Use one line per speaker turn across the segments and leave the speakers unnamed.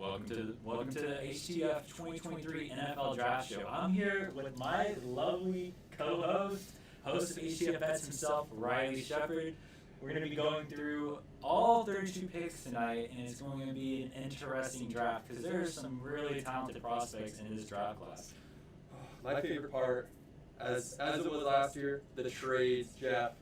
Welcome to the HTF 2023 NFL Draft Show. I'm here with my lovely co-host, host of HTF Bets himself, Riley Shepard. We're going to be going through all 32 picks tonight, and it's going to be an interesting draft because there are some really talented prospects in this draft class.
My favorite part, as it was last year, the trades, Jeff.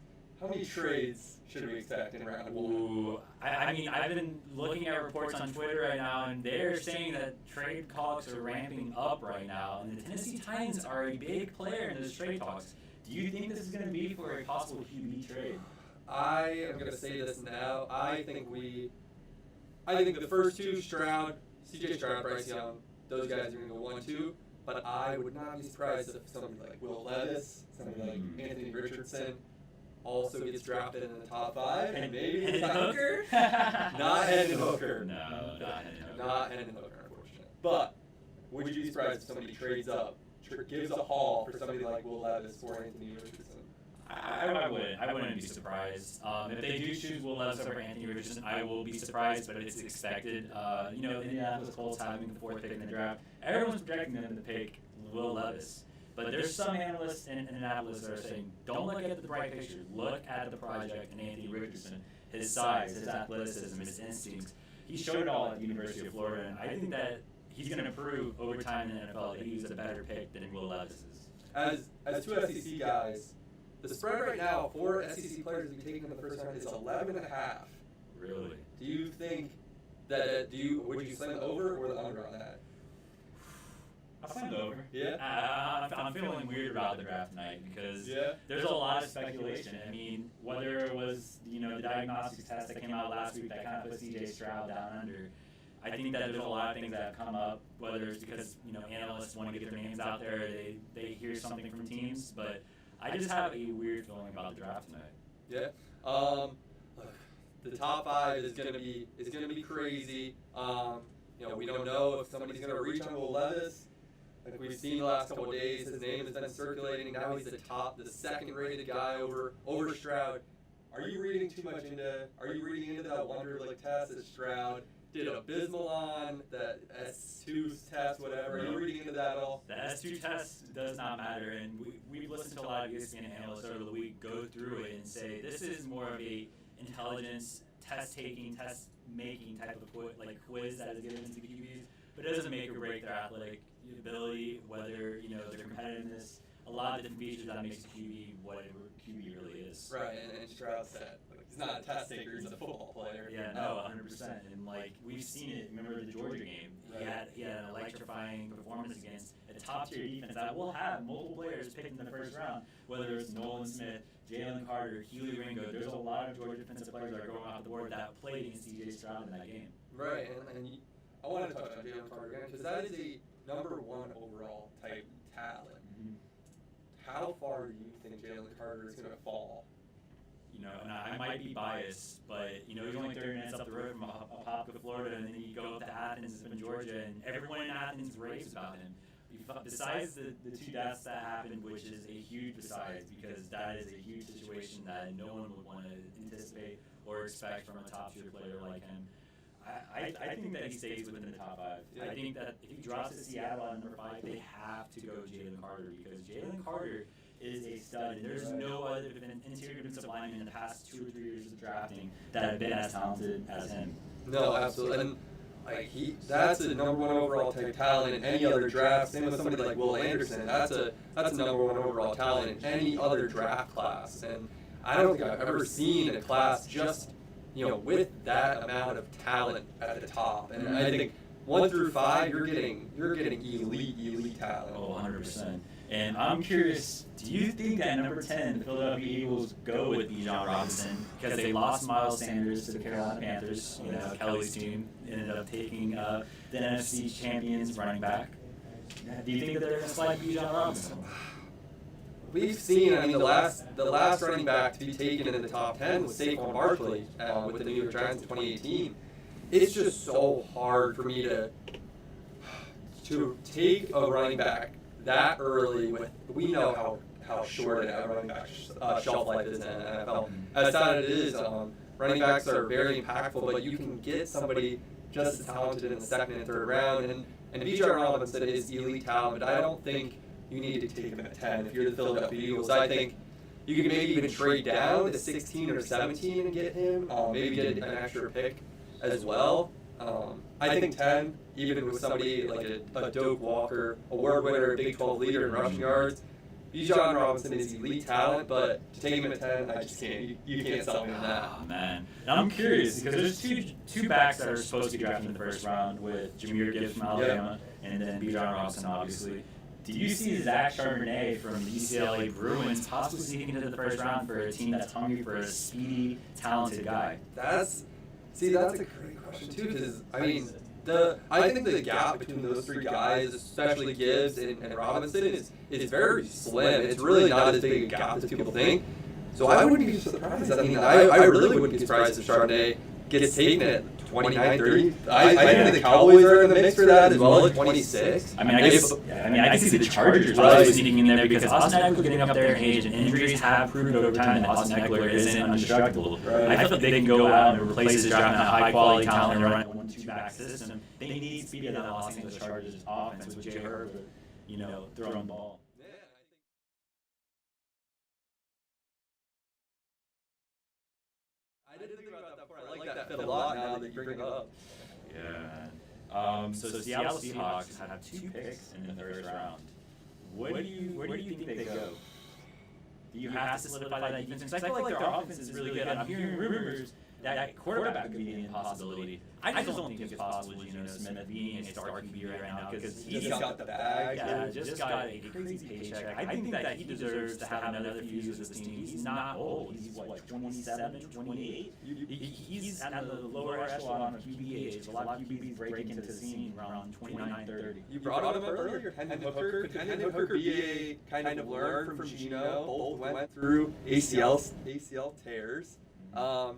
How many trades should we expect in round one?
Ooh, I mean, I've been looking at reports on Twitter right now, and they're saying that trade talks are ramping up right now, and the Tennessee Titans are a big player in those trade talks. Do you think this is going to be for a possible QB trade?
I am going to say this now. I think the first two, Stroud, CJ Stroud, Bryce Young, those guys are going to go 1-2. But I would not be surprised if somebody like Will Levis, somebody like Anthony Richardson, also gets drafted in the top 5, and maybe
Hendon Hooker?
Not Hendon Hooker.
No, not Hendon Hooker.
Not Hendon Hooker, unfortunately. But would you be surprised if somebody trades up, gives a haul for somebody like Will Levis or Anthony Richardson?
I wouldn't be surprised. If they do choose Will Levis over Anthony Richardson, I will be surprised, but it's expected. The Indianapolis Colts having the 4th pick in the draft, everyone's projecting them to pick Will Levis. But there's some analysts in Indianapolis that are saying, don't look at the bright picture. Look at the project and Anthony Richardson, his size, his athleticism, his instincts. He showed it all at the University of Florida, and I think that he's going to prove over time in the NFL that he's a better pick than Will Levis is.
As two SEC guys, the spread right now for SEC players to be taken in the first round is 11.5.
Really?
Do you think that would you slam the over or the under on that?
I'll slam the over.
Yeah.
I'm feeling weird about the draft tonight because there's a lot of speculation. I mean, whether it was the diagnostics test that came out last week that kind of put CJ Stroud down under. I think that there's a lot of things that have come up, whether it's because analysts want to get their names out there, they hear something from teams, but I just have a weird feeling about the draft tonight.
Yeah. The top 5 is gonna be crazy. We don't know if somebody's gonna reach on Will Levis. Like we've seen the last couple of days, his name has been circulating. Now he's the second-rated guy over Stroud. Are you reading into that Wonder League test that Stroud did abysmal on, that S2 test, whatever? Are you reading into that at all?
The S2 test does not matter, and we've listened to a lot of ESPN analysts over the week go through it and say this is more of a intelligence, test-taking, test-making type of quiz that is given to QBs, but it doesn't make or break their athletic ability, whether their competitiveness, a lot of different features that makes a QB whatever QB really is.
Right, and Stroud said he's not a test taker, he's a football player.
Yeah, no, 100%. And we've seen it. Remember the Georgia game?
Right.
He had an electrifying performance against a top-tier defense that will have multiple players picked in the first round, whether it's Nolan Smith, Jalen Carter, Keely Ringo. There's a lot of Georgia defensive players that are going off the board that played against CJ Stroud in that game.
Right, and I want to touch on Jalen Carter again because that is a number 1 overall type talent. Mm-hmm. How far do you think Jalen Carter is going to fall?
And I might be biased, but he's only 30 minutes up the road from Apopka, Florida, and then you go up to Athens in Georgia, and everyone in Athens raves about him. Besides the 2 deaths that happened, which is a huge besides, because that is a huge situation that no one would want to anticipate or expect from a top-tier player like him. I think that he stays within the top 5. Yeah. I think that if he drops to Seattle at number 5, they have to go Jalen Carter because Jalen Carter is a stud, and there's no other interior defensive lineman in the past 2 or 3 years of drafting that have been as talented as him.
No, absolutely. And that's a number 1 overall type talent in any other draft. Same with somebody like Will Anderson. That's a number 1 overall talent in any other draft class. And I don't think I've ever seen a class just with that amount of talent at the top. And I think 1 through 5, you're getting elite talent.
Oh, 100%. And I'm curious, do you think at number 10, the Philadelphia Eagles go with Bijan Robinson because they lost Miles Sanders to the Carolina Panthers? Kelly's team ended up taking the NFC champions running back. Do you think that they're going to slide Bijan Robinson?
We've seen, the last running back to be taken in the top 10 was Saquon Barkley with the New York Giants in 2018. It's just so hard for me to take a running back that early. We know how short a running back shelf life is in the NFL. As sad as it is, running backs are very impactful, but you can get somebody just as talented in the second and third round. And Bijan Robinson is elite talent, but I don't think you need to take him at 10 if you're the Philadelphia Eagles. I think you can maybe even trade down to 16 or 17 and get him. Maybe get an extra pick as well. I think 10, even with somebody like a Doak Walker, award winner, Big 12 leader in rushing yards, Bijan Robinson is elite talent, but to take him at 10, I just can't. You can't sell me on that.
Oh, man. And I'm curious because there's two backs that are supposed to be drafted in the first round with Jahmyr Gibbs from Alabama and then Bijan Robinson, obviously. Do you see Zach Charbonnet from the UCLA Bruins possibly sneaking into the first round for a team that's hungry for a speedy, talented guy?
That's a great question too, because I think the gap between those three guys, especially Gibbs and Robinson, is very slim. It's really not as big a gap as people think. So I wouldn't be surprised. I mean, I really wouldn't be surprised if Charbonnet gets taken at 29, 30. I think the Cowboys are in the mix for that as well at 26.
I can see the Chargers probably sneaking in there because Austin Eckler getting up there in age and injuries have proven over time that Austin Eckler isn't indestructible.
Right.
I feel like they can go out and replace his draft a high-quality talent and run a 1-2-back system. They need speed in that Los Angeles Chargers offense with Jay Herbert, throwing the ball.
I didn't think about that before. I like that fit a lot now that you bring it up.
Yeah. So the Seattle Seahawks have 2 picks in the first round. Where do you think they go? Do you have to solidify that defense? Because I feel like their offense is really good. I'm hearing rumors that quarterback could be an impossibility. I just don't think it's possible, Smith being a star QB right now because
he's got the bag.
Yeah, just got a crazy paycheck. I think that he deserves to have another few years with this team. He's not old. He's, 27, 28? He's at the lower echelon of QB age. A lot of QBs break into the scene around 29, 30.
You brought him up earlier, Hendon Hooker. Could Hendon Hooker be a kind of learn from Geno? Both went through ACL tears.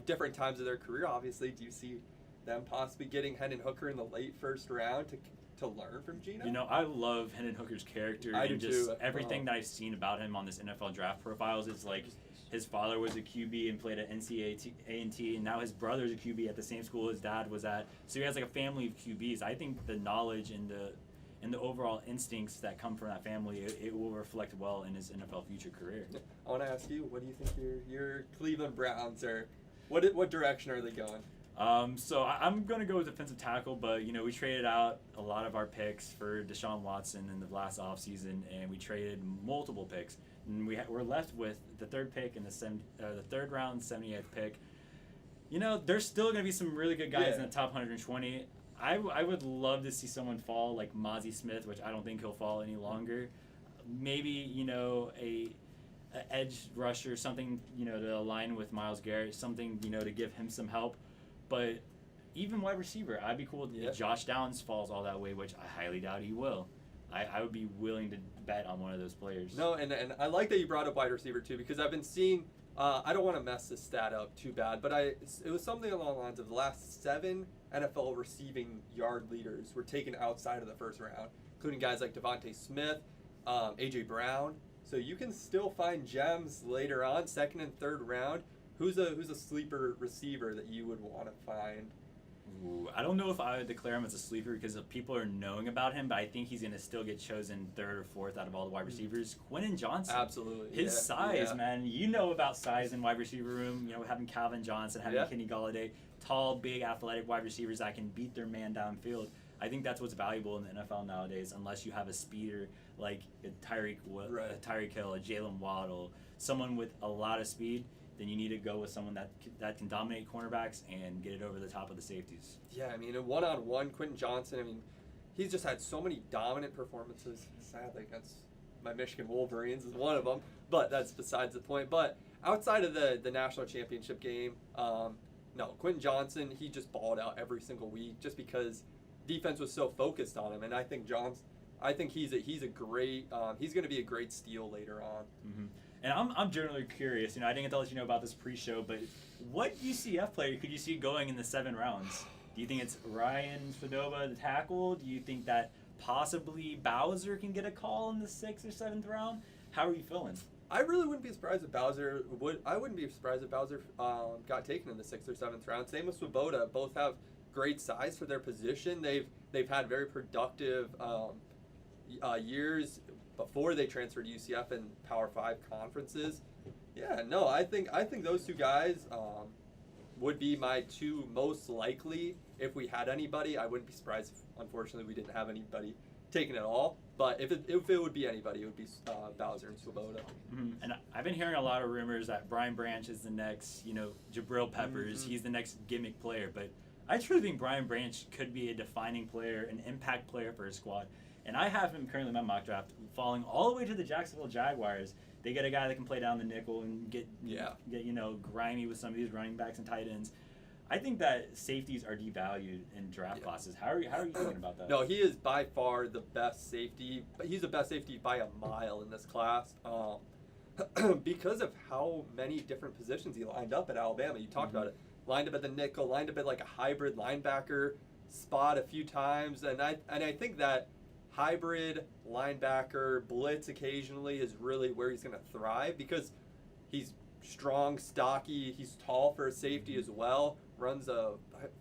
Different times of their career, obviously. Do you see them possibly getting Hendon Hooker in the late first round to learn from Geno?
I love Hendon Hooker's character.
I do
just
too.
Everything that I've seen about him on this NFL draft profiles is like his father was a QB and played at NCAA, and now his brother's a QB at the same school his dad was at. So he has like a family of QBs. I think the knowledge and the overall instincts that come from that family, it will reflect well in his NFL future career.
I want to ask you, what do you think your Cleveland Browns are? What direction are they going?
So I'm going to go with defensive tackle, but, we traded out a lot of our picks for Deshaun Watson in the last offseason, and we traded multiple picks. And we're left with the third pick and the third round, 78th pick. There's still going to be some really good guys in the top 120. I would love to see someone fall like Mazi Smith, which I don't think he'll fall any longer. Maybe, a edge rusher, something, to align with Myles Garrett, something, to give him some help. But even wide receiver, I'd be cool if Josh Downs falls all that way, which I highly doubt he will. I would be willing to bet on one of those players.
No, and I like that you brought up wide receiver too, because I've been seeing, I don't want to mess this stat up too bad, but it was something along the lines of the last 7 NFL receiving yard leaders were taken outside of the first round, including guys like Devontae Smith, A.J. Brown. So you can still find gems later on, second and third round. Who's a sleeper receiver that you would want to find?
Ooh, I don't know if I would declare him as a sleeper because people are knowing about him, but I think he's going to still get chosen third or fourth out of all the wide receivers. Quentin Johnston.
Absolutely.
His size, man. You know about size in wide receiver room. Having Calvin Johnson, having Kenny Golladay, tall, big, athletic wide receivers that can beat their man downfield. I think that's what's valuable in the NFL nowadays, unless you have a speeder like Tyreek Hill, a Jalen Waddle, someone with a lot of speed. Then you need to go with someone that can dominate cornerbacks and get it over the top of the safeties.
Yeah, a one-on-one, Quentin Johnston, he's just had so many dominant performances. Sadly, against my Michigan Wolverines is one of them, but that's besides the point. But outside of the national championship game, no, Quentin Johnston, he just balled out every single week just because defense was so focused on him. And I think he's a great, he's going to be a great steal later on.
Mm-hmm. And I'm generally curious. I didn't get to let you know about this pre-show, but what UCF player could you see going in the 7 rounds? Do you think it's Ryan Fedova, the tackle? Do you think that possibly Bowser can get a call in the 6th or 7th round? How are you feeling?
I really wouldn't be surprised if Bowser got taken in the 6th or 7th round. Same with Swoboda. Both have great size for their position. They've had very productive years before they transferred to UCF and Power 5 conferences. Yeah, no, I think those two guys would be my two most likely if we had anybody. I wouldn't be surprised if, unfortunately, we didn't have anybody taken at all. But if it would be anybody, it would be Bowser and Swoboda.
Mm-hmm. And I've been hearing a lot of rumors that Brian Branch is the next, Jabril Peppers.
Mm-hmm.
He's the next gimmick player. But I truly think Brian Branch could be a defining player, an impact player for his squad. And I have him currently in my mock draft falling all the way to the Jacksonville Jaguars. They get a guy that can play down the nickel and get grimy with some of these running backs and tight ends. I think that safeties are devalued in draft classes. How are you thinking about that?
No, he is by far the best safety. He's the best safety by a mile in this class because of how many different positions he lined up at Alabama. You talked about it. Lined up at the nickel, lined up at like a hybrid linebacker spot a few times. And I think that hybrid linebacker blitz occasionally is really where he's going to thrive because he's strong, stocky, he's tall for a safety as well, runs a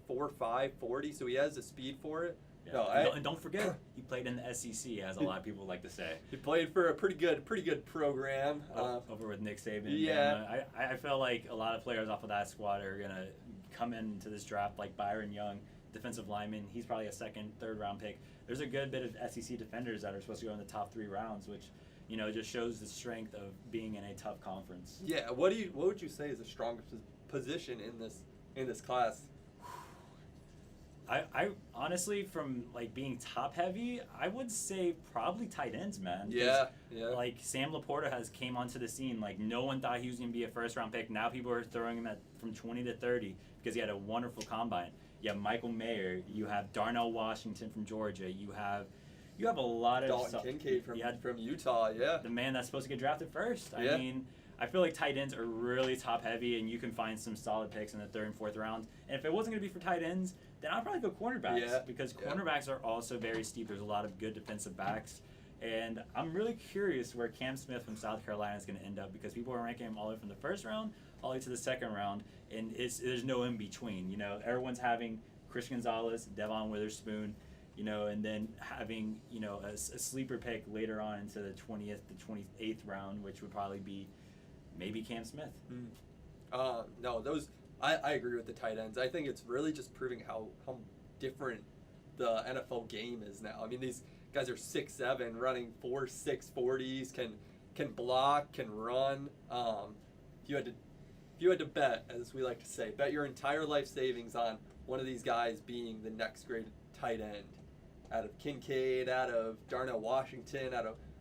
4.5 40, so he has the speed for it.
Yeah. And don't forget, he played in the SEC, as a lot of people like to say.
He played for a pretty good program.
Over with Nick Saban.
Yeah.
I feel like a lot of players off of that squad are going to come into this draft like Byron Young, defensive lineman. He's probably a second, third round pick. There's a good bit of SEC defenders that are supposed to go in the top 3 rounds, which just shows the strength of being in a tough conference.
Yeah, what would you say is the strongest position in this class?
I honestly, from like being top heavy, I would say probably tight ends, man.
Yeah.
Like Sam Laporta came onto the scene. Like no one thought he was going to be a first round pick. Now people are throwing him from 20 to 30 because he had a wonderful combine. You have Michael Mayer. You have Darnell Washington from Georgia. You have a lot of
Dalton Kincaid from Utah. Yeah,
the man that's supposed to get drafted first. I mean, I feel like tight ends are really top heavy, and you can find some solid picks in the 3rd and 4th rounds. And if it wasn't going to be for tight ends, then I'd probably go cornerbacks because cornerbacks are also very steep. There's a lot of good defensive backs. And I'm really curious where Cam Smith from South Carolina is going to end up because people are ranking him all the way from the 1st round all the way to the 2nd round, and there's no in between. Everyone's having Christian Gonzalez, Devon Witherspoon, and then having a sleeper pick later on into the 20th to 28th round, which would probably be maybe Cam Smith.
No, those I agree with the tight ends. I think it's really just proving how different the NFL game is now. I mean, these guys are 6'7", running 4.6 40s, can block, can run. If you had to bet, as we like to say, bet your entire life savings on one of these guys being the next great tight end, out of Kincaid, out of Darnell Washington,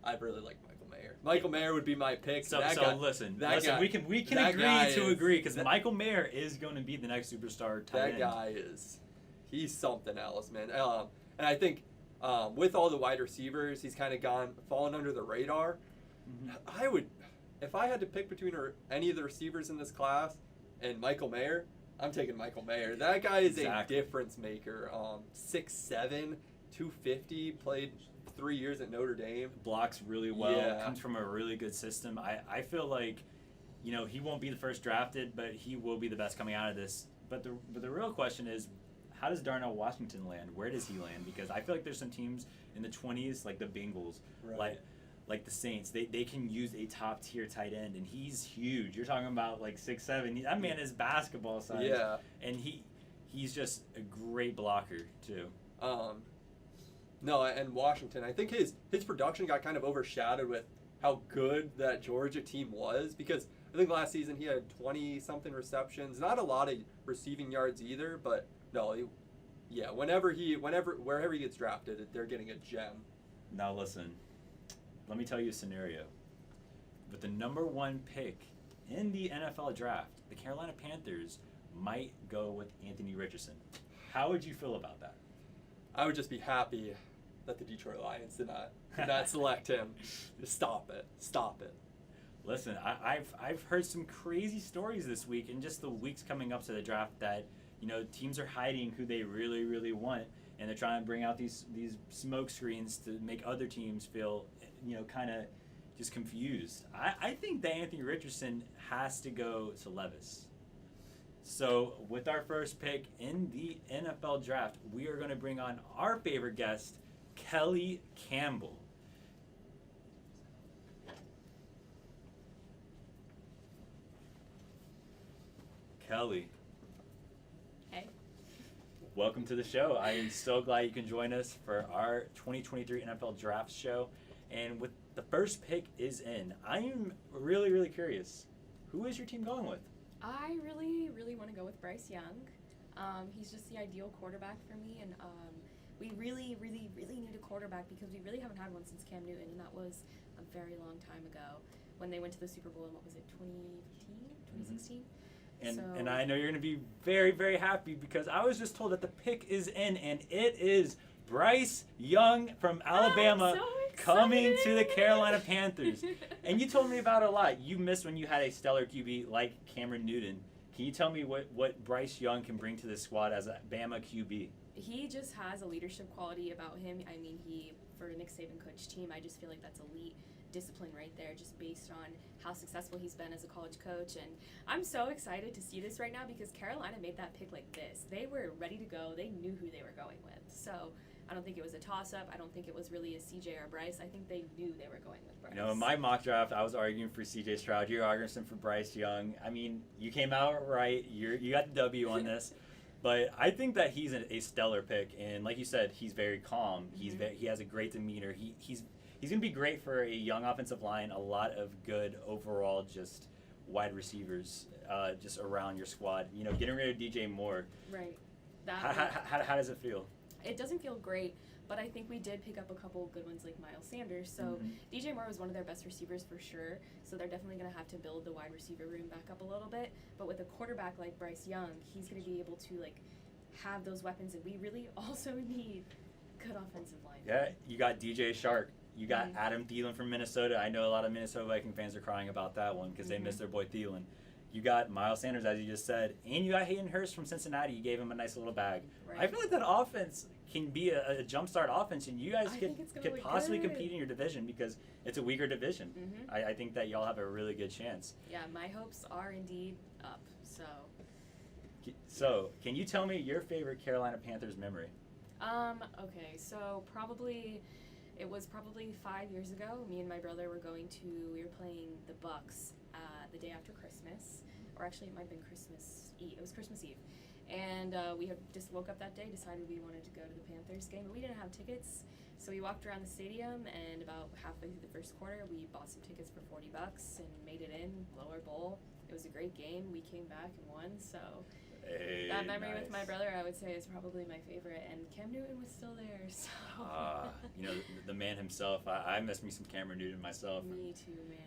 I really like Michael Mayer. Michael Mayer would be my pick.
Listen, we can agree to agree because Michael Mayer is going to be the next superstar tight end.
That guy he's something else, man. And I think with all the wide receivers, he's kind of fallen under the radar. Mm-hmm. If I had to pick between any of the receivers in this class and Michael Mayer, I'm taking Michael Mayer. That guy is a difference maker. 6'7", 250, played 3 years at Notre Dame.
Blocks really well, comes from a really good system. I feel like, he won't be the first drafted, but he will be the best coming out of this. But the real question is, how does Darnell Washington land? Where does he land? Because I feel like there's some teams in the 20s, like the Bengals, like the Saints, they can use a top-tier tight end, and he's huge. You're talking about like 6'7". That man is basketball size.
Yeah.
And he's just a great blocker, too.
No, and Washington, I think his production got kind of overshadowed with how good that Georgia team was, because I think last season he had 20-something receptions. Not a lot of receiving yards either, but no, wherever he gets drafted, they're getting a gem.
Now listen, let me tell you a scenario. With the number 1 pick in the NFL draft, the Carolina Panthers might go with Anthony Richardson. How would you feel about that?
I would just be happy that the Detroit Lions did not select him. Just stop it.
Listen, I've heard some crazy stories this week and just the weeks coming up to the draft that teams are hiding who they really, really want, and they're trying to bring out these smoke screens to make other teams feel kind of just confused. I think that Anthony Richardson has to go to Levis. So, with our first pick in the NFL draft, we are going to bring on our favorite guest, Calijah Campbell. Kelly.
Hey.
Welcome to the show. I am so glad you can join us for our 2023 NFL Draft Show. And with the first pick is in, I am really, really curious. Who is your team going with?
I really, really want to go with Bryce Young. He's just the ideal quarterback for me, and we really, really, really need a quarterback because we really haven't had one since Cam Newton, and that was a very long time ago when they went to the Super Bowl in, 2015, 2016?
Mm-hmm. And I know you're going to be very, very happy because I was just told that the pick is in, and it is Bryce Young from Alabama coming to the Carolina Panthers. And you told me about it a lot. You missed when you had a stellar QB like Cameron Newton. Can you tell me what Bryce Young can bring to this squad as a Bama QB?
He just has a leadership quality about him. I mean, for a Nick Saban coach team, I just feel like that's elite discipline right there, just based on how successful he's been as a college coach. And I'm so excited to see this right now because Carolina made that pick like this. They were ready to go. They knew who they were going with. So I don't think it was a toss-up. I don't think it was really a CJ or Bryce. I think they knew they were going with Bryce.
You know, in my mock draft, I was arguing for CJ Stroud. You're arguing for Bryce Young. I mean, you came out right. You got the W on this. But I think that he's a stellar pick. And like you said, he's very calm. He has a great demeanor. He's going to be great for a young offensive line, a lot of good overall just wide receivers just around your squad. You know, getting rid of DJ Moore.
Right.
How does it feel?
It doesn't feel great, but I think we did pick up a couple good ones like Miles Sanders. So DJ Moore was one of their best receivers for sure. So they're definitely going to have to build the wide receiver room back up a little bit. But with a quarterback like Bryce Young, he's going to be able to have those weapons, and we really also need good offensive line.
Yeah, you got DJ Shark. You got Adam Thielen from Minnesota. I know a lot of Minnesota Viking fans are crying about that one because they missed their boy Thielen. You got Miles Sanders, as you just said, and you got Hayden Hurst from Cincinnati. You gave him a nice little bag.
Right.
I feel like that offense can be a jumpstart offense, and you guys could possibly compete in your division because it's a weaker division. I think that y'all have a really good chance.
Yeah, my hopes are indeed up.
So, can you tell me your favorite Carolina Panthers memory?
Okay, so it was probably 5 years ago. Me and my brother we were playing the Bucks the day after Christmas, or actually it might have been Christmas Eve. It was Christmas Eve. And we had just woke up that day, decided we wanted to go to the Panthers game, but we didn't have tickets. So we walked around the stadium, and about halfway through the first quarter, we bought some tickets for $40 and made it in, lower bowl. It was a great game. We came back and won, so that memory with my brother, I would say, is probably my favorite. And Cam Newton was still there, so.
You know, the man himself. I miss me some Cameron Newton myself.
Me too, man.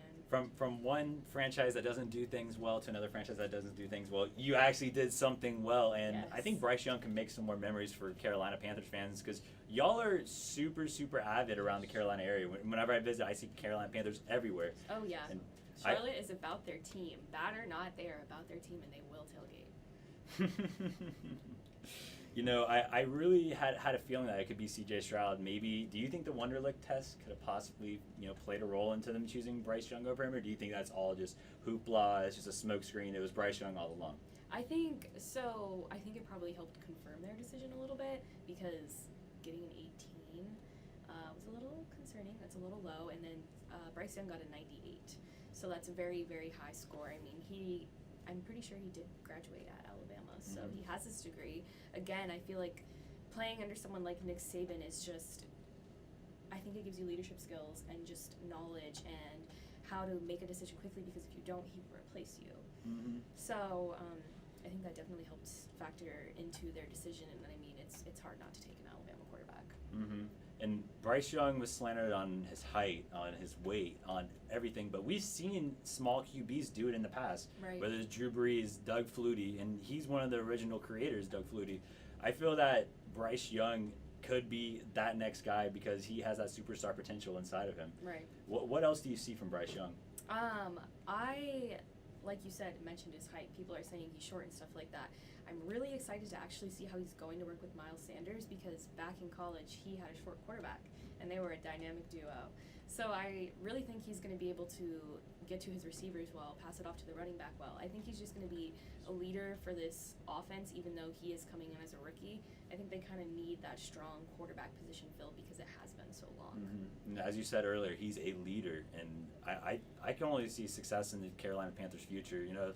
From one franchise that doesn't do things well to another franchise that doesn't do things well, you actually did something well. And I think Bryce Young can make some more memories for Carolina Panthers fans because y'all are super, super avid around the Carolina area. Whenever I visit, I see Carolina Panthers everywhere.
Oh, yeah.
And
Charlotte is about their team. Bad or not, they are about their team, and they will tailgate.
You know, I really had a feeling that it could be CJ Stroud. Maybe, do you think the Wonderlic test could have possibly, played a role into them choosing Bryce Young over him, or do you think that's all just hoopla, it's just a smokescreen, it was Bryce Young all along?
I think it probably helped confirm their decision a little bit because getting an 18 was a little concerning. That's a little low, and then Bryce Young got a 98. So that's a very, very high score. I mean, I'm pretty sure he did graduate at Alabama, so he has his degree. Again, I feel like playing under someone like Nick Saban is just, I think it gives you leadership skills and just knowledge and how to make a decision quickly because if you don't, he will replace you. So I think that definitely helped factor into their decision, and I mean, it's hard not to take an Alabama quarterback.
And Bryce Young was slandered on his height, on his weight, on everything. But we've seen small QBs do it in the past.
Right.
Whether it's Drew Brees, Doug Flutie, and he's one of the original creators, Doug Flutie. I feel that Bryce Young could be that next guy because he has that superstar potential inside of him.
Right.
What else do you see from Bryce Young?
I, like you said, mentioned his height. People are saying he's short and stuff like that. I'm really excited to actually see how he's going to work with Miles Sanders because back in college he had a short quarterback and they were a dynamic duo. So I really think he's going to be able to get to his receivers well, pass it off to the running back well. I think he's just going to be a leader for this offense, even though he is coming in as a rookie. I think they kind of need that strong quarterback position filled because it has been so long.
And as you said earlier, he's a leader, and I can only see success in the Carolina Panthers' future. You know,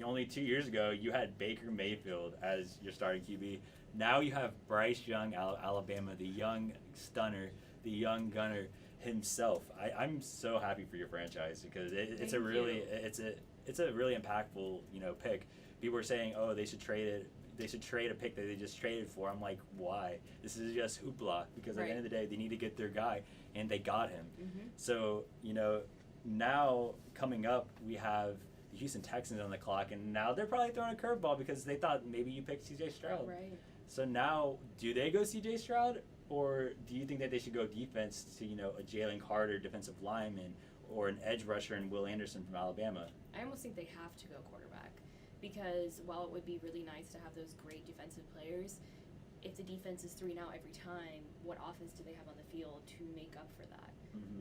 only 2 years ago you had Baker Mayfield as your starting QB. Now you have Bryce Young, Alabama, the young stunner, the young gunner himself. I'm so happy for your franchise because it's a really impactful, you know, pick. People were saying, oh, they should trade it. They should trade a pick that they just traded for. I'm like, why? This is just hoopla because at the end of the day, they need to get their guy, and they got him. So, you know, now coming up, we have the Houston Texans on the clock, and now they're probably throwing a curveball because they thought maybe you picked C.J. Stroud.
Right.
So now, do they go C.J. Stroud, or do you think that they should go defense to, you know, a Jalen Carter defensive lineman or an edge rusher and Will Anderson from Alabama?
I almost think they have to go quarterback because while it would be really nice to have those great defensive players, if the defense is 3-and-out every time, what offense do they have on the field to make up for that?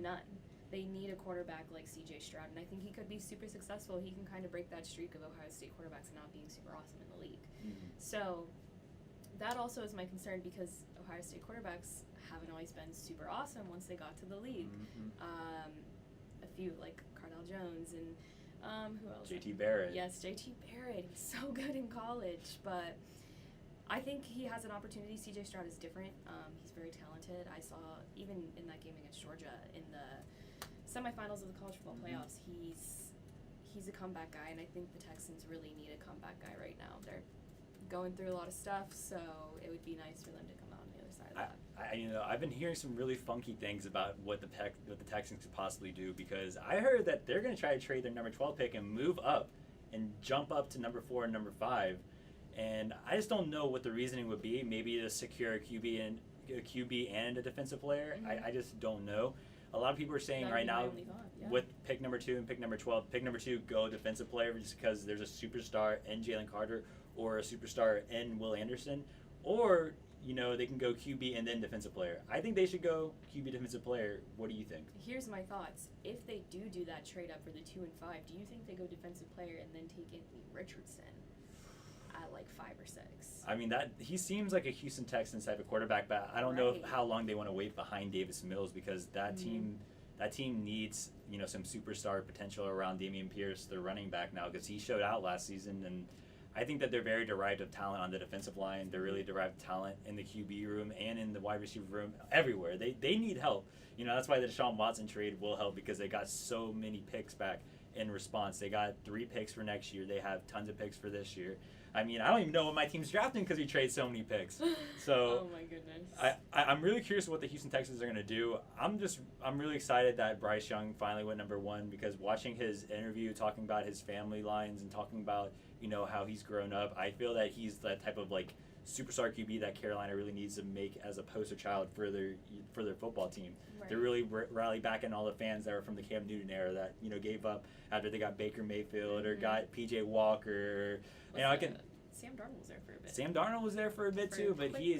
None. They need a quarterback like C.J. Stroud, and I think he could be super successful. He can kind of break that streak of Ohio State quarterbacks not being super awesome in the league. So that also is my concern because Ohio State quarterbacks haven't always been super awesome once they got to the league. A few like Darnell Jones and who else?
J.T. Barrett.
Yes, J.T. Barrett. He's so good in college, but I think he has an opportunity. C.J. Stroud is different. He's very talented. I saw even in that game against Georgia in the semifinals of the college football playoffs, he's a comeback guy, and I think the Texans really need a comeback guy right now. They're going through a lot of stuff, so it would be nice for them to come out on the other side of that.
I've been hearing some really funky things about what the Texans could possibly do because I heard that they're going to try to trade their number 12 pick and move up and jump up to number 4 and number 5. And I just don't know what the reasoning would be. Maybe to secure a QB and a defensive player. I just don't know. A lot of people are saying right now with pick number 2 and pick number 12, pick number 2, go defensive player just because there's a superstar in Jalen Carter or a superstar in Will Anderson, or you know, they can go QB and then defensive player. I think they should go QB defensive player. What do you think?
Here's my thoughts. If they do that trade up for the 2 and 5, do you think they go defensive player and then take Anthony Richardson at like 5 or 6?
I mean, that he seems like a Houston Texans type of quarterback, but I don't know how long they want to wait behind Davis Mills because that team needs, you know, some superstar potential around Dameon Pierce, their running back now, because he showed out last season, and I think that they're very derived of talent on the defensive line. They're really derived talent in the QB room and in the wide receiver room, everywhere. They need help. You know, that's why the Deshaun Watson trade will help because they got so many picks back in response. They got 3 picks for next year. They have tons of picks for this year. I mean, I don't even know what my team's drafting because we trade so many picks. So
oh my goodness.
I'm really curious what the Houston Texans are going to do. I'm really excited that Bryce Young finally went number 1 because watching his interview, talking about his family lines and talking about, you know, how he's grown up, I feel that he's that type of like superstar QB that Carolina really needs to make as a poster child for their football team.
Right.
To really rally back in all the fans that were from the Cam Newton era that, you know, gave up after they got Baker Mayfield or got PJ Walker.
Sam Darnold was there for a bit.
Sam Darnold was there for a bit too, but he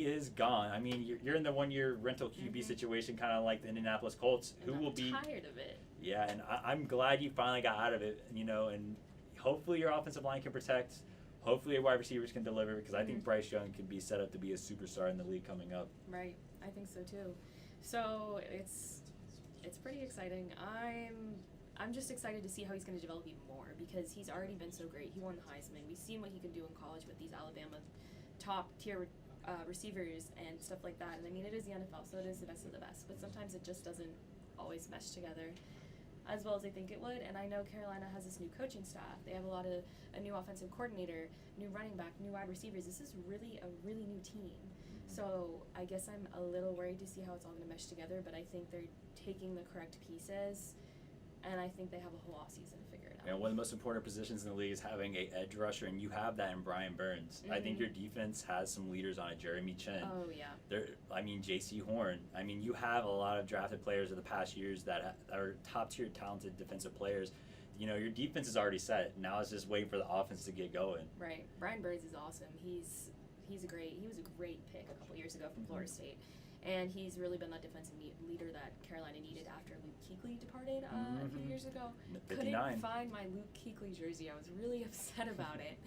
is gone. I mean, you're in the 1-year rental QB situation, kind of like the Indianapolis Colts,
and
who will be
tired of it.
Yeah, and I'm glad you finally got out of it, you know, and hopefully your offensive line can protect. Hopefully your wide receivers can deliver because I think Bryce Young can be set up to be a superstar in the league coming up.
Right, I think so too. So it's pretty exciting. I'm just excited to see how he's going to develop even more because he's already been so great. He won the Heisman. We've seen what he can do in college with these Alabama top tier receivers and stuff like that. And I mean, it is the NFL, so it is the best of the best. But sometimes it just doesn't always mesh together as well as I think it would. And I know Carolina has this new coaching staff. They have a new offensive coordinator, new running back, new wide receivers. This is really a really new team. So I guess I'm a little worried to see how it's all going to mesh together, but I think they're taking the correct pieces, and I think they have a whole offseason to figure it out.
You know, one of the most important positions in the league is having an edge rusher, and you have that in Brian Burns. I think your defense has some leaders on it. Jeremy Chin.
Oh, yeah.
J.C. Horn. I mean, you have a lot of drafted players of the past years that are top-tier talented defensive players. You know, your defense is already set. Now it's just waiting for the offense to get going.
Right. Brian Burns is awesome. He was a great pick a couple years ago from Florida State. And he's really been that defensive leader that Carolina needed after Luke Kuechly departed a few years ago.
59.
Couldn't find my Luke Kuechly jersey. I was really upset about it.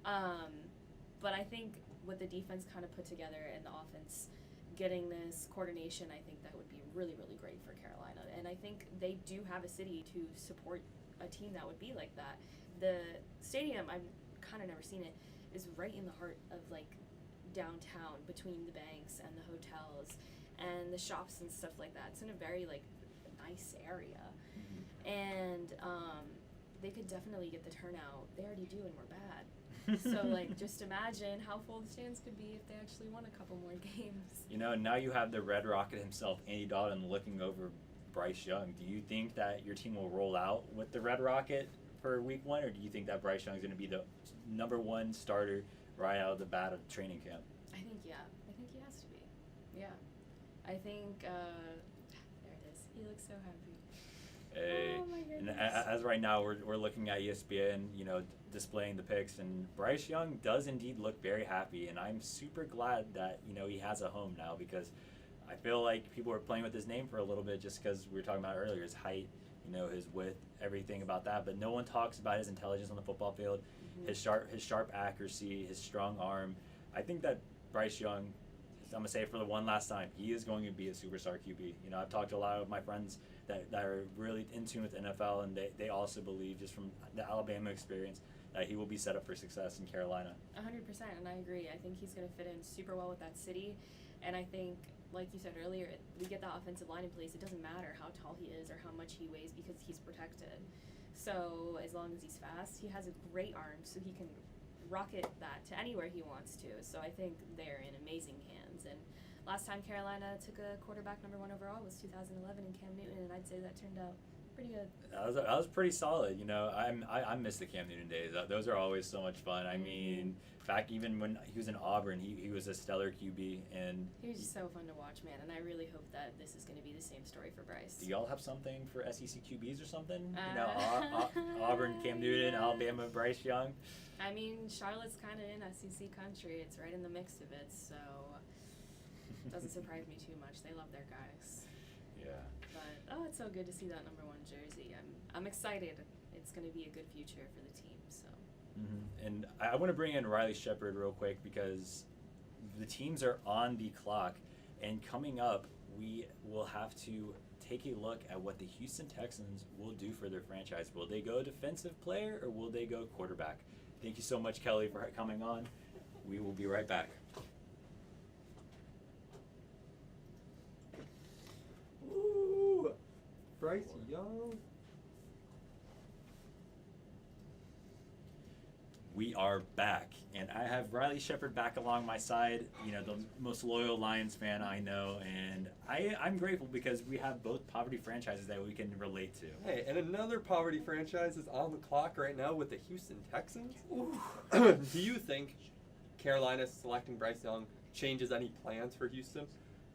But I think with the defense kind of put together and the offense getting this coordination, I think that would be really, really great for Carolina. And I think they do have a city to support a team that would be like that. The stadium, I've kind of never seen it, is right in the heart of like downtown between the banks and the hotels and the shops and stuff like that. It's in a very like nice area. And they could definitely get the turnout. They already do, and we're bad. So like just imagine how full the stands could be if they actually won a couple more games.
You know, now you have the Red Rocket himself, Andy Dalton, looking over Bryce Young. Do you think that your team will roll out with the Red Rocket for week 1, or do you think that Bryce Young is going to be the number 1 starter right out of the bat of training camp?
I think he has to be. Yeah. I think, there it is. He looks so happy.
Hey.
Oh my
And
goodness.
as right now, we're looking at ESPN, you know, displaying the pics, and Bryce Young does indeed look very happy, and I'm super glad that, you know, he has a home now, because I feel like people were playing with his name for a little bit just because we were talking about earlier, his height, you know, his width, everything about that, but no one talks about his intelligence on the football field, his sharp accuracy, his strong arm. I think that Bryce Young, I'm going to say it for the one last time, he is going to be a superstar QB. You know, I've talked to a lot of my friends that are really in tune with the NFL, and they also believe, just from the Alabama experience, that he will be set up for success in Carolina.
100%, and I agree. I think he's going to fit in super well with that city, and I think, like you said earlier, we get the offensive line in place. It doesn't matter how tall he is or how much he weighs because he's protected. So as long as he's fast, he has a great arm, so he can rocket that to anywhere he wants to. So I think they're in amazing hands. And last time Carolina took a quarterback number 1 overall was 2011 in Cam Newton, and I'd say that turned out pretty good.
That was pretty solid. You know, I miss the Cam Newton days. Those are always so much fun. I mean, in fact, even when he was in Auburn, he was a stellar QB, and
he was just so fun to watch, man. And I really hope that this is going to be the same story for Bryce.
Do y'all have something for SEC QBs or something? You know, Auburn, Cam Newton, Alabama, Bryce Young.
I mean, Charlotte's kind of in SEC country. It's right in the mix of it, so it doesn't surprise me too much. They love their guys.
Yeah.
But it's so good to see that number 1 jersey. I'm excited. It's going to be a good future for the team. So.
And I want to bring in Riley Shepard real quick, because the teams are on the clock, and coming up, we will have to take a look at what the Houston Texans will do for their franchise. Will they go defensive player, or will they go quarterback? Thank you so much, Kelly, for coming on. We will be right back.
Ooh, Bryce Young.
We are back, and I have Riley Shepard back along my side, you know, the most loyal Lions fan I know, and I'm grateful because we have both poverty franchises that we can relate to.
Hey, and another poverty franchise is on the clock right now with the Houston Texans. Do you think Carolina selecting Bryce Young changes any plans for Houston?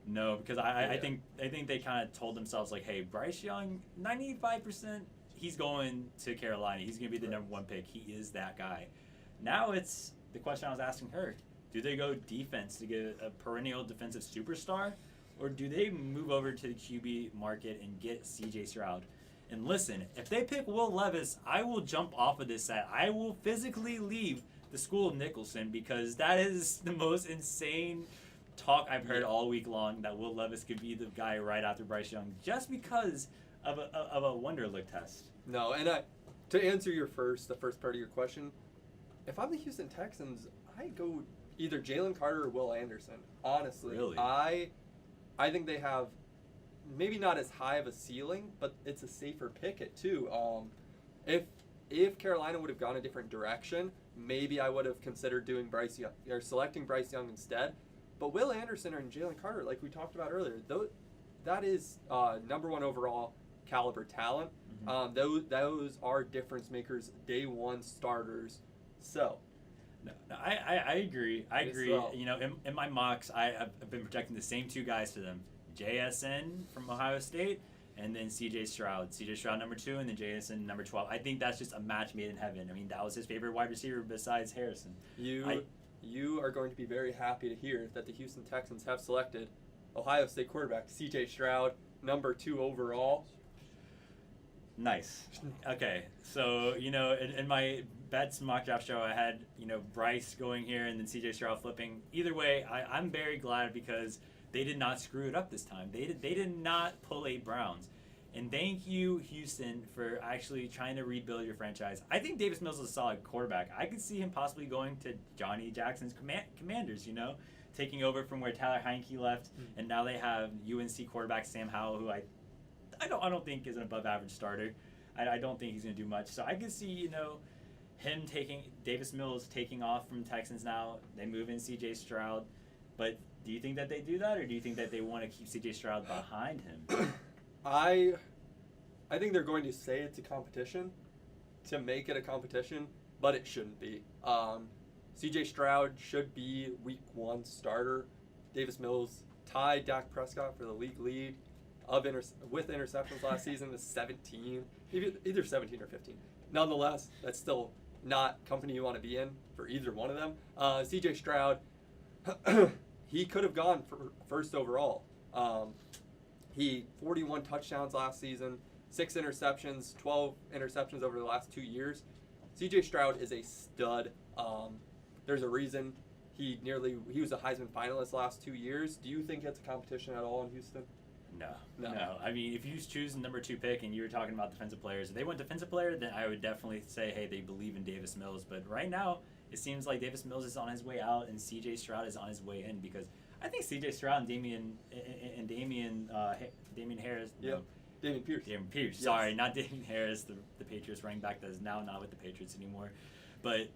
No, because I think they kind of told themselves, like, hey, Bryce Young, 95%, he's going to Carolina. He's going to be the number 1 pick. He is that guy. Now it's the question I was asking her. Do they go defense to get a perennial defensive superstar? Or do they move over to the QB market and get C.J. Stroud? And listen, if they pick Will Levis, I will jump off of this set. I will physically leave the school of Nicholson, because that is the most insane talk I've heard all week long, that Will Levis could be the guy right after Bryce Young just because of a Wonderlic test.
No, and to answer the first part of your question, if I'm the Houston Texans, I go either Jalen Carter or Will Anderson. Honestly,
Really?
I think they have maybe not as high of a ceiling, but it's a safer pick at 2. If Carolina would have gone a different direction, maybe I would have considered doing Bryce Young or selecting Bryce Young instead. But Will Anderson and Jalen Carter, like we talked about earlier, that is number 1 overall caliber talent. Those are difference makers, day 1 starters. So,
No, I agree. I agree.
So.
You know, in my mocks, I've been projecting the same 2 guys to them: JSN from Ohio State, and then C.J. Stroud. C.J. Stroud number 2, and then JSN number 12. I think that's just a match made in heaven. I mean, that was his favorite wide receiver besides Harrison.
You are going to be very happy to hear that the Houston Texans have selected Ohio State quarterback C.J. Stroud, number 2 overall.
Nice. Okay, so, in my bets mock draft show, I had, Bryce going here and then C.J. Stroud flipping. Either way, I'm very glad because they did not screw it up this time. They did not pull a Browns. And thank you, Houston, for actually trying to rebuild your franchise. I think Davis Mills is a solid quarterback. I could see him possibly going to Johnny Jackson's Commanders, taking over from where Tyler Heineke left. And now they have UNC quarterback Sam Howell, who I don't think is an above-average starter. I don't think he's going to do much. So I could see, him Davis Mills taking off from Texans now. They move in C.J. Stroud. But do you think that they do that, or do you think that they want to keep C.J. Stroud behind him?
I think they're going to say it's a competition to make it a competition, but it shouldn't be. C.J. Stroud should be Week 1 starter. Davis Mills tied Dak Prescott for the league lead with interceptions last season with 17, either 17 or 15. Nonetheless, that's still not company you want to be in for either one of them. C.J. Stroud, he could have gone for first overall. He 41 touchdowns last season, 6 interceptions, 12 interceptions over the last 2 years. C.J. Stroud is a stud. There's a reason he was a Heisman finalist last 2 years. Do you think it's a competition at all in Houston?
No. I mean, if you choose the number 2 pick and you were talking about defensive players, if they went defensive player, then I would definitely say, hey, they believe in Davis Mills. But right now, it seems like Davis Mills is on his way out and C.J. Stroud is on his way in, because I think C.J. Stroud and Damian Harris.
Yeah. Damian Pierce.
Yes. Sorry, not Damian Harris, the Patriots running back that is now not with the Patriots anymore. But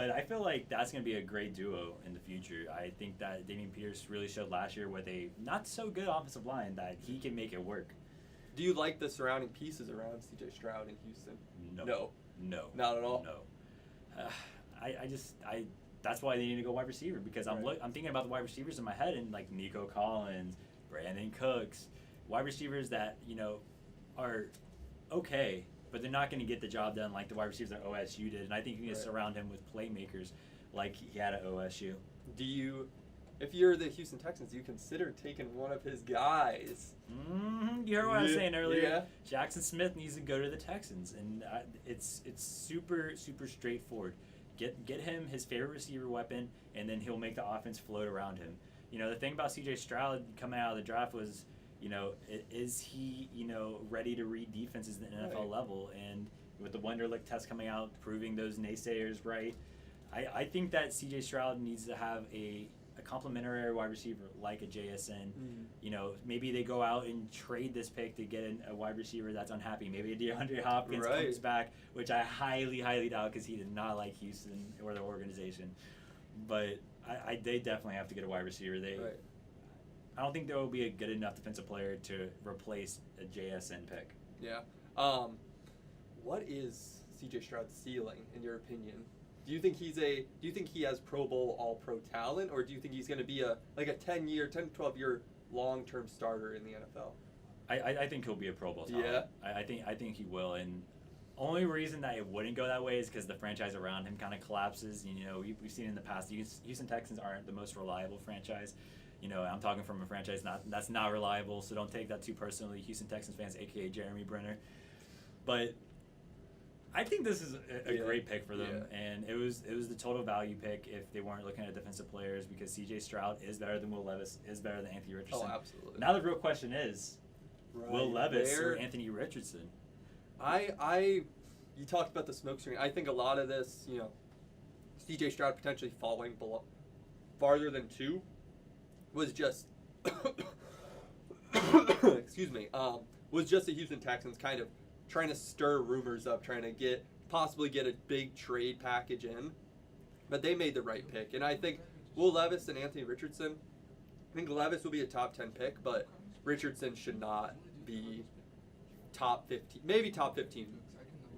I feel like that's going to be a great duo in the future. I think that Damian Pierce really showed last year with a not so good offensive line that he can make it work.
Do you like the surrounding pieces around C.J. Stroud in Houston?
No.
Not at all?
No. That's why they need to go wide receiver, because I'm thinking about the wide receivers in my head, and like Nico Collins, Brandon Cooks, wide receivers that, are okay, but they're not going to get the job done like the wide receivers at OSU did. And I think you need to surround him with playmakers like he had at OSU.
If you're the Houston Texans, do you consider taking one of his guys?
You heard what I was saying earlier.
Yeah.
Jackson Smith needs to go to the Texans, and it's super, super straightforward. Get him his favorite receiver weapon, and then he'll make the offense float around him. The thing about C.J. Stroud coming out of the draft was, is he, ready to read defenses at the NFL level? And with the Wonderlic test coming out, proving those naysayers right, I think that C.J. Stroud needs to have a complimentary wide receiver like a JSN. Maybe they go out and trade this pick to get a wide receiver that's unhappy. Maybe a DeAndre Hopkins comes back, which I highly, highly doubt, because he did not like Houston or the organization. But they definitely have to get a wide receiver. I don't think there will be a good enough defensive player to replace a JSN pick.
Yeah. What is C.J. Stroud's ceiling, in your opinion? Do you think he has Pro Bowl All-Pro talent, or do you think he's going to be a 10 to 12 year long-term starter in the NFL?
I think he'll be a Pro Bowl talent.
Yeah.
I think he will, and only reason that it wouldn't go that way is because the franchise around him kind of collapses. We've seen in the past, Houston Texans aren't the most reliable franchise. I'm talking from a franchise that's not reliable, so don't take that too personally, Houston Texans fans, aka Jeremy Brenner. But I think this is a great pick for them, and it was the total value pick if they weren't looking at defensive players, because C.J. Stroud is better than Will Levis, is better than Anthony Richardson.
Oh, absolutely.
Now the real question is, Will Levis or Anthony Richardson?
You talked about the smoke screen. I think a lot of this, C.J. Stroud potentially falling farther than 2 was just, was just the Houston Texans kind of trying to stir rumors up, trying to possibly get a big trade package in. But they made the right pick. And I think Will Levis and Anthony Richardson, I think Levis will be a top 10 pick, but Richardson should not be top 15, maybe top 15.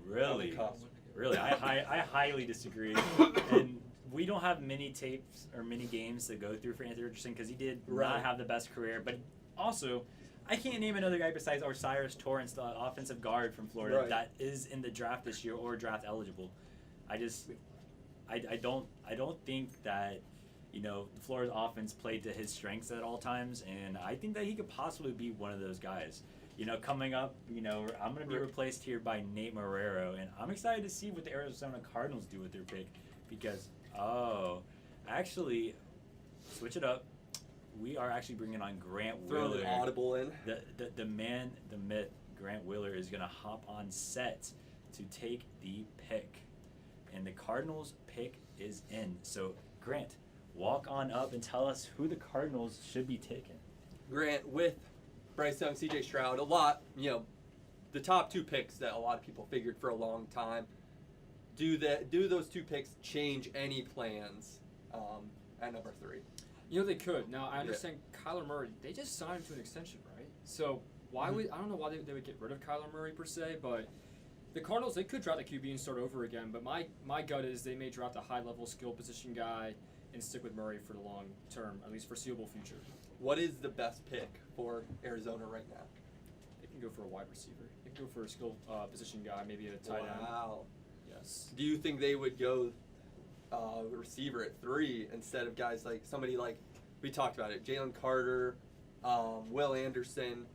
Really? I highly disagree. And we don't have many tapes or many games to go through for Anthony Richardson, because he did not have the best career. But also, I can't name another guy besides Osiris Torrance, the offensive guard from Florida, that is in the draft this year or draft eligible. I don't think that you know, Florida's offense played to his strengths at all times, and I think that he could possibly be one of those guys. You know, coming up, you know, I'm going to be replaced here by Nate Marrero, and I'm excited to see what the Arizona Cardinals do with their pick because, actually, switch it up. We are actually bringing on Grant Wheeler.
Throw the audible in.
The man, the myth, Grant Wheeler is going to hop on set to take the pick. And the Cardinals pick is in. So, Grant, walk on up and tell us who the Cardinals should be taking.
Grant with Bryce Young, CJ Stroud, a lot, you know, the top 2 picks that a lot of people figured for a long time. Do those 2 picks change any plans at number 3?
You know, they could. Now, I understand Kyler Murray, they just signed him to an extension, right? So, why would, I don't know why they would get rid of Kyler Murray per se, but the Cardinals, they could draft a QB and start over again, but my gut is they may draft a high-level skill position guy and stick with Murray for the long term, at least foreseeable future.
What is the best pick for Arizona right now?
They can go for a wide receiver. They can go for a skill position guy, maybe a tight end.
Wow.
Yes.
Do you think they would go receiver at 3 instead of guys like somebody like, we talked about it, Jalen Carter, Will Anderson?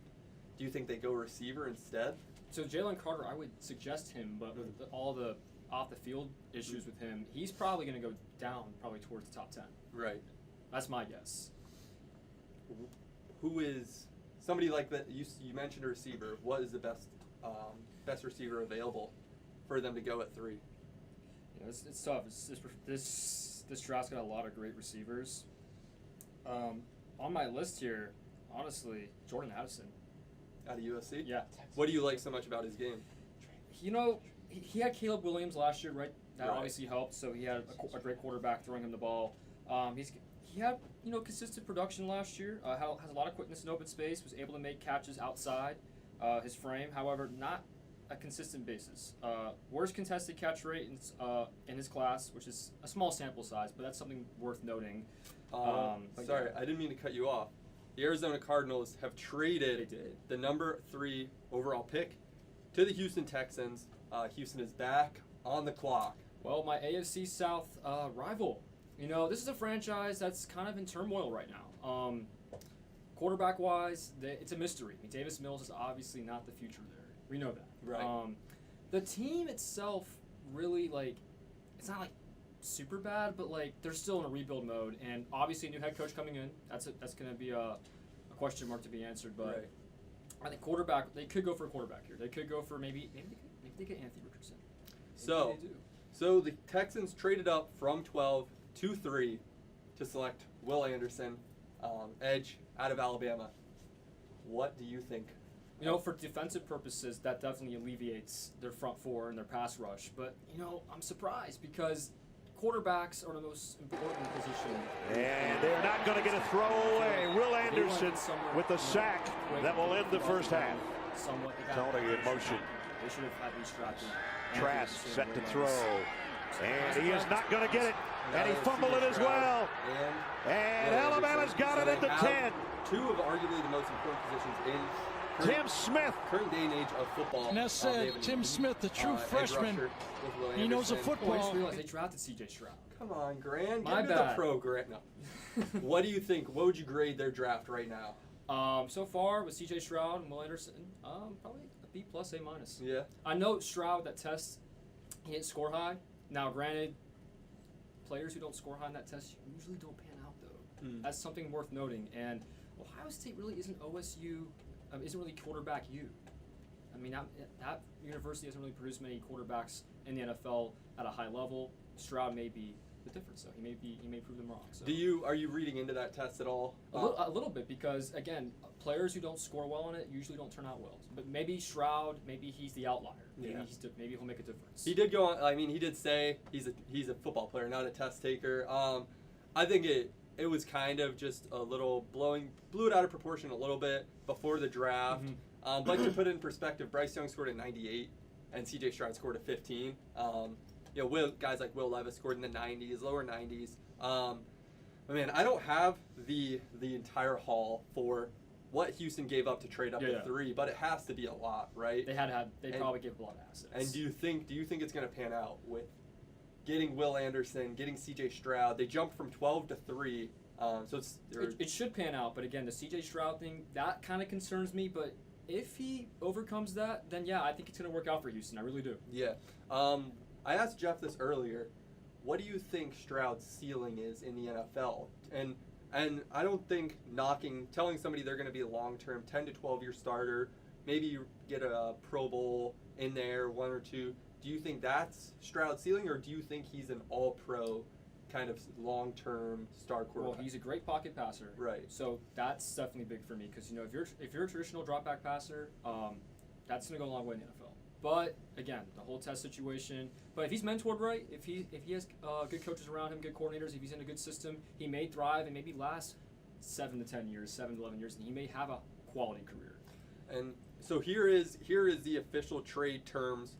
Do you think they go receiver instead?
So Jalen Carter, I would suggest him, but with all the off-the-field issues with him, he's probably going to go down probably towards the top 10.
Right.
That's my guess.
Who is somebody like that? You mentioned a receiver. What is the best receiver available for them to go at 3?
You know, it's tough. This draft's got a lot of great receivers. On my list here, honestly, Jordan Addison.
Out of USC?
Yeah.
What do you like so much about his game?
You know, he had Caleb Williams last year, right? That
Right.
obviously helped. So he had a great quarterback throwing him the ball. He had, you know, consistent production last year. Has a lot of quickness in open space. Was able to make catches outside his frame. However, not a consistent basis. Worst contested catch rate in his class, which is a small sample size, but that's something worth noting.
Sorry, I didn't mean to cut you off. The Arizona Cardinals have traded the number 3 overall pick to the Houston Texans. Houston is back on the clock.
Well, my AFC South rival. You know, this is a franchise that's kind of in turmoil right now. Quarterback-wise, it's a mystery. Davis Mills is obviously not the future there. We know that.
Right.
The team itself really, like, it's not, like, super bad, but, like, they're still in a rebuild mode. And obviously a new head coach coming in. That's going to be a question mark to be answered. But
Right.
I think quarterback, they could go for a quarterback here. They could go for maybe they get Anthony Richardson.
So,
Maybe they do.
So the Texans traded up from 12 to 3 to select Will Anderson, edge out of Alabama. What do you think?
You know, for defensive purposes, that definitely alleviates their front 4 and their pass rush. But, you know, I'm surprised because quarterbacks are the most important position.
And they're not going to get a throwaway. Will Anderson with the sack that will end the first half. Tony in motion.
They should have had these drafted.
Trask set to throw. And he is not going to get it. And he fumbled it as well. And Alabama's got it at the 10.
2 of arguably the most important positions in
Tim Smith.
Current day and age of football.
And that's Tim Smith, the true freshman. He knows the
Oh, I
football.
just realized they drafted CJ Stroud.
Come on, Grant.
My
Get into
bad.
the pro, Grant. No. What do you think? What would you grade their draft right now?
So far with CJ Stroud and Will Anderson, probably a B+, A-.
Yeah.
I know Stroud, that test, he didn't score high. Now, granted, players who don't score high in that test usually don't pan out, though. That's something worth noting. And Ohio State really isn't OSU, isn't really quarterback U. I mean, that university hasn't really produced many quarterbacks in the NFL at a high level. Stroud may be the difference, though. He may prove them wrong. So.
Are you reading into that test at all?
A little bit, because again, players who don't score well on it usually don't turn out well. But maybe Stroud, maybe he's the outlier. Maybe he'll make a difference.
He did go on. I mean, he did say he's a football player, not a test taker. I think it was kind of just a little blew it out of proportion a little bit before the draft. But to put it in perspective, Bryce Young scored a 98, and C.J. Stroud scored a 15. You know, guys like Will Levis scored in the 90s, lower 90s. I mean, I don't have the entire haul for what Houston gave up to trade up to 3, but it has to be a lot, right?
They probably gave a lot of assets.
And do you think it's going to pan out with getting Will Anderson, getting C.J. Stroud. They jumped from 12 to 3. So
it should pan out, but again, the C.J. Stroud thing, that kind of concerns me. But if he overcomes that, then yeah, I think it's going to work out for Houston. I really do.
Yeah. I asked Jeff this earlier. What do you think Stroud's ceiling is in the NFL? And I don't think telling somebody they're going to be a long-term 10 to 12-year starter, maybe you get a Pro Bowl in there, 1 or 2. Do you think that's Stroud's ceiling, or do you think he's an all-pro kind of long-term star quarterback?
Well, he's a great pocket passer.
Right.
So that's definitely big for me because, if you're a traditional drop-back passer, that's going to go a long way in the NFL. But, again, the whole test situation. But if he's mentored right, if he has good coaches around him, good coordinators, if he's in a good system, he may thrive and maybe last 7 to 10 years, 7 to 11 years, and he may have a quality career.
And so here is the official trade terms.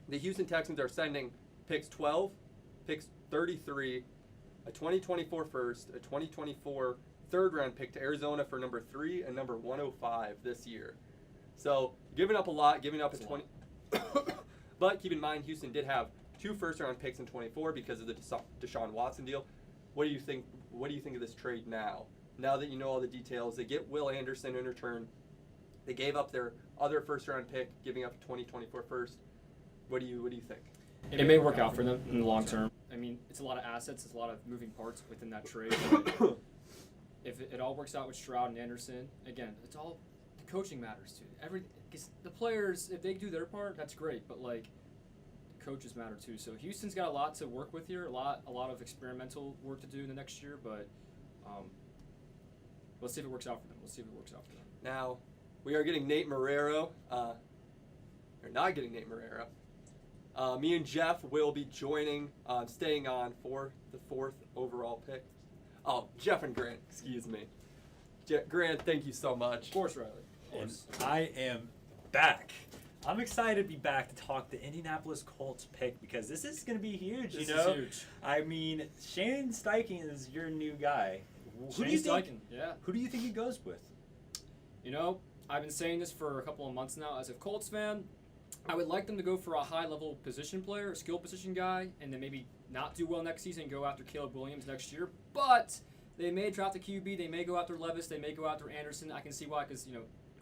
The Houston Texans are sending picks 12, picks 33, a 2024 first, a 2024 third-round pick to Arizona for number 3 and number 105 this year. So giving up a lot, giving up a 20. But keep in mind, Houston did have 2 first-round picks in 24 because of the Deshaun Watson deal. What do you think? What do you think of this trade now? Now that you know all the details, they get Will Anderson in return. They gave up their other first-round pick, giving up a 2024 first. What do you think?
It may work out for them in the long term. I mean, it's a lot of assets, it's a lot of moving parts within that trade. If it all works out with Stroud and Anderson, again, it's all the coaching matters too. The players, if they do their part, that's great. But the coaches matter too. So Houston's got a lot to work with here, a lot of experimental work to do in the next year. But let's see if it works out for them.
Now, we are getting Nate Marrero. Or not getting Nate Marrero. Me and Jeff will be staying on for the 4th overall pick. Oh, Jeff and Grant, excuse me. Grant, thank you so much.
Of course, Riley.
And I am back. I'm excited to be back to talk the Indianapolis Colts pick because this is going to be huge,
This is huge.
I mean, Shane Steichen is your new guy. Who do you think he goes with?
I've been saying this for a couple of months now. As a Colts fan, I would like them to go for a high-level position player, a skill position guy, and then maybe not do well next season and go after Caleb Williams next year. But they may draft a QB. They may go after Levis. They may go after Anderson. I can see why because,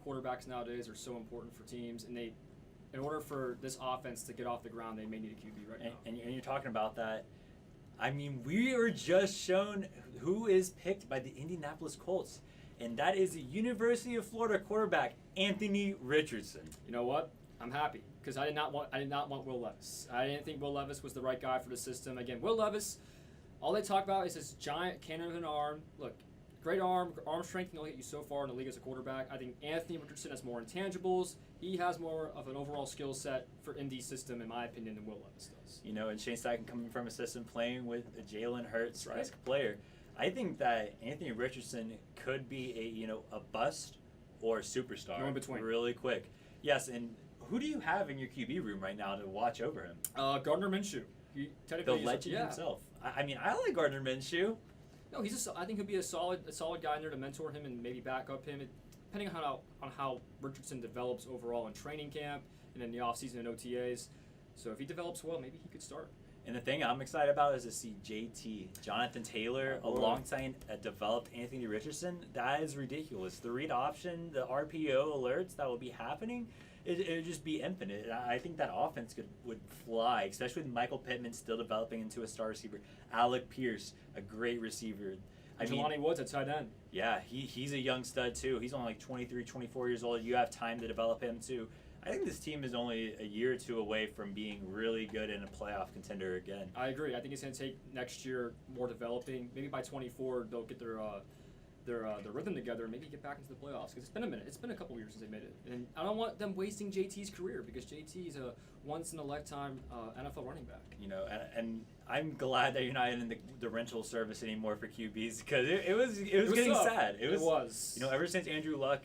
quarterbacks nowadays are so important for teams. And in order for this offense to get off the ground, they may need a QB right now.
And you're talking about that. I mean, we are just shown who is picked by the Indianapolis Colts. And that is the University of Florida quarterback, Anthony Richardson.
You know what? I'm happy because I did not want Will Levis. I didn't think Will Levis was the right guy for the system. Again, Will Levis, all they talk about is this giant cannon of an arm. Look, great arm strength can only get you so far in the league as a quarterback. I think Anthony Richardson has more intangibles. He has more of an overall skill set for Indy's system, in my opinion, than Will Levis does.
And Shane Steichen coming from a system playing with a Jalen Hurts-esque player. I think that Anthony Richardson could be a bust or a superstar.
No in between.
Really quick. Yes, and who do you have in your QB room right now to watch over him?
Gardner Minshew.
The legend himself. I mean, I like Gardner Minshew.
No, I think he'll be a solid guy in there to mentor him and maybe back up him, depending on how Richardson develops overall in training camp and in the offseason and OTAs. So if he develops well, maybe he could start.
And the thing I'm excited about is to see JT, Jonathan Taylor, alongside a developed Anthony Richardson. That is ridiculous. The read option, the RPO alerts that will be happening, it would just be infinite. I think that offense would fly, especially with Michael Pittman still developing into a star receiver. Alec Pierce, a great receiver.
Jelani Woods at tight end.
Yeah, he's a young stud too. He's only 23, 24 years old. You have time to develop him too. I think this team is only a year or two away from being really good and a playoff contender again.
I agree. I think it's going to take next year more developing. Maybe by 24 they'll get their rhythm together and maybe get back into the playoffs. Because it's been a minute. It's been a couple years since they made it. And I don't want them wasting JT's career because JT is a once-in-a-lifetime NFL running back.
And I'm glad that you're not in the rental service anymore for QBs because it was getting
tough.
sad. It
was.
Ever since Andrew Luck,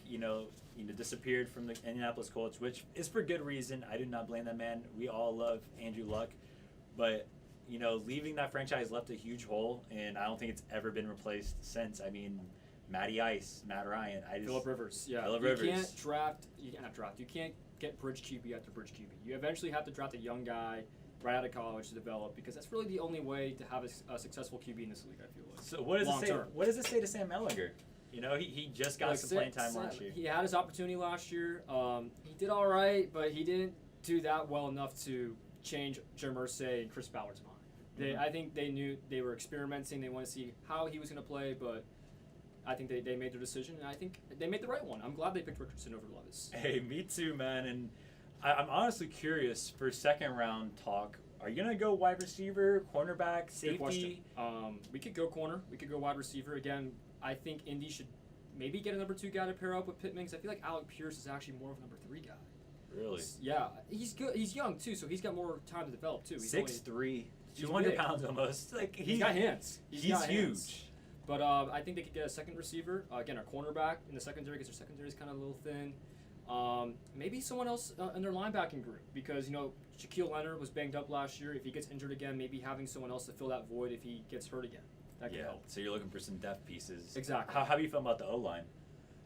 disappeared from the Indianapolis Colts, which is for good reason. I do not blame that man. We all love Andrew Luck. But, leaving that franchise left a huge hole, and I don't think it's ever been replaced since. I mean, Matty Ice, Matt Ryan.
Phillip Rivers. Yeah.
Phillip Rivers.
You can't get bridge QB after bridge QB. You eventually have to draft a young guy, right out of college to develop, because that's really the only way to have a successful QB in this league, I feel like.
So what does it say? What does it say to Sam Ehlinger? You know, he just got some playing time last year.
He had his opportunity last year. He did all right, but he didn't do that well enough to change Jim Irsay and Chris Ballard's mind. I think they knew they were experimenting. They want to see how he was going to play, but I think they made their decision, and I think they made the right one. I'm glad they picked Richardson over Levis.
Hey, me too, man. And I'm honestly curious for second round talk. Are you going to go wide receiver, cornerback, safety?
We could go corner. We could go wide receiver. Again, I think Indy should maybe get a number 2 guy to pair up with Pittman, because I feel like Alec Pierce is actually more of a number 3 guy.
Really?
Yeah. He's good. He's young, too, so he's got more time to develop, too. He's
6'3", 200 pounds almost. Like
he's got hands.
He's
got
huge.
Hands. But I think they could get a second receiver. Again, a cornerback in the secondary, because their secondary is kind of a little thin. Maybe someone else in their linebacking group, because, Shaquille Leonard was banged up last year. If he gets injured again, maybe having someone else to fill that void if he gets hurt again. That could help.
So you're looking for some depth pieces.
Exactly.
How do you feel about the O-line?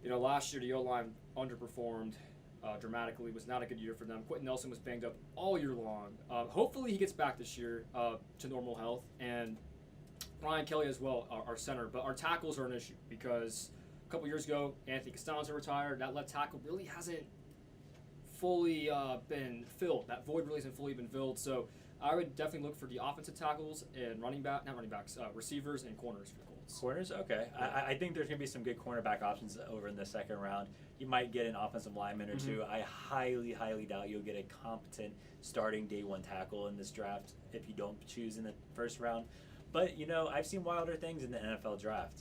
Last year the O-line underperformed dramatically. Was not a good year for them. Quentin Nelson was banged up all year long. Hopefully he gets back this year to normal health. And Ryan Kelly as well, our center. But our tackles are an issue, because a couple years ago, Anthony Costanza retired. That left tackle really hasn't fully been filled. That void really hasn't fully been filled. So I would definitely look for the offensive tackles and receivers and corners for the Colts.
Corners? Okay. Yeah. I think there's going to be some good cornerback options over in the second round. You might get an offensive lineman or two. I highly, highly doubt you'll get a competent starting day one tackle in this draft if you don't choose in the first round. But, I've seen wilder things in the NFL draft.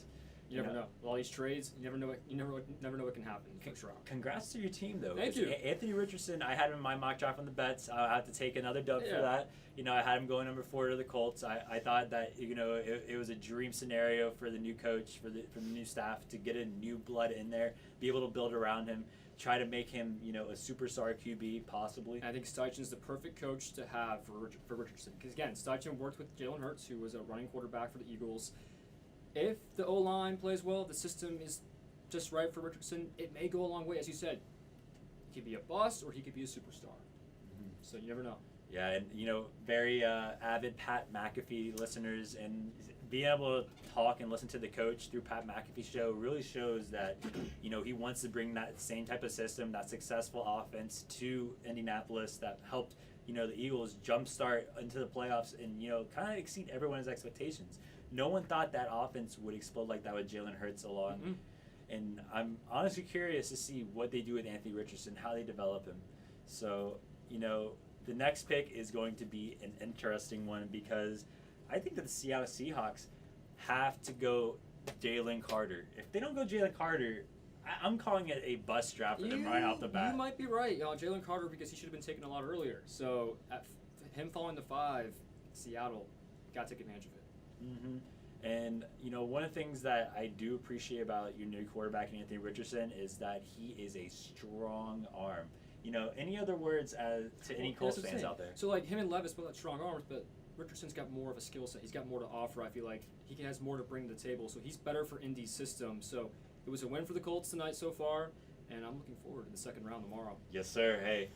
You never know. With all these trades, you never know what can happen in the first round.
Congrats to your team, though.
Thank you.
Anthony Richardson, I had him in my mock draft on the bets. I have to take another dub for that. I had him going number 4 to the Colts. I thought that it was a dream scenario for the new coach, for the new staff, to get a new blood in there, be able to build around him, try to make him a superstar QB possibly.
I think Steichen's the perfect coach to have for Richardson, because again, Steichen worked with Jalen Hurts, who was a running quarterback for the Eagles. If the O-line plays well, the system is just right for Richardson, it may go a long way. As you said, he could be a bust or he could be a superstar. So you never know.
Yeah, and very avid Pat McAfee listeners, and being able to talk and listen to the coach through Pat McAfee's show really shows that he wants to bring that same type of system, that successful offense to Indianapolis that helped the Eagles jumpstart into the playoffs and kind of exceed everyone's expectations. No one thought that offense would explode like that with Jalen Hurts along. And I'm honestly curious to see what they do with Anthony Richardson, how they develop him. So, the next pick is going to be an interesting one, because I think that the Seattle Seahawks have to go Jalen Carter. If they don't go Jalen Carter, I'm calling it a bust draft for them right off the bat.
You might be right. Jalen Carter, because he should have been taken a lot earlier. So, him falling to 5, Seattle got to take advantage of it.
And one of the things that I do appreciate about your new quarterback, Anthony Richardson, is that he is a strong arm. Any other words to any Colts fans out there?
So him and Levis both have strong arms, but Richardson's got more of a skill set. He's got more to offer. I feel like he has more to bring to the table. So he's better for Indy's system. So it was a win for the Colts tonight so far, and I'm looking forward to the second round tomorrow.
Yes, sir. Hey,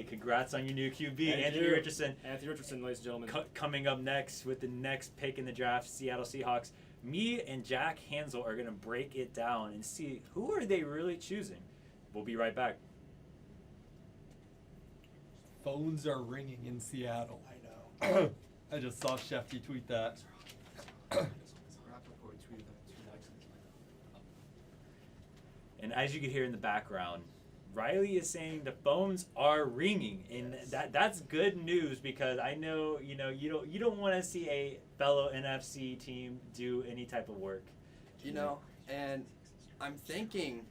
congrats on your new QB, Anthony Richardson.
Anthony Richardson, ladies and gentlemen.
Coming up next with the next pick in the draft, Seattle Seahawks. Me and Jack Hansel are going to break it down and see who are they really choosing. We'll be right back.
Phones are ringing in Seattle. I know. I just saw Shefty tweet that.
And as you can hear in the background, Riley is saying the phones are ringing, and that's good news, because I know you don't want to see a fellow NFC team do any type of work.
And I'm thinking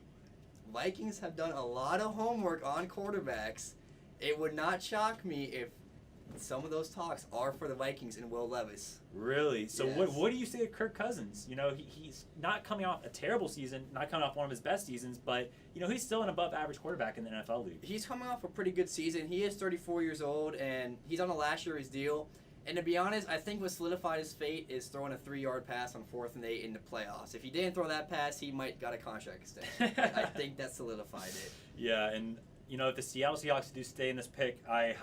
Vikings have done a lot of homework on quarterbacks. It would not shock me if some of those talks are for the Vikings and Will Levis.
Really? So
yes.
what do you say of Kirk Cousins? He's not coming off a terrible season, not coming off one of his best seasons, but he's still an above average quarterback in the NFL league.
He's coming off a pretty good season. He is 34 years old, and he's on the last year of his deal. And to be honest, I think what solidified his fate is throwing a 3-yard pass on 4th and 8 in the playoffs. If he didn't throw that pass, he might got a contract extension. I think that solidified it.
Yeah, and if the Seattle Seahawks do stay in this pick, I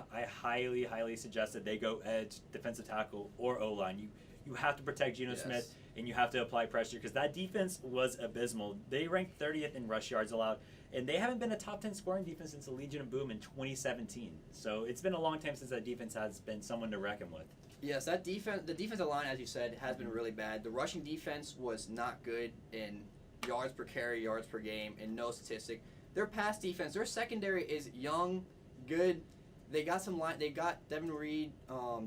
highly, highly suggest that they go edge, defensive tackle, or O-line. You have to protect Geno Smith, and you have to apply pressure because that defense was abysmal. They ranked 30th in rush yards allowed, and they haven't been a top 10 scoring defense since the Legion of Boom in 2017. So it's been a long time since that defense has been someone to reckon with.
Yes, that defense, the defensive line, as you said, has been really bad. The rushing defense was not good in yards per carry, yards per game, and no statistic. Their pass defense, their secondary is young, good. They got they got Devin Reed,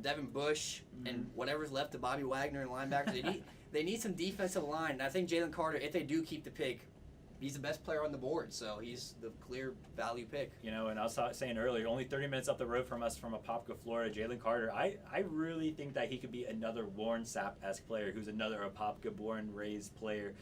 Devin Bush, and whatever's left of Bobby Wagner and linebackers. They need some defensive line. And I think Jalen Carter, if they do keep the pick, he's the best player on the board, so he's the clear value pick.
And I was saying earlier, only 30 minutes up the road from us from Apopka, Florida, Jalen Carter. I really think that he could be another Warren Sapp-esque player who's another Apopka born, raised player.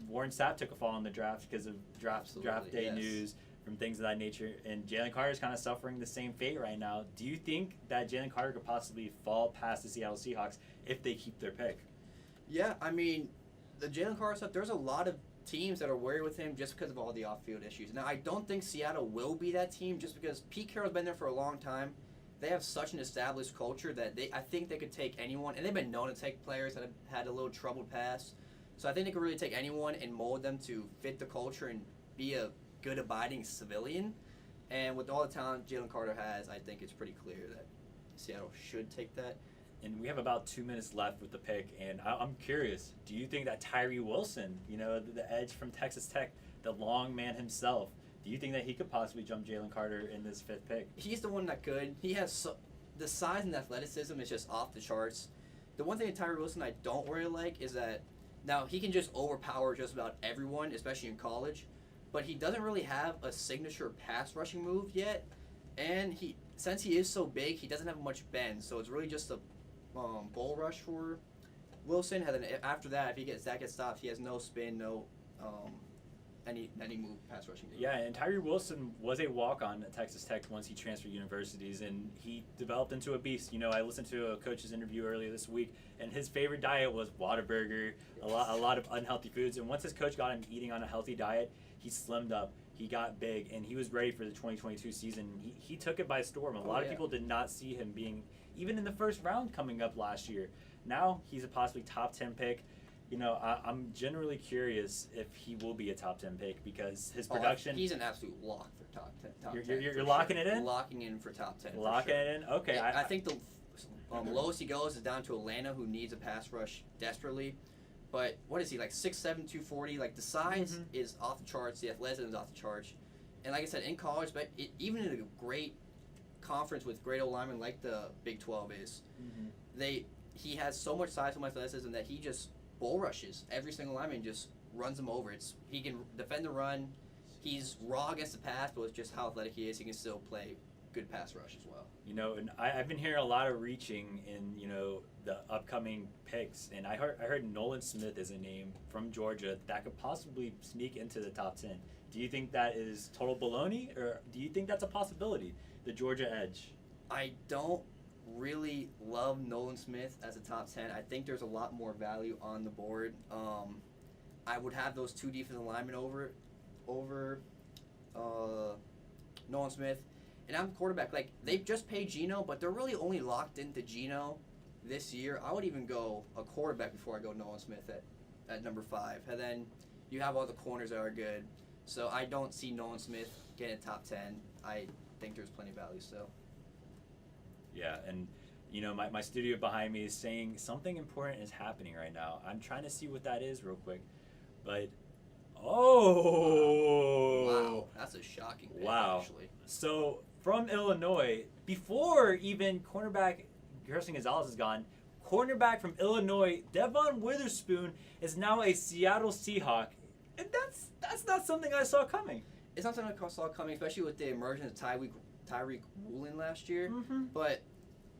Warren Sapp took a fall in the draft because of draft day news from things of that nature, and Jalen Carter is kind of suffering the same fate right now. Do you think that Jalen Carter could possibly fall past the Seattle Seahawks if they keep their pick?
Yeah, I mean, the Jalen Carter stuff, there's a lot of teams that are worried with him just because of all the off-field issues. Now, I don't think Seattle will be that team just because Pete Carroll's been there for a long time. They have such an established culture that I think they could take anyone, and they've been known to take players that have had a little troubled past. So I think they could really take anyone and mold them to fit the culture and be a good, abiding civilian. And with all the talent Jalen Carter has, I think it's pretty clear that Seattle should take that.
And we have about 2 minutes left with the pick, and I'm curious, do you think that Tyree Wilson, the edge from Texas Tech, the long man himself, do you think that he could possibly jump Jalen Carter in this 5th pick?
He's the one that could. He has the size and athleticism is just off the charts. The one thing that Tyree Wilson I don't really like is that now he can just overpower just about everyone, especially in college, but he doesn't really have a signature pass rushing move yet, and since he is so big, he doesn't have much bend, so it's really just a bull rush for Wilson. And then after that, if that gets stopped, he has no spin, no any move pass rushing.
Yeah, and Tyree Wilson was a walk-on at Texas Tech once he transferred universities, and he developed into a beast. I listened to a coach's interview earlier this week, and his favorite diet was Whataburger, a lot of unhealthy foods. And once his coach got him eating on a healthy diet, he slimmed up, he got big, and he was ready for the 2022 season. He took it by storm. A lot of people did not see him being even in the first round coming up last year. Now he's a possibly top 10 pick. I'm generally curious if he will be a top 10 pick because his production.
He's an absolute lock for top 10.
You're locking it in?
Locking in for top 10.
Locking it in? Okay.
I think the lowest he goes is down to Atlanta, who needs a pass rush desperately. But what is he, like 6'7", 240? Like, the size is off the charts. The athleticism is off the charts. And like I said, in college, but even in a great conference with great O-linemen like the Big 12 is, he has so much size, so much athleticism that he just bull rushes every single lineman and just runs them over. He can defend the run. He's raw against the pass, but with just how athletic he is, he can still play good pass rush as well.
And I've been hearing a lot of reaching in, the upcoming picks, and I heard Nolan Smith is a name from Georgia that could possibly sneak into the top 10. Do you think that is total baloney, or do you think that's a possibility, the Georgia edge?
I don't really love Nolan Smith as a top 10. I think there's a lot more value on the board. I would have those two defensive linemen over Nolan Smith. And I'm quarterback. Like, they've just paid Geno, but they're really only locked into Geno this year. I would even go a quarterback before I go Nolan Smith at number 5. And then you have all the corners that are good. So I don't see Nolan Smith getting a top 10. I think there's plenty of value still.
Yeah, and my studio behind me is saying something important is happening right now. I'm trying to see what that is real quick. But
wow, that's a shocking pick, actually.
So from Illinois, before even cornerback Christian Gonzalez is gone, cornerback from Illinois, Devon Witherspoon, is now a Seattle Seahawk. And that's not something I saw coming.
It's not something I saw coming, especially with the emergence of Tyree Wilson last year. But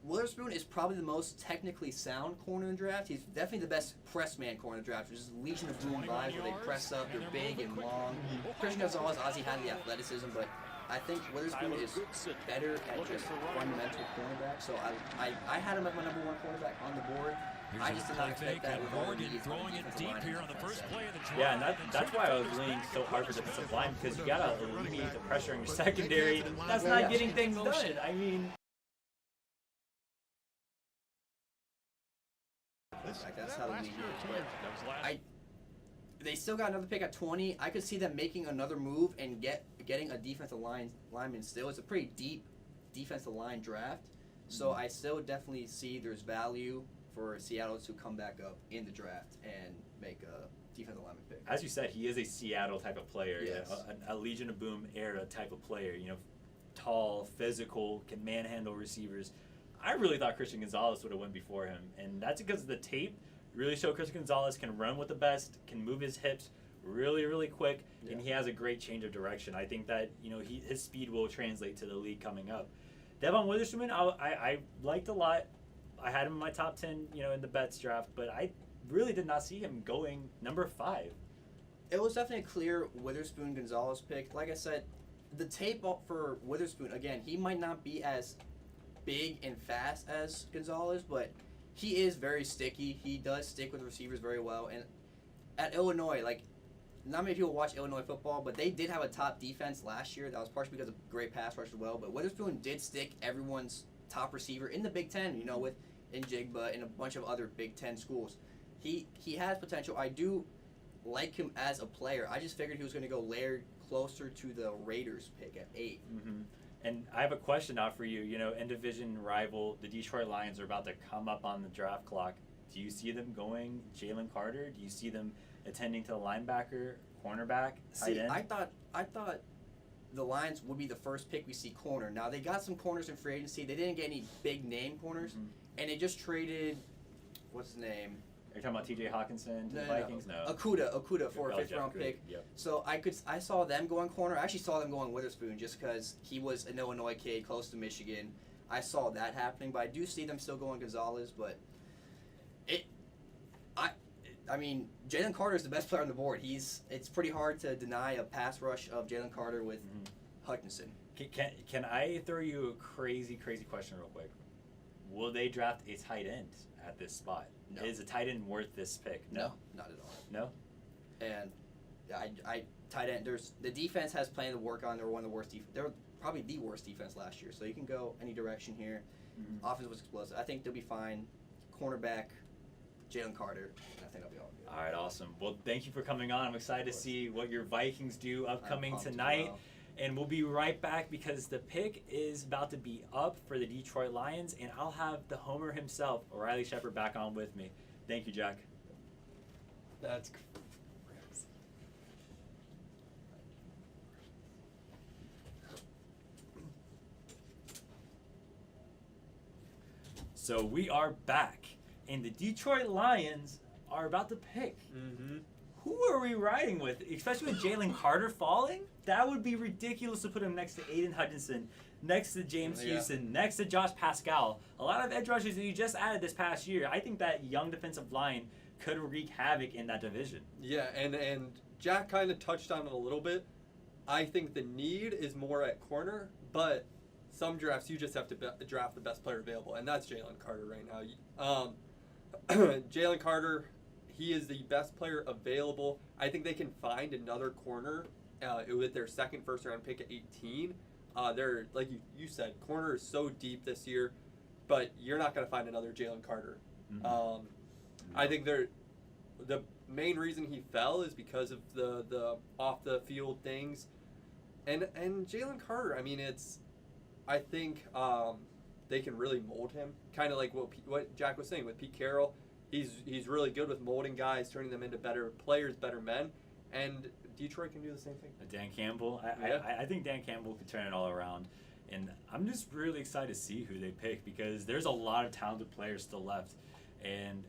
Witherspoon is probably the most technically sound corner in the draft. He's definitely the best press man corner in the draft, which is Legion of Boom vibes where they press up, they're big and long. Christian Gonzalez obviously had the athleticism, but I think Witherspoon is better at just fundamental cornerback. So I had him as my number 1 cornerback on the board. I just did not expect that. With
Morgan throwing it deep here on the first play of the drive.
Yeah, and that's why I was leaning so hard for defensive line, because you gotta alleviate the pressure on your secondary. That's not getting things done. I mean,
like, that's how the league is. But they still got another pick at 20. I could see them making another move and getting a defensive lineman still. It's a pretty deep defensive line draft. So I still definitely see there's value for Seattle to come back up in the draft and make a defensive lineman pick.
as you said, he is a Seattle type of player,
Yes.
a Legion of Boom era type of player. Tall, physical, can manhandle receivers. I really thought Christian Gonzalez would have went before him, and that's because the tape really showed Christian Gonzalez can run with the best, can move his hips really, really quick, and he has a great change of direction. I think that his speed will translate to the league coming up. Devon Witherspoon, I liked a lot. I had him in my top 10, in the bets draft, but I really did not see him going number 5.
It was definitely a clear Witherspoon-Gonzalez pick. Like I said, the tape for Witherspoon, again, he might not be as big and fast as Gonzalez, but he is very sticky. He does stick with receivers very well. And at Illinois, not many people watch Illinois football, but they did have a top defense last year. That was partially because of great pass rush as well. But Witherspoon did stick everyone's top receiver in the Big Ten, with Njigba and a bunch of other Big Ten schools. He has potential. I do like him as a player. I just figured he was going to go layered closer to the Raiders pick at 8.
Mm-hmm. And I have a question now for you. In division rival, the Detroit Lions are about to come up on the draft clock. Do you see them going Jalen Carter? Do you see them attending to the linebacker, cornerback, tight end?
I thought the Lions would be the first pick we see corner. Now, they got some corners in free agency. They didn't get any big name corners, and they just traded, what's his name?
Are you talking about T.J. Hawkinson to the Vikings? No.
Akuda for a 5th round pick.
Yep.
So I saw them going corner. I actually saw them going Witherspoon just because he was an Illinois kid close to Michigan. I saw that happening, but I do see them still going Gonzalez. But I mean, Jalen Carter is the best player on the board. It's pretty hard to deny a pass rush of Jalen Carter with Hutchinson.
Can I throw you a crazy question real quick? Will they draft a tight end at this spot?
No.
Is a tight end worth this pick?
No, not at all.
No?
And I tight end. The defense has plenty to work on. They were one of the worst. They were probably the worst defense last year. So you can go any direction here. Offense was explosive. I think they'll be fine. Cornerback, Jalen Carter. I think I'll be all good.
All right, awesome. Well, thank you for coming on. I'm excited to see what your Vikings do upcoming tonight. And we'll be right back because the pick is about to be up for the Detroit Lions, and I'll have the homer himself, O'Reilly Shepard, back on with me. Thank you, Jack.
That's crazy.
So we are back, and the Detroit Lions are about to pick. Who are we riding with, especially with Jalen Carter falling? That would be ridiculous to put him next to Aiden Hutchinson, next to James Houston, next to Josh Pascal. A lot of edge rushers that you just added this past year. I think that young defensive line could wreak havoc in that division.
Yeah, and Jack kind of touched on it a little bit. I think the need is more at corner, but some drafts you just have to draft the best player available, and that's Jalen Carter right now. Jalen Carter, he is the best player available. I think they can find another corner with their second first-round pick at 18. They're, like you said, corner is so deep this year, but you're not going to find another Jalen Carter. I think the main reason he fell is because of the off-the-field things. And Jalen Carter, I mean, I think they can really mold him, kind of like what Jack was saying with Pete Carroll. He's really good with molding guys, turning them into better players, better men, and Detroit can do the same thing.
Dan Campbell, I think Dan Campbell could turn it all around, and I'm just really excited to see who they pick because there's a lot of talented players still left, and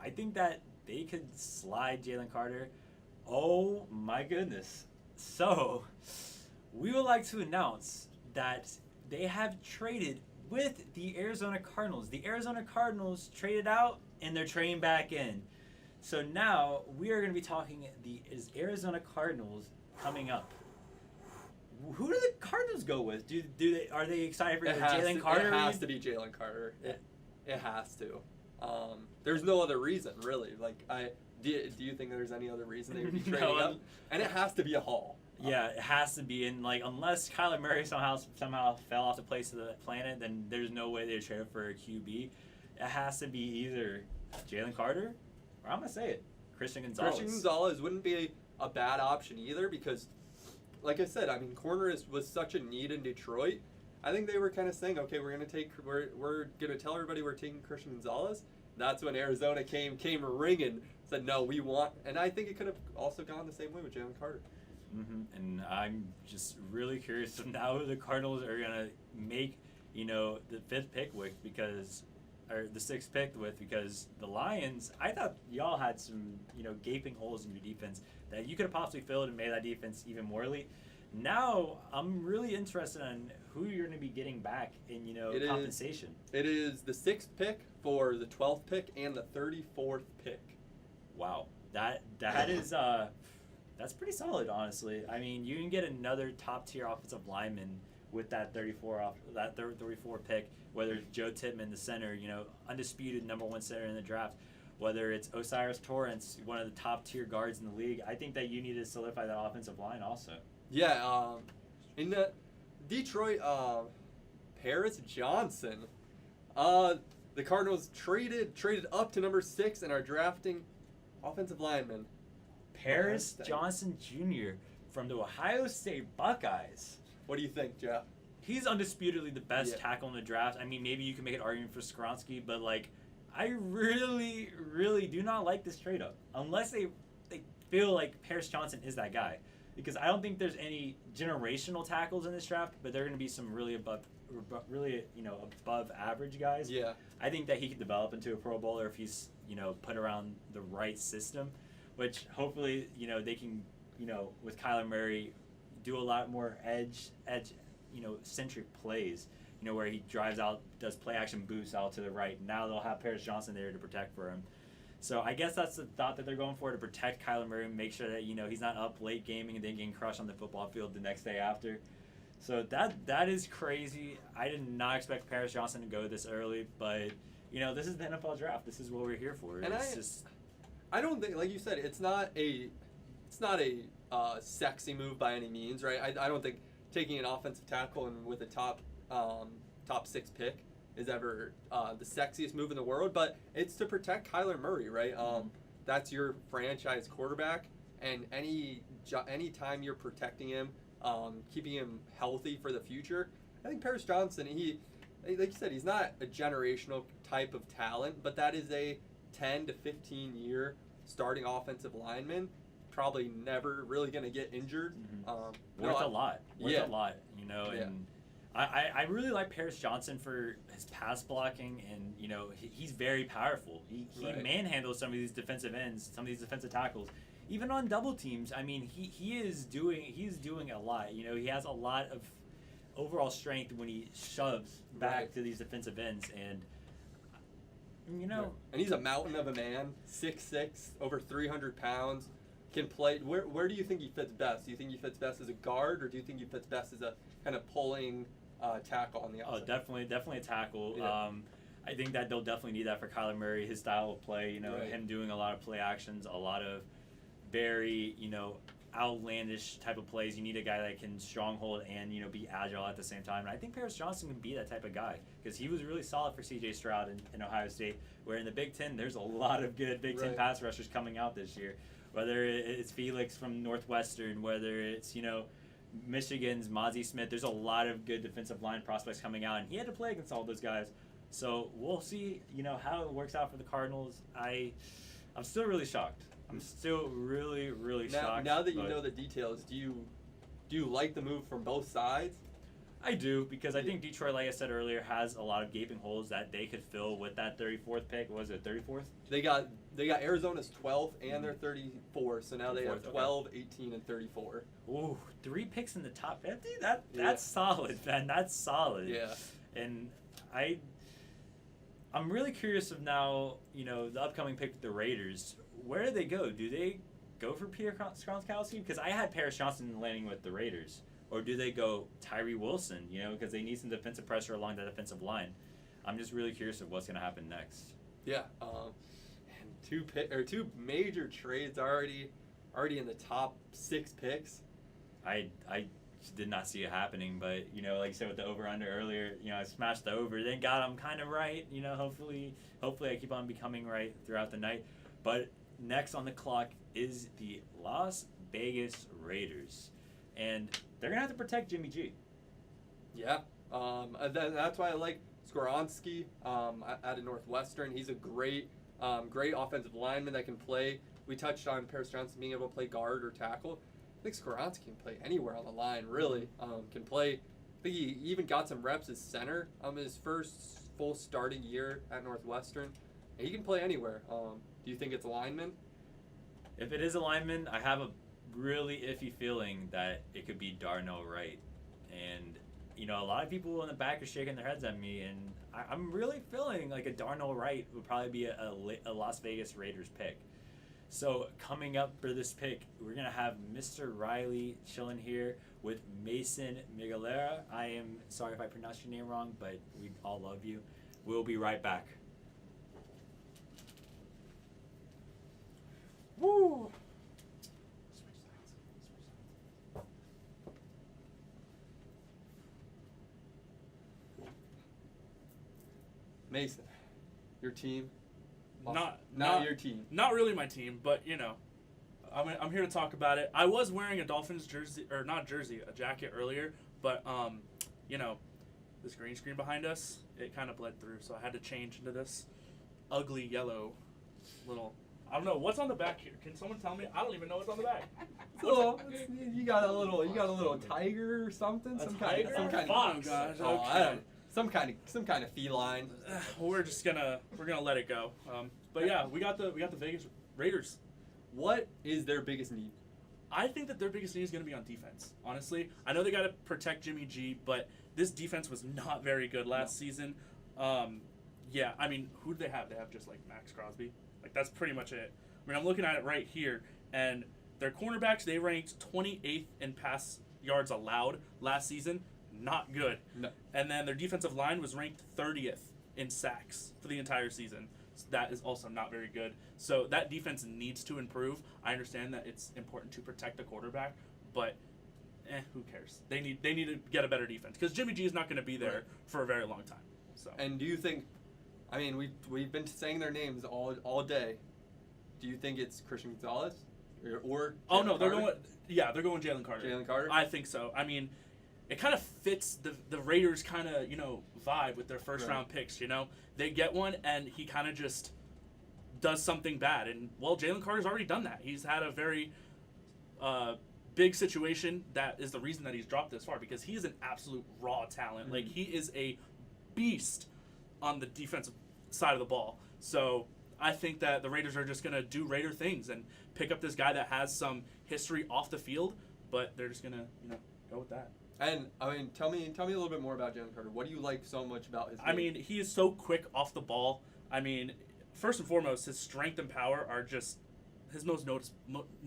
I think that they could slide Jalen Carter. Oh my goodness. So we would like to announce that they have traded with the Arizona Cardinals. The Arizona Cardinals traded out, and they're trading back in. So now we are going to be talking the Arizona Cardinals coming up. Who do the Cardinals go with? Are they excited for Jalen Carter?
It has to be Jalen Carter. It has to. There's no other reason, really. Like, do you think there's any other reason they would be trading
No,
up? And it has to be a haul.
Yeah, it has to be. And, like, unless Kyler Murray somehow fell off the face of the planet, then there's no way they'd trade for a QB. It has to be either Jalen Carter, or I'm going to say it, Christian Gonzalez.
Christian Gonzalez wouldn't be a bad option either because, like I said, I mean, corner was such a need in Detroit. I think they were kind of saying, okay, we're gonna tell everybody we're taking Christian Gonzalez. That's when Arizona came ringing, said no, we want, and I think it could have also gone the same way with Jalen Carter.
Mm-hmm. And I'm just really curious of now who the Cardinals are gonna make, the 5th pick with or the 6th pick with, because the Lions, I thought y'all had some, gaping holes in your defense that you could have possibly filled and made that defense even more elite. Now, I'm really interested in who you're going to be getting back in, compensation.
It is the 6th pick for the 12th pick and the 34th pick.
Wow. That is, that's pretty solid, honestly. I mean, you can get another top-tier offensive lineman with that 34 pick, whether it's Joe Tippmann, the center, undisputed number 1 center in the draft, whether it's Osiris Torrance, one of the top-tier guards in the league. I think that you need to solidify that offensive line also.
Yeah, in the Detroit, Paris Johnson, the Cardinals traded up to number 6 and are drafting offensive lineman
Paris Johnson Jr. from the Ohio State Buckeyes.
What do you think, Jeff?
He's undisputedly the best tackle in the draft. I mean, maybe you can make an argument for Skoronski, but, like, I really, really do not like this trade-up. Unless they feel like Paris Johnson is that guy. Because I don't think there's any generational tackles in this draft, but there are going to be some really above average guys.
Yeah.
I think that he could develop into a Pro Bowler if he's, put around the right system, which hopefully, they can, with Kyler Murray, do a lot more edge, centric plays, where he drives out, does play action boosts out to the right. Now they'll have Paris Johnson there to protect for him. So I guess that's the thought that they're going for, to protect Kyler Murray and make sure that, he's not up late gaming and then getting crushed on the football field the next day after. So that is crazy. I did not expect Paris Johnson to go this early, but, this is the NFL draft. This is what we're here for.
And I don't think, like you said, it's not a sexy move by any means, right? I don't think taking an offensive tackle and with a top 6 pick is ever the sexiest move in the world, but it's to protect Kyler Murray, right? That's your franchise quarterback, and any time you're protecting him, keeping him healthy for the future, I think Paris Johnson, like you said, he's not a generational type of talent, but that is a 10 to 15 year starting offensive lineman, probably never really going to get injured.
Worth a lot.
Yeah.
And I really like Paris Johnson for his pass blocking, and he's very powerful. He manhandles some of these defensive ends, some of these defensive tackles, even on double teams. I mean, he's doing a lot. He has a lot of overall strength when he shoves back to these defensive ends, and
and he's a mountain of a man, 6'6", over 300 pounds. Can play. Where do you think he fits best? Do you think he fits best as a guard, or do you think he fits best as a kind of pulling tackle on the outside?
Oh, definitely a tackle.
Yeah.
I think that they'll definitely need that for Kyler Murray, his style of play. Him doing a lot of play actions, a lot of very outlandish type of plays. You need a guy that can stronghold and be agile at the same time. And I think Paris Johnson can be that type of guy, because he was really solid for C.J. Stroud in Ohio State. Where in the Big Ten, there's a lot of good Big Ten pass rushers coming out this year. Whether it's Felix from Northwestern, whether it's, Michigan's Mazi Smith, there's a lot of good defensive line prospects coming out, and he had to play against all those guys. So we'll see, how it works out for the Cardinals. I'm still really shocked. I'm still really, really shocked.
Now that you know the details, do you like the move from both sides?
I do, because I think Detroit, like I said earlier, has a lot of gaping holes that they could fill with that 34th pick. What was it, 34th?
They got Arizona's 12th and their 34th, so now they have 12, 18, and 34.
Ooh, 3 picks in the top 50? That's solid, man. That's solid.
Yeah.
And I'm really curious of now, the upcoming pick with the Raiders. Where do they go? Do they go for Peter Skoronski? Because I had Paris Johnson landing with the Raiders. Or do they go Tyree Wilson, because they need some defensive pressure along that defensive line? I'm just really curious of what's going to happen next.
Yeah. And two major trades already in the top 6 picks.
I did not see it happening, but like you said with the over under earlier, I smashed the over. Thank God I'm kind of right. Hopefully I keep on becoming right throughout the night. But next on the clock is the Las Vegas Raiders, and they're gonna have to protect Jimmy G.
Yeah. That's why I like Skoronski out of Northwestern. He's a great offensive lineman that can play. We touched on Peter Skoronski being able to play guard or tackle. I think Skoronski can play anywhere on the line, really. Can play. I think he even got some reps as center his first full starting year at Northwestern. And he can play anywhere. Do you think it's a lineman?
If it is a lineman, I have a really iffy feeling that it could be Darnell Wright. And, a lot of people in the back are shaking their heads at me, and I'm really feeling like a Darnell Wright would probably be a Las Vegas Raiders pick. So coming up for this pick, we're going to have Mr. Riley chilling here with Mason Migalera. I am sorry if I pronounced your name wrong, but we all love you. We'll be right back.
Woo!
Mason, your team?
Not
your team.
Not really my team, but I'm here to talk about it. I was wearing a Dolphins jersey, or not jersey, a jacket earlier, but this green screen behind us, it kind of bled through, so I had to change into this ugly yellow little. I don't know what's on the back here. Can someone tell me? I don't even know what's on the back.
You got a little tiger or something.
Some kind of fox. Okay.
Some kind of feline.
We're gonna let it go. But yeah, we got the Vegas Raiders.
What is their biggest need?
I think that their biggest need is going to be on defense. Honestly, I know they got to protect Jimmy G, but this defense was not very good last season. Yeah, I mean, who do they have? They have just like Max Crosby. Like that's pretty much it. I mean, I'm looking at it right here, and their cornerbacks, they ranked 28th in pass yards allowed last season. Not good.
No.
And then their defensive line was ranked 30th in sacks for the entire season. So that is also not very good. So that defense needs to improve. I understand that it's important to protect the quarterback, but who cares? They need to get a better defense because Jimmy G is not going to be there for a very long time. So.
And do you think? I mean, we've been saying their names all day. Do you think it's Christian Gonzalez or
oh no, they're
Carter?
they're going Jalen Carter.
Jalen Carter?
I think so. I mean, it kind of fits the Raiders kind of, vibe with their first round picks, They get one and he kind of just does something bad. And, well, Jalen Carter's already done that. He's had a very big situation that is the reason that he's dropped this far because he is an absolute raw talent.
Mm-hmm.
Like, he is a beast on the defensive side of the ball. So I think that the Raiders are just going to do Raider things and pick up this guy that has some history off the field, but they're just going to, go with that.
And I mean, tell me a little bit more about Jalen Carter. What do you like so much about his game?
I mean, he is so quick off the ball. I mean, first and foremost, his strength and power are just his most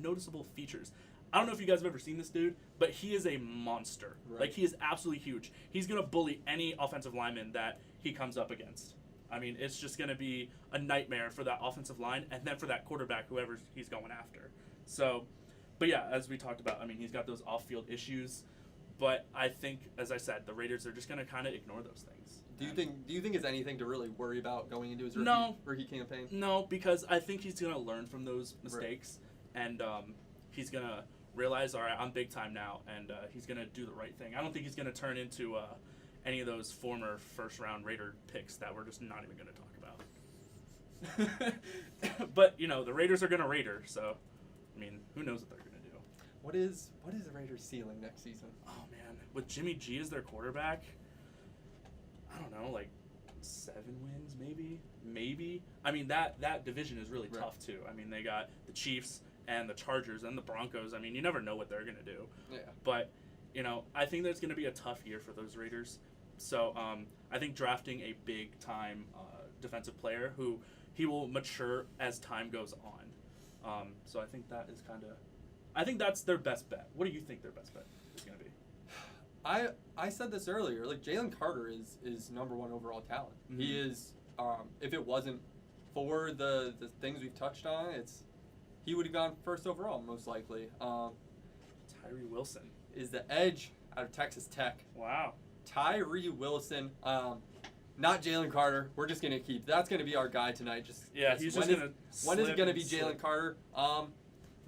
noticeable features. I don't know if you guys have ever seen this dude, but he is a monster.
Right.
Like, he is absolutely huge. He's going to bully any offensive lineman that he comes up against. I mean, it's just going to be a nightmare for that offensive line and then for that quarterback, whoever he's going after. So, but yeah, as we talked about, I mean, he's got those off-field issues. But I think, as I said, the Raiders are just going to kind of ignore those things.
Do you think it's anything to really worry about going into his rookie campaign?
No, because I think he's going to learn from those mistakes, and he's going to realize, all right, I'm big time now, and he's going to do the right thing. I don't think he's going to turn into any of those former first-round Raider picks that we're just not even going to talk about. But, the Raiders are going to Raider, so, I mean, who knows what they're going to do.
What is the Raiders' ceiling next season?
Oh, man. With Jimmy G as their quarterback, I don't know, like 7 wins maybe. I mean, that division is really tough, too. I mean, they got the Chiefs and the Chargers and the Broncos. I mean, you never know what they're going to do.
Yeah.
But, I think that's going to be a tough year for those Raiders. So I think drafting a big-time defensive player who he will mature as time goes on. So I think that is kind of... I think that's their best bet. What do you think their best bet is going to be?
I said this earlier. Like, Jalen Carter is number 1 overall talent.
Mm-hmm.
He is. If it wasn't for the things we've touched on, he would have gone first overall most likely.
Tyree Wilson
is the edge out of Texas Tech.
Wow.
Tyree Wilson, not Jalen Carter. We're just gonna that's gonna be our guy tonight.
He's just gonna.
When is it gonna be Jalen Carter?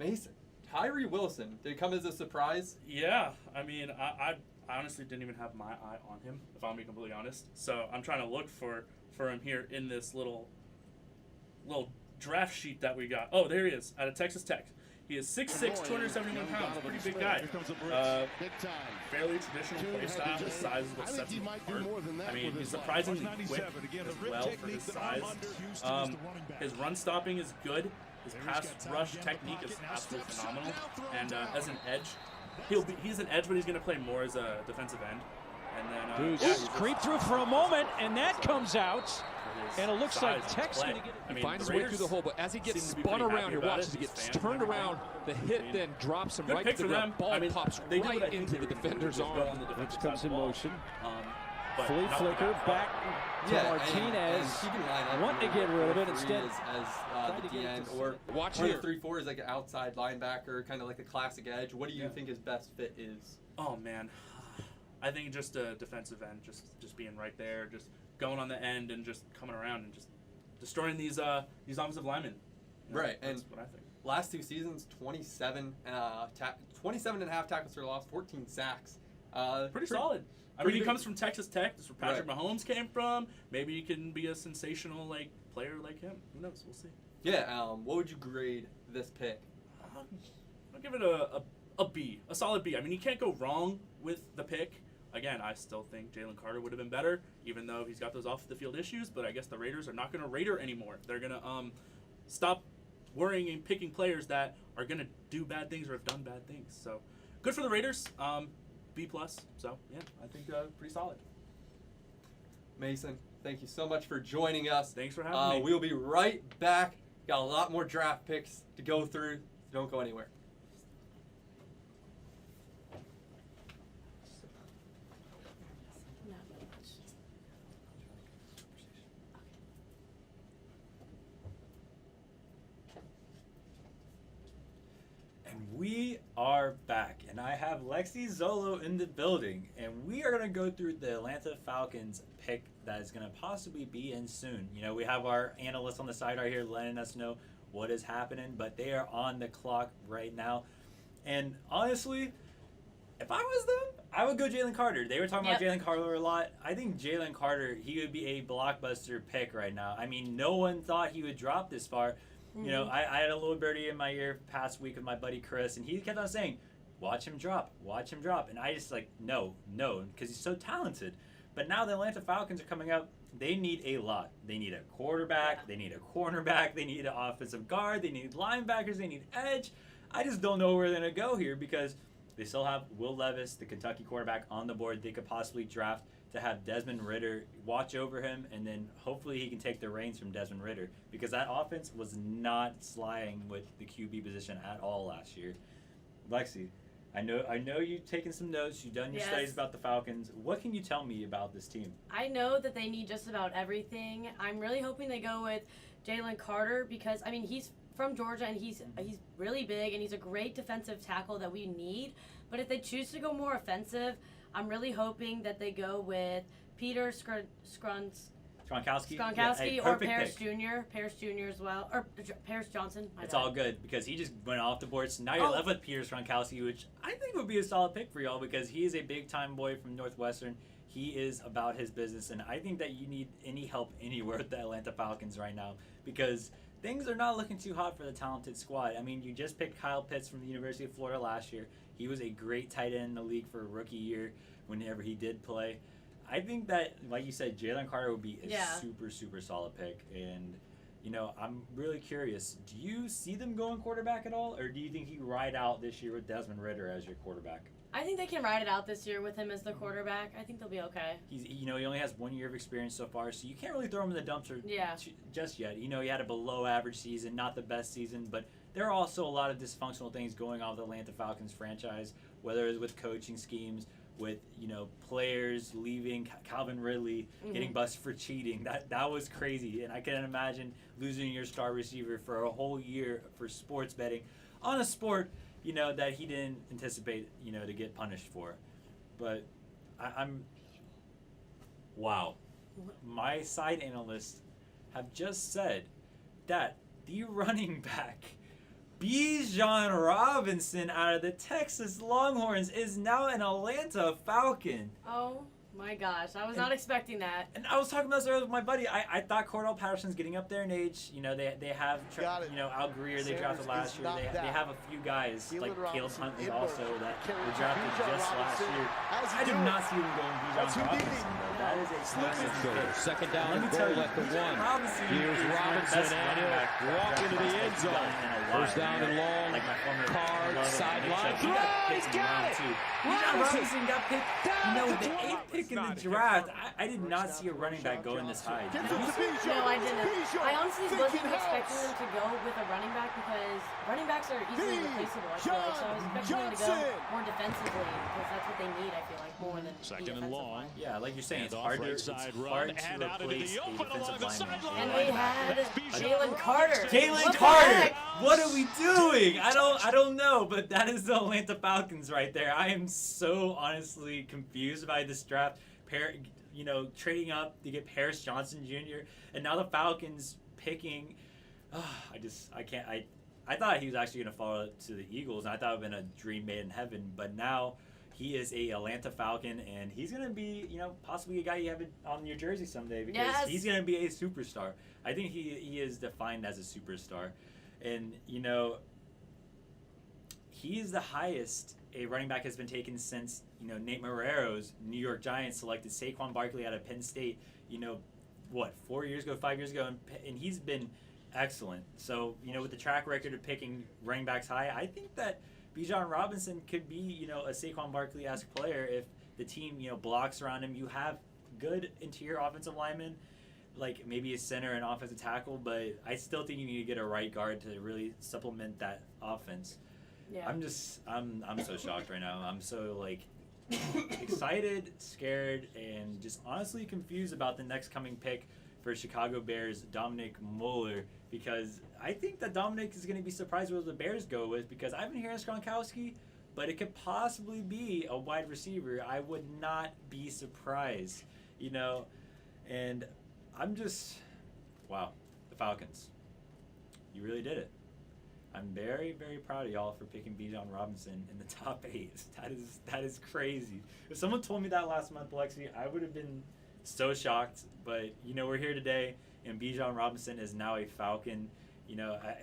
Mason, Tyree Wilson. Did it come as a surprise?
Yeah, I mean, I honestly didn't even have my eye on him, if I'm being completely honest. So I'm trying to look for him here in this little draft sheet that we got. Oh, there he is, out of Texas Tech. He is 6'6", 271 pounds, pretty big guy. Fairly traditional play style. His size is what sets him apart. I mean, he's surprisingly quick as well for his size. His run stopping is good. His pass rush technique is absolutely phenomenal. And as an edge, he's an edge, but he's going to play more as a defensive end. And then
creep through for a moment, and that comes out. And it looks like Tech's going to get
He finds his way through the hole, but as he gets spun around, here, watch as he gets turned around, the hit then drops him right to the ground. Ball pops right into the defender's arm.
Which comes in motion. Flea flicker back to Martinez. Want to get rid of it instead.
As the DN, or
watch
one
here.
of the 3-4 is like an outside linebacker, kind of like the classic edge. What do you think his best fit is?
Oh man, I think just a defensive end, just being right there, just going on the end and just coming around and just destroying these offensive linemen.
Right,
that's
and
what I think.
Last 2 seasons, 27 and a half tackles for loss, 14 sacks.
Pretty solid. I mean, he comes from Texas Tech. That's where Patrick Mahomes came from. Maybe he can be a sensational player like him. Who knows? We'll see.
Yeah. What would you grade this pick?
I'll give it a B, a solid B. I mean, you can't go wrong with the pick. Again, I still think Jalen Carter would have been better, even though he's got those off-the-field issues. But I guess the Raiders are not going to Raider anymore. They're going to stop worrying and picking players that are going to do bad things or have done bad things. So, good for the Raiders. B+. So, yeah, I think pretty solid.
Mason, thank you so much for joining us.
Thanks for having me.
We'll be right back. Got a lot more draft picks to go through. So don't go anywhere.
We are back, and I have Lexi Zolo in the building, and we are going to go through the Atlanta Falcons pick that is going to possibly be in soon. You know, we have our analysts on the side right here letting us know what is happening, but they are on the clock right now. And honestly, if I was them, I would go Jalen Carter. They were talking about Jalen Carter a lot. I think Jalen Carter, he would be a blockbuster pick right now. I mean, no one thought he would drop this far. You know, I had a little birdie in my ear past week with my buddy Chris, and he kept on saying, watch him drop. And I just no, because he's so talented. But now the Atlanta Falcons are coming up. They need a lot. They need a quarterback. They need a cornerback. They need an offensive guard. They need linebackers. They need edge. I just don't know where they're going to go here because they still have Will Levis, the Kentucky quarterback, on the board. They could possibly draft to have Desmond Ridder watch over him, and then hopefully he can take the reins from Desmond Ridder because that offense was not sliding with the QB position at all last year. Lexi, I know you've taken some notes. You've done your studies about the Falcons. What can you tell me about this team?
I know that they need just about everything. I'm really hoping they go with Jalen Carter because, I mean, he's from Georgia and he's really big and he's a great defensive tackle that we need. But if they choose to go more offensive, I'm really hoping that they go with Peter Skoronski or Paris Jr. Paris Jr. as well, or Paris Johnson.
It's all good because he just went off the board. So now you're left with Peter Skoronski, which I think would be a solid pick for y'all because he is a big-time boy from Northwestern. He is about his business, and I think that you need any help anywhere with the Atlanta Falcons right now because things are not looking too hot for the talented squad. I mean, you just picked Kyle Pitts from the University of Florida last year. He was a great tight end in the league for a rookie year whenever he did play. I think that, like you said, Jalen Carter would be a super, super solid pick. And, you know, I'm really curious. Do you see them going quarterback at all? Or do you think you ride out this year with Desmond Ridder as your quarterback?
I think they can ride it out this year with him as the quarterback. I think they'll be okay.
He only has 1 year of experience so far, so you can't really throw him in the dumpster just yet. You know, he had a below-average season, not the best season, but there are also a lot of dysfunctional things going on with the Atlanta Falcons franchise, whether it's with coaching schemes, with, players leaving, Calvin Ridley getting busted for cheating. That was crazy. And I can't imagine losing your star receiver for a whole year for sports betting on a sport, that he didn't anticipate, to get punished for. But I'm wow. My side analysts have just said that the running back Bijan Robinson out of the Texas Longhorns is now an Atlanta Falcon.
Oh my gosh, I was not expecting that.
And I was talking about this earlier with my buddy. I thought Cordell Patterson's getting up there in age. They have Al Greer they drafted last year. They have a few guys like Caleb Huntley also that were drafted just last year. I did not see them going Bijan Robinson. That is a massive
second down and goal at the 1. Here's Robinson and walk into the end zone. First down and long.
Like my former
Card sideline.
He's got it. Bijan Robinson got picked. With the 8th pick in the draft, I did not see a running back going this high.
No, I didn't. I honestly wasn't expecting them to go with a running back because running backs are easily replaceable. I feel like, so I was expecting them to go more defensively because that's what they need. I feel like more than
second and long.
Yeah, like you're saying, it's hard to replace a defensive lineman.
And we had Jalen Carter.
Jalen Carter. What are we doing? I don't know, but that is the Atlanta Falcons right there. I am so honestly confused by this draft. Trading up to get Paris Johnson Jr. and now the Falcons picking. I thought he was actually going to fall to the Eagles, and I thought it would have been a dream made in heaven. But now he is a Atlanta Falcon, and he's going to be, possibly a guy you have on your jersey someday because he's going to be a superstar. I think he is defined as a superstar, and he is the highest a running back has been taken since, Nate Marrero's New York Giants selected Saquon Barkley out of Penn State, 5 years ago, and he's been excellent. So, with the track record of picking running backs high, I think that Bijan Robinson could be, a Saquon Barkley-esque player if the team, blocks around him. You have good interior offensive linemen, like maybe a center and offensive tackle, but I still think you need to get a right guard to really supplement that offense.
Yeah.
I'm so shocked right now. I'm so excited, scared, and just honestly confused about the next coming pick for Chicago Bears, Dominic Mueller, because I think that Dominic is going to be surprised what the Bears go with because I've been hearing Skoronski, but it could possibly be a wide receiver. I would not be surprised, and I'm just, wow, the Falcons. You really did it. I'm very, very proud of y'all for picking Bijan Robinson in the top 8. That is crazy. If someone told me that last month, Lexi, I would have been so shocked. But, we're here today, and Bijan Robinson is now a Falcon.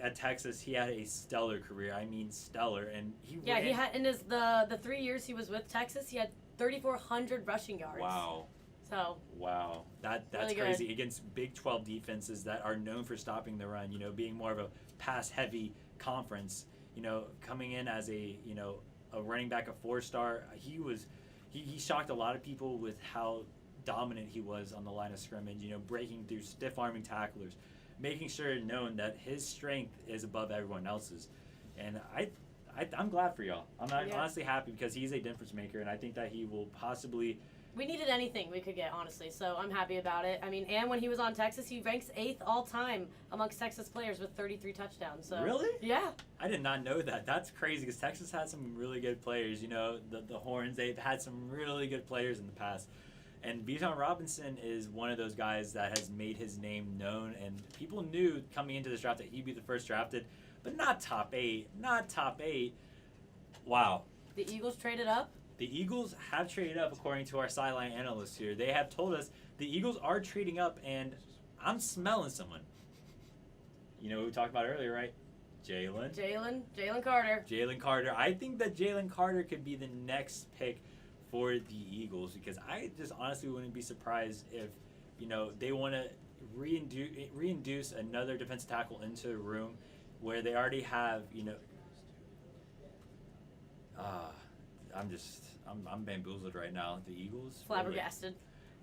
At Texas, he had a stellar career. I mean, stellar. And he
had in the 3 years he was with Texas, he had 3,400 rushing yards.
Wow.
So.
Wow. That's
really
crazy
good.
Against Big 12 defenses that are known for stopping the run. Being more of a pass-heavy conference. Coming in as a running back, a 4-star. He shocked a lot of people with how dominant he was on the line of scrimmage. Breaking through stiff-arming tacklers, making sure known that his strength is above everyone else's. And I'm glad for y'all. I'm honestly happy because he's a difference maker, and I think that he will possibly.
We needed anything we could get, honestly, so I'm happy about it. I mean, and when he was on Texas, he ranks 8th all-time amongst Texas players with 33 touchdowns. So.
Really?
Yeah.
I did not know that. That's crazy because Texas had some really good players. The Horns, they've had some really good players in the past. And Bijan Robinson is one of those guys that has made his name known, and people knew coming into this draft that he'd be the first drafted, but not top 8. Not top 8. Wow.
The Eagles traded up?
The Eagles have traded up, according to our sideline analysts here. They have told us the Eagles are trading up, and I'm smelling someone. We talked about earlier, right?
Jalen Carter.
Jalen Carter. I think that Jalen Carter could be the next pick for the Eagles because I just honestly wouldn't be surprised if, they want to reinduce another defensive tackle into a room where they already have, I'm bamboozled right now. The Eagles?
Flabbergasted.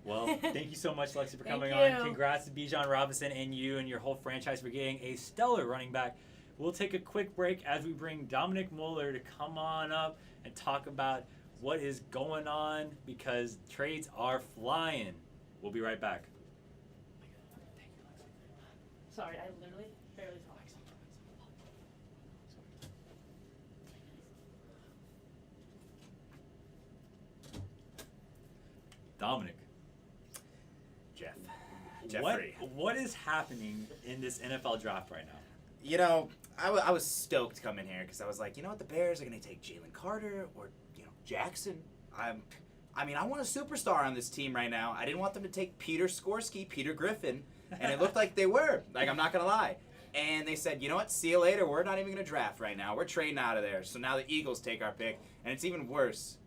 Really? Well, thank you so much, Lexi, for coming on. Congrats to Bijan Robinson and you and your whole franchise for getting a stellar running back. We'll take a quick break as we bring Dominic Mueller to come on up and talk about what is going on because trades are flying. We'll be right back.
Sorry, I literally barely talked.
Dominic.
Jeffrey.
What is happening in this NFL draft right now?
You know, I was stoked coming here because I was like, you know what, the Bears are going to take Jalen Carter or, Jackson. I want a superstar on this team right now. I didn't want them to take Peter Skoronski, Peter Griffin, and it looked like they were. Like, I'm not going to lie. And they said, you know what, see you later. We're not even going to draft right now. We're trading out of there. So now the Eagles take our pick, and it's even worse.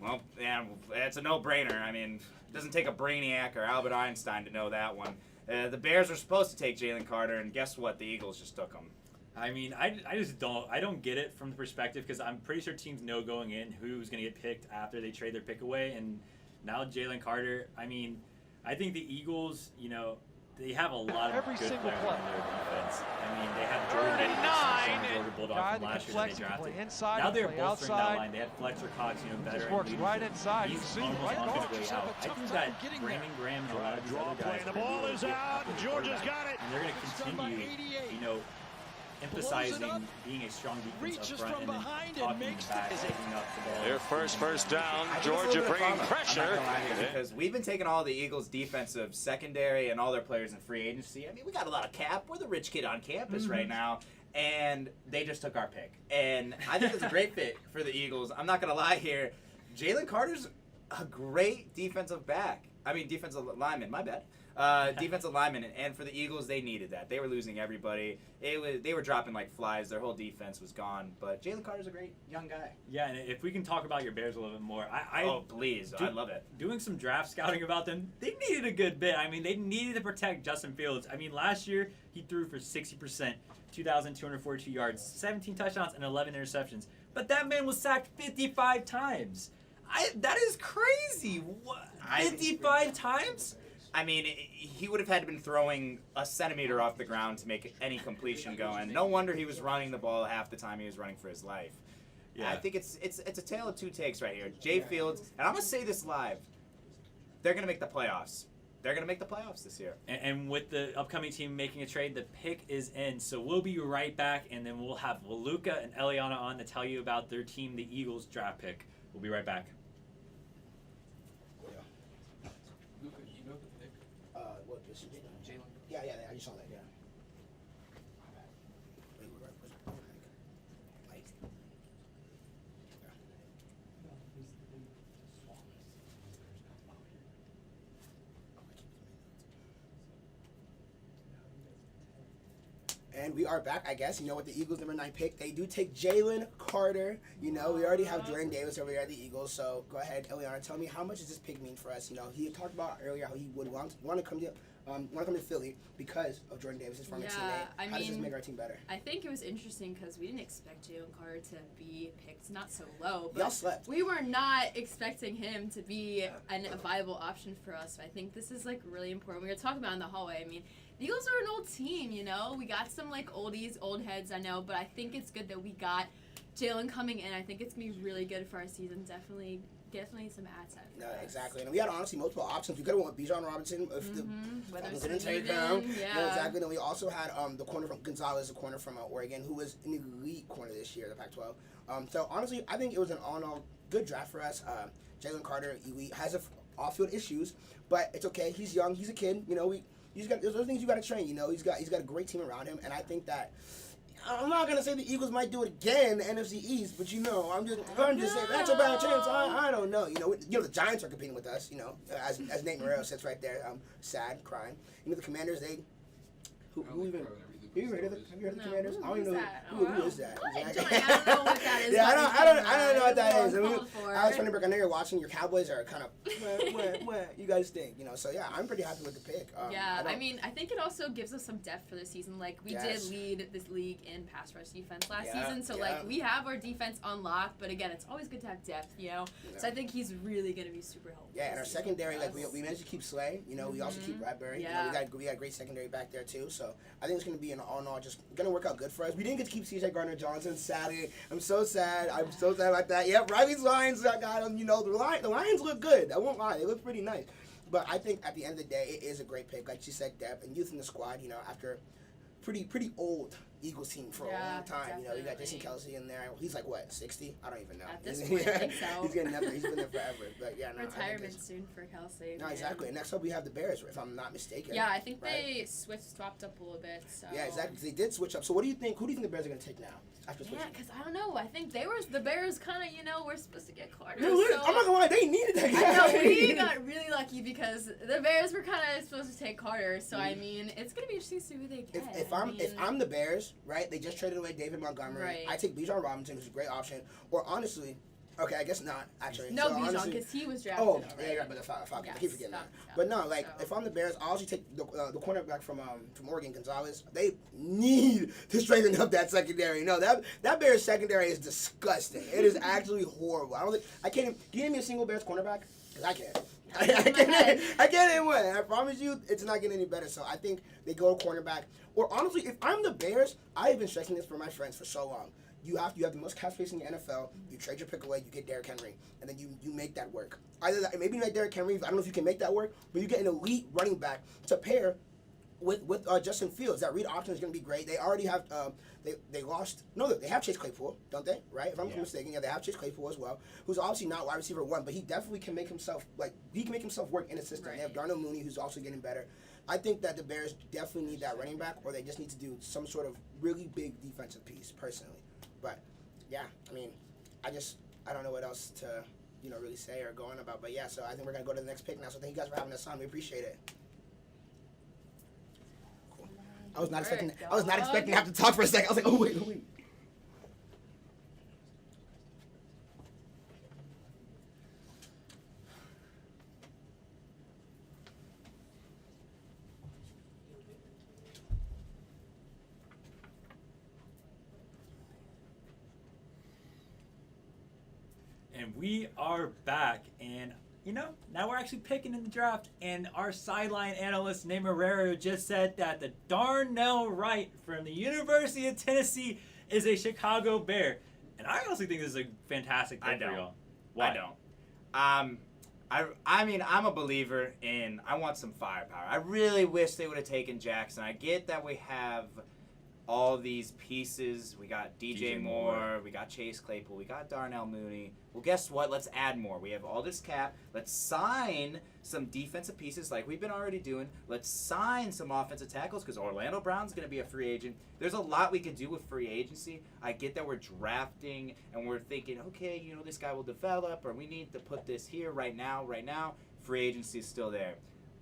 Well, yeah, it's a no-brainer. I mean, it doesn't take a brainiac or Albert Einstein to know that one. The Bears were supposed to take Jalen Carter, and guess what? The Eagles just took him.
I mean, I just don't get it from the perspective because I'm pretty sure teams know going in who's going to get picked after they trade their pick away, and now Jalen Carter. I mean, I think the Eagles, they have a lot of good players on their defense. I mean, they have Jordan Addison, Georgia Bulldog from last year that they drafted. Now they're bolstering that line. They had Fletcher Cox, better.
Works right inside.
He's almost on his way out. I think that Brandon Graham and a lot of these other guys.
The ball is out. Georgia's got it.
And they're going to continue, emphasizing being a strong defense up front and then talking back, taking up the ball.
Their first down. Georgia bringing pressure.
Because we've been taking all the Eagles' defensive secondary and all their players in free agency. I mean, we got a lot of cap. We're the rich kid on campus right now. And they just took our pick. And I think it's a great fit for the Eagles. I'm not going to lie here. Jalen Carter's a great defensive lineman. My bad. Defensive lineman, and for the Eagles, they needed that. They were losing everybody. They were dropping like flies. Their whole defense was gone. But Jalen Carter's a great young guy.
Yeah, and if we can talk about your Bears a little bit more,
please, I love it.
Doing some draft scouting about them, they needed a good bit. I mean, they needed to protect Justin Fields. I mean, last year he threw for 60%, 2,242 yards, 17 touchdowns, and 11 interceptions. But that man was sacked 55 times. That is crazy. What? 55 times?
I mean, he would have had to been throwing a centimeter off the ground to make any completion going. No wonder he was running the ball half the time he was running for his life. Yeah. I think it's a tale of two takes right here. Jay Fields, and I'm going to say this live, they're going to make the playoffs. They're going to make the playoffs this year.
And with the upcoming team making a trade, the pick is in. So we'll be right back, and then we'll have Luka and Eliana on to tell you about their team, the Eagles draft pick. We'll be right back.
Jalen? Yeah, I just saw that, yeah. And we are back, I guess. With the Eagles' number 9 pick, they do take Jalen Carter. We already have Jordan Davis over here at the Eagles. So go ahead, Eliana, tell me, how much does this pick mean for us? He had talked about earlier how he would want to come to Philly because of Jordan Davis, his former teammate. How does this make our team better?
I think it was interesting because we didn't expect Jalen Carter to be picked not so low, but
y'all slept.
We were not expecting him to be a viable option for us. So I think this is really important. We were talking about in the hallway. I mean, the Eagles are an old team, We got some oldies, old heads, I know, but I think it's good that we got Jalen coming in. I think it's gonna be really good for our season. Definitely some assets.
No, exactly. And we had honestly multiple options. We could have went with Bijan Robinson if the Falcons didn't take him.
Yeah.
No, exactly. And we also had the corner from Gonzalez, the corner from Oregon, who was an elite corner this year, the Pac-12. So honestly, I think it was an all-in-all good draft for us. Jalen Carter, elite, has off-field issues, but it's okay. He's young. He's a kid. There's those things you got to train. He's got a great team around him, and I think that. I'm not gonna say the Eagles might do it again, the NFC East, but I'm just saying that's a bad chance. I don't know. The Giants are competing with us. As Nate Morrell sits right there, sad, crying. The Commanders, who even. Have you heard of the Commanders? I don't even know who is that.
Exactly. I don't know what that is.
Yeah, I don't know what that is. Alex Vandenberg, I know you're watching. Your Cowboys are kind of what you guys think, So yeah, I'm pretty happy with the pick.
I think it also gives us some depth for the season. We did lead this league in pass rush defense last season, so we have our defense on lock. But again, it's always good to have depth, So I think he's really gonna be super helpful.
Yeah, and our secondary, we managed to keep Slay. We also keep Bradbury. We got a great secondary back there too. So I think it's gonna be an all in all, just gonna work out good for us. We didn't get to keep C.J. Gardner-Johnson. Sadly, I'm so sad. I'm so sad about that. Yep, Riley's Lions got him. You know, the Lions look good. I won't lie, they look pretty nice. But I think at the end of the day, it is a great pick. Like she said, depth and youth in the squad. You know, after pretty old Eagles team for a long time.
Definitely.
You know, you got Jason Kelce in there. He's like what, 60? I don't even know.
At this point, I think so.
He's been there forever. But yeah, no.
Retirement soon for Kelce.
No, exactly. And next up we have the Bears, if I'm not mistaken.
Yeah, I think
right?
they swapped up a little bit. So.
Yeah, exactly. They did switch up. So what do you think? Who do you think the Bears are going to take now? After
Yeah,
switching?
because I don't know. I think the Bears kind of, we're supposed to get Carter.
No,
so
I'm not gonna lie, they needed that guy.
I know, we got really lucky because the Bears were kind of supposed to take Carter. So I mean, it's gonna be interesting to see who they get.
If I'm the Bears, right? They just traded away David Montgomery.
Right.
I take Bijan Robinson, who's a great option. Or honestly, okay, I guess not actually.
No,
So
Bijan,
honestly-
because he was drafted.
Oh,
already.
yeah, you're right, but the Falcons.
Yes,
I keep forgetting that.
Falcons,
But no, like
so.
if I'm the Bears, I'll also take the cornerback from Oregon, Gonzalez. They need to strengthen up that secondary. No, that Bears secondary is disgusting. It is actually horrible. I can't. Can you name me a single Bears cornerback? Because I can't. I can't name one. I promise you, it's not getting any better. So I think they go cornerback. Or honestly, if I'm the Bears, I have been stressing this for my friends for so long. You have the most cap space in the NFL. You trade your pick away. You get Derrick Henry, and then you make that work. Either that, maybe you make Derrick Henry. I don't know if you can make that work, but you get an elite running back to pair with Justin Fields. That read option is going to be great. They already have they lost. No, they have Chase Claypool, don't they? Right? If I'm not mistaken, yeah, they have Chase Claypool as well, who's obviously not wide receiver 1, but he definitely can make himself work in a system. Right. They have Darnell Mooney, who's also getting better. I think that the Bears definitely need that running back, or they just need to do some sort of really big defensive piece, personally. But yeah, I mean, I don't know what else to really say or go on about. But yeah, so I think we're gonna go to the next pick now. So thank you guys for having us on. We appreciate it. Cool. I was not expecting to have to talk for a second. I was like, oh wait.
And we are back, and now we're actually picking in the draft, and our sideline analyst Nate Marrero just said that the Darnell Wright from the University of Tennessee is a Chicago Bear, and I honestly think this is a fantastic pick for y'all. Why?
I don't. I mean, I'm a believer in. I want some firepower. I really wish they would have taken Jackson. I get that we have all these pieces. We got DJ Moore, we got Chase Claypool, we got Darnell Mooney. Well, guess what? Let's add more. We have all this cap. Let's sign some defensive pieces like we've been already doing. Let's sign some offensive tackles because Orlando Brown's going to be a free agent. There's a lot we can do with free agency. I get that we're drafting and we're thinking, okay, this guy will develop, or we need to put this here right now. Free agency is still there.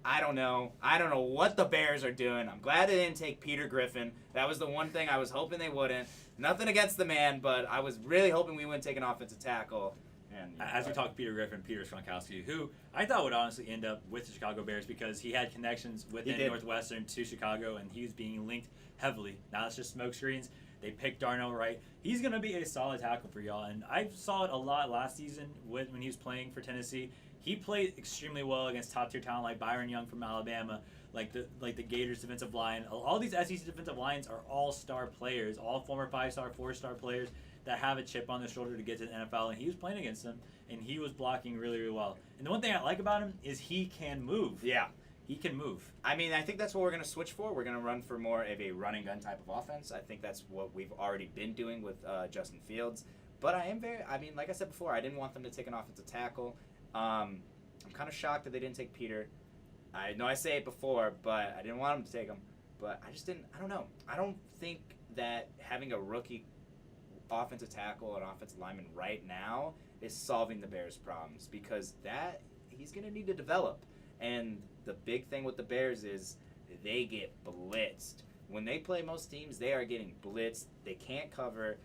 I don't know what the Bears are doing. I'm glad they didn't take Peter Griffin. That was the one thing I was hoping they wouldn't. Nothing against the man, but I was really hoping we wouldn't take an offensive tackle. And
as we talk Peter Griffin, Peter Skoronski, who I thought would honestly end up with the Chicago Bears because he had connections within Northwestern to Chicago, and he was being linked heavily. Now it's just smoke screens. They picked Darnell Wright. He's going to be a solid tackle for y'all, and I saw it a lot last season when he was playing for Tennessee. He played extremely well against top-tier talent like Byron Young from Alabama, like the Gators defensive line. All these SEC defensive lines are all-star players, all former 5-star, 4-star players that have a chip on their shoulder to get to the NFL, and he was playing against them, and he was blocking really, really well. And the one thing I like about him is he can move.
Yeah.
He can move.
I mean, I think that's what we're going to switch for. We're going to run for more of a running gun type of offense. I think that's what we've already been doing with Justin Fields. But like I said before, I didn't want them to take an offensive tackle. I'm kind of shocked that they didn't take Peter. I know I say it before, but I didn't want them to take him. But I don't know. I don't think that having a rookie offensive tackle and offensive lineman right now is solving the Bears' problems, because that he's going to need to develop. And the big thing with the Bears is they get blitzed. When they play most teams, they are getting blitzed. They can't cover.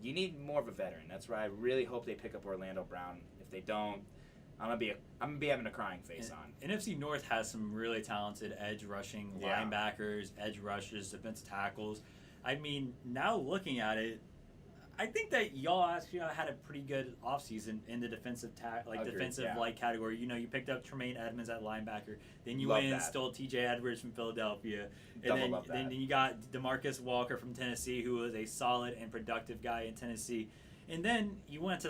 You need more of a veteran. That's why I really hope they pick up Orlando Brown. If they don't, I'm gonna be having a crying face on.
NFC North has some really talented edge rushing linebackers, edge rushers, defensive tackles. I mean, now looking at it, I think that y'all actually had a pretty good offseason in the defensive category. You picked up Tremaine Edmonds at linebacker. Then you went and stole T.J. Edwards from Philadelphia. And then you got DeMarcus Walker from Tennessee, who was a solid and productive guy in Tennessee. And then you went to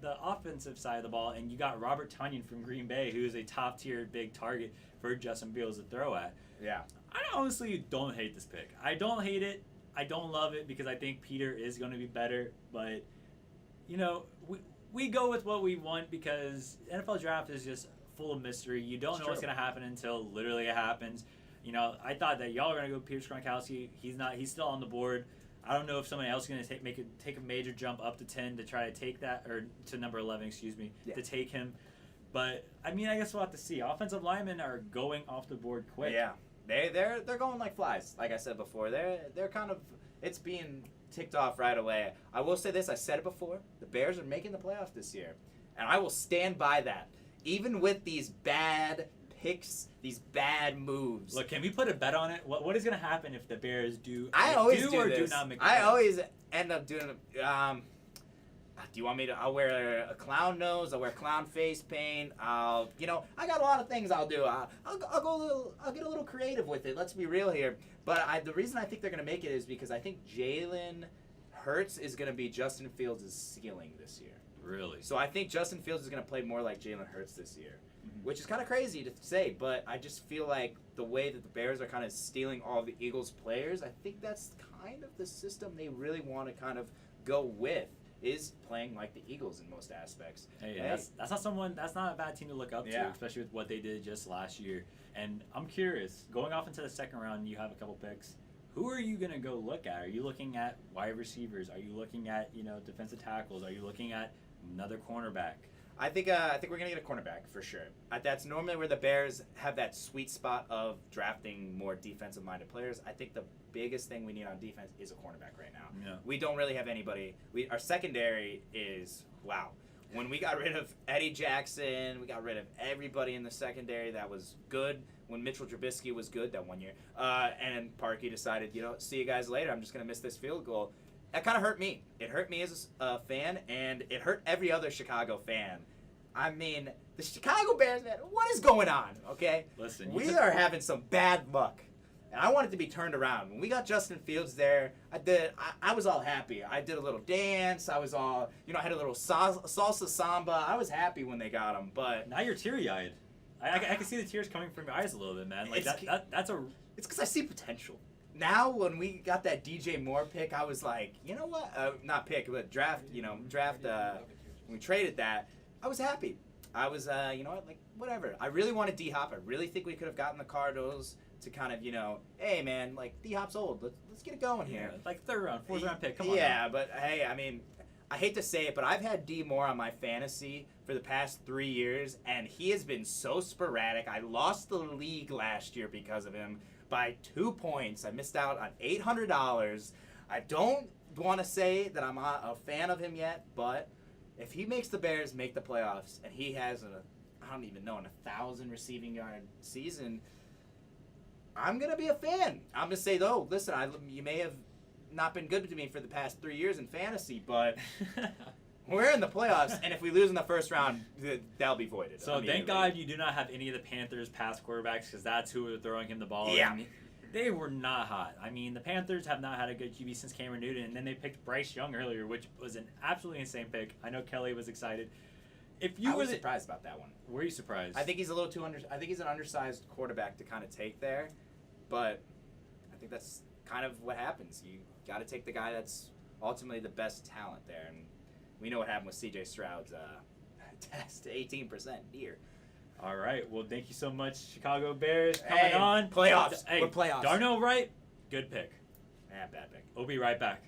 the offensive side of the ball, and you got Robert Tonyan from Green Bay, who is a top-tier big target for Justin Fields to throw at.
Yeah.
I honestly don't hate this pick. I don't hate it. I don't love it because I think Peter is going to be better, but we go with what we want because NFL draft is just full of mystery. You don't know what's going to happen until literally it happens. I thought that y'all were going to go Peter Skoronski. He's not. He's still on the board. I don't know if somebody else is going to take a major jump up to 10 to try to take that, or to number 11, to take him. But I guess we'll have to see. Offensive linemen are going off the board quick.
Yeah. They're going like flies. Like I said before, they're kind of, it's being ticked off right away. I will say this, I said it before, the Bears are making the playoffs this year, and I will stand by that. Even with these bad picks, these bad moves.
Look, can we put a bet on it? What is going to happen if the Bears do?
I always do
or
this.
Do not make
I always end up doing. Do you want me to? I'll wear a clown nose. I'll wear clown face paint. I got a lot of things I'll do. I'll get a little creative with it. Let's be real here. But the reason I think they're gonna make it is because I think Jalen Hurts is gonna be Justin Fields' ceiling this year.
Really?
So I think Justin Fields is gonna play more like Jalen Hurts this year, which is kind of crazy to say. But I just feel like the way that the Bears are kind of stealing all of the Eagles' players, I think that's kind of the system they really want to kind of go with. Is playing like the Eagles in most aspects.
Hey. That's not a bad team to look up to, especially with what they did just last year. And I'm curious, going off into the second round, you have a couple picks. Who are you gonna go look at? Are you looking at wide receivers? Are you looking at defensive tackles? Are you looking at another cornerback?
I think we're gonna get a cornerback for sure. That's normally where the Bears have that sweet spot of drafting more defensive-minded players. I think the biggest thing we need on defense is a cornerback right now.
Yeah.
We don't really have anybody. Our secondary is wow. When we got rid of Eddie Jackson, we got rid of everybody in the secondary that was good. When Mitchell Trubisky was good that one year, and Parkey decided, see you guys later. I'm just gonna miss this field goal. That kind of hurt me. It hurt me as a fan, and it hurt every other Chicago fan. I mean, the Chicago Bears, man, what is going on, okay?
Listen,
we are having some bad luck, and I want it to be turned around. When we got Justin Fields there, I was all happy. I did a little dance. I was all, I had a little salsa samba. I was happy when they got him, but...
Now you're teary-eyed. I can see the tears coming from your eyes a little bit, man. Like, that's a...
It's because I see potential. Now, when we got that DJ Moore pick, I was like, you know what? Not pick, but draft, when we traded that, I was happy. I was, whatever. I really wanted D-Hop. I really think we could have gotten the Cardinals to kind of, hey, man, D-Hop's old. Let's get it going here.
Like third round, fourth round pick. Come on.
Yeah, but, hey, I hate to say it, but I've had D Moore on my fantasy for the past 3 years, and he has been so sporadic. I lost the league last year because of him by 2 points. I missed out on $800. I don't want to say that I'm a fan of him yet, but if he makes the Bears make the playoffs and he has an 1,000 receiving yard season, I'm going to be a fan. I'm going to say, though, listen, you may have not been good to me for the past 3 years in fantasy, but we're in the playoffs, and if we lose in the first round, that'll be voided.
So thank God you do not have any of the Panthers past quarterbacks, because that's who were throwing him the ball.
Yeah.
And they were not hot. The Panthers have not had a good QB since Cameron Newton, and then they picked Bryce Young earlier, which was an absolutely insane pick. I know Kelly was excited.
I was surprised about that one.
Were you surprised?
I think he's a little too I think he's an undersized quarterback to kind of take there, but I think that's kind of what happens. You got to take the guy that's ultimately the best talent there, and we know what happened with C.J. Stroud's test, 18% year.
All right. Well, thank you so much, Chicago Bears. Coming on.
Playoffs.
Hey,
we're playoffs.
Darnell Wright, good pick.
Bad pick.
We'll be right back.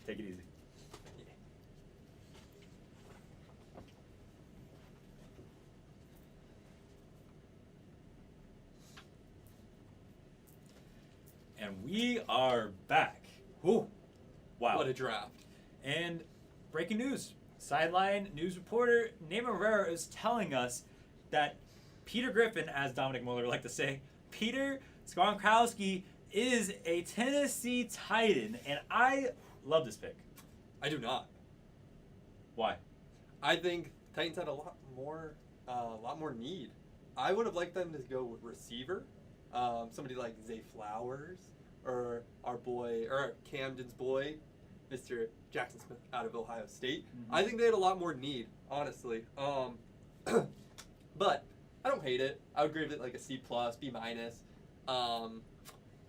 Take it easy. And we are back. Whew. Wow.
What a draft.
And breaking news. Sideline news reporter Nate Rivera is telling us that Peter Griffin, as Dominic Mueller would like to say, Peter Skoronski is a Tennessee Titan. And I love this pick.
I do not.
Why?
I think Titans had a lot more need. I would have liked them to go with receiver, somebody like Zay Flowers, or our boy, or Camden's boy, Mr. Jackson Smith out of Ohio State.
Mm-hmm.
I think they had a lot more need, honestly. But I don't hate it. I would grade it like a C+, B-.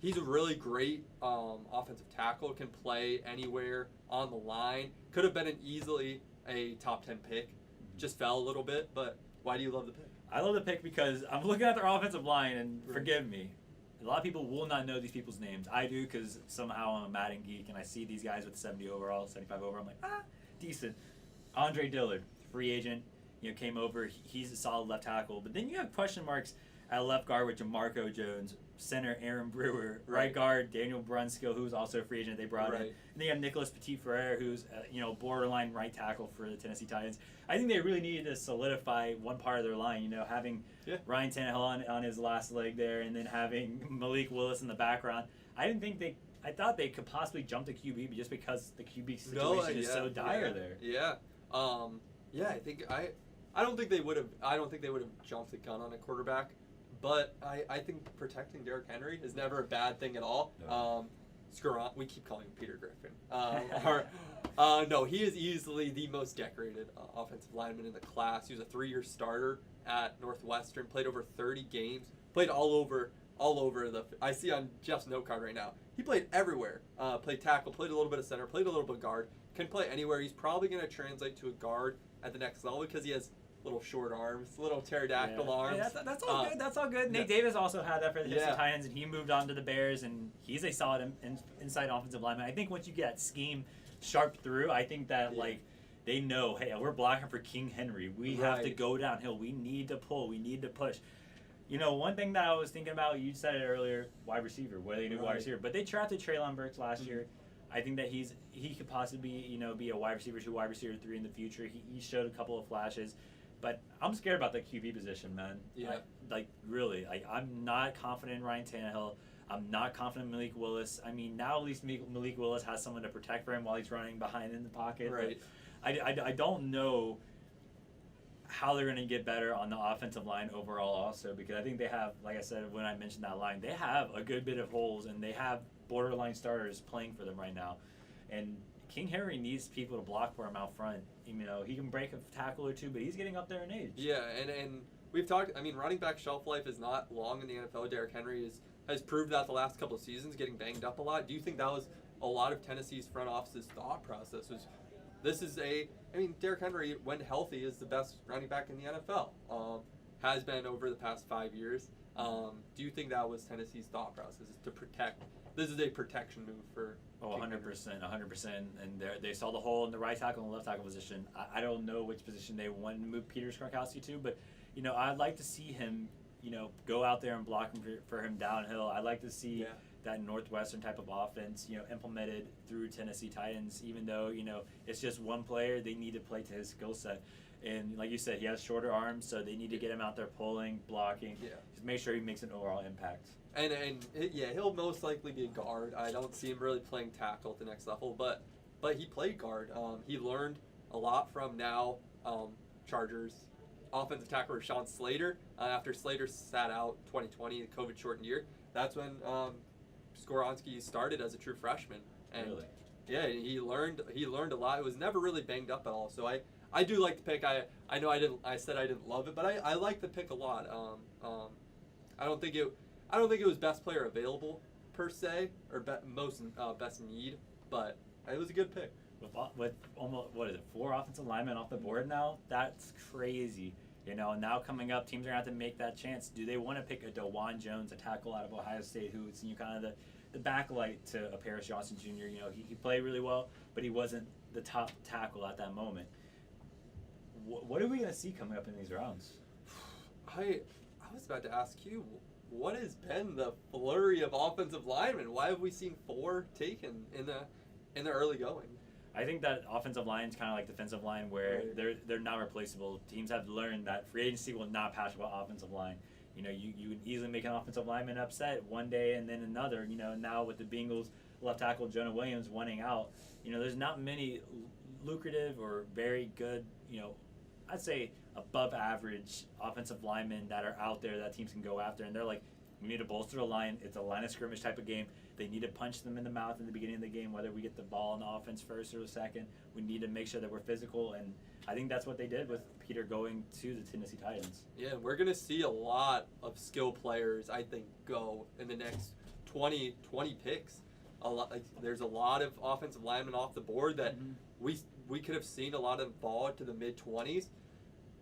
He's a really great offensive tackle, can play anywhere on the line. Could have been easily a top 10 pick. Just fell a little bit, but why do you love the pick?
I love the pick because I'm looking at their offensive line, and forgive me, a lot of people will not know these people's names. I do because somehow I'm a Madden geek, and I see these guys with 70 overall, 75 overall. I'm like, decent. Andre Dillard, free agent, came over. He's a solid left tackle. But then you have question marks at left guard with Jahmyr Jones, center Aaron Brewer, right guard Daniel Brunskill, who's also a free agent they brought in. And then you have Nicholas Petit-Frere, who's borderline right tackle for the Tennessee Titans. I think they really needed to solidify one part of their line, having Ryan Tannehill on his last leg there, and then having Malik Willis in the background. I thought they could possibly jump to QB just because the QB situation is so dire there.
Yeah. I don't think they would have jumped the gun on a quarterback. But I think protecting Derrick Henry is never a bad thing at all.
No.
We keep calling him Peter Griffin. No, he is easily the most decorated offensive lineman in the class. He was a 3-year starter at Northwestern, played over 30 games, played all over I see on Jeff's note card right now. He played everywhere. Played tackle, played a little bit of center, played a little bit of guard. Can play anywhere. He's probably going to translate to a guard at the next level because he has little short arms, little pterodactyl arms.
Yeah, that's all good. That's all good. Nate Davis also had that for the Tennessee Titans, and he moved on to the Bears, and he's a solid inside offensive lineman. I think once you get that scheme sharp through, I think that they know, hey, we're blocking for King Henry. We have to go downhill. We need to pull. We need to push. One thing that I was thinking about, you said it earlier, wide receiver. What do they do wide receiver? But they drafted Treylon Burks last year. I think that he could possibly be a wide receiver 2, wide receiver 3 in the future. He showed a couple of flashes. But I'm scared about the QB position, man.
Yeah.
Really. I'm not confident in Ryan Tannehill. I'm not confident in Malik Willis. I mean, now at least Malik Willis has someone to protect for him while he's running behind in the pocket.
Right.
I don't know how they're going to get better on the offensive line overall also, because I think they have, like I said when I mentioned that line, they have a good bit of holes, and they have borderline starters playing for them right now. And King Henry needs people to block for him out front. He can break a tackle or two, but he's getting up there in age.
Yeah, and we've talked, running back shelf life is not long in the NFL. Derrick Henry has proved that the last couple of seasons, getting banged up a lot. Do you think that was a lot of Tennessee's front office's thought process? Derrick Henry, when healthy, is the best running back in the NFL. Has been over the past 5 years. Do you think that was Tennessee's thought process, is to protect? This is a protection move for.
Oh, 100%, 100%. And they saw the hole in the right tackle and the left tackle position. I don't know which position they wanted to move Peter Skoronski to, but, I'd like to see him, go out there and block him for him downhill. I'd like to see that Northwestern type of offense, implemented through Tennessee Titans, even though, it's just one player. They need to play to his skill set. And like you said, he has shorter arms, so they need to get him out there pulling, blocking, just make sure he makes an overall impact.
And he'll most likely be a guard. I don't see him really playing tackle at the next level, but he played guard. He learned a lot from Chargers offensive tackle Rashawn Slater. After Slater sat out 2020, the COVID-shortened year, that's when Skoronski started as a true freshman. And
really?
Yeah, he learned a lot. It was never really banged up at all. So I do like the pick. I know I said I didn't love it, but I like the pick a lot. I don't think it was best player available per se, or best need, but it was a good pick.
With almost, 4 offensive linemen off the board now? That's crazy. Now coming up, teams are going to have to make that chance. Do they want to pick a Devon Jones, a tackle out of Ohio State, who's kind of the backlight to a Paris Johnson Jr.? He played really well, but he wasn't the top tackle at that moment. What are we going to see coming up in these rounds?
I was about to ask you, what has been the flurry of offensive linemen? Why have we seen 4 taken in the early going?
I think that offensive line is kind of like defensive line, where they're not replaceable. Teams have learned that free agency will not patch about offensive line. You would easily make an offensive lineman upset one day and then another. Now with the Bengals left tackle Jonah Williams wanting out. You know, there's not many lucrative or very good, you know, I'd say above average offensive linemen that are out there that teams can go after. And they're like, we need to bolster the line. It's a line of scrimmage type of game. They need to punch them in the mouth in the beginning of the game, whether we get the ball in the offense first or second. We need to make sure that we're physical, and I think that's what they did with Peter going to the Tennessee Titans.
Yeah, we're going to see a lot of skill players, I think, go in the next 20 picks. There's a lot of offensive linemen off the board that we could have seen a lot of fall to the mid-20s,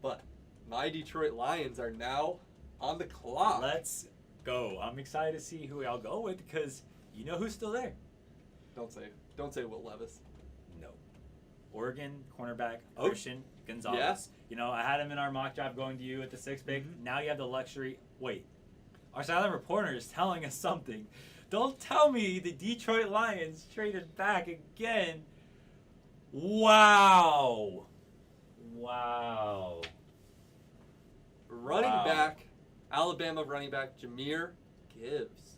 but my Detroit Lions are now on the clock.
Let's go. I'm excited to see who I'll go with because you know who's still there.
Don't say Will Levis.
No. Oregon cornerback Christian Gonzalez.
Yeah.
You know, I had him in our mock draft going to you at the 6th pick. Now you have the luxury. Wait. Our silent reporter is telling us something. Don't tell me the Detroit Lions traded back again. Wow.
Running back, Alabama running back Jahmyr Gibbs.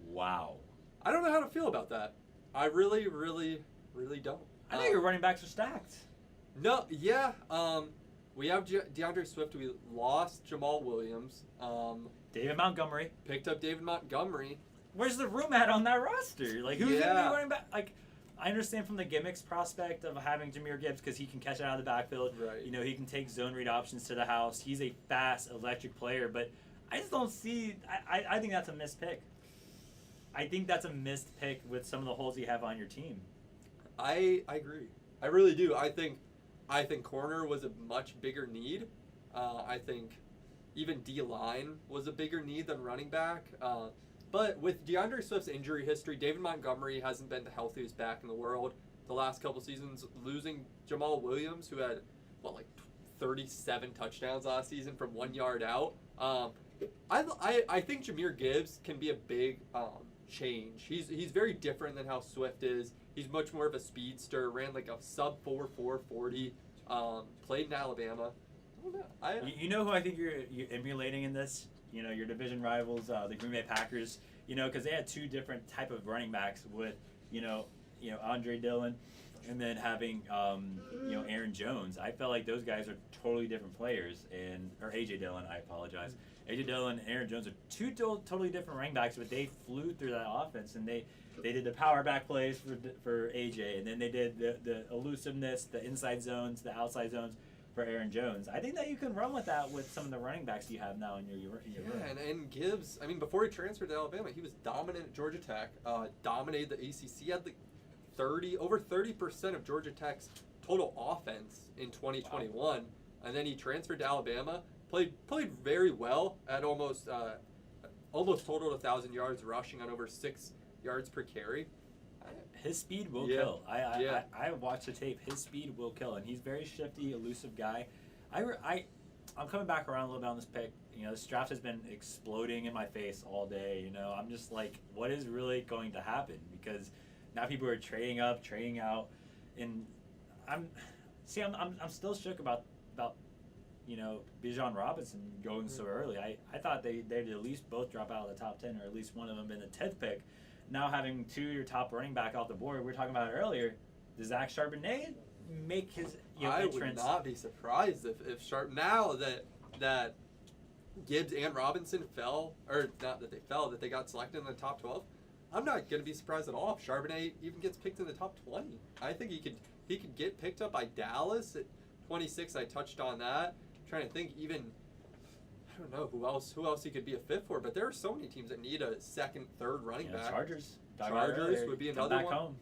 Wow.
I don't know how to feel about that. I really don't.
I know your running backs are stacked.
No, yeah. We have DeAndre Swift. We lost Jamal Williams.
David Montgomery.
Picked up David Montgomery.
Where's the room at on that roster? Like, who's going to be running back? Like, I understand from the gimmicks prospect of having Jahmyr Gibbs because he can catch it out of the backfield.
Right.
You know, he can take zone read options to the house. He's a fast, electric player, but I just don't see. I think that's a missed pick. I think that's a missed pick with some of the holes you have on your team.
I agree. I really do. I think corner was a much bigger need. I think even D-line was a bigger need than running back. But with DeAndre Swift's injury history, David Montgomery hasn't been the healthiest back in the world the last couple seasons. Losing Jamal Williams, who had, 37 touchdowns last season from 1 yard out. I think Jahmyr Gibbs can be a big change. He's very different than how Swift is. He's much more of a speedster, ran like a sub 4.40, played in Alabama.
You know who I think you're emulating in this? You know, your division rivals, the Green Bay Packers, you know, because they had two different type of running backs with, you know, Andre Dillon and then having, Aaron Jones. I felt like those guys are totally different players. Or A.J. Dillon, I apologize. A.J. Dillon and Aaron Jones are two totally different running backs, but they flew through that offense, and they did the power back plays for A.J., and then they did the elusiveness, the inside zones, the outside zones for Aaron Jones. I think that you can run with that with some of the running backs you have now in your room.
And Gibbs, I mean, before he transferred to Alabama, he was dominant at Georgia Tech, dominated the ACC, he had over 30% of Georgia Tech's total offense in 2021, wow. And then he transferred to Alabama, played very well at almost totaled 1,000 yards rushing on over 6 yards per carry.
His speed will kill. I watched the tape. His speed will kill, and he's a very shifty, elusive guy. I'm coming back around a little bit on this pick. You know, this draft has been exploding in my face all day. You know, I'm just like, what is really going to happen? Because now people are trading up, trading out, and I'm still shook about Bijan Robinson going so early. I thought they'd at least both drop out of the top 10, or at least one of them in the 10th pick. Now having your top running back off the board, we were talking about it earlier. Does Zach Charbonnet make his entrance?
I would not be surprised if now that Gibbs and Robinson fell, or not that they fell, that they got selected in the top 12. I'm not going to be surprised at all if Charbonnet even gets picked in the top 20. I think he could get picked up by Dallas at 26. I touched on that. I'm trying to think even. I don't know who else he could be a fit for, but there are so many teams that need a second, third running back.
Chargers
would be another one.
Home.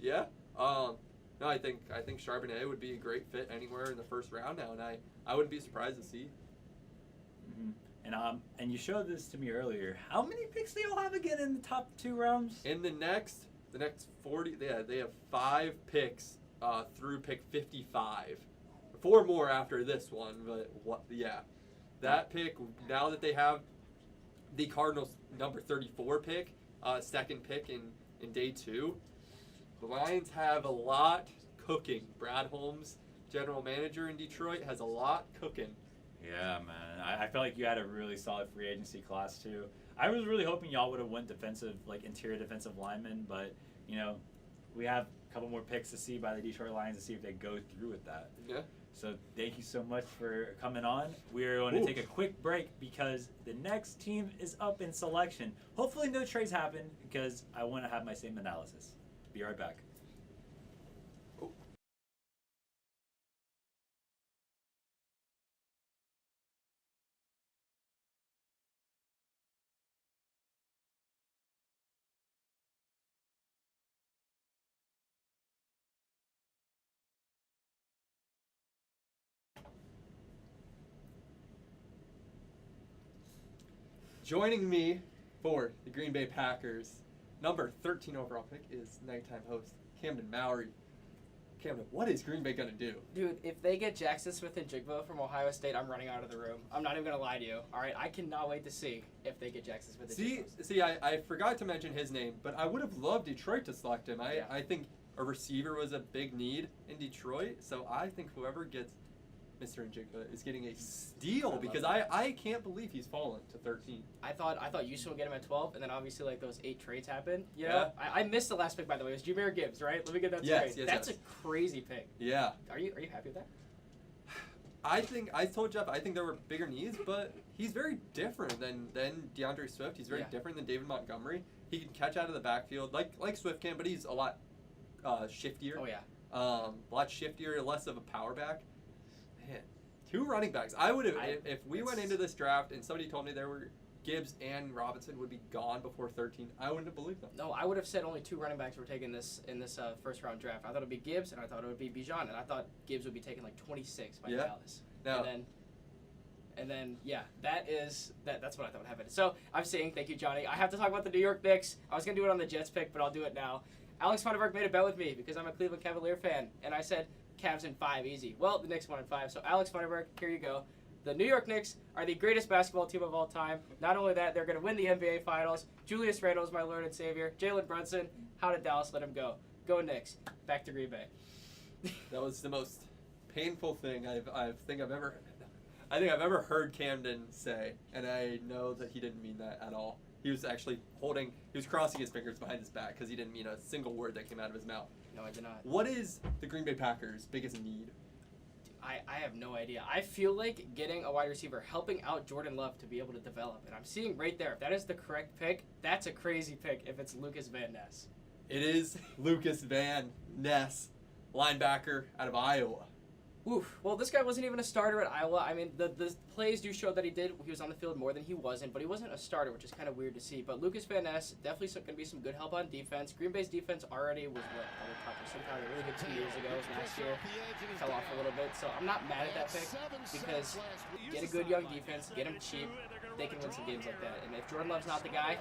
Yeah. No, I think Charbonnet would be a great fit anywhere in the first round now, and I wouldn't be surprised to see.
Mm-hmm. And you showed this to me earlier. How many picks do y'all have again in the top 2 rounds?
In the next 40, they have 5 picks through pick 55. 4 more after this one, but that pick, now that they have the Cardinals' number 34 pick, second pick in day 2, the Lions have a lot cooking. Brad Holmes, general manager in Detroit, has a lot cooking.
Yeah, man. I felt like you had a really solid free agency class, too. I was really hoping y'all would have went defensive, like interior defensive linemen, but we have a couple more picks to see by the Detroit Lions to see if they go through with that.
Yeah.
So thank you so much for coming on. We're going to take a quick break because the next team is up in selection. Hopefully no trades happen because I want to have my same analysis. Be right back.
Joining me for the Green Bay Packers, number 13 overall pick is nighttime host Camden Mowry. Camden, what is Green Bay going to do?
Dude, if they get Jackson Smith-Njigba from Ohio State, I'm running out of the room. I'm not even going to lie to you. All right, I cannot wait to see if they get Jackson Smith-Njigba.
See, I forgot to mention his name, but I would have loved Detroit to select him. I think a receiver was a big need in Detroit, so I think whoever gets Mr. Njigba is getting a steal because I can't believe he's fallen to 13.
I thought Houston would get him at 12, and then obviously like those 8 trades happened. I missed the last pick, by the way. It was Jahmyr Gibbs, right? Let me get that straight.
Yes,
That's a crazy pick.
Yeah.
Are you happy with that?
I told Jeff I think there were bigger needs, but he's very different than DeAndre Swift. He's very different than David Montgomery. He can catch out of the backfield like Swift can, but he's a lot shiftier.
Oh yeah.
A lot shiftier, less of a power back. Man, 2 running backs. I would have if we went into this draft and somebody told me there were Gibbs and Robinson would be gone before 13, I wouldn't have believed them.
No, I would have said only 2 running backs were taken in this first round draft. I thought it would be Gibbs and I thought it would be Bijan, and I thought Gibbs would be taken like 26 by Dallas.
No.
And then that's what I thought would happen. So I'm saying thank you, Johnny. I have to talk about the New York Knicks. I was gonna do it on the Jets pick, but I'll do it now. Alex Funderburg made a bet with me because I'm a Cleveland Cavalier fan, and I said Cavs in 5 easy. Well, the Knicks won in 5. So Alex Funderburg, here you go. The New York Knicks are the greatest basketball team of all time. Not only that, they're going to win the NBA Finals. Julius Randle is my Lord and Savior. Jalen Brunson, how did Dallas let him go? Go Knicks. Back to Green Bay.
That was the most painful thing I think I've ever heard Camden say, and I know that he didn't mean that at all. He was actually crossing his fingers behind his back because he didn't mean a single word that came out of his mouth.
No, I did not.
What is the Green Bay Packers' biggest need?
I have no idea. I feel like getting a wide receiver, helping out Jordan Love to be able to develop. And I'm seeing right there, if that is the correct pick, that's a crazy pick if it's Lukas Van Ness.
It is Lukas Van Ness, linebacker out of Iowa.
Oof. Well, this guy wasn't even a starter at Iowa. I mean, the plays do show that he was on the field more than he wasn't, but he wasn't a starter, which is kind of weird to see. But Lukas Van Ness, definitely going to be some good help on defense. Green Bay's defense already was, on the top percentile, really good 2 years ago. Last year, fell off a little bit. So I'm not mad at that pick because get a good young defense, get him cheap, they can win some games like that. And if Jordan Love's not the guy,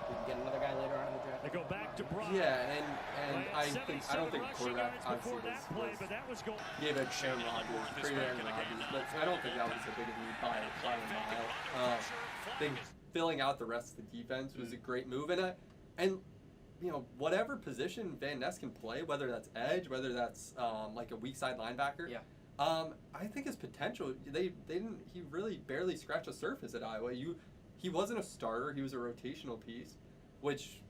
we can get another guy later on in the draft.
They go back to Brock.
Yeah, and I don't think quarterback obviously was gave a Aaron Rodgers, pretty Aaron Rodgers, but I don't think that was a big need by a mile. I think filling out the rest of the defense was a great move, and whatever position Van Ness can play, whether that's edge, whether that's like a weak side linebacker.
Yeah.
I think his potential. He really barely scratched the surface at Iowa. He wasn't a starter. He was a rotational piece, which,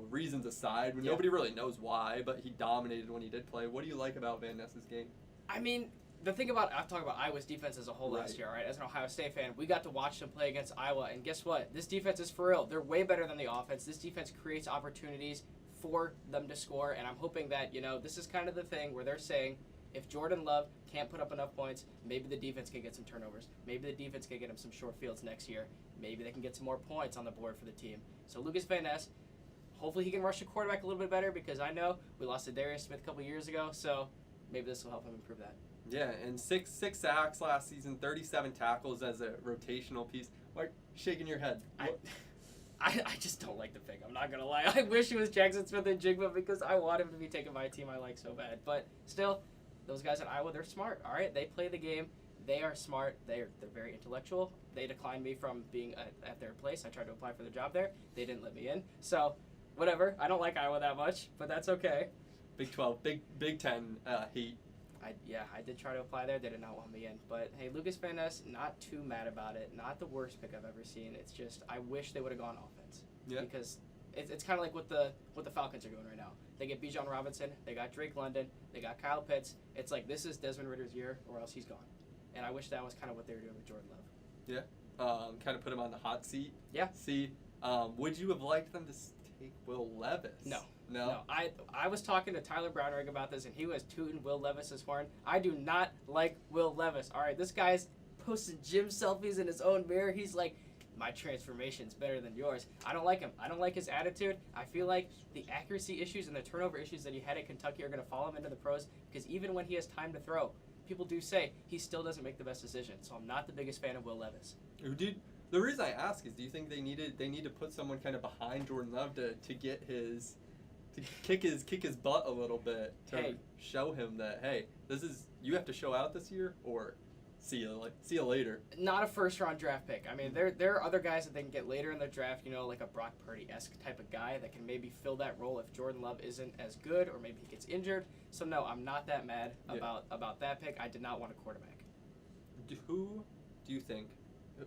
reasons aside, nobody really knows why, but he dominated when he did play. What do you like about Van Ness's game?
I mean, I've talked about Iowa's defense as a whole last year, right? As an Ohio State fan, we got to watch them play against Iowa, and guess what? This defense is for real. They're way better than the offense. This defense creates opportunities for them to score, and I'm hoping that, this is kind of the thing where they're saying, if Jordan Love can't put up enough points, maybe the defense can get some turnovers. Maybe the defense can get him some short fields next year. Maybe they can get some more points on the board for the team. So Lukas Van Ness, hopefully he can rush the quarterback a little bit better because I know we lost to Darius Smith a couple years ago, so maybe this will help him improve that.
Yeah, and six sacks last season, 37 tackles as a rotational piece. Why are you shaking your head?
I just don't like the pick. I'm not going to lie. I wish it was Jackson Smith-Njigba because I want him to be taken by a team I like so bad. But still, those guys at Iowa, they're smart, all right? They play the game. They are smart. They're very intellectual. They declined me from being at their place. I tried to apply for the job there. They didn't let me in. So, whatever. I don't like Iowa that much, but that's okay.
Big 12, Big 10 heat.
I did try to apply there. They did not want me in. But, hey, Lukas Van Ness, not too mad about it. Not the worst pick I've ever seen. It's just I wish they would have gone offense.
Yeah.
Because it's kind of like what the Falcons are doing right now. They get Bijan Robinson, they got Drake London, they got Kyle Pitts. It's like this is Desmond Ridder's year, or else he's gone. And I wish that was kind of what they were doing with Jordan Love.
Yeah, kind of put him on the hot seat.
Yeah.
See, would you have liked them to take Will Levis?
No.
No.
I was talking to Tyler Broderick about this, and he was tooting Will Levis's horn. I do not like Will Levis. All right, this guy's posting gym selfies in his own mirror. He's like, my transformation's better than yours. I don't like him. I don't like his attitude. I feel like the accuracy issues and the turnover issues that he had at Kentucky are going to follow him into the pros, because even when he has time to throw, people do say he still doesn't make the best decision. So I'm not the biggest fan of Will Levis.
The reason I ask is, do you think they need to put someone kind of behind Jordan Love to kick his butt a little bit to show him that, hey, you have to show out this year, or see you later.
Not a first-round draft pick. I mean, there are other guys that they can get later in the draft, like a Brock Purdy-esque type of guy that can maybe fill that role if Jordan Love isn't as good, or maybe he gets injured. So no, I'm not that mad about that pick. I did not want a quarterback.
Who do you think?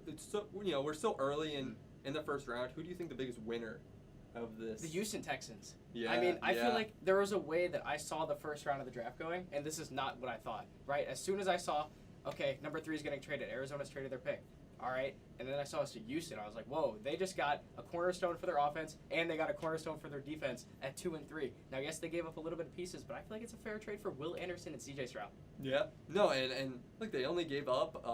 It's so we're so early in the first round. Who do you think the biggest winner of this?
The Houston Texans.
Yeah.
I mean, I feel like there was a way that I saw the first round of the draft going, and this is not what I thought. Right? As soon as I saw, okay, number 3 is getting traded. Arizona's traded their pick. All right. And then I saw us to Houston. I was like, whoa, they just got a cornerstone for their offense, and they got a cornerstone for their defense at 2 and 3. Now, yes, they gave up a little bit of pieces, but I feel like it's a fair trade for Will Anderson and CJ Stroud.
Yeah. No, and look, they only gave up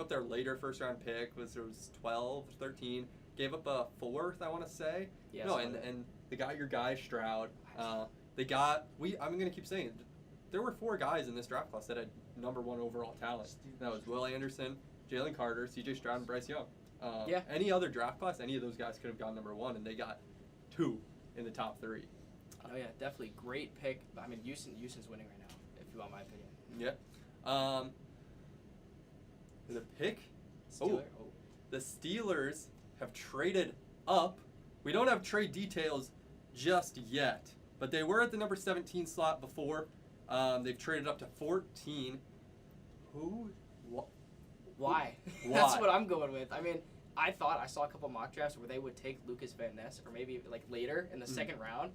their later first round pick was 12, 13. Gave up a 4th, I want to say.
Yes,
no, and they got your guy Stroud. I'm gonna keep saying, there were 4 guys in this draft class that had number 1 overall talent. That was Will Anderson, Jalen Carter, CJ Stroud, and Bryce Young. Any other draft class, any of those guys could have gone number 1, and they got 2 in the top 3.
Oh yeah, definitely great pick. I mean, Houston's winning right now, if you want my opinion.
Yeah. The pick. The Steelers have traded up. We don't have trade details just yet, but they were at the number 17 slot before. They've traded up to 14.
Why? That's what I'm going with. I mean, I thought I saw a couple mock drafts where they would take Lukas Van Ness, or maybe like later in the second round,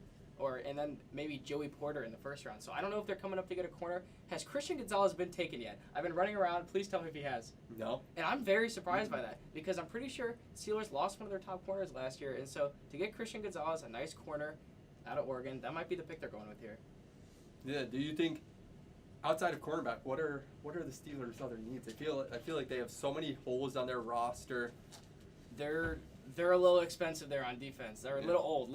and then maybe Joey Porter in the first round. So I don't know if they're coming up to get a corner. Has Christian Gonzalez been taken yet? I've been running around. Please tell me if he has.
No.
And I'm very surprised by that, because I'm pretty sure Steelers lost one of their top corners last year, and so to get Christian Gonzalez, a nice corner out of Oregon, that might be the pick they're going with here.
Yeah. Do you think, outside of cornerback, what are the Steelers' other needs? I feel like they have so many holes on their roster.
They're a little expensive there on defense. They're a little old.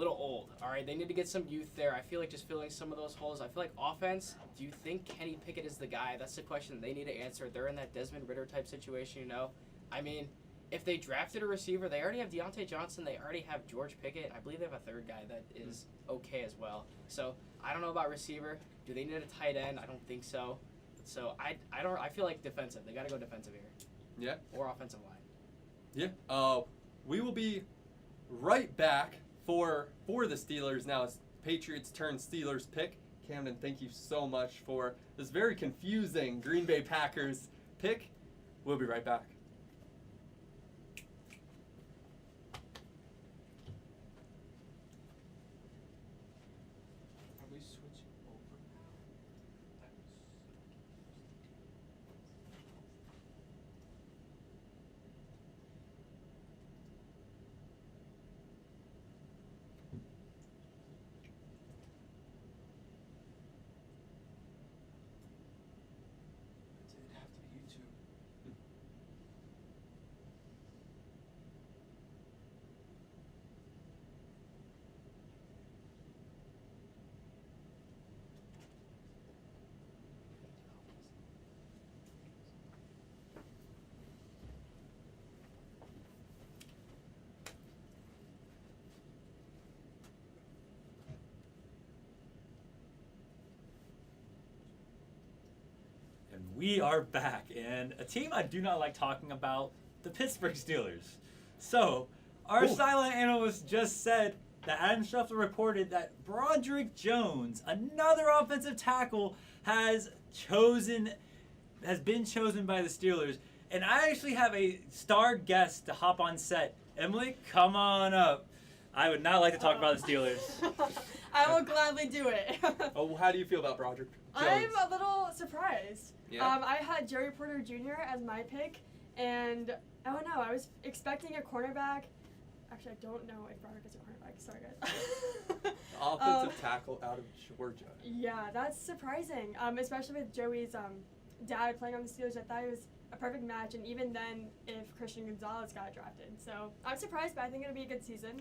All right, they need to get some youth there. I feel like just filling some of those holes. I feel like offense, do you think Kenny Pickett is the guy? That's the question they need to answer. They're in that Desmond Ridder type situation, I mean, if they drafted a receiver, they already have Deonte Banks. They already have George Pickett. I believe they have a third guy that is okay as well. So I don't know about receiver. Do they need a tight end? I don't think so. So I feel like defensive. They got to go defensive here.
Yeah.
Or offensive line.
Yeah. We will be right back for the Steelers now. It's Patriots turn Steelers pick. Camden, thank you so much for this very confusing Green Bay Packers pick. We'll be right back.
We are back, and a team I do not like talking about, the Pittsburgh Steelers. So, our silent analyst just said that Adam Schefter reported that Broderick Jones, another offensive tackle, has been chosen by the Steelers. And I actually have a star guest to hop on set. Emily, come on up. I would not like to talk about the Steelers.
I will gladly do it.
How do you feel about Broderick Jones?
I'm a little surprised.
Yeah.
I had Joey Porter Jr. as my pick, and I don't know. I was expecting a cornerback. Actually, I don't know if Broderick is a cornerback. Sorry, guys.
Offensive tackle out of Georgia.
Yeah, that's surprising. Especially with Joey's dad playing on the Steelers. I thought it was a perfect match, and even then, if Christian Gonzalez got drafted. So I'm surprised, but I think it'll be a good season.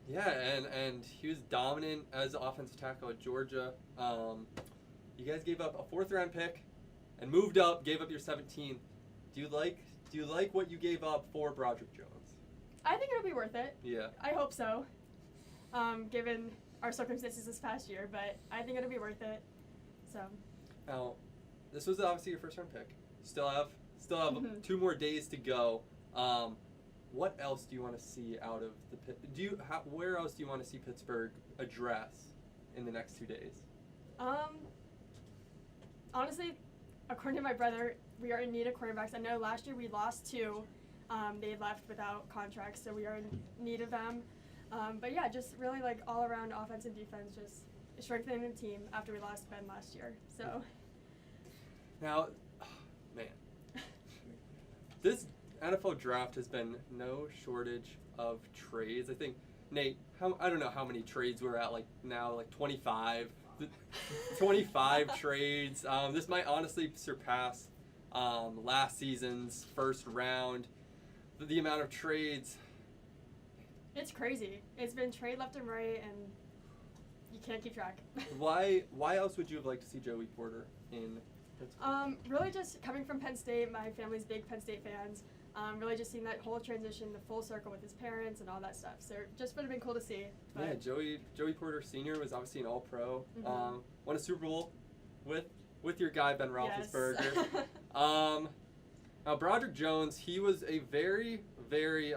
Yeah, and he was dominant as an offensive tackle at Georgia. You guys gave up a 4th-round pick and moved up, gave up your 17th. Do you like what you gave up for Broderick Jones?
I think it'll be worth it.
Yeah.
I hope so. Given our circumstances this past year, but I think it'll be worth it. So.
Now, this was obviously your 1st-round pick. You still have 2 more days to go. What else do you want to see out of the where else do you want to see Pittsburgh address in the next 2 days?
Honestly, according to my brother, we are in need of cornerbacks. I know last year we lost 2. They left without contracts, so we are in need of them. But yeah, just really like all around offense and defense, just strengthening the team after we lost Ben last year. So.
Now, man, this NFL draft has been no shortage of trades. I think, Nate, I don't know how many trades we're at now, 25. 25 trades. This might honestly surpass last season's 1st round. The amount of trades.
It's crazy. It's been trade left and right, and you can't keep track.
Why else would you have liked to see Joey Porter in Pittsburgh?
Really just coming from Penn State, my family's big Penn State fans. Really just seeing that whole transition, the full circle with his parents and all that stuff. So just would have been cool to see.
Yeah, Joey Porter Sr. was obviously an All-Pro.
Mm-hmm.
Won a Super Bowl with your guy Ben Roethlisberger.
Yes.
Now Broderick Jones, he was a very, very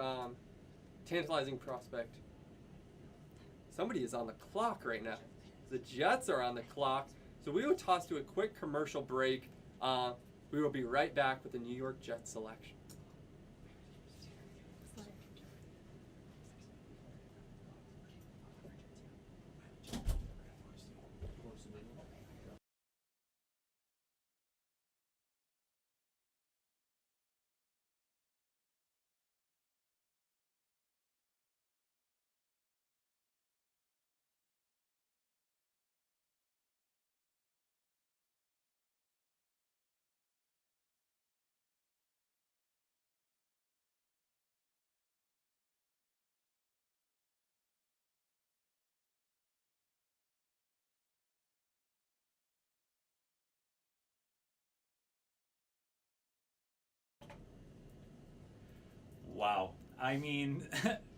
tantalizing prospect. Somebody is on the clock right now. The Jets are on the clock. So we will toss to a quick commercial break. We will be right back with the New York Jets selection.
Wow. I mean,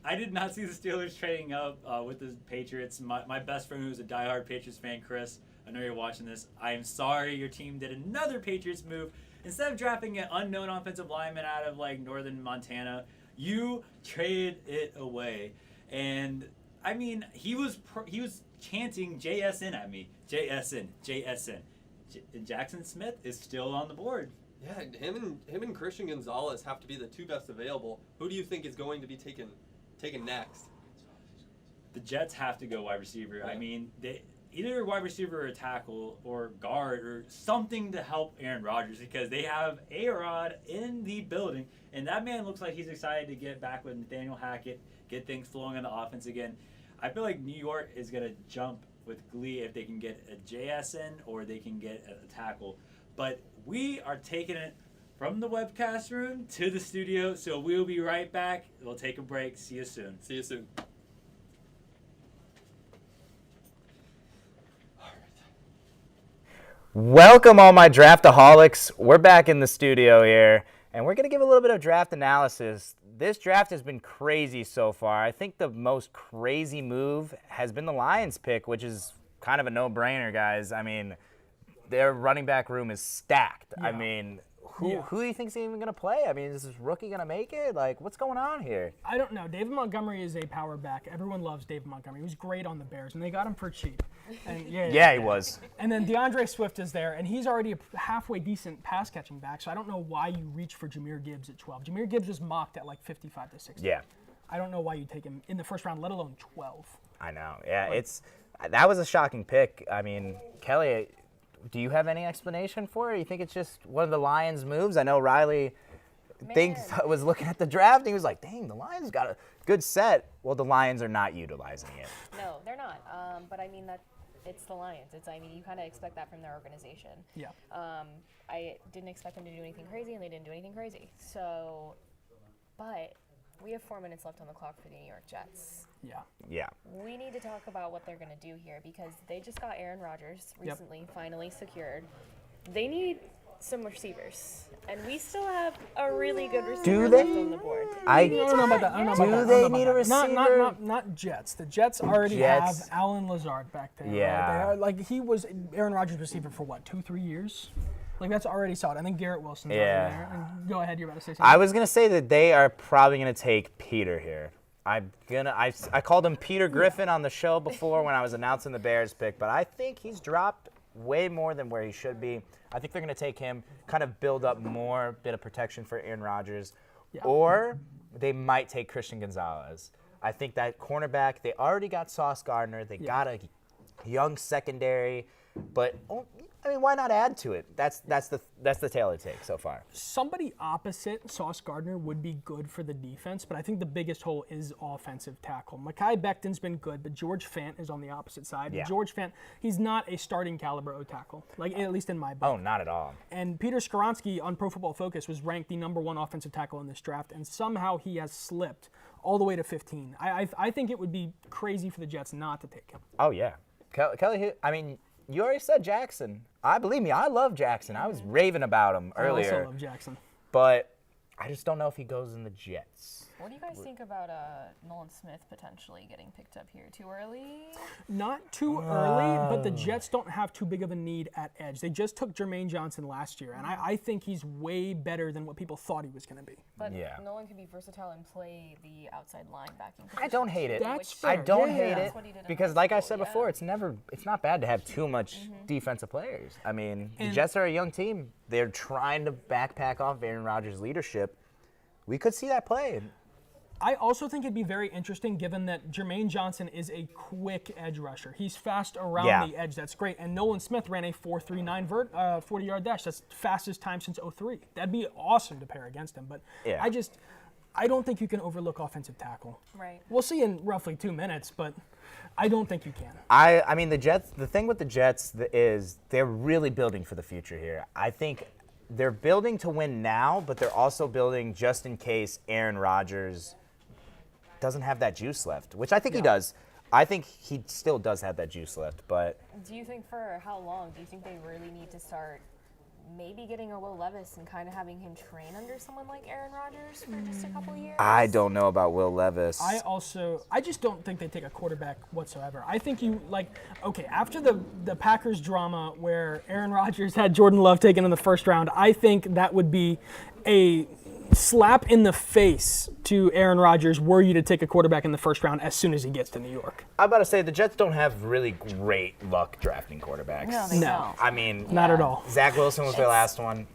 I did not see the Steelers trading up with the Patriots. My best friend who's a diehard Patriots fan, Chris, I know you're watching this. I am sorry your team did another Patriots move. Instead of drafting an unknown offensive lineman out of northern Montana, you traded it away. And I mean, he was chanting JSN at me. JSN. Jackson Smith is still on the board.
Yeah, him and Christian Gonzalez have to be the 2 best available. Who do you think is going to be taken next?
The Jets have to go wide receiver.
Yeah.
I mean, they either wide receiver or a tackle or guard or something to help Aaron Rodgers because they have A-Rod in the building, and that man looks like he's excited to get back with Nathaniel Hackett, get things flowing on the offense again. I feel like New York is going to jump with glee if they can get a JSN or they can get a tackle. But we are taking it from the webcast room to the studio, so we'll be right back. We'll take a break. See you soon.
See you soon.
Welcome, all my draftaholics. We're back in the studio here, and we're going to give a little bit of draft analysis. This draft has been crazy so far. I think the most crazy move has been the Lions pick, which is kind of a no-brainer, guys. I mean, their running back room is stacked. Yeah. I mean, who do you think's even going to play? I mean, is this rookie going to make it? What's going on here?
I don't know. David Montgomery is a power back. Everyone loves David Montgomery. He was great on the Bears, and they got him for cheap. And
yeah, he was.
And then DeAndre Swift is there, and he's already a halfway decent pass-catching back, so I don't know why you reach for Jahmyr Gibbs at 12. Jahmyr Gibbs was mocked at 55 to 60.
Yeah.
I don't know why you take him in the first round, let alone 12.
I know. Yeah, that was a shocking pick. I mean, Kelly, do you have any explanation for it? You think it's just one of the Lions' moves? I know Riley was looking at the draft and he was like, dang, the Lions got a good set. Well, the Lions are not utilizing it.
No, they're not. But I mean, it's the Lions. You kind of expect that from their organization.
Yeah.
I didn't expect them to do anything crazy, and they didn't do anything crazy. So, but we have 4 minutes left on the clock for the New York Jets.
Yeah.
We need to talk about what they're going to do here because they just got Aaron Rodgers recently, finally secured. They need some receivers, and we still have a really good receiver left on the board.
I don't know about that.
Do they need a receiver?
Not Jets. The Jets already have Alan Lazard back there.
Yeah.
He was Aaron Rodgers' receiver for what, 2-3 years? That's already solid. I think Garrett Wilson's over there. And go ahead, you're about to say something.
I was gonna say that they are probably gonna take Peter here. I called him Peter Griffin on the show before when I was announcing the Bears pick, but I think he's dropped way more than where he should be. I think they're gonna take him, kind of build up more bit of protection for Aaron Rodgers, or they might take Christian Gonzalez. I think that cornerback, they already got Sauce Gardner. They got a young secondary, but why not add to it? That's the tail take so far.
Somebody opposite Sauce Gardner would be good for the defense, but I think the biggest hole is offensive tackle. Mekhi Becton's been good, but George Fant is on the opposite side.
Yeah.
George Fant, he's not a starting caliber O tackle, at least in my book.
Oh, not at all.
And Peter Skoronski on Pro Football Focus was ranked the #1 offensive tackle in this draft, and somehow he has slipped all the way to 15. I think it would be crazy for the Jets not to take him.
Oh yeah, Kelly. You already said Jackson. Believe me, I love Jackson. I was raving about him earlier.
I also love Jackson.
But I just don't know if he goes in the Jets.
What do you guys think about Nolan Smith potentially getting picked up here? Too early?
Not too early, but the Jets don't have too big of a need at edge. They just took Jermaine Johnson last year, and I think he's way better than what people thought he was going to be.
But Nolan can be versatile and play the outside linebacking position.
I don't hate it.
That's
I don't hate
That's
it
what he did in
because,
high
like I
school,
said before, it's not bad to have too much defensive players. The Jets are a young team. They're trying to backpack off Aaron Rodgers' leadership. We could see that play.
I also think it'd be very interesting given that Jermaine Johnson is a quick edge rusher. He's fast around the edge. That's great. And Nolan Smith ran a 4.39 40-yard dash. That's the fastest time since 2003. That'd be awesome to pair against him. But I don't think you can overlook offensive tackle.
Right.
We'll see in roughly 2 minutes, but I don't think you can.
The Jets, the thing with the Jets is they're really building for the future here. I think they're building to win now, but they're also building just in case Aaron Rodgers doesn't have that juice left, which I think he does. I think he still does have that juice left, but...
Do you think for how long? Do you think they really need to start maybe getting a Will Levis and kind of having him train under someone like Aaron Rodgers for just a couple of years?
I don't know about Will Levis.
I just don't think they take a quarterback whatsoever. I think after the Packers drama where Aaron Rodgers had Jordan Love taken in the first round, I think that would be a slap in the face to Aaron Rodgers were you to take a quarterback in the first round as soon as he gets to New York.
I'm about to say the Jets don't have really great luck drafting quarterbacks.
No, they don't.
Not at all.
Zach Wilson was their last one.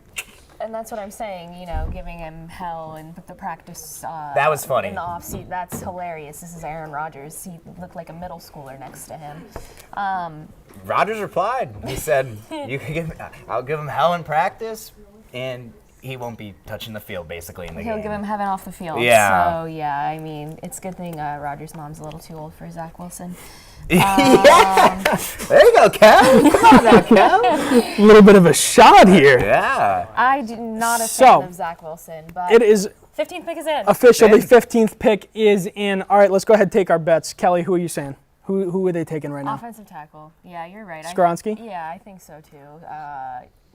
And that's what I'm saying, giving him hell and the practice
that was funny.
in the offseason. That's hilarious. This is Aaron Rodgers. He looked like a middle schooler next to him.
Rodgers replied. He said, I'll give him hell in practice, and he won't be touching the field, basically, in the game.
He'll give him heaven off the field.
Yeah.
So, it's a good thing Rodgers' mom's a little too old for Zach Wilson.
Yeah. There you go, Kev. Come on now, Kev.
A little bit of a shot here.
Yeah.
I'm not a fan of Zach Wilson, but
it is
15th pick is in.
Officially, 15th pick is in. All right, let's go ahead and take our bets. Kelly, who are you saying? Who are they taking right now?
Offensive tackle. Yeah, you're right.
Skoronski?
I think so, too.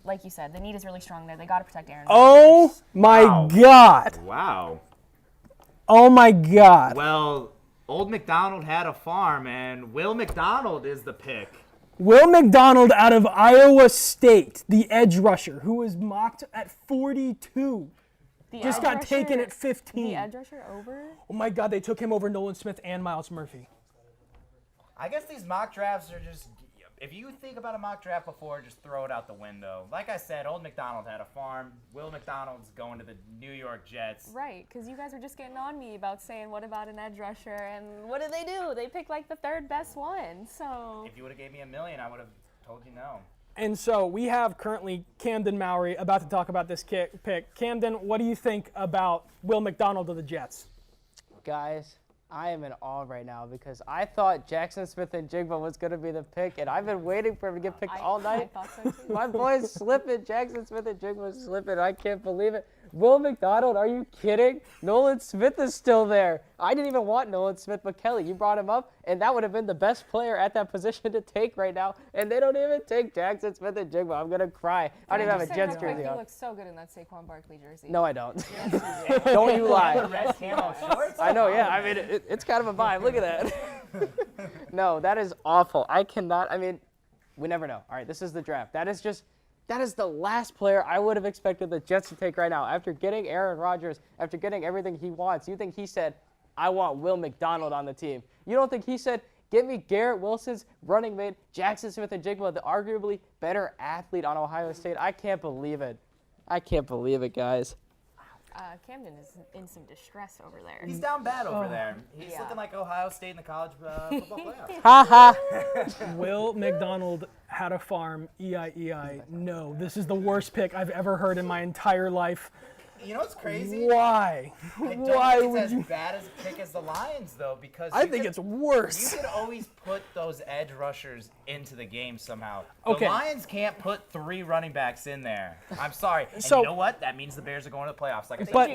Like you said, the need is really strong there. They got to protect Aaron.
Oh, my God.
Wow.
Oh, my God.
Well, Old McDonald had a farm, and Will McDonald is the pick.
Will McDonald out of Iowa State, the edge rusher, who was mocked at 42. Just got taken at 15.
The edge rusher over?
Oh, my God, they took him over Nolan Smith and Miles Murphy.
I guess these mock drafts are just if you think about a mock draft before, just throw it out the window. Like I said, old McDonald had a farm. Will McDonald's going to the New York Jets.
Right, because you guys were just getting on me about saying, what about an edge rusher? And what did they do? They picked like the third best one. So
If you would have gave me $1 million, I would have told you no.
And so we have currently Camden Mowry about to talk about this pick. Camden, what do you think about Will McDonald of the Jets?
Guys, I am in awe right now because I thought Jackson Smith-Njigba was going to be the pick, and I've been waiting for him to get picked all night.
I thought so too.
My boy's slipping. Jackson Smith-Njigba is slipping. I can't believe it. Will McDonald, are you kidding? Nolan Smith is still there. I didn't even want Nolan Smith, but Kelly, you brought him up, and that would have been the best player at that position to take right now, and they don't even take Jackson Smith-Njigba. I'm going to cry. I don't even have a Jets jersey on.
He looks so good in that Saquon Barkley jersey.
No, I don't. Don't you lie.
Red camo shorts?
I know, yeah. I mean, it's kind of a vibe. Look at that. No, that is awful. I cannot. I mean, we never know. All right, this is the draft. That is the last player I would have expected the Jets to take right now. After getting Aaron Rodgers, after getting everything he wants, you think he said, I want Will McDonald on the team. You don't think he said, give me Garrett Wilson's running mate, Jackson Smith-Njigba, the arguably better athlete on Ohio State. I can't believe it. I can't believe it, guys.
Camden is in some distress over there.
He's down bad over there. He's looking like Ohio State in the college football playoffs.
Ha ha.
Will McDonald had a farm, E-I-E-I. No, this is the worst pick I've ever heard in my entire life.
You know what's crazy?
Why?
I don't
Why
think
would
it's
you?
as bad as a pick as the Lions, though, because
I think it's worse.
You could always put those edge rushers into the game somehow.
Okay.
The Lions can't put 3 running backs in there. I'm sorry. And
So-
you know what? That means the Bears are going to the playoffs. Like I said,
But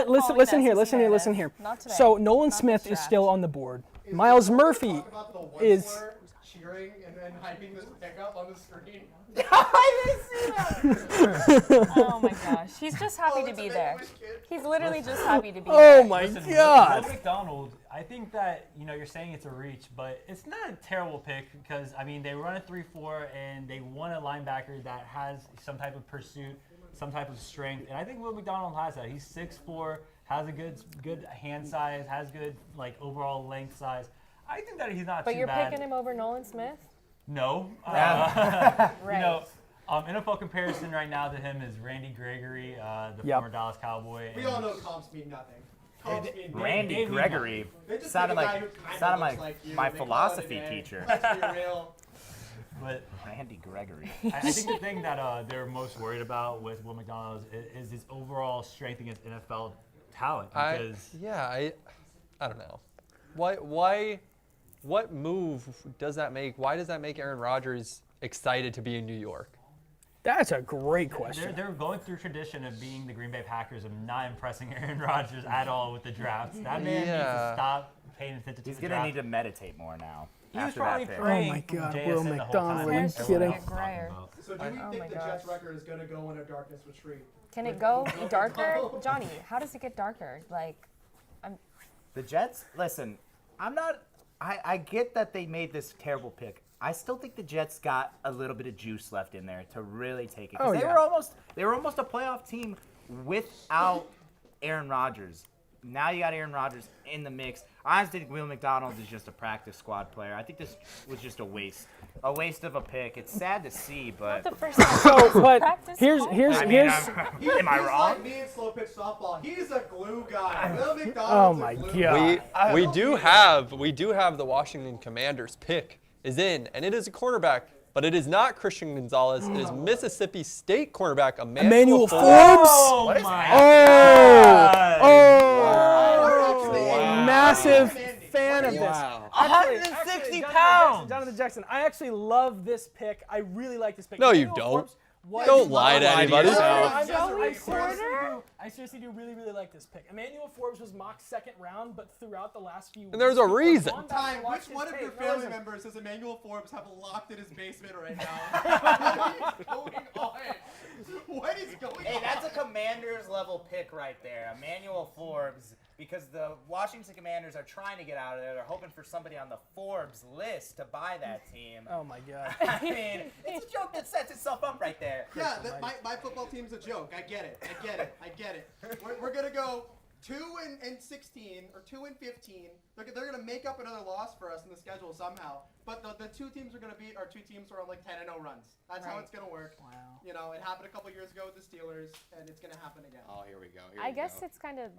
listen here.
Not today.
So Nolan
Not
Smith
this
is
draft.
still on the board. Miles Murphy is.
Cheering and then hyping this pickup on the screen.
Oh my gosh, he's just happy to be there. He's literally just happy to be
Oh
there.
my
Listen,
God.
Will McDonald, I think that, you're saying it's a reach, but it's not a terrible pick because, they run a 3-4 and they want a linebacker that has some type of pursuit, some type of strength. And I think Will McDonald has that. He's 6'4", has a good hand size, has good, overall length size. I think that he's not
But
too
you're
bad.
picking him over Nolan Smith?
No.
Right.
NFL comparison right now to him is Randy Gregory, the former Dallas Cowboy.
We all know comps mean nothing. Comps mean
Randy Gregory sounded like my philosophy teacher.
But
Randy Gregory.
I think the thing that they're most worried about with Will McDonald is his overall strength against NFL talent. Because
I don't know. What move does that make? Why does that make Aaron Rodgers excited to be in New York?
That's a great question.
They're going through tradition of being the Green Bay Packers of not impressing Aaron Rodgers at all with the drafts. That man needs to stop paying attention to
He's
the
going to
draft.
need to meditate more now.
He was
after
probably
that pick.
praying
Oh my God,
JSN
Will
the whole
McDonald,
time.
are you
Everyone
kidding?
else talking about.
So do we think the Jets record is going to go into darkness retreat?
Can it go darker? Johnny, how does it get darker?
The Jets, listen, I get that they made this terrible pick. I still think the Jets got a little bit of juice left in there to really take it. 'Cause they were almost a playoff team without Aaron Rodgers. Now you got Aaron Rodgers in the mix. I honestly think Will McDonald is just a practice squad player. I think this was just a waste of a pick. It's sad to see, but
Not the first time.
So, but
Practice
here's
am I
He's
wrong?
like me in slow pitch softball. He's a glue guy. Will
Oh
McDonald's
my
a glue
God.
guy.
We do have the Washington Commanders pick is in, and it is a cornerback, but it is not Christian Gonzalez. It is Mississippi State cornerback Emmanuel Forbes.
Oh my
Massive fan of this.
Wow.
160 pounds.
Jonathan Jackson, I actually love this pick. I really like this pick.
No, you
Emmanuel
don't.
Forbes was-
Don't lie to anybody.
I seriously do really like this pick. Emmanuel Forbes was mocked second round, but throughout the last few weeks,
And there's a reason.
Which one of your family members does Emmanuel Forbes have locked in his basement right now? What is going on?
Hey, that's a Commanders level pick right there. Emmanuel Forbes, because the Washington Commanders are trying to get out of there. They're hoping for somebody on the Forbes list to buy that team.
Oh my God.
I mean, it's a joke that sets itself up right there.
Yeah, my football team's a joke. I get it. We're going to go 2-16 or 2-15. They're going to make up another loss for us in the schedule somehow. But the two teams we're going to beat are two teams who are on like 10-0 runs. That's how it's going to work.
Wow.
You know, it happened a couple years ago with the Steelers, and it's going to happen again.
Oh, here we go.
I guess it's kind of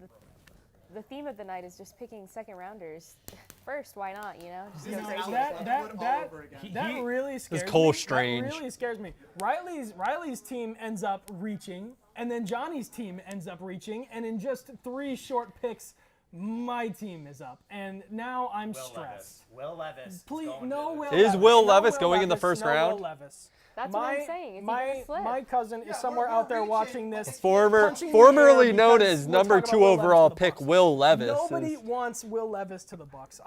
the theme of the night is just picking second rounders first. Why not? You know.
That really scares me.
Cole Strange.
That really scares me. Riley's team ends up reaching, and then Johnny's team ends up reaching, and in just 3 short picks, my team is up, and now I'm stressed.
Will Levis.
Please, no Will.
Is Will Levis
no
going
Will
in the
Levis,
first
no
round?
Will Levis.
That's what I'm saying. It's
My cousin is somewhere out there watching this.
Formerly known as number 2 overall pick, Will Levis.
Nobody wants Will Levis to the Bucs.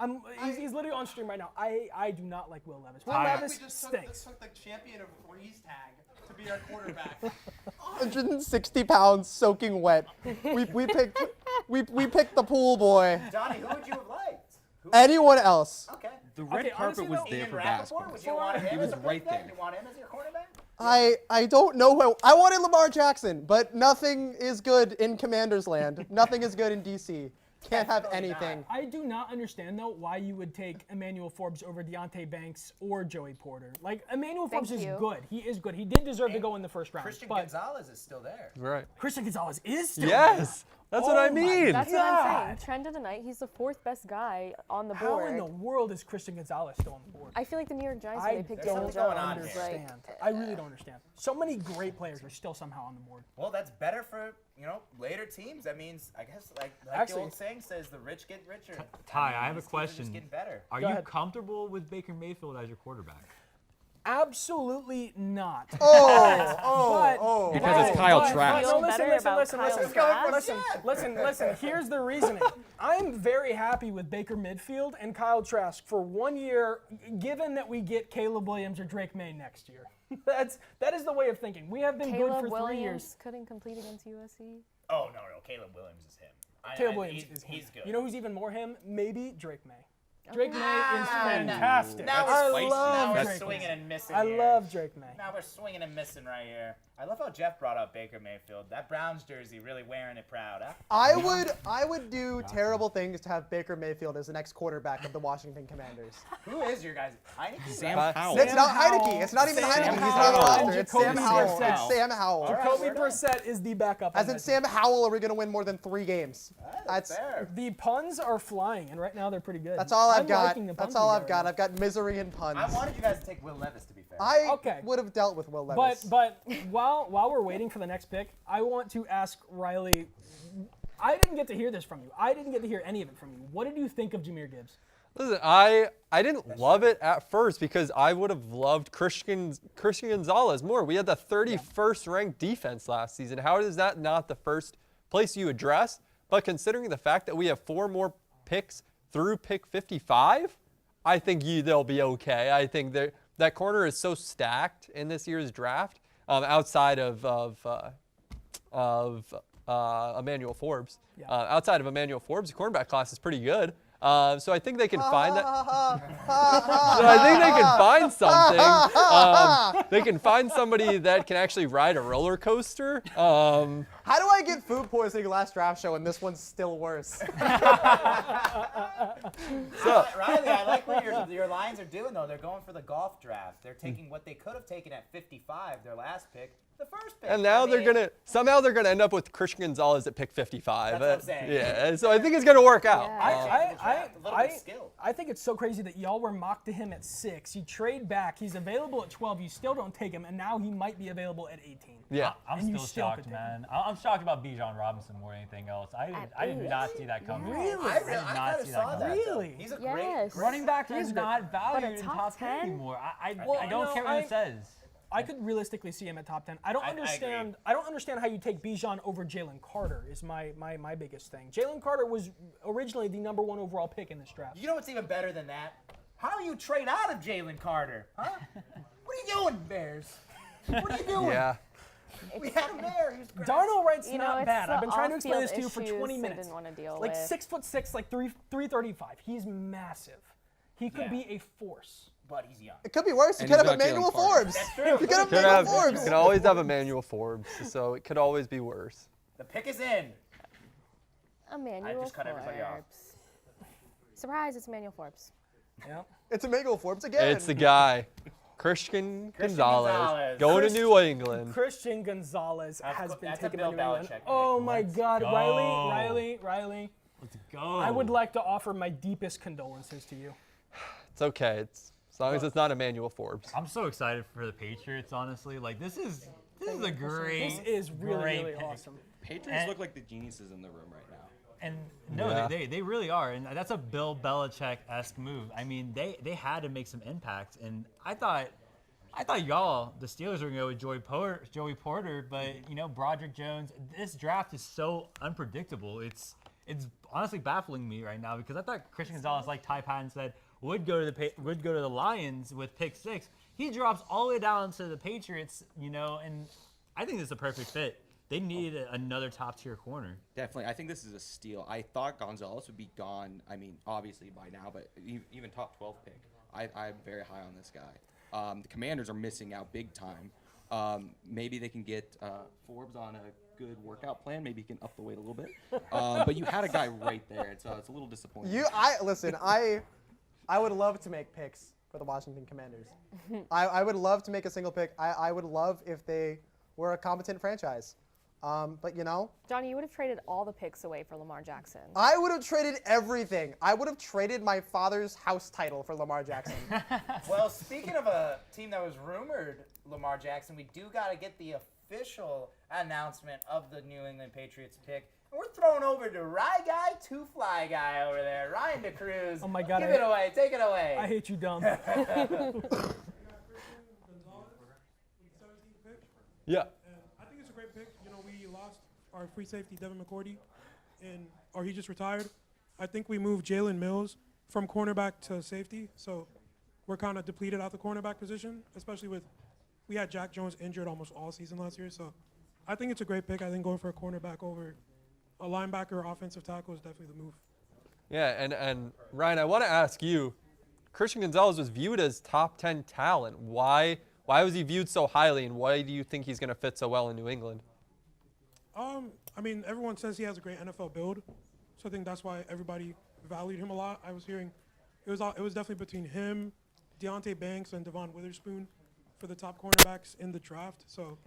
He's literally on stream right now. I do not like Will Levis. Will Levis stinks.
Took the champion of freeze tag to be our quarterback. 160 pounds, soaking wet. We picked the pool boy.
Johnny, who would you have liked?
Anyone else?
Okay.
The red carpet was there for basketball.
Would you want him
He was
as a
right
quarterback?
there.
You want him as your quarterback?
I don't know who. I wanted Lamar Jackson, but nothing is good in Commanders land. Nothing is good in DC. Can't have anything.
I do not understand, though, why you would take Emmanuel Forbes over Deonte Banks or Joey Porter. Like, Emmanuel Forbes is good. He is good. He did deserve to go in the first round.
Christian Gonzalez is still there.
Right.
Christian Gonzalez is still
Yes.
there.
That's what I mean.
That's what I'm saying. Trend of the night. He's the 4th best guy on the board.
How in the world is Christian Gonzalez still on the board?
I feel like the New York Giants,
I
when they picked
don't
Daniel Jones,
understand. I really don't understand. So many great players are still somehow on the board.
Well, that's better for, later teams. That means, I guess, like
Actually,
the old saying says, the rich get richer.
Ty, I have a
these teams are
question.
just getting better.
Are
Go
you
ahead.
comfortable with Baker Mayfield as your quarterback?
Absolutely not.
Because it's Kyle Trask.
No, listen. Here's the reasoning. I'm very happy with Baker Mayfield and Kyle Trask for 1 year, given that we get Caleb Williams or Drake May next year. That is the way of thinking. We have been
Caleb
good for
Williams
3 years.
couldn't compete against USC.
Oh, no. Caleb Williams is him.
Caleb Williams is him.
He's good.
You know who's even more him? Maybe Drake May. Drake May is fantastic.
Now we're
Drake
swinging
May.
and missing.
I
here.
love Drake May.
Now we're swinging and missing right here. I love how Jeff brought up Baker Mayfield. That Browns jersey, really wearing it proud. Huh?
I would do terrible things to have Baker Mayfield as the next quarterback of the Washington Commanders.
Who is your guys? Heineke?
Sam Howell.
It's not Heineke. It's not even Heineke. He's not on the roster. It's Sam Howell.
Brissett.
It's Sam Howell.
Jacoby Brissett is the backup.
As in Sam Howell, are we going to win more than 3 games?
That's fair.
The puns are flying, and right now they're pretty good.
That's all I've
I'm
got.
liking the
That's
puns
all
we
I've got. I've got misery and puns.
I wanted you guys to take Will Levis, to be fair.
I would have dealt with Will Levis.
But while we're waiting for the next pick, I want to ask Riley. I didn't get to hear this from you. I didn't get to hear any of it from you. What did you think of Jahmyr Gibbs?
Listen, I didn't love it at first because I would have loved Christian Gonzalez more. We had the 31st ranked defense last season. How is that not the first place you address? But considering the fact that we have 4 more picks through pick 55, I think they'll be okay. I think that corner is so stacked in this year's draft, outside of Emmanuel Forbes. Outside of Emmanuel Forbes, the cornerback class is pretty good. So I think they can find that. So I think they can find something. They can find somebody that can actually ride a roller coaster.
How do I get food poisoning last draft show and this one's still worse?
Riley, I like what your Lions are doing, though. They're going for the golf draft. They're taking what they could have taken at 55, their last pick, the first pick.
And now they're gonna end up with Christian Gonzalez at pick 55.
That's what I'm saying.
Yeah, so I think it's gonna work out.
I think it's so crazy that y'all were mocked to him at 6. You trade back. He's available at 12. You still don't take him, and now he might be available at 18.
Yeah,
I'm still shocked, man. I'm shocked about Bijan Robinson more than anything else. I did not see that coming.
Really?
I did not see that coming.
Really?
He's a great
running back is not valued in top 10 anymore. I don't care what it says.
I could realistically see him at top 10. I don't understand. I don't understand how you take Bijan over Jalen Carter. Is my biggest thing. Jalen Carter was originally the number 1 overall pick in this draft.
You know what's even better than that? How do you trade out of Jalen Carter? Huh? What are you doing, Bears? What are you doing?
Yeah.
We had him there. He was great.
Darnell Wright's
You know,
not
it's
bad.
the
I've been trying to explain this to you
off-field
for 20
issues
minutes.
they didn't wanna deal
like
with.
6'6", like 335. He's massive. He could be a force.
But he's young.
It could be worse. You could have Emmanuel Forbes.
That's true.
You could have Emmanuel Forbes.
You can always have Emmanuel Forbes, so it could always be worse.
The pick is in.
Emmanuel
just cut everybody off.
Forbes. Surprise, it's Emmanuel Forbes.
Yep.
It's Emmanuel Forbes again.
It's the guy, Christian Gonzalez, going to New England.
Christian Gonzalez has been taken to New England.
Belichick
Oh my God,
go.
Riley.
Let's go.
I would like to offer my deepest condolences to you.
It's okay. As long as it's not Emmanuel Forbes.
I'm so excited for the Patriots, honestly. Like, this is a great.
This is really,
great
really
pick.
awesome.
Patriots look like the geniuses in the room right now.
And no, they really are, and that's a Bill Belichick-esque move. I mean, they had to make some impact, and I thought y'all, the Steelers, were going to go with Joey Porter, but Broderick Jones. This draft is so unpredictable. It's honestly baffling me right now because I thought Christian Gonzalez, like Ty Patton said, would go to the Lions with pick 6. He drops all the way down to the Patriots, and I think this is a perfect fit. They need another top-tier corner.
Definitely. I think this is a steal. I thought Gonzalez would be gone, obviously by now, but even top 12 pick. I'm very high on this guy. The Commanders are missing out big time. Maybe they can get Forbes on a good workout plan. Maybe he can up the weight a little bit. But you had a guy right there. It's a little disappointing.
Listen, I would love to make picks for the Washington Commanders. I would love to make a single pick. I would love if they were a competent franchise. But
Johnny, you would have traded all the picks away for Lamar Jackson.
I would have traded everything. I would have traded my father's house title for Lamar Jackson.
Well, speaking of a team that was rumored Lamar Jackson, we do got to get the official announcement of the New England Patriots pick. And we're throwing over to Rye Guy, Two Fly Guy over there, Ryan DeCruz.
Oh my God!
Give it away. Take it away.
I hate you, dumb.
Yeah.
I think it's a great pick. We lost our free safety, Devin McCourty, or he just retired. I think we moved Jalen Mills from cornerback to safety, so we're kind of depleted at the cornerback position, especially we had Jack Jones injured almost all season last year, so I think it's a great pick. I think going for a cornerback over a linebacker or offensive tackle is definitely the move.
Yeah, and Ryan, I want to ask you, Christian Gonzalez was viewed as top 10 talent. Why was he viewed so highly, and why do you think he's going to fit so well in New England?
Everyone says he has a great NFL build, so I think that's why everybody valued him a lot. I was hearing it was definitely between him, Deonte Banks, and Devon Witherspoon for the top cornerbacks in the draft. So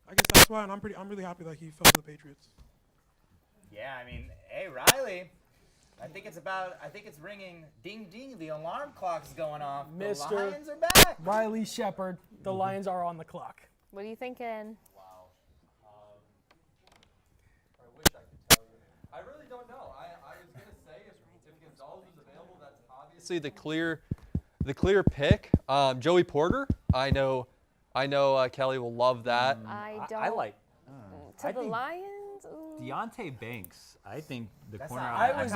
I guess that's why, and I'm really happy that he fell to the Patriots.
Yeah, hey Riley, I think it's ringing ding ding. The alarm clock's going off. The Lions are back.
Riley Shepard, the Lions are on the clock.
What are you thinking?
I really don't know. I was going to say if Gonzalez is available, that's obviously the clear pick. Joey Porter, I know Kelly will love that.
I like to the Lions.
Deonte Banks, I think the corner.
I was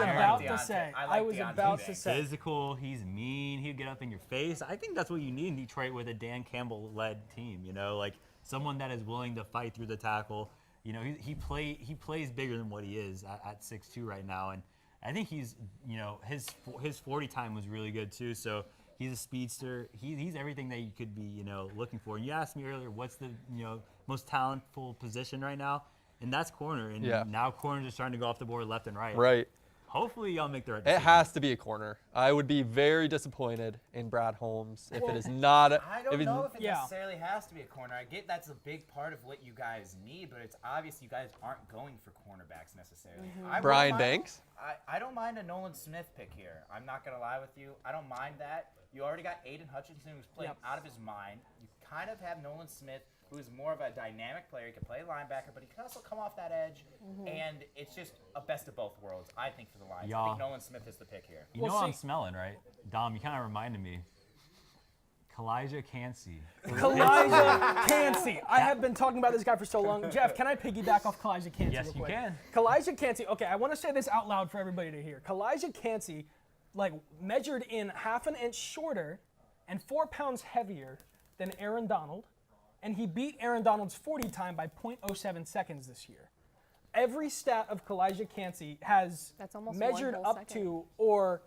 about to say.
Physical, he's mean. He'll get up in your face. I think that's what you need in Detroit with a Dan Campbell-led team. Like someone that is willing to fight through the tackle. He plays bigger than what he is at 6'2" right now, and I think he's his 40 time was really good too. So he's a speedster. He's everything that you could be looking for. And you asked me earlier, what's the most talentful position right now? And that's corner. And now corners are starting to go off the board left and right.
Right.
Hopefully y'all make the right
It
decision.
has to be a corner. I would be very disappointed in Brad Holmes if it is not.
I don't know if it necessarily has to be a corner. I get that's a big part of what you guys need, but it's obvious you guys aren't going for cornerbacks necessarily.
Brian Banks?
I don't mind a Nolan Smith pick here. I'm not going to lie with you. I don't mind that. You already got Aiden Hutchinson, who's playing out of his mind. You kind of have Nolan Smith, who is more of a dynamic player. He can play linebacker, but he can also come off that edge. And it's just a best of both worlds, I think, for the Lions. I think Nolan Smith is the pick here.
You know what I'm smelling, right? Dom, you kind of reminded me. Calijah Kancey.
Calijah Kancey. I have been talking about this guy for so long. Jeff, can I piggyback off Calijah Kancey
Yes,
real
you
quick?
can.
Calijah Kancey. Okay, I want to say this out loud for everybody to hear. Calijah Kancey, measured in half an inch shorter and 4 pounds heavier than Aaron Donald, and he beat Aaron Donald's 40 time by 0.07 seconds this year. Every stat of Calijah Kancey has measured up to or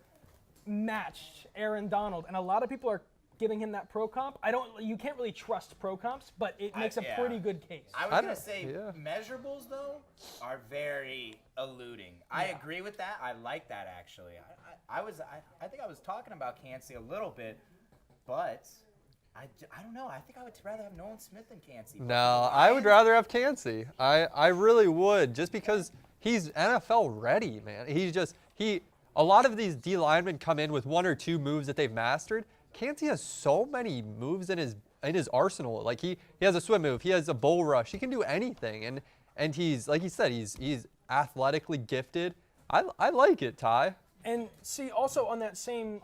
matched Aaron Donald, and a lot of people are giving him that pro comp. You can't really trust pro comps, but it makes a pretty good case.
I was going to say measurables, though, are very eluding. I agree with that. I like that, actually. I think I was talking about Cancey a little bit, but I don't know. I think I would rather have Nolan Smith than Cancey.
No, I would rather have Cancey. I really would, just because he's NFL ready, man. A lot of these D linemen come in with 1 or 2 moves that they've mastered. Cancey has so many moves in his arsenal. Like he has a swim move, he has a bull rush, he can do anything, and he's, like he said, he's athletically gifted. I like it, Ty.
And see, also on that same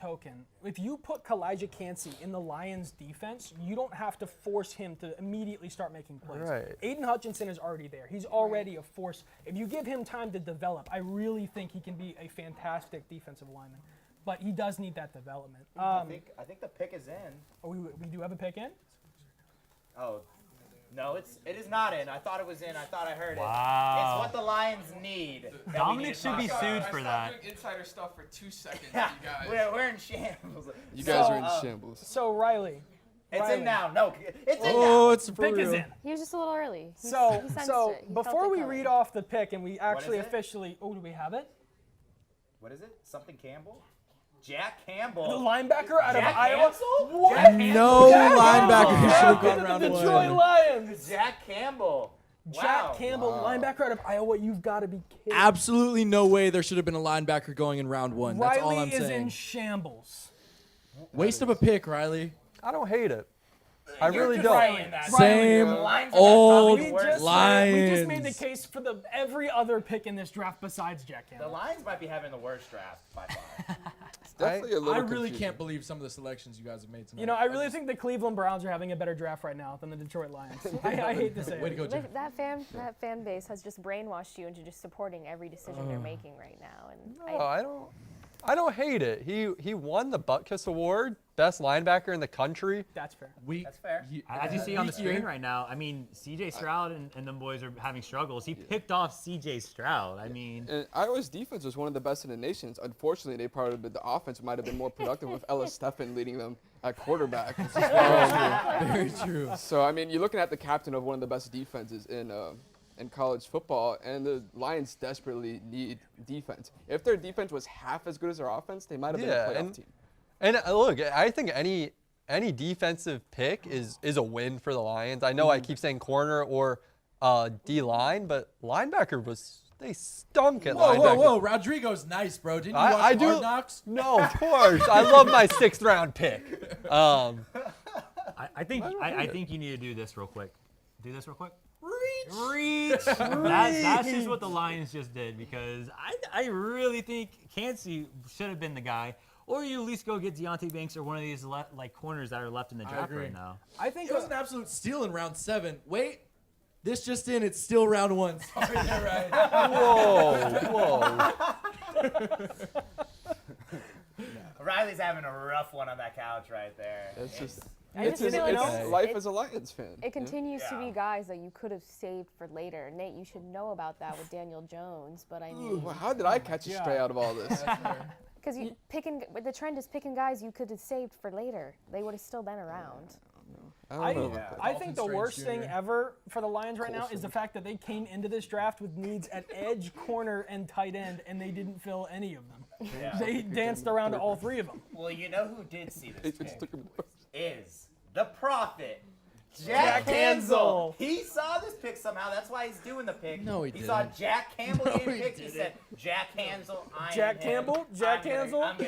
token, if you put Calijah Kancey in the Lions defense, you don't have to force him to immediately start making plays.
Right.
Aiden Hutchinson is already there. He's already a force. If you give him time to develop, I really think he can be a fantastic defensive lineman. But he does need that development.
I think the pick is in.
Oh, we do have a pick in?
Oh. No, it is not in. I thought it was in. I thought I heard it.
Wow.
It's what the Lions need.
Dominic should be sued for that.
Doing insider stuff for 2 seconds, you guys.
We're in shambles.
You guys are in shambles.
So Riley.
It's in now. No, it's in now.
Oh, it's for
pick
real.
is in.
He was just a little early.
So
he sensed it. He felt
before
it
we
coming.
read off the pick and we actually
is it?
officially, do we have it?
What is it? Something Campbell? Jack Campbell.
The linebacker out of
Jack
Iowa?
Cancel?
What?
Jack
No
Campbell.
linebacker should have gone
The
round
Detroit
1.
Lions.
Jack Campbell.
Jack Campbell, linebacker out of Iowa. You've got to be kidding.
Absolutely no way there should have been a linebacker going in round 1. That's all
Riley
I'm
is
saying.
in shambles.
Waste of a pick, Riley.
I don't hate it. I really don't.
Same old
We
Lions.
just made the case for every other pick in this draft besides Jack Campbell.
The Lions might be having the worst draft by far.
Definitely a little
I really
confusing.
can't believe some of the selections you guys have made tonight.
You know, I really think the Cleveland Browns are having a better draft right now than the Detroit Lions. I hate to say
Way to go,
it.
Jim.
That fan base has just brainwashed you into just supporting every decision you're making right now. And
I don't hate it. He won the Butkus Award, best linebacker in the country.
That's fair.
That's fair.
As you see on the screen right now, I mean, C.J. Stroud and them boys are having struggles. He picked off C.J. Stroud. I mean,
And Iowa's defense was one of the best in the nation. Unfortunately, the offense might have been more productive with Ellis Steffen leading them at quarterback.
Very true.
So, I mean, you're looking at the captain of one of the best defenses in college football, and the Lions desperately need defense. If their defense was half as good as their offense, they might have been a playoff team.
And look, I think any defensive pick is a win for the Lions. I know I keep saying corner or D-line, but linebacker they stunk at linebacker.
Whoa. Rodrigo's nice, bro. Didn't you watch Hard Knocks?
No, of course. I love my 6th round pick.
I think you need to do this real quick. Reach. That's just what the Lions just did, because I really think Cancey should have been the guy, or you at least go get Deonte Banks or one of these corners that are left in the draft right now.
I think it was an absolute steal in round 7. Wait, this just in, it's still round 1. Sorry, you're right.
Whoa.
Riley's having a rough one on that couch right there.
It's just.
I just feel like
life as a Lions fan.
It continues to be guys that you could have saved for later. Nate, you should know about that with Daniel Jones, but I mean,
Well, how did I catch a stray out of all this?
because the trend is picking guys you could have saved for later. They would have still been around.
I think the worst thing ever for the Lions right now is the fact that they came into this draft with needs at edge, corner, and tight end, and they didn't fill any of them.
Yeah.
They danced around to all 3 of them.
Well, you know who did see this pick? Is the prophet, Jack
Campbell.
Campbell. He saw this pick somehow. That's why he's doing the pick.
No, he
He saw
didn't.
Jack Campbell getting picked. He said, Jack Campbell,
Jack Campbell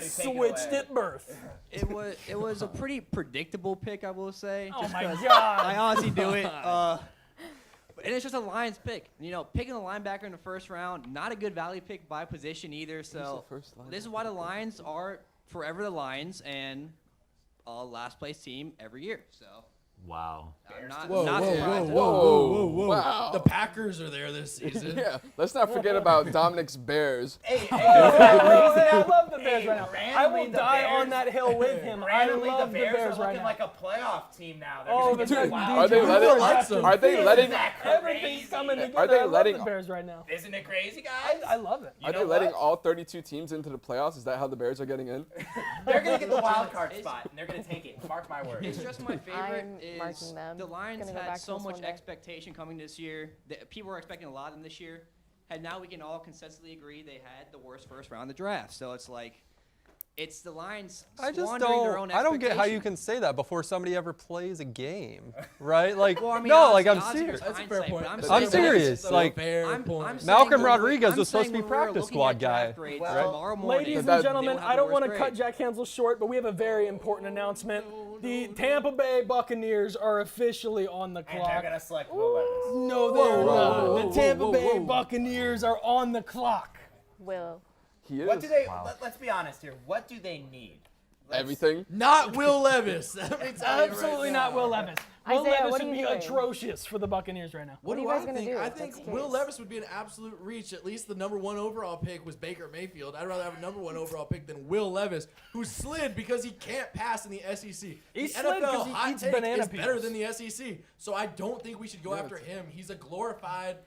switched at birth.
It was a pretty predictable pick, I will say.
Oh
just
my
'cause
God.
I honestly do it. And it's just a Lions pick. You know, picking the linebacker in the 1st round, not a good value pick by position either. So this is why the Lions are forever the Lions and last place team every year. So.
Wow.
Whoa.
Wow.
The Packers are there this season.
Yeah, let's not forget about Dominic's Bears.
Hey,
I love the Bears. Bears right now. I will die on that hill with him. I
Randomly,
love
the Bears are
right
looking
now.
like a playoff team now. They're
Oh,
gonna
but
get
dude,
the
Are they letting?
Everything's coming together.
Are they
I love
letting?
the Bears right now?
Isn't it crazy, guys?
I love it.
Are they letting all 32 teams into the playoffs? Is that how the Bears are getting in?
They're gonna get the wild card spot, and they're gonna take it. Mark my words.
It's just my favorite
I'm marking
is
them.
the Lions
Gonna go
had
back to
so
this
much
one day.
expectation coming this year. That people were expecting a lot of them this year, and now we can all consensually agree they had the worst first round of the draft. So it's like, it's the Lions
I just
squandering their own
don't. I don't get how you
expectation.
can say that before somebody ever plays a game, right? Like,
Well, I mean,
no, like I'm
obviously
serious.
That's a fair point.
I'm serious. Like,
I'm
Malcolm
saying
Rodriguez
I'm
was supposed to
saying
be
when we're
practice
looking
squad
at
guy.
draft grades
Right?
tomorrow morning,
Ladies
they
and gentlemen,
will have
I
the
don't want to
worst
cut
grade.
Jack Campbell short, but we have a very important announcement. The Tampa Bay Buccaneers are officially on the
And
clock.
they're gonna select Will Levis.
No, they're not. The Tampa Bay Buccaneers are on the clock.
Will.
What do they? Let's be honest here. What do they need?
Everything.
Not Will Levis.
It's absolutely not Will Levis. Will
Isaiah,
Levis
what are
would
you
be
doing?
atrocious for the Buccaneers right now.
What
are
do
you guys
I
gonna
think?
do?
I
That's
think
curious.
Will Levis would be an absolute reach. At least the number 1 overall pick was Baker Mayfield. I'd rather have a number 1 overall pick than Will Levis, who slid because he can't pass in the SEC.
He
The
slid 'cause
NFL
he
hot
eats
take
banana
is better
peels.
than the SEC. So I don't think we should go after him. He's a glorified,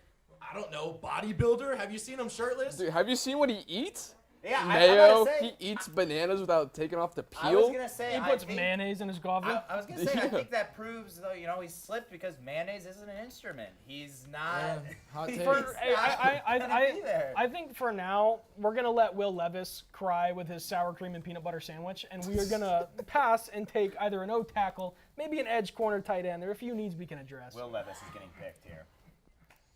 I don't know, bodybuilder. Have you seen him shirtless?
Dude, have you seen what he eats?
Yeah,
Mayo.
I'm gonna say,
He eats bananas without taking off the
I was
peel.
gonna say.
He
I
puts
think-
mayonnaise in his goblet.
I was gonna say. I think that proves, though, he slipped because mayonnaise isn't an instrument. He's not.
Hot
he's
take.
not
I
gonna be there.
I think for now we're gonna let Will Levis cry with his sour cream and peanut butter sandwich, and we are gonna pass and take either an O tackle, maybe an edge corner tight end. There are a few needs we can address.
Will Levis is getting picked here.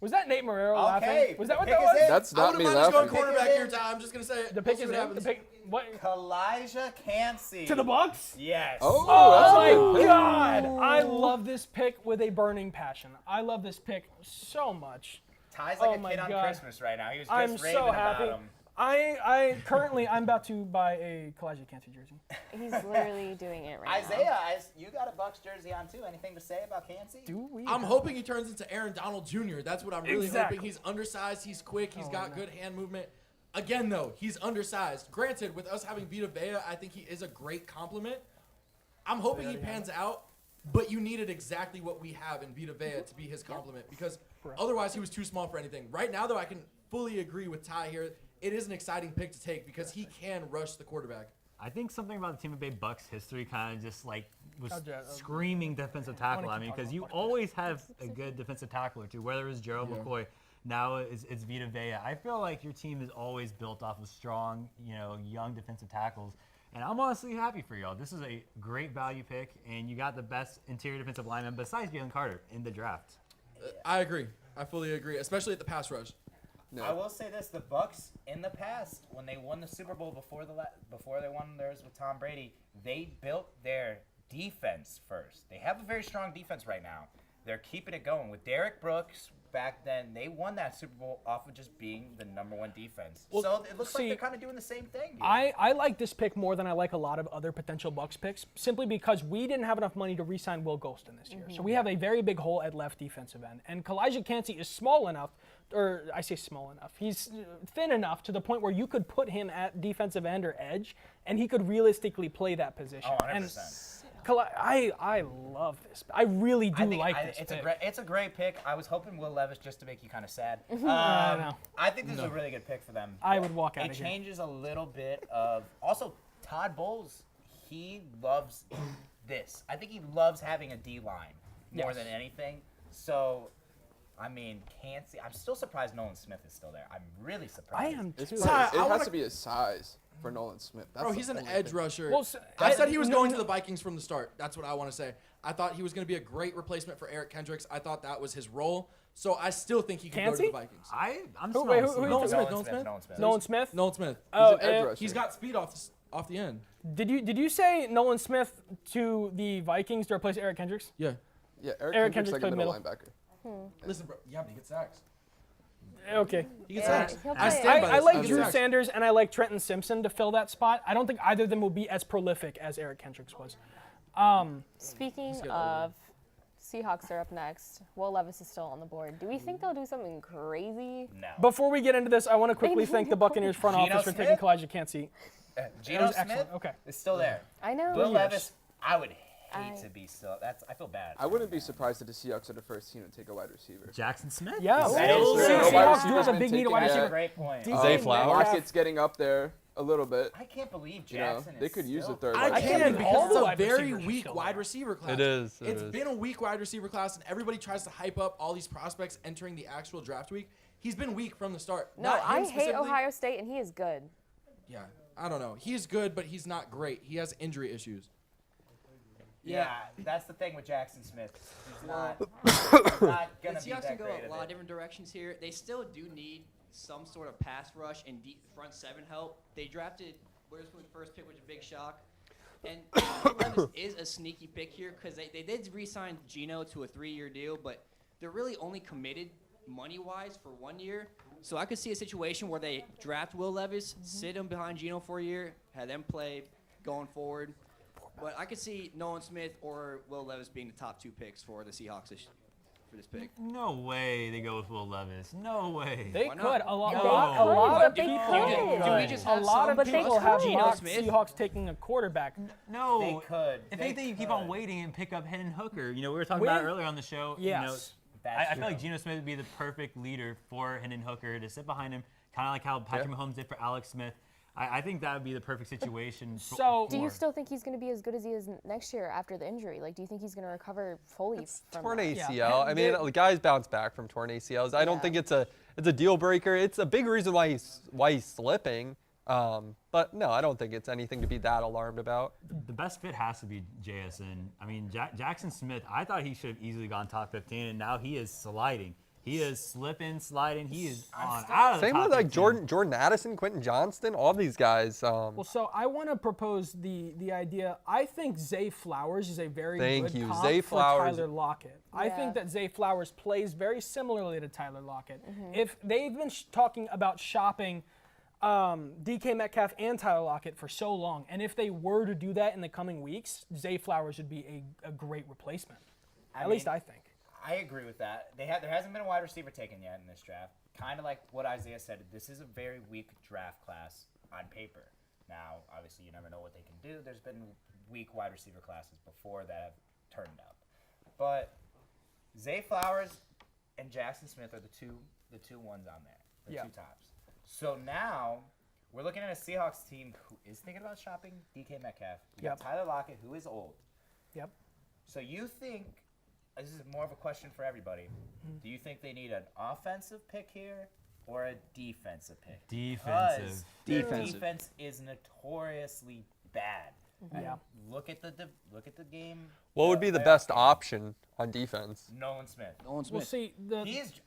Was that Nate Marrero
Okay,
laughing? Was that
the
what
pick
that
is
was?
in.
That's
I
not
wouldn't
me
mind us going
laughing.
quarterback here, Ty. I'm just gonna say it.
The
We'll
pick
see
is
what
in.
happens.
The pick. What?
Calijah Kancey.
To the Bucks?
Yes.
Oh,
Oh
that's a
my
good pick.
God! I love this pick with a burning passion. I love this pick so much.
Ty's like
Oh
a
my
kid on
God.
Christmas right now. He was just
I'm
raving
so
about
happy.
him.
I'm about to buy a Calijah Kancey jersey.
He's literally doing it right now.
Isaiah, you got a Bucks jersey on too. Anything to say about Kancey?
Do we?
I'm hoping he turns into Aaron Donald Jr. That's what I'm really
Exactly.
hoping. He's undersized. He's quick. He's got good hand movement. Again, though, he's undersized. Granted, with us having Vita Vea, I think he is a great compliment. I'm hoping he pans out, but you needed exactly what we have in Vita Vea to be his compliment because otherwise he was too small for anything. Right now, though, I can fully agree with Ty here. It is an exciting pick to take because he can rush the quarterback.
I think something about the Tampa Bay Bucks history kind of just like was
Okay,
screaming defensive tackle. I mean, because you always have a good defensive tackle or two, whether it's Gerald McCoy, now it's Vita Vea. I feel like your team is always built off of strong, young defensive tackles. And I'm honestly happy for y'all. This is a great value pick, and you got the best interior defensive lineman besides Jalen Carter in the draft.
I agree. I fully agree, especially at the pass rush.
No.
I will say this: the Bucks in the past, when they won the Super Bowl before they won theirs with Tom Brady, they built their defense first. They have a very strong defense right now. They're keeping it going with Derek Brooks. Back then, they won that Super Bowl off of just being the #1 defense.
Well,
so it looks
see,
like they're kind of doing the same thing. Here.
I like this pick more than I like a lot of other potential Bucks picks, simply because we didn't have enough money to re-sign Will Golston this year. So we have a very big hole at left defensive end. And Calijah Kancey is small enough, or I say small enough, he's thin enough to the point where you could put him at defensive end or edge, and he could realistically play that position.
Oh, 100%.
And I love this. I really do like this
it's
pick.
It's a great pick. I was hoping Will Levis just to make you kind of sad.
No.
I think this is a really good pick for them.
I would walk out
It
of here.
changes a little bit of also Todd Bowles. He loves this. I think he loves having a D line more
Yes.
than anything. So, I mean, Kancey. I'm still surprised Nolan Smith is still there. I'm really surprised.
I am
It's
too.
probably- it has to be his size for Nolan Smith. That's
Bro,
the
he's an
only
edge
thing.
rusher.
Well,
I said he was going to the Vikings from the start. That's what I want to say. I thought he was going to be a great replacement for Eric Kendricks. I thought that was his role. So I still think he could go to
Kancey?
the Vikings.
I'm
Who-
still
wait,
on
who-
Smith.
Nolan Smith.
Nolan Smith?
Nolan Smith.
Oh,
He's an edge rusher.
He's got speed off the end.
Did you say Nolan Smith to the Vikings to replace Eric Kendricks?
Yeah.
Yeah, Eric
Kendricks
Kendricks like a
played
middle
middle.
linebacker.
Listen, bro. Yeah, but he gets sacks.
Okay.
He gets
Yeah,
sacks.
he'll
I
play
stand by
I
this.
like
He gets
Drew
sacks.
Sanders and I like Trenton Simpson to fill that spot. I don't think either of them will be as prolific as Eric Kendricks was.
Speaking of, Seahawks are up next. Will Levis is still on the board. Do we think they'll do something crazy?
No.
Before we get into this, I want to quickly thank the Buccaneers front
Geno
office for taking
Smith?
Calijah Kancey.
Geno
was
Smith
excellent. Okay.
is still there.
I know.
Will
3
Levis,
years.
I would hate to be still. I feel bad.
I wouldn't be surprised if the Seahawks are the first team to take a wide receiver.
Jackson Smith?
Yeah.
That is true.
Seahawks do have a big need a wide
That's a
receiver.
great point.
Zay Flowers.
Lockett's getting up there a little bit.
I can't believe
You know,
Jackson
they
is
could use
still-
a third.
I
wide
can't
receiver.
because it's a
wide
very
receivers are
weak
still
wide
there.
receiver class.
It is.
It's been a weak wide receiver class, and everybody tries to hype up all these prospects entering the actual draft week. He's been weak from the start.
No,
Not him
I hate
specifically.
Ohio State, and he is good.
Yeah, I don't know. He's good, but he's not great. He has injury issues.
Yeah, that's the thing with Jackson Smith. He's not, not
The
gonna be
Seahawks
that
can go
great
a
at
lot of
it.
different directions here. They still do need some sort of pass rush and deep front seven help. They drafted Witherspoon's first pick, which was a big shock. And Levis is a sneaky pick here because they did re-sign Geno to a 3-year deal, but they're really only committed money-wise for 1 year. So I could see a situation where they draft Will Levis, sit him behind Geno for a year, have them play going forward. But I could see Nolan Smith or Will Levis being the top 2 picks for the Seahawks for this pick.
No way they go with Will Levis. No way.
They
Why
could.
not?
A lot
No.
of
They
people.
could.
Do we just
A
have
lot
some
of
But they
people have
could.
mocked
Smith?
Seahawks taking a quarterback.
No.
They could.
If
They
anything, you keep
could.
on waiting and pick up Hendon Hooker. You know, we were talking about it earlier on the show.
Yes.
You know,
That's
I feel
true.
like Geno Smith would be the perfect leader for Hendon Hooker to sit behind him, kind of like how Patrick Mahomes did for Alex Smith. I think that would be the perfect situation.
So,
Do you still think he's going to be as good as he is next year after the injury? Like, do you think he's going to recover fully from
Torn
that?
ACL. I mean, the guys bounce back from torn ACLs. I don't think it's a deal breaker. It's a big reason why he's slipping. But no, I don't think it's anything to be that alarmed about.
The best fit has to be JSN. I mean, Jackson Smith, I thought he should have easily gone top 15, and now he is sliding. He is slipping, sliding. He is on out of the
Same
top
with like
15.
Jordan Addison, Quentin Johnston, all these guys.
Well, so I want to propose the idea. I think Zay Flowers is a very
Thank
good
you.
comp
Zay
for
Flowers.
Tyler Lockett. I think that Zay Flowers plays very similarly to Tyler Lockett. If they've been talking about shopping DK Metcalf and Tyler Lockett for so long, and if they were to do that in the coming weeks, Zay Flowers would be a great replacement. At least I think.
I agree with that. There hasn't been a wide receiver taken yet in this draft. Kind of like what Isaiah said, this is a very weak draft class on paper. Now, obviously, you never know what they can do. There's been weak wide receiver classes before that have turned out. But Zay Flowers and Jackson Smith are the two ones on there, the two tops. So now we're looking at a Seahawks team who is thinking about shopping DK Metcalf. You got Tyler Lockett, who is old.
Yep.
So you think, this is more of a question for everybody, do you think they need an offensive pick here or a defensive pick?
Defensive.
Because their defense is notoriously bad.
Yeah.
Look at the game.
What would be the best option on defense?
Nolan Smith.
Well, see,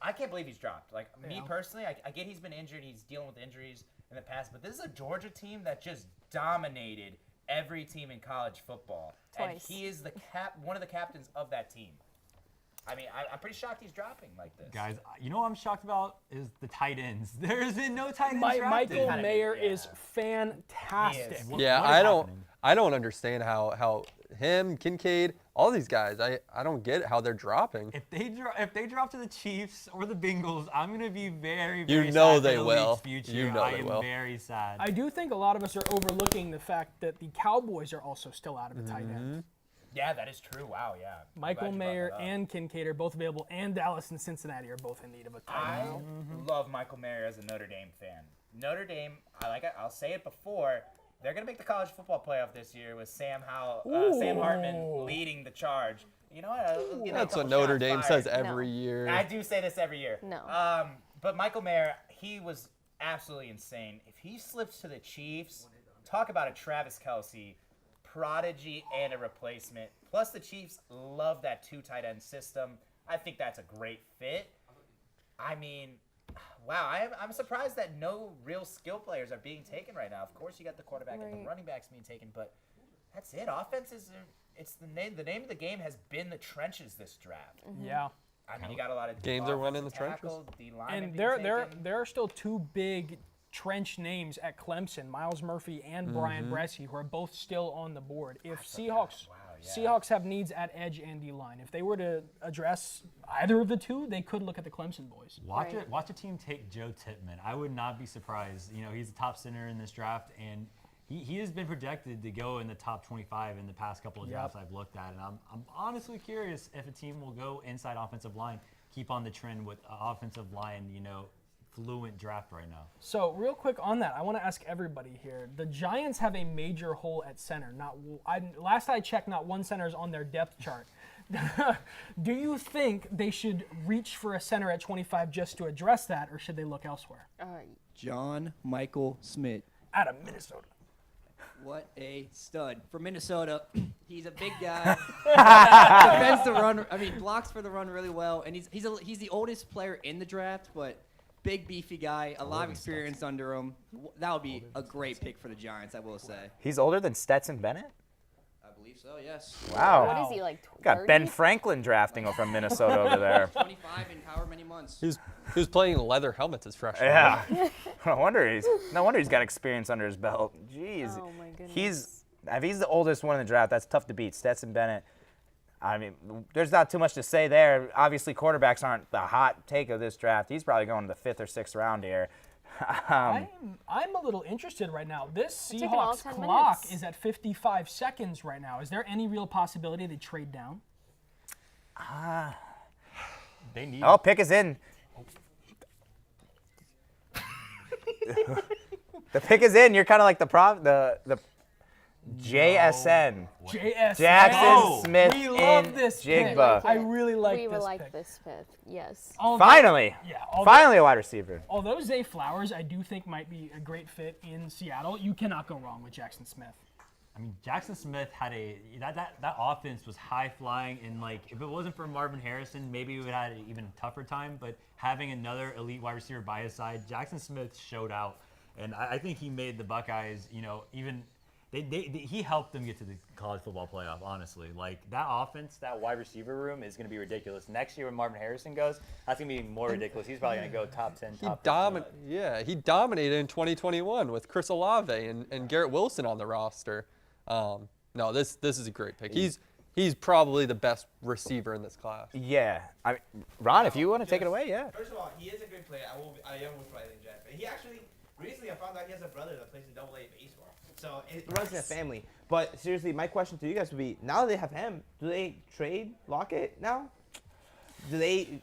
I can't believe he's dropped. Like, me personally, I get he's been injured. He's dealing with injuries in the past. But this is a Georgia team that just dominated every team in college football.
Twice.
And he is one of the captains of that team. I mean, I'm pretty shocked he's dropping like this.
Guys, you know what I'm shocked about is the tight ends. There's been no tight ends drafted.
Michael Mayer is fantastic.
Yeah, I don't understand how him, Kincaid, all these guys, I don't get how they're dropping.
If they drop to the Chiefs or the Bengals, I'm gonna be very,
You
very
know
sad
they
for the
will.
league's future.
You know
I
they
am
will.
very sad.
I do think a lot of us are overlooking the fact that the Cowboys are also still out of a tight end.
Yeah, that is true. Wow, yeah.
Michael
Glad you brought
Mayer
that up.
and Kincaid are both available, and Dallas and Cincinnati are both in need of a tight
I
end.
love Michael Mayer as a Notre Dame fan. Notre Dame, I'll say it before, they're going to make the college football playoff this year with Sam Hartman leading the charge. You know what? I'll give you a
That's what
couple
Notre
shots
Dame
fired.
says every year.
I do say this every year.
No.
But Michael Mayer, he was absolutely insane. If he slips to the Chiefs, talk about a Travis Kelce prodigy and a replacement. Plus, the Chiefs love that 2 tight end system. I think that's a great fit. I mean, wow, I'm surprised that no real skill players are being taken right now. Of course, you got the quarterback and the running backs being taken, but that's it. Offenses, it's the name of the game has been the trenches this draft.
Yeah.
I mean, you got a lot of
Games are won in the
tackle, D-linemen
And
being
there are still 2 big trench names at Clemson, Miles Murphy and Brian Bresci, who are both still on the board. If Seahawks have needs at edge and D-line, if they were to address either of the 2, they could look at the Clemson boys.
Watch a team take Joe Tippmann. I would not be surprised. You know, he's the top center in this draft, and he has been projected to go in the top 25 in the past couple of drafts I've looked at, and I'm honestly curious if a team will go inside offensive line, keep on the trend with offensive line, fluent draft right now.
So real quick on that, I want to ask everybody here. The Giants have a major hole at center. Last I checked, not one center is on their depth chart. Do you think they should reach for a center at 25 just to address that, or should they look elsewhere?
John Michael Smith.
Out of Minnesota.
What a stud. For Minnesota, he's a big guy. Defends the run. Blocks for the run really well. And he's the oldest player in the draft, but big, beefy guy, a lot of experience under him. That would be a great pick for the Giants, I will say.
He's older than Stetson Bennett?
I believe so, yes.
Wow.
What is he, like 30?
Got Ben Franklin drafting from Minnesota over there.
25 in however many months.
He was playing leather helmets as freshman.
Yeah. No wonder he's got experience under his belt. Jeez.
Oh my goodness.
If he's the oldest one in the draft, that's tough to beat. Stetson Bennett. There's not too much to say there. Obviously, quarterbacks aren't the hot take of this draft. He's probably going to the 5th or 6th round here.
I'm a little interested right now. This
Taking all
Seahawks
10
clock
minutes.
is at 55 seconds right now. Is there any real possibility they trade down?
They need.
Oh, pick is in. The pick is in. You're kind of like the JSN.
JSN.
Jackson Smith
We love this
Njigba.
pick. I really like
we
this
would like
pick.
this pick. Yes.
Finally. Finally a wide receiver.
Although Zay Flowers, I do think might be a great fit in Seattle. You cannot go wrong with Jackson Smith.
Jackson Smith had that offense was high flying, and if it wasn't for Marvin Harrison, maybe we would have had an even tougher time. But having another elite wide receiver by his side, Jackson Smith showed out, and I think he made the Buckeyes, even. He helped them get to the college football playoff, honestly. That offense, that wide receiver room is going to be ridiculous. Next year when Marvin Harrison goes, that's going to be more ridiculous. He's probably going to go top 10, top 15.
He dominated in 2021 with Chris Olave and Garrett Wilson on the roster. No, this is a great pick. He's probably the best receiver in this class.
Yeah. Ron, if you want to take it away, yeah.
First of all, he is a great player. I am with Riley and Jeff. He actually, recently I found out he has a brother that plays in AA baseball. So it runs in the family. But seriously, my question to you guys would be: now that they have him, do they trade Lockett now? Do they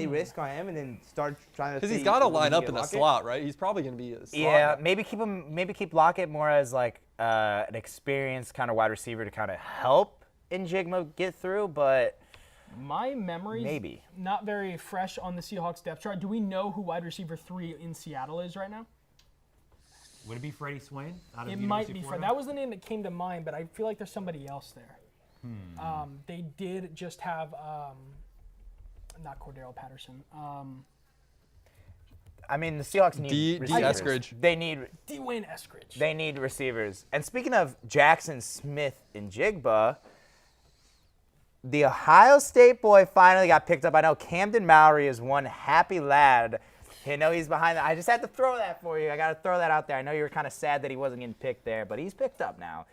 risk on him and then start trying to?
Because he's got to line up in the slot, right? He's probably going to be a slot.
Yeah, maybe keep Lockett more as an experienced kind of wide receiver to kind of help Njigba get through, but.
My memory's
maybe
not very fresh on the Seahawks depth chart. Do we know who wide receiver 3 in Seattle is right now?
Would it be Freddie Swain?
It might be Freddie. That was the name that came to mind, but I feel like there's somebody else there. They did just have, not Cordero Patterson.
The Seahawks need receivers.
Eskridge.
They need
Dwayne Eskridge.
They need receivers. And speaking of Jackson Smith-Njigba, the Ohio State boy finally got picked up. I know Camden Mowry is one happy lad. He's behind that. I just had to throw that for you. I got to throw that out there. I know you were kind of sad that he wasn't getting picked there, but he's picked up now.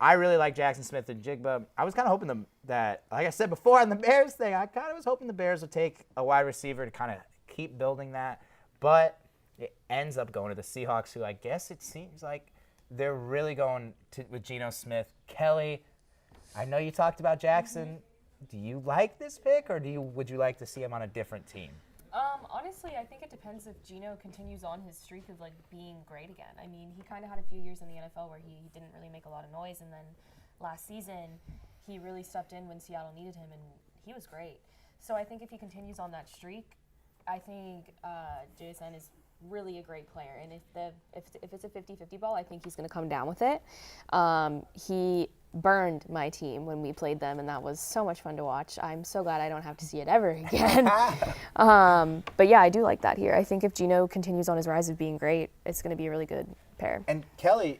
I really like Jackson Smith-Njigba. I was kind of hoping that, like I said before on the Bears thing, I kind of was hoping the Bears would take a wide receiver to kind of keep building that. But it ends up going to the Seahawks, who I guess it seems like they're really going with Geno Smith. Kelly, I know you talked about Jackson. Do you like this pick, or would you like to see him on a different team?
Honestly, I think it depends if Geno continues on his streak of being great again. He kind of had a few years in the NFL where he didn't really make a lot of noise, and then last season he really stepped in when Seattle needed him, and he was great. So I think if he continues on that streak, I think JSN is really a great player, and if it's a 50-50 ball, I think he's going to come down with it. He burned my team when we played them, and that was so much fun to watch. I'm so glad I don't have to see it ever again. But yeah, I do like that here. I think if Geno continues on his rise of being great, it's going to be a really good pair.
And Kelly,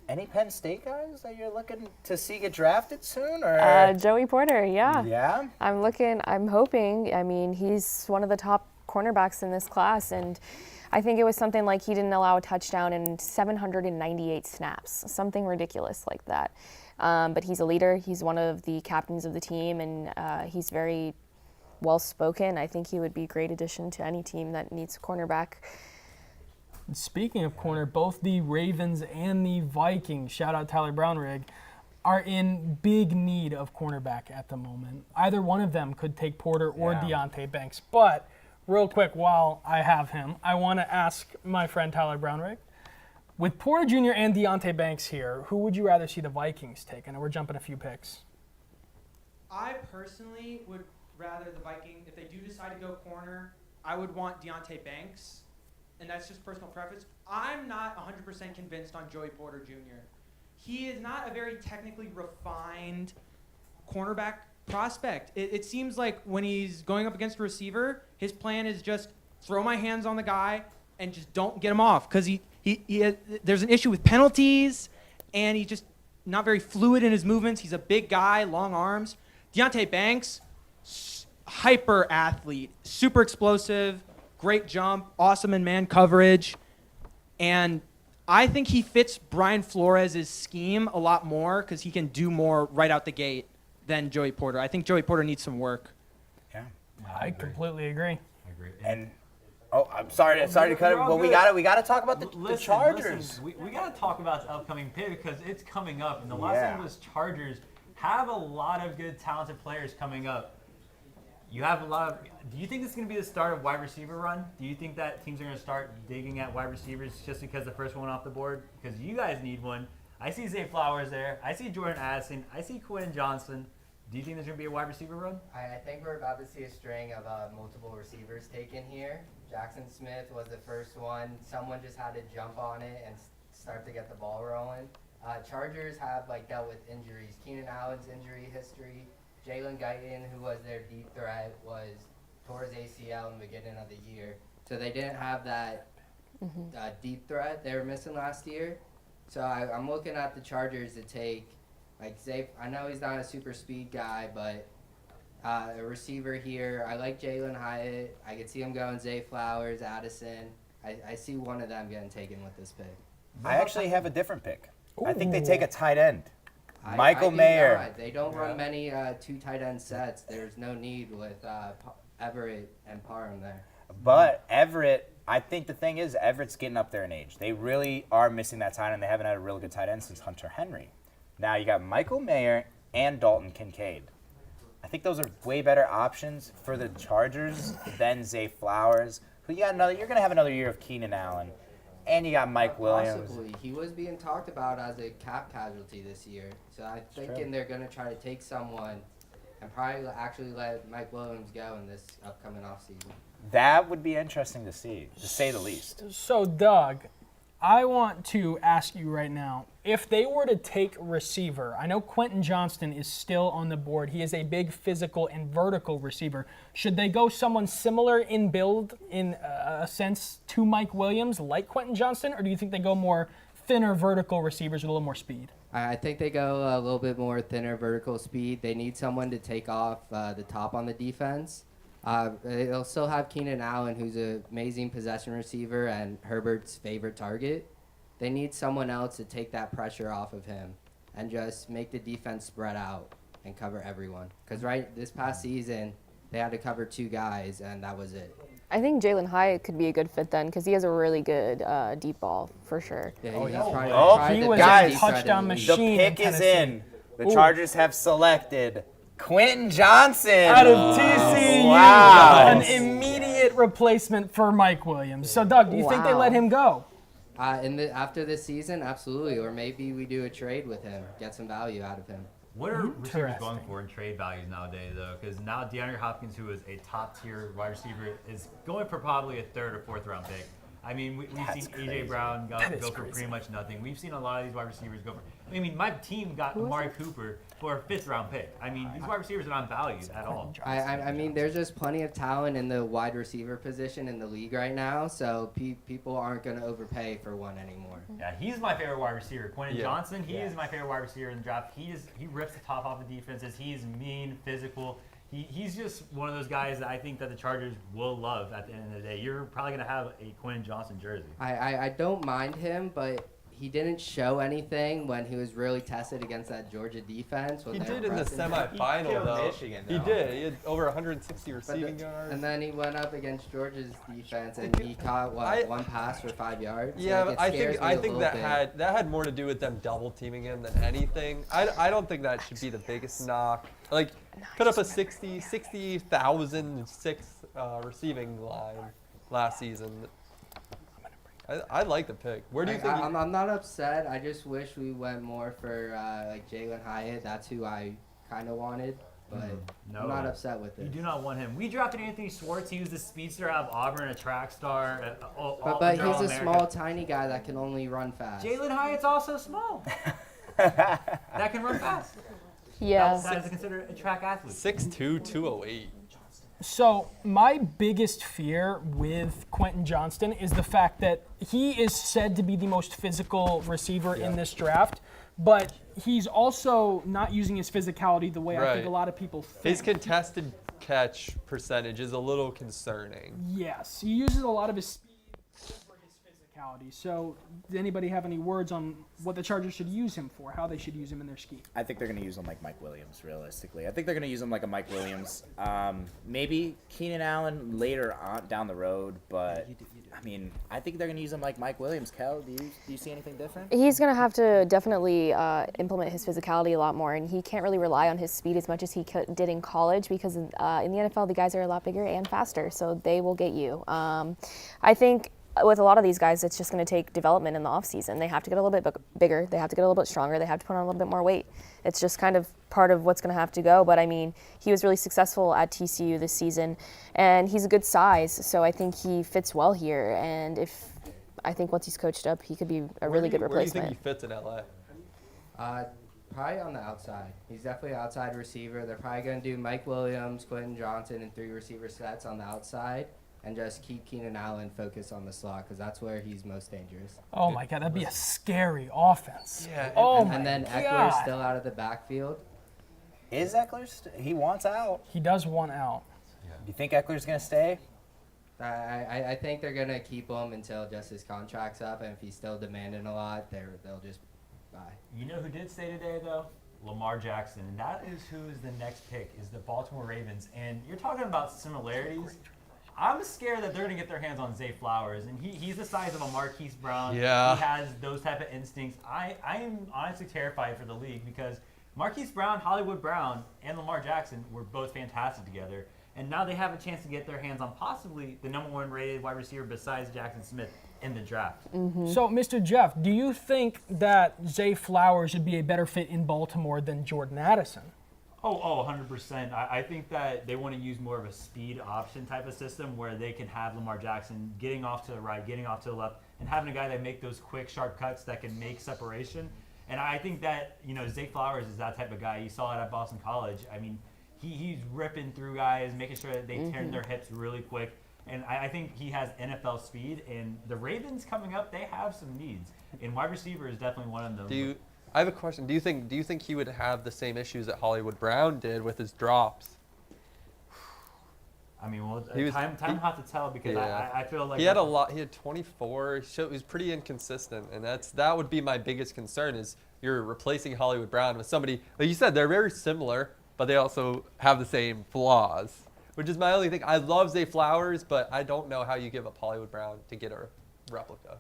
any Penn State guys that you're looking to see get drafted soon? Or
Joey Porter, yeah.
Yeah?
I'm hoping. He's one of the top cornerbacks in this class, and I think it was something like he didn't allow a touchdown in 798 snaps, something ridiculous like that. But he's a leader. He's one of the captains of the team, and he's very well-spoken. I think he would be a great addition to any team that needs a cornerback.
Speaking of corner, both the Ravens and the Vikings, shout out Tyler Brownrigg, are in big need of cornerback at the moment. Either one of them could take Porter or Deonte Banks. But real quick, while I have him, I want to ask my friend Tyler Brownrigg, with Porter Jr. and Deonte Banks here, who would you rather see the Vikings take? I know we're jumping a few picks.
I personally would rather the Vikings, if they do decide to go corner, I would want Deonte Banks, and that's just personal preference. I'm not 100% convinced on Joey Porter Jr. He is not a very technically refined cornerback prospect. It seems like when he's going up against a receiver, his plan is just throw my hands on the guy and just don't get him off, because there's an issue with penalties, and he's just not very fluid in his movements. He's a big guy, long arms. Deonte Banks, hyper athlete, super explosive, great jump, awesome in man coverage, and I think he fits Brian Flores' scheme a lot more because he can do more right out the gate than Joey Porter. I think Joey Porter needs some work.
Yeah,
I completely agree.
I agree.
And I'm sorry to cut it, but we gotta talk about the Chargers.
Listen, we gotta talk about the upcoming pick because it's coming up, and the Los Angeles Chargers have a lot of good, talented players coming up. You have a lot of. Do you think this is going to be the start of wide receiver run? Do you think that teams are going to start digging at wide receivers just because the first one off the board? Because you guys need one. I see Zay Flowers there. I see Jordan Addison. I see Quentin Johnston. Do you think there's going to be a wide receiver run?
I think we're about to see a string of multiple receivers taken here. Jackson Smith was the first one. Someone just had to jump on it and start to get the ball rolling. Chargers have dealt with injuries. Keenan Allen's injury history. Jalen Guyton, who was their deep threat, tore his ACL in the beginning of the year. So they didn't have that deep threat they were missing last year. So I'm looking at the Chargers to take, Zay. I know he's not a super speed guy, but a receiver here. I like Jalen Hyatt. I could see him going Zay Flowers, Addison. I see one of them getting taken with this pick.
I actually have a different pick. I think they take a tight end.
I
Michael
do
Mayer.
not. They don't run many two tight end sets. There's no need with Everett and Parham there.
But Everett, I think the thing is Everett's getting up there in age. They really are missing that tight end. They haven't had a really good tight end since Hunter Henry. Now you got Michael Mayer and Dalton Kincaid. I think those are way better options for the Chargers than Zay Flowers. Who you're going to have another year of Keenan Allen. And you got Mike Williams.
Possibly. He was being talked about as a cap casualty this year. So I'm thinking they're going to try to take someone and probably actually let Mike Williams go in this upcoming offseason.
That would be interesting to see, to say the least.
So, Doug, I want to ask you right now, if they were to take receiver, I know Quentin Johnston is still on the board. He is a big physical and vertical receiver. Should they go someone similar in build, in a sense, to Mike Williams, like Quentin Johnston, or do you think they go more thinner vertical receivers with a little more speed?
I think they go a little bit more thinner vertical speed. They need someone to take off the top on the defense. They'll still have Keenan Allen, who's an amazing possession receiver and Herbert's favorite target. They need someone else to take that pressure off of him and just make the defense spread out and cover everyone. Because this past season, they had to cover two guys, and that was it.
I think Jalen Hyatt could be a good fit then because he has a really good deep ball for sure.
Yeah,
he
was a touchdown
machine.
The pick is in. The Chargers have selected Quentin Johnston
out of TCU.
Wow.
An immediate replacement for Mike Williams. So, Doug, do you think they let him go?
After this season, absolutely. Or maybe we do a trade with him, get some value out of him.
What are receivers going for in trade values nowadays, though? Because now DeAndre Hopkins, who is a top-tier wide receiver, is going for probably a third or fourth-round pick. I mean, we've seen A.J. Brown go for pretty much nothing. We've seen a lot of these wide receivers go for – I mean, my team got Amari Cooper for a fifth-round pick. I mean, these wide receivers are not valued at all.
I mean, there's just plenty of talent in the wide receiver position in the league right now, so people aren't going to overpay for one anymore.
Yeah, he's my favorite wide receiver. Quentin Johnston, he is my favorite wide receiver in the draft. He rips the top off the defenses. He's mean, physical. He's just one of those guys that I think that the Chargers will love at the end of the day. You're probably going to have a Quentin Johnston jersey.
I don't mind him, but he didn't show anything when he was really tested against that Georgia defense.
He did in the semifinal, though.
Michigan,
He did. He had over 160
But
receiving yards.
And then he went up against Georgia's defense, and he caught one pass for 5 yards.
Yeah,
Like,
but
it
I
scares me
think
a
that
little bit.
had more to do with them double teaming him than anything. I don't think that should be the biggest knock. Like, put up a 60,006 receiving line last season. I like the pick. Where do you think?
I'm not upset. I just wish we went more for like Jalen Hyatt. That's who I kind of wanted, but I'm not upset with it.
You do not want him. We drafted Anthony Schwartz. He was the speedster out of Auburn, a track star.
But he's a small, tiny guy that can only run fast.
Jalen Hyatt's also small. That can run fast.
Yeah.
That is considered a track athlete.
6'2", 208.
So my biggest fear with Quentin Johnston is the fact that he is said to be the most physical receiver in this draft, but he's also not using his physicality the way I think a lot of people think.
His contested catch percentage is a little concerning.
Yes, he uses a lot of his speed for his physicality. So does anybody have any words on what the Chargers should use him for, how they should use him in their scheme?
I think they're going to use him like Mike Williams, realistically. I think they're going to use him like a Mike Williams. Maybe Keenan Allen later on down the road, but I mean, I think they're going to use him like Mike Williams. Kel, do you see anything different?
He's going to have to definitely implement his physicality a lot more, and he can't really rely on his speed as much as he did in college because in the NFL, the guys are a lot bigger and faster, so they will get you. I think with a lot of these guys, it's just going to take development in the offseason. They have to get a little bit bigger. They have to get a little bit stronger. They have to put on a little bit more weight. It's just kind of part of what's going to have to go. But, I mean, he was really successful at TCU this season, and he's a good size, so I think he fits well here. And I think once he's coached up, he could be a really good replacement.
Where do you think he fits in L.A.?
Probably on the outside. He's definitely an outside receiver. They're probably going to do Mike Williams, Quentin Johnston, and 3 receiver sets on the outside. And just keep Keenan Allen focused on the slot because that's where he's most dangerous.
Oh my God, that'd be a scary offense.
Yeah.
And then Eckler's still out of the backfield.
Is Eckler? He wants out.
He does want out.
Do you think Eckler's going to stay?
I think they're gonna keep him until just his contract's up, and if he's still demanding a lot, they'll just buy.
You know who did stay today though? Lamar Jackson, and that is who is the next pick, is the Baltimore Ravens. And you're talking about similarities. I'm scared that they're going to get their hands on Zay Flowers, and he's the size of a Marquise Brown.
Yeah.
He has those type of instincts. I am honestly terrified for the league because Marquise Brown, Hollywood Brown, and Lamar Jackson were both fantastic together. And now they have a chance to get their hands on possibly the #1 rated wide receiver besides Jackson Smith in the draft.
Mm-hmm. So, Mr. Jeff, do you think that Zay Flowers would be a better fit in Baltimore than Jordan Addison?
Oh, 100%. I think that they want to use more of a speed option type of system where they can have Lamar Jackson getting off to the right, getting off to the left, and having a guy that make those quick, sharp cuts that can make separation. And I think that, Zay Flowers is that type of guy. You saw it at Boston College. I mean, he's ripping through guys, making sure that they turn their hips really quick. And I think he has NFL speed. And the Ravens coming up, they have some needs. And wide receiver is definitely one of them.
I have a question. Do you think he would have the same issues that Hollywood Brown did with his drops?
I mean, time will have to tell because I feel like
he had a lot. He had 24. He was pretty inconsistent, and that would be my biggest concern is you're replacing Hollywood Brown with somebody. Like you said, they're very similar, but they also have the same flaws, which is my only thing. I love Zay Flowers, but I don't know how you give up Hollywood Brown to get a replica.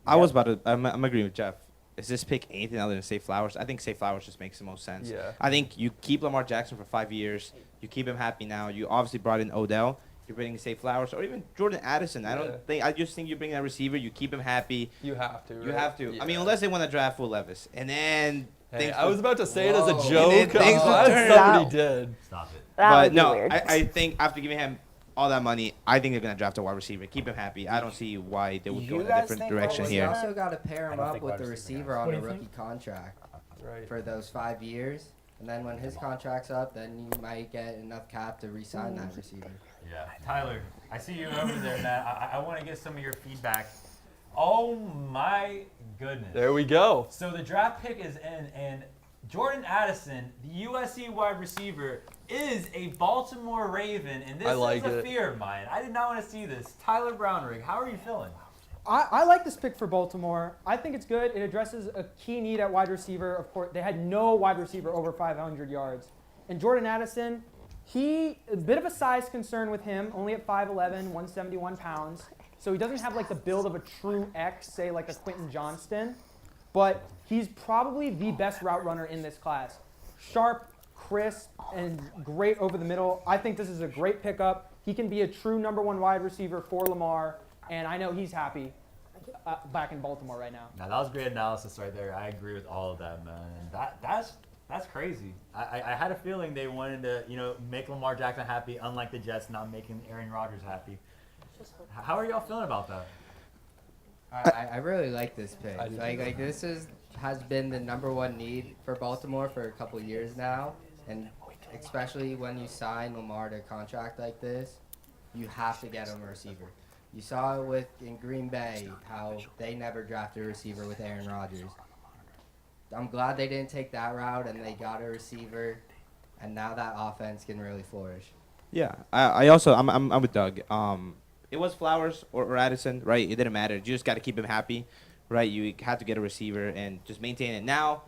I'm agreeing with Jeff. Is this pick anything other than Zay Flowers? I think Zay Flowers just makes the most sense.
Yeah.
I think you keep Lamar Jackson for 5 years. You keep him happy now. You obviously brought in Odell. You're bringing Zay Flowers or even Jordan Addison. I just think you bring that receiver. You keep him happy.
You have to.
You have to.
Yeah.
I mean, unless they want to draft Will Levis, and then.
Hey, I was about to say it as a joke.
Somebody
did.
Stop it.
But no, I think after giving him all that money, I think they're going to draft a wide receiver. Keep him happy. I don't see why they would go in a different direction here.
You also got to pair him up with the receiver on a rookie contract for those 5 years. And then when his contract's up, then you might get enough cap to re-sign that receiver.
Yeah. Tyler, I see you over there, man. I want to get some of your feedback. Oh, my goodness.
There we go.
So the draft pick is in, and Jordan Addison, the USC wide receiver, is a Baltimore Raven, and this is a fear of mine. I did not want to see this. Tyler Brownrigg, how are you feeling?
I like this pick for Baltimore. I think it's good. It addresses a key need at wide receiver. Of course, they had no wide receiver over 500 yards. And Jordan Addison, a bit of a size concern with him, only at 5'11", 171 pounds. So he doesn't have like the build of a true X, say like a Quentin Johnston. But he's probably the best route runner in this class. Sharp, crisp, and great over the middle. I think this is a great pickup. He can be a true number 1 wide receiver for Lamar. And I know he's happy back in Baltimore right now.
Now, that was great analysis right there. I agree with all of that, man. And that's crazy. I had a feeling they wanted to, make Lamar Jackson happy, unlike the Jets not making Aaron Rodgers happy. How are y'all feeling about that?
I really like this pick. Like this has been the number 1 need for Baltimore for a couple years now, and especially when you sign Lamar to a contract like this, you have to get him a receiver. You saw it in Green Bay, how they never drafted a receiver with Aaron Rodgers. I'm glad they didn't take that route and they got a receiver, and now that offense can really flourish.
Yeah, I'm with Doug. It was Flowers or Addison, right? It didn't matter. You just got to keep him happy, right? You have to get a receiver and just maintain it. Now,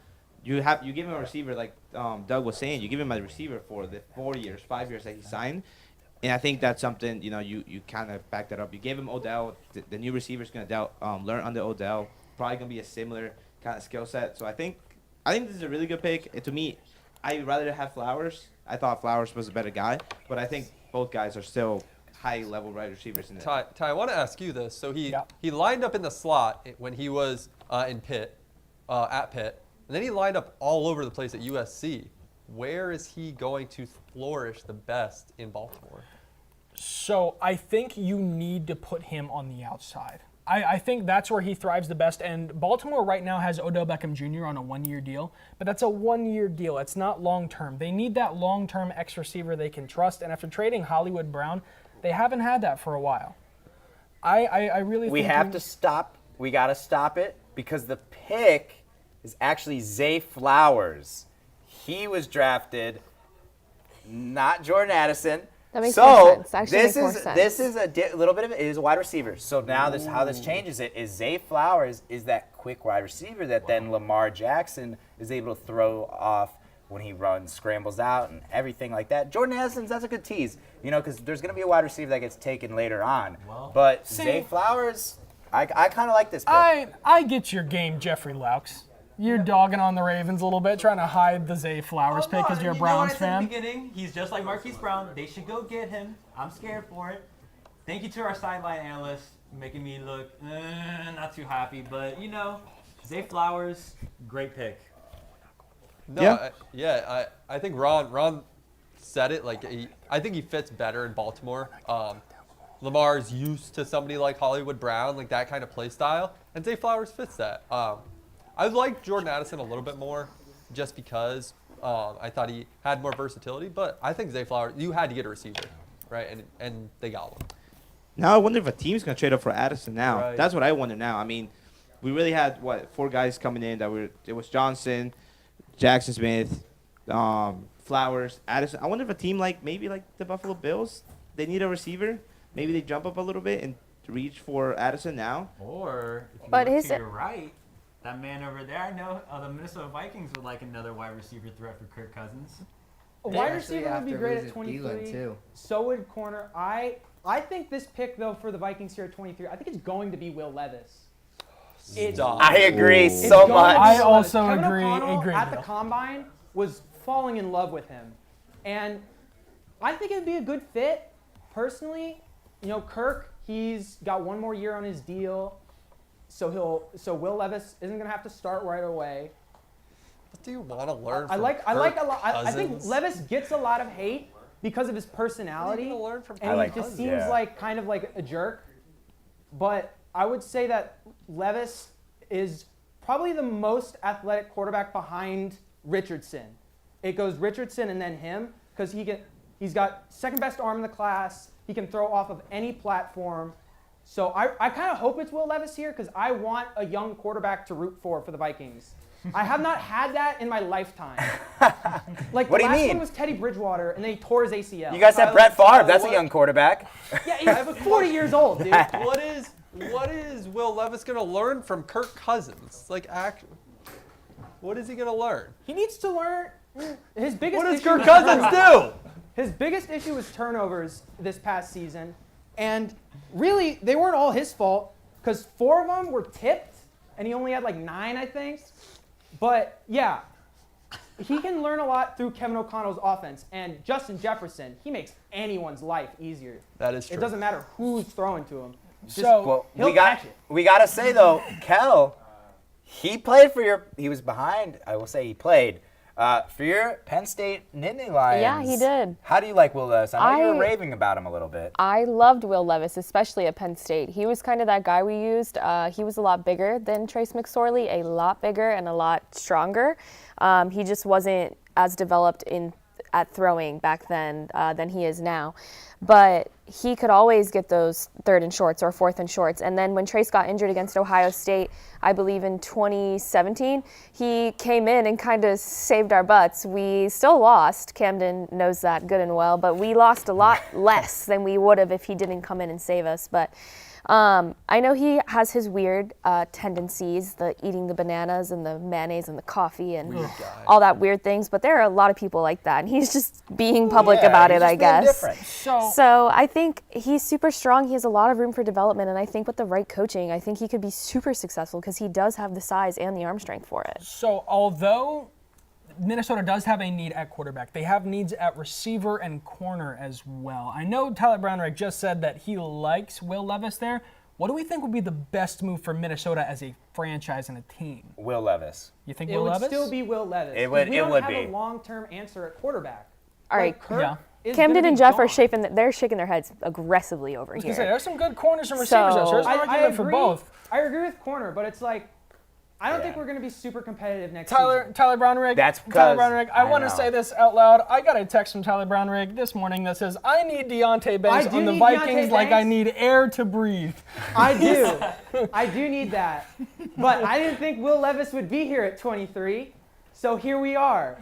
you give him a receiver like Doug was saying. You give him a receiver for the 5 years that he signed. And I think that's something, you kind of back that up. You gave him Odell. The new receiver's going to learn under Odell. Probably going to be a similar kind of skill set. So I think this is a really good pick. To me, I'd rather have Flowers. I thought Flowers was a better guy. But I think both guys are still high-level wide receivers in it.
Ty, I want to ask you this. So he lined up in the slot when he was at Pitt. And then he lined up all over the place at USC. Where is he going to flourish the best in Baltimore?
So I think you need to put him on the outside. I think that's where he thrives the best. And Baltimore right now has Odell Beckham Jr. on a 1-year deal, but that's a 1-year deal. It's not long-term. They need that long-term X receiver they can trust. And after trading Hollywood Brown, they haven't had that for a while. I really think
we have to stop. We got to stop it because the pick is actually Zay Flowers. He was drafted, not Jordan Addison.
That makes more sense. Actually
this
makes more
is
sense.
this is a little bit of it is a wide receiver. So now how this changes it is Zay Flowers is that quick wide receiver that then Lamar Jackson is able to throw off when he runs, scrambles out, and everything like that. Jordan Addison, that's a good tease, because there's going to be a wide receiver that gets taken later on. But Zay Flowers, I kind of like this pick.
I get your game, Jeffrey Laux. You're dogging on the Ravens a little bit, trying to hide the Zay Flowers pick because you're a Browns fan.
At the beginning, he's just like Marquise Brown. They should go get him. I'm scared for it. Thank you to our sideline analyst making me look not too happy. But, Zay Flowers, great pick.
No, I think Ron said it. I think he fits better in Baltimore. Lamar's used to somebody like Hollywood Brown, like that kind of play style, and Zay Flowers fits that. I like Jordan Addison a little bit more, just because I thought he had more versatility. But I think Zay Flowers, you had to get a receiver, right? And they got one.
Now I wonder if a team's gonna trade up for Addison now.
Right.
That's what I wonder now. I mean, we really had 4 guys coming in it was Johnson, Jackson Smith, Flowers, Addison. I wonder if a team maybe like the Buffalo Bills, they need a receiver. Maybe they jump up a little bit and reach for Addison now.
Or if you
But
look
his-
to your right, that man over there, I know the Minnesota Vikings would like another wide receiver threat for Kirk Cousins.
A wide receiver would be great at 23.
Too.
So would corner. I think this pick, though, for the Vikings here at 23, I think it's going to be Will Levis.
I agree so much.
I also
Kevin
agree.
O'Connell
Agree.
at the combine was falling in love with him, and I think it'd be a good fit. Personally, Kirk, he's got 1 more year on his deal, so Will Levis isn't gonna have to start right away.
What do you want to learn?
I like a lot. I think Levis gets a lot of hate because of his personality, and he just seems like kind of like a jerk. But I would say that Levis is probably the most athletic quarterback behind Richardson. It goes Richardson and then him because he's got second best arm in the class. He can throw off of any platform. So I kind of hope it's Will Levis here because I want a young quarterback to root for the Vikings. I have not had that in my lifetime.
What do you
the last
mean?
one was Teddy Bridgewater, and then he tore his ACL.
You guys have Brett Favre. That's a young quarterback.
Yeah, he's 40 years old, dude.
What is
what is Will Levis going to learn from Kirk Cousins? Like, what is he going to learn?
He needs to learn his biggest.
What does
issue
Kirk
was
Cousins
turnovers.
do?
His biggest issue was turnovers this past season, and really they weren't all his fault because 4 of them were tipped, and he only had like 9, I think. But yeah, he can learn a lot through Kevin O'Connell's offense, and Justin Jefferson, he makes anyone's life easier.
That is true.
It doesn't matter who's throwing to him.
Well,
he'll catch it.
we got to say though, Kel, he played for he was behind. I will say he played for your Penn State Nittany Lions.
Yeah, he did.
How do you like Will Levis? I know you were
I-
raving about him a little bit.
I loved Will Levis, especially at Penn State. He was kind of that guy we used. He was a lot bigger than Trace McSorley, a lot bigger and a lot stronger. He just wasn't as developed at throwing back then than he is now. But he could always get those 3rd and shorts or 4th and shorts. And then when Trace got injured against Ohio State, I believe in 2017, he came in and kind of saved our butts. We still lost. Camden knows that good and well, but we lost a lot less than we would have if he didn't come in and save us. But I know he has his weird tendencies, the eating the bananas and the mayonnaise and the coffee and all that weird things, but there are a lot of people like that, and he's just being public about it, I guess. So I think he's super strong. He has a lot of room for development, and I think with the right coaching, I think he could be super successful because he does have the size and the arm strength for it.
So although Minnesota does have a need at quarterback, they have needs at receiver and corner as well. I know Tyler Brownrick just said that he likes Will Levis there. What do we think would be the best move for Minnesota as a franchise and a team?
Will Levis.
You think
It
Will
would
Levis?
still be Will Levis.
It would-
We
it
don't
would
have
be.
a long-term answer at quarterback.
All right.
Kirk is
Camden
gonna
and
be
Jeff
gone.
are they're shaking their heads aggressively over
I was
here.
gonna say, there's some good corners and receivers there, so there's an argument for both.
I agree with corner, but it's like, I don't think we're going to be super competitive next
Tyler Brownrigg.
That's
Tyler
because
Brownrigg. I want to
know.
say this out loud. I got a text from Tyler Brownrigg this morning that says, "I need Deonte Banks
do
on the
need
Vikings
Deonte
like I
Banks.
need air to breathe."
I do. I do need that. But I didn't think Will Levis would be here at 23, so here we are.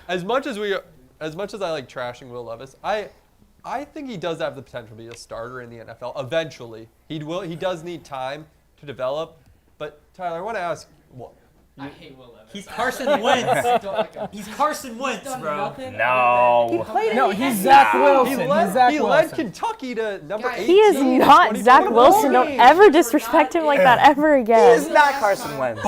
As much as I like trashing Will Levis, I think he does have the potential to be a starter in the NFL eventually. He does need time to develop. But Tyler, I want to ask,
I hate Will Levis.
He's Carson Wentz. He's Carson Wentz, bro.
No.
He played
No,
in
he's
the
Zach
SEC.
Wilson.
He
He's Zach
led
Wilson.
Kentucky to number 18.
He is
in
not
2021.
Zach Wilson. Don't ever disrespect him like that ever again.
He's not Carson Wentz.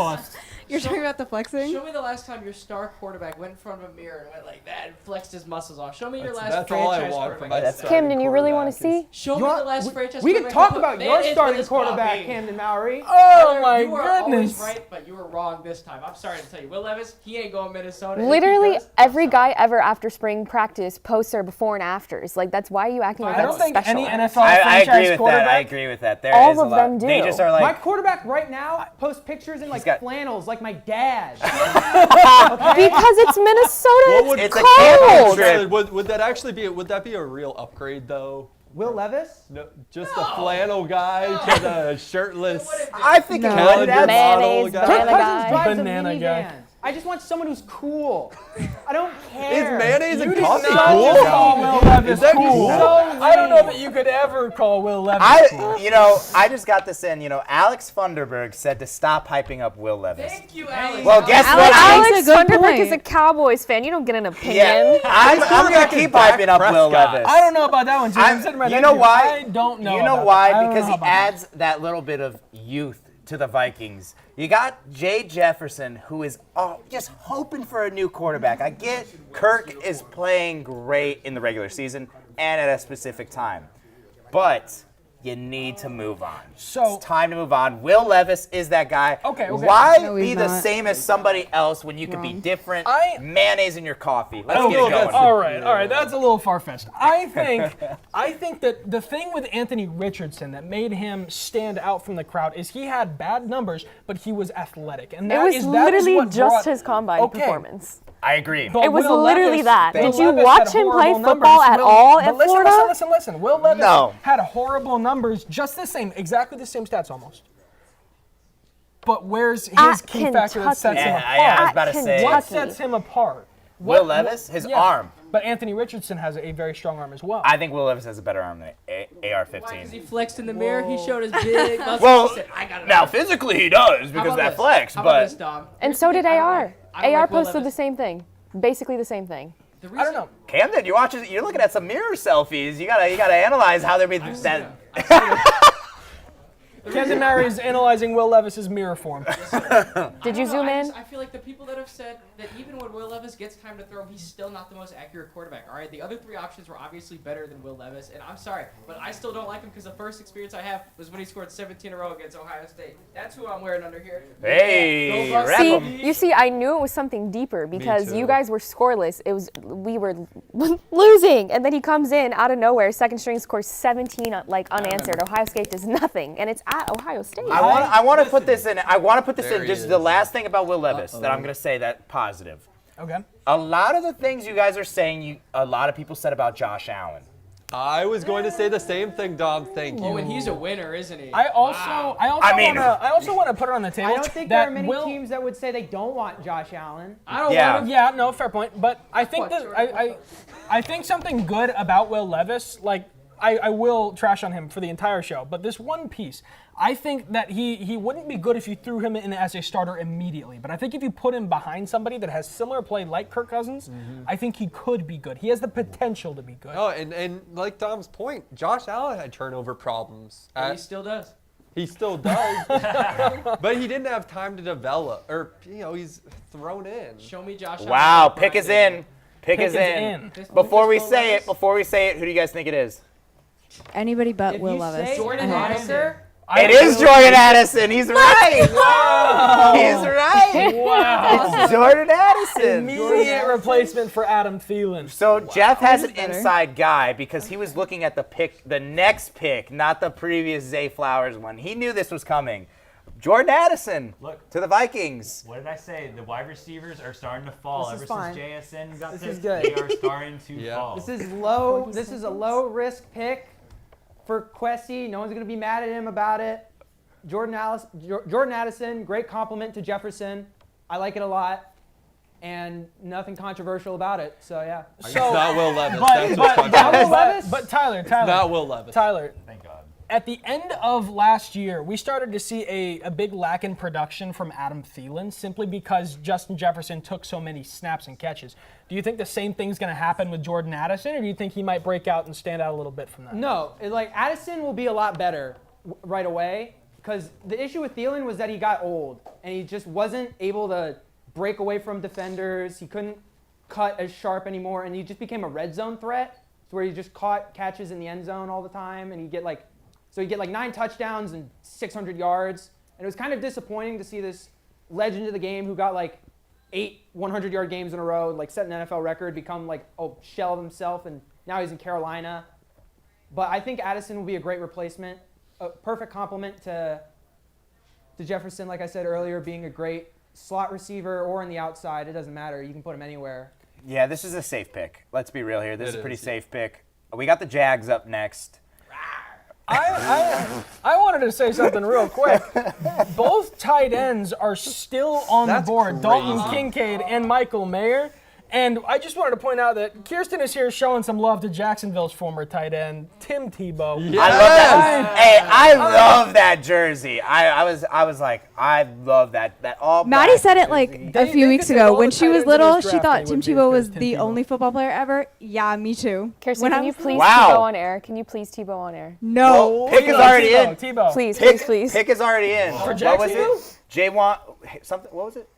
You're talking about the flexing?
Show me the last time your star quarterback went in front of a mirror and went like that and flexed his muscles off. Show me your last
That's all I
franchise
want from
quarterback.
my
Camden, you really want to see?
Show me the last franchise
We can
quarterback
talk
who
about
put
your
mayonnaise
starting
with his
quarterback,
coffee.
Camden Mowry.
Oh
Tyler,
my
you were always
goodness.
right, but you were wrong this time. I'm sorry to tell you. Will Levis, he ain't going Minnesota. If he
Literally
does,
every guy ever after spring practice posts their before and afters. Like, that's why are you acting like
I
that's
don't think
special?
any NFL
I
franchise
agree with
quarterback.
that. I agree with that. There
All
is a
of
lot.
them
They
do.
just are
My
like,
quarterback right now posts pictures in like
got-
flannels, like my dad.
Because it's Minnesota.
What
It's
it's a
cold.
camping trip.
Tyler, would that actually be a real upgrade though?
Will Levis?
No, just the flannel guy to the shirtless.
I think it would.
talented
That's
model
Mayonnaise,
guy.
banana
Kirk
guy.
Cousins drives
Banana
a
guy.
minivan. I just want someone who's cool. I don't
Is
care.
mayonnaise and
You did
coffee
not
cool?
just call Will Levis
Is that
cool.
so
I don't know that you could ever call Will Levis cool.
I just got this in. Alex Funderburg said to stop hyping up Will Levis.
Thank you, Alex.
Well, guess
Alex
what?
makes
Alex
a good
Funderburg
point.
is a Cowboys fan. You don't get an opinion.
Yeah, I'm gonna keep hyping up Will Levis.
I don't know about that one, Jim. I'm sitting right
You
next
know
to
why?
I don't know.
You know
about
why?
that. I don't
Because
know
he
about that.
adds that little bit of youth to the Vikings. You got Jay Jefferson, who is just hoping for a new quarterback. I get Kirk is playing great in the regular season and at a specific time, but you need to move on.
So-
it's time to move on. Will Levis is that guy.
Okay.
Why
No,
be
he's
the
not.
same as somebody else when you could be different? Mayonnaise in your coffee. Let's get it going.
All right. That's a little far-fetched. I think that the thing with Anthony Richardson that made him stand out from the crowd is he had bad numbers, but he was athletic, and
It
that
was
is
literally
what
just
brought-
his combine
Okay.
performance.
I agree.
But
It was
Will
literally
Levis-
that.
Will
Did you
Levis
watch
had
him play
horrible
football
numbers.
at all at
Listen,
Florida?
Listen. Will Levis
No.
had horrible numbers, just the same, exactly the same stats almost. But where's his
At
key factor that sets him
Yeah,
apart?
yeah, I was about to say.
What sets him apart?
Will Levis, his arm.
But Anthony Richardson has a very strong arm as well.
I think Will Levis has a better arm than AR-15.
Because he flexed in the mirror, he showed his big muscles.
Well,
he said, I got it.
now physically he does because of that flex,
How about
but
this, Dom?
And so did AR.
I don't
AR
like Will
posted
Levis.
the same thing, basically the same thing.
I don't know.
Camden, you're looking at some mirror selfies. You gotta analyze how they're being that.
Camden Mary is analyzing Will Levis's mirror form.
Did you zoom in?
I feel like the people that have said that even when Will Levis gets time to throw, he's still not the most accurate quarterback. All right, the other three options were obviously better than Will Levis, and I'm sorry, but I still don't like him because the first experience I have was when he scored 17 in a row against Ohio State. That's who I'm wearing under here.
Hey,
See, you see, I knew it was something deeper because you guys were scoreless. We were losing, and then he comes in out of nowhere, second string scores 17 unanswered. Ohio State does nothing, and it's at Ohio State.
I want to put this in. I want to put this in. Just the last thing about Will Levis that I'm gonna say that positive.
Okay.
A lot of the things you guys are saying, a lot of people said about Josh Allen.
I was going to say the same thing, Dom. Thank you.
Oh, and he's a winner, isn't he?
I also want to put it on the table.
I don't think
that
there are many
Will,
teams that would say they don't want Josh Allen.
I don't
Yeah.
want him.
Yeah, no, fair point. But I think that I think something good about Will Levis, like I will trash on him for the entire show, but this one piece, I think that he wouldn't be good if you threw him in as a starter immediately. But I think if you put him behind somebody that has similar play like Kirk Cousins, I think he could be good. He has the potential to be good.
Oh, and like Dom's point, Josh Allen had turnover problems.
And he still does.
He still does. But he didn't have time to develop, or he's thrown in.
Show me Josh Allen.
Wow, pick is in. Pick
Pick
is
is
in.
in.
Before we say it, who do you guys think it is?
Anybody but
If
Will
you
Levis.
say Jordan
I hope.
Addison,
It is Jordan Addison. He's right.
Wow.
He's right.
Wow.
It's Jordan Addison.
Immediate replacement for Adam Thielen.
So Jeff has
Who's
an
better?
inside guy because he was looking at the next pick, not the previous Zay Flowers one. He knew this was coming. Jordan Addison to the Vikings.
What did I say? The wide receivers are starting to fall.
This is
Ever
fine.
since JSN got
This
picked,
is good.
they are starting to fall.
this is low. This is a low risk pick for Quessy. No one's gonna be mad at him about it. Jordan Addison, great compliment to Jefferson. I like it a lot, and nothing controversial about it. So yeah.
It's not Will Levis. That's what's
But
controversial.
Tyler,
Not Will Levis.
Tyler,
Thank God.
at the end of last year, we started to see a big lack in production from Adam Thielen simply because Justin Jefferson took so many snaps and catches. Do you think the same thing's going to happen with Jordan Addison, or do you think he might break out and stand out a little bit from that?
No, Addison will be a lot better right away because the issue with Thielen was that he got old and he just wasn't able to break away from defenders. He couldn't cut as sharp anymore, and he just became a red zone threat, where he just caught catches in the end zone all the time, and he'd get like 9 touchdowns and 600 yards, and it was kind of disappointing to see this legend of the game who got like 8 100-yard games in a row, like set an NFL record, become like a shell of himself, and now he's in Carolina. But I think Addison will be a great replacement, a perfect complement to Jefferson, like I said earlier, being a great slot receiver or on the outside. It doesn't matter. You can put him anywhere.
Yeah, this is a safe pick. Let's be real here. This is
It
a pretty
is, yeah.
safe pick. We got the Jags up next.
I wanted to say something real quick. Both tight ends are still on the board, Dalton Kincaid and Michael Mayer. And I just wanted to point out that Kirsten is here showing some love to Jacksonville's former tight end, Tim Tebow.
I love that. Hey, I love that jersey. I was like, I love that all.
Maddie
black
said it
jersey.
like a few weeks ago. When she was
tight ends in
little,
this
she
draft,
thought
they
Tim
would be as
Tebow
good
was
as Tim
the
Tebow.
only football player ever. Yeah, me too.
Kirsten,
When I
can you
was-
please
Wow.
Tebow on air? Can you please Tebow on air?
No.
Pick is already in.
Tebow.
Please,
Pick,
please.
Pick is already in.
For
What was
Jacksonville?
it? J1 something. What was it?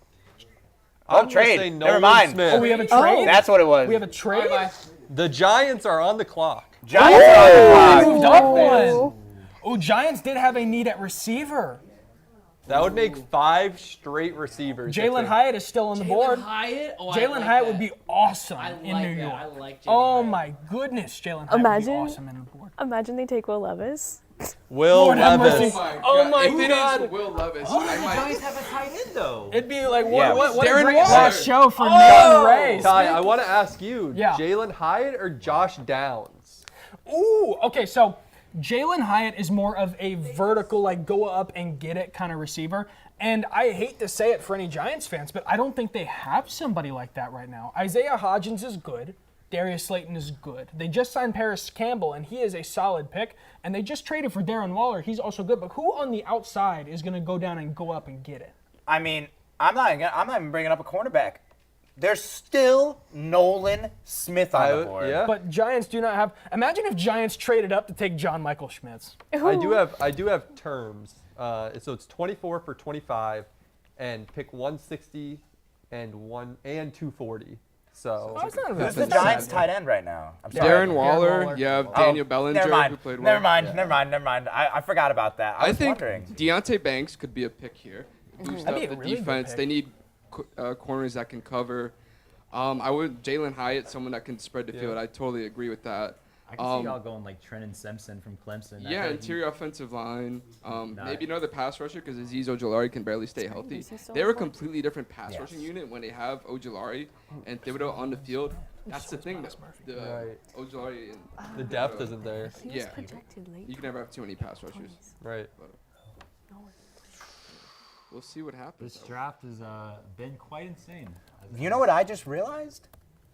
I'm
Oh,
gonna
trade.
say
Never
Nolan
mind.
Smith.
Oh, we have a trade?
That's what it was.
We have a trade?
The Giants are on the clock.
Giants are on the
They
clock.
moved up one. Oh, Giants did have a need at receiver.
That would make 5 straight receivers.
Jalen Hyatt is still on the board.
Hyatt? Oh, I
Jalen
like
Hyatt
that.
would be awesome
I
in
like
New
that.
York.
I like Jalen
Oh
Hyatt.
my goodness, Jalen Hyatt
Imagine,
would be awesome in the board.
imagine they take Will Levis.
Will
Lord have
Levis.
mercy. Oh my
if it
God.
is Will Levis,
Oh,
I
the
might.
Giants have a tight end though.
It'd be like,
Yeah.
what a
Darren
great
Waller.
last show for
Oh!
Neon Ray.
Ty, I want to ask you,
Yeah.
Jalen Hyatt or Josh Downs?
Ooh, okay, so Jalen Hyatt is more of a vertical, like go up and get it kind of receiver. And I hate to say it for any Giants fans, but I don't think they have somebody like that right now. Isaiah Hodgins is good. Darius Slayton is good. They just signed Paris Campbell, and he is a solid pick. And they just traded for Darren Waller. He's also good. But who on the outside is going to go down and go up and get it?
I mean, I'm not even bringing up a cornerback. There's still Nolan Smith on the board.
Yeah.
But Giants do not have. Imagine if Giants traded up to take John Michael Schmitz.
I do have terms. So it's 24 for 25, and pick 160 and 240. So
who's the Giants tight end right now? I'm sorry.
Darren Waller. You have Daniel Bellinger, who played well.
Never mind. I forgot about that. I was
think
wondering.
Deonte Banks could be a pick here. Boost up
That'd be
the
a really good
defense.
pick.
They need corners that can cover. I would Jalen Hyatt, someone that can spread the field. I totally agree with that.
I can see y'all going like Trenton Simpson from Clemson.
Yeah, interior offensive line. Maybe another pass rusher because Azeez Ojulari can barely stay healthy. They're a completely different pass rushing unit when they have Ojulari and Thibodeau on the field. That's the thing, though. Ojulari and
the depth isn't there.
Yeah, you can never have too many pass rushers.
Right.
But we'll see what happens.
This draft has been quite insane.
You know what I just realized?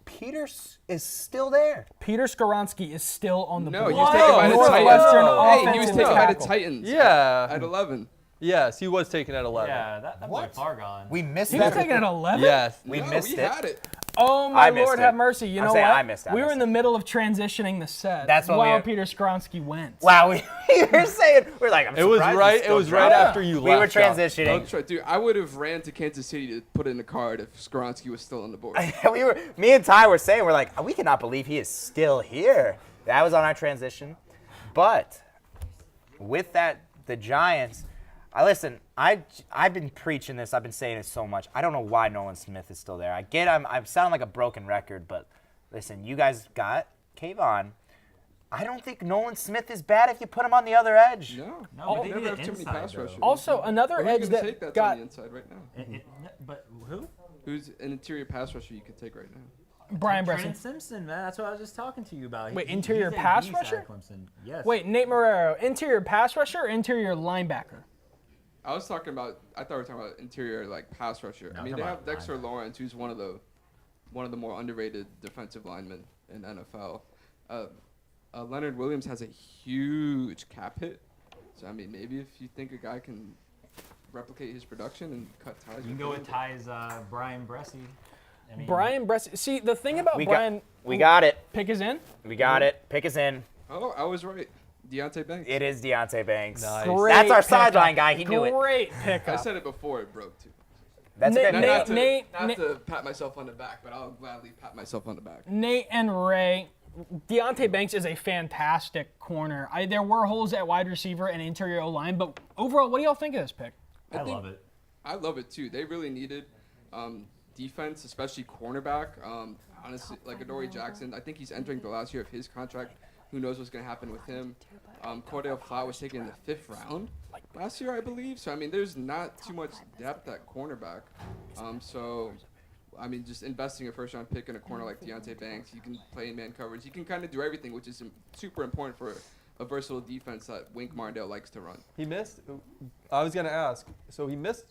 Peter is still there.
Peter Skoronski is still on the
No,
board.
he was taken by the Titans. Hey, he was taken by the
tackle.
Titans.
Yeah.
At 11.
Yes, he was taken at 11.
Yeah, that boy far gone.
We missed
He
that.
was taken at 11?
Yes.
We missed
we
it.
had it.
Oh, my
I missed
Lord,
it.
have mercy. You
I'm
know
saying
what?
I missed it.
We were in the middle of transitioning the set
That's what
while
we-
Peter Skoronski went.
Wow, we were saying we're like I'm
It was
surprised
right.
he's
It
still
was right
driving.
after you
We were
left. Josh.
transitioning.
That's right, dude. I would have ran to Kansas City to put in a card if Skoronski was still on the board.
Me and Ty were saying, we're like, we cannot believe he is still here. That was on our transition. But with that, the Giants, I've been preaching this. I've been saying it so much. I don't know why Nolan Smith is still there. I get I'm sounding like a broken record, but listen, you guys got Kayvon. I don't think Nolan Smith is bad if you put him on the other edge.
No,
but they
never
need
have
an
too many
inside,
pass
though.
rushers.
Also, another
Who are you
edge
gonna
that
take that's
got
on the inside right now?
But who?
Who's an interior pass rusher you could take right now?
Brian
Trenton
Bresson.
Simpson, man. That's what I was just talking to you about.
Wait, interior
he's a
pass
beast out
rusher?
of Clemson. Yes.
Wait, Nate Marrero, interior pass rusher or interior linebacker?
I was talking about. I thought we were talking about interior like pass rusher.
No,
I mean,
I'm
they
talking
have
about
Dexter Lawrence, who's one of the more underrated defensive linemen in NFL. Leonard Williams has a huge cap hit, so I mean, maybe if you think a guy can replicate his production and cut ties,
You can go with Ty's Brian Bressie. I mean,
Brian Bresson. See, the thing about Brian.
We got it.
Pick is in?
We got it. Pick is in.
Oh, I was right. Deonte Banks.
It is Deonte Banks.
Nice.
That's our
Great
sideline
pickup.
guy. He knew it.
Great
I
pickup.
said it before it broke too.
That's
Nate-
okay.
Nate-
Not to pat myself on the back, but I'll gladly pat myself on the back.
Nate and Ray. Deonte Banks is a fantastic corner. There were holes at wide receiver and interior O-line, but overall, what do y'all think of this pick?
I love it.
I love it too. They really needed defense, especially cornerback. Honestly, like Adoree Jackson, I think he's entering the last year of his contract. Who knows what's going to happen with him? Cordell Flott was taken in the 5th round last year, I believe. So, I mean, there's not too much depth at cornerback. So, I mean, just investing a first-round pick in a corner like Deonte Banks, he can play in man coverage. He can kind of do everything, which is super important for a versatile defense that Wink Martindale likes to run.
He missed. I was going to ask. So he missed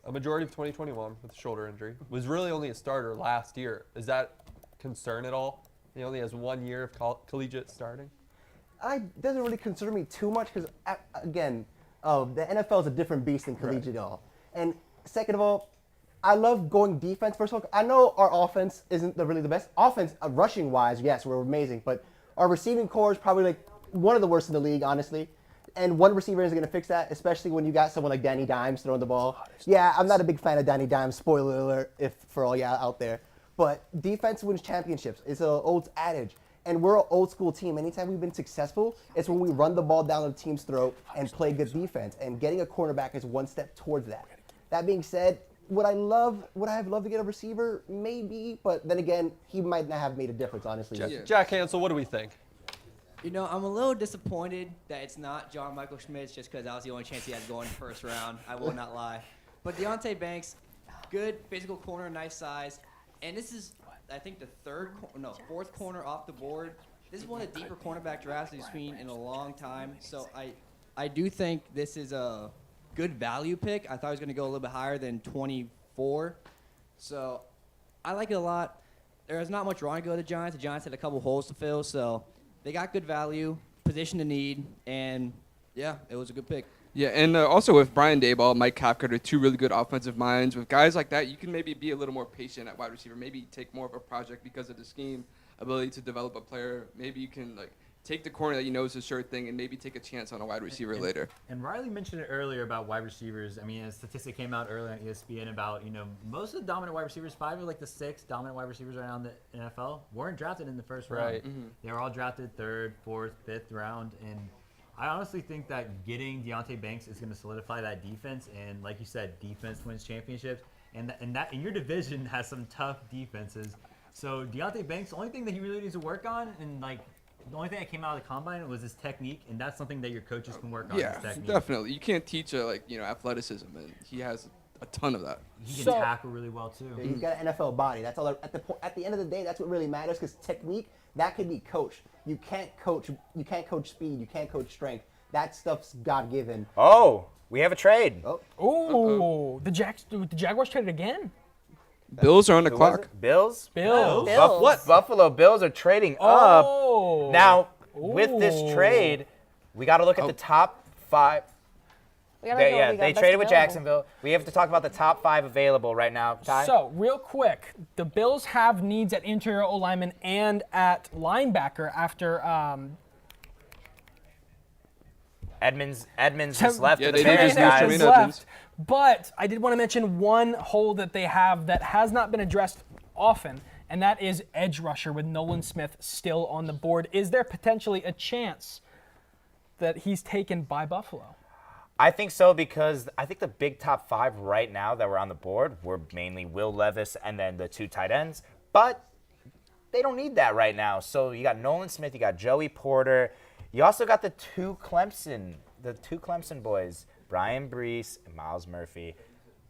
a majority of 2021 with a shoulder injury. Was really only a starter last year. Is that concern at all? He only has 1 year of collegiate starting.
Doesn't really concern me too much because, again, the NFL is a different beast than collegiate all. And second of all, I love going defense. First of all, I know our offense isn't really the best. Offense, rushing-wise, yes, we're amazing. But our receiving core is probably like one of the worst in the league, honestly. And one receiver isn't going to fix that, especially when you got someone like Danny Dimes throwing the ball. Yeah, I'm not a big fan of Danny Dimes. Spoiler alert, if for all y'all out there. But defense wins championships. It's an old adage. And we're an old school team. Anytime we've been successful, it's when we run the ball down the team's throat and play good defense. And getting a cornerback is one step towards that. That being said, would I have loved to get a receiver? Maybe. But then again, he might not have made a difference, honestly.
Jack Campbell, what do we think?
You know, I'm a little disappointed that it's not John Michael Schmitz just because that was the only chance he had going in the first round. I will not lie. But Deonte Banks, good physical corner, nice size. And this is, I think, the fourth corner off the board. This is one of the deeper cornerback drafts we've seen in a long time. So I do think this is a good value pick. I thought he was going to go a little bit higher than 24. So I like it a lot. there's not much wrong to go to the Giants. The Giants had a couple holes to fill, so they got good value, position to need, and yeah, it was a good pick.
Yeah, and also with Brian Daboll, Mike Kafka, they're two really good offensive minds. With guys like that, you can maybe be a little more patient at wide receiver. Maybe take more of a project because of the scheme, ability to develop a player. Maybe you can take the corner that you know is a sure thing and maybe take a chance on a wide receiver later.
And Riley mentioned it earlier about wide receivers. I mean, a statistic came out earlier on ESPN about, most of the dominant wide receivers, 5 of the 6 dominant wide receivers around the NFL, weren't drafted in the first round.
Right.
Mm-hmm. They were all drafted 3rd, 4th, 5th round. And I honestly think that getting Deonte Banks is going to solidify that defense. And like you said, defense wins championships. And your division has some tough defenses. So Deonte Banks, the only thing that he really needs to work on, and the only thing that came out of the combine was his technique, and that's something that your coaches can work on.
Yeah,
his technique.
definitely. You can't teach athleticism, and he has a ton of that.
He can tackle really well too.
Yeah, he's got an NFL body. That's all. At the end of the day, that's what really matters. Because technique, that can be coached. You can't coach speed. You can't coach strength. That stuff's God given.
Oh, we have a trade.
Oh, the Jaguars traded again.
Bills are on the clock.
Bills?
Bills.
What? Buffalo Bills are trading up. Now, with this trade, we got to look at the top 5. They traded with Jacksonville. We have to talk about the top 5 available right now. Ty?
So, real quick, the Bills have needs at interior O-lineman and at linebacker after
Edmonds just left.
Yeah,
the
they
Bears
just
guys.
lose Jermaine Edmonds.
But I did want to mention one hole that they have that has not been addressed often, and that is edge rusher with Nolan Smith still on the board. Is there potentially a chance that he's taken by Buffalo?
I think so, because I think the big top 5 right now that were on the board were mainly Will Levis and then the 2 tight ends. But they don't need that right now. So you got Nolan Smith, you got Joey Porter. You also got the two Clemson boys, Brian Brees and Miles Murphy.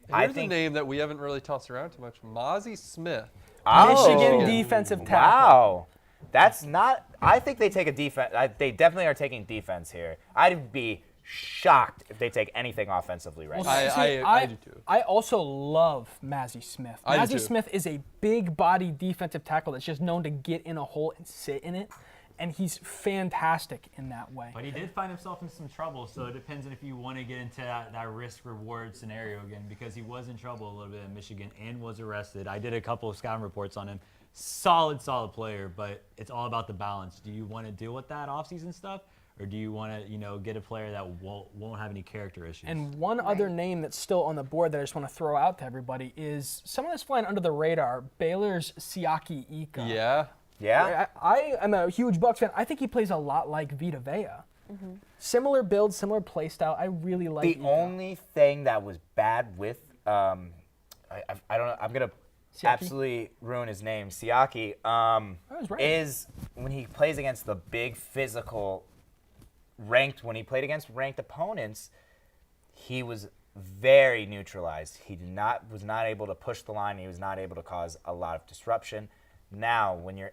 Here's a name that we haven't really tossed around too much. Mazi Smith.
Michigan defensive tackle.
Wow. That's not – I think they take a defense – they definitely are taking defense here. I'd be shocked if they take anything offensively right now.
I do too.
I also love Mazi Smith.
I do
Mazi
too.
Smith is a big body defensive tackle that's just known to get in a hole and sit in it. And he's fantastic in that way.
But he did find himself in some trouble, so it depends on if you want to get into that risk-reward scenario again, because he was in trouble a little bit in Michigan and was arrested. I did a couple of scouting reports on him. Solid player, but it's all about the balance. Do you want to deal with that offseason stuff, or do you want to, get a player that won't have any character issues?
And one other name that's still on the board that I just want to throw out to everybody is someone that's flying under the radar, Baylor's Siaki Ika.
Yeah.
Yeah?
I am a huge Bucs fan. I think he plays a lot like Vita Vea. Mm-hmm. Similar build, similar play style. I really like
The
Ika.
only thing that was bad with I don't know. I'm gonna absolutely ruin his name. Siaki is when he plays against the big physical when he played against ranked opponents, he was very neutralized. He was not able to push the line. He was not able to cause a lot of disruption. Now, when you're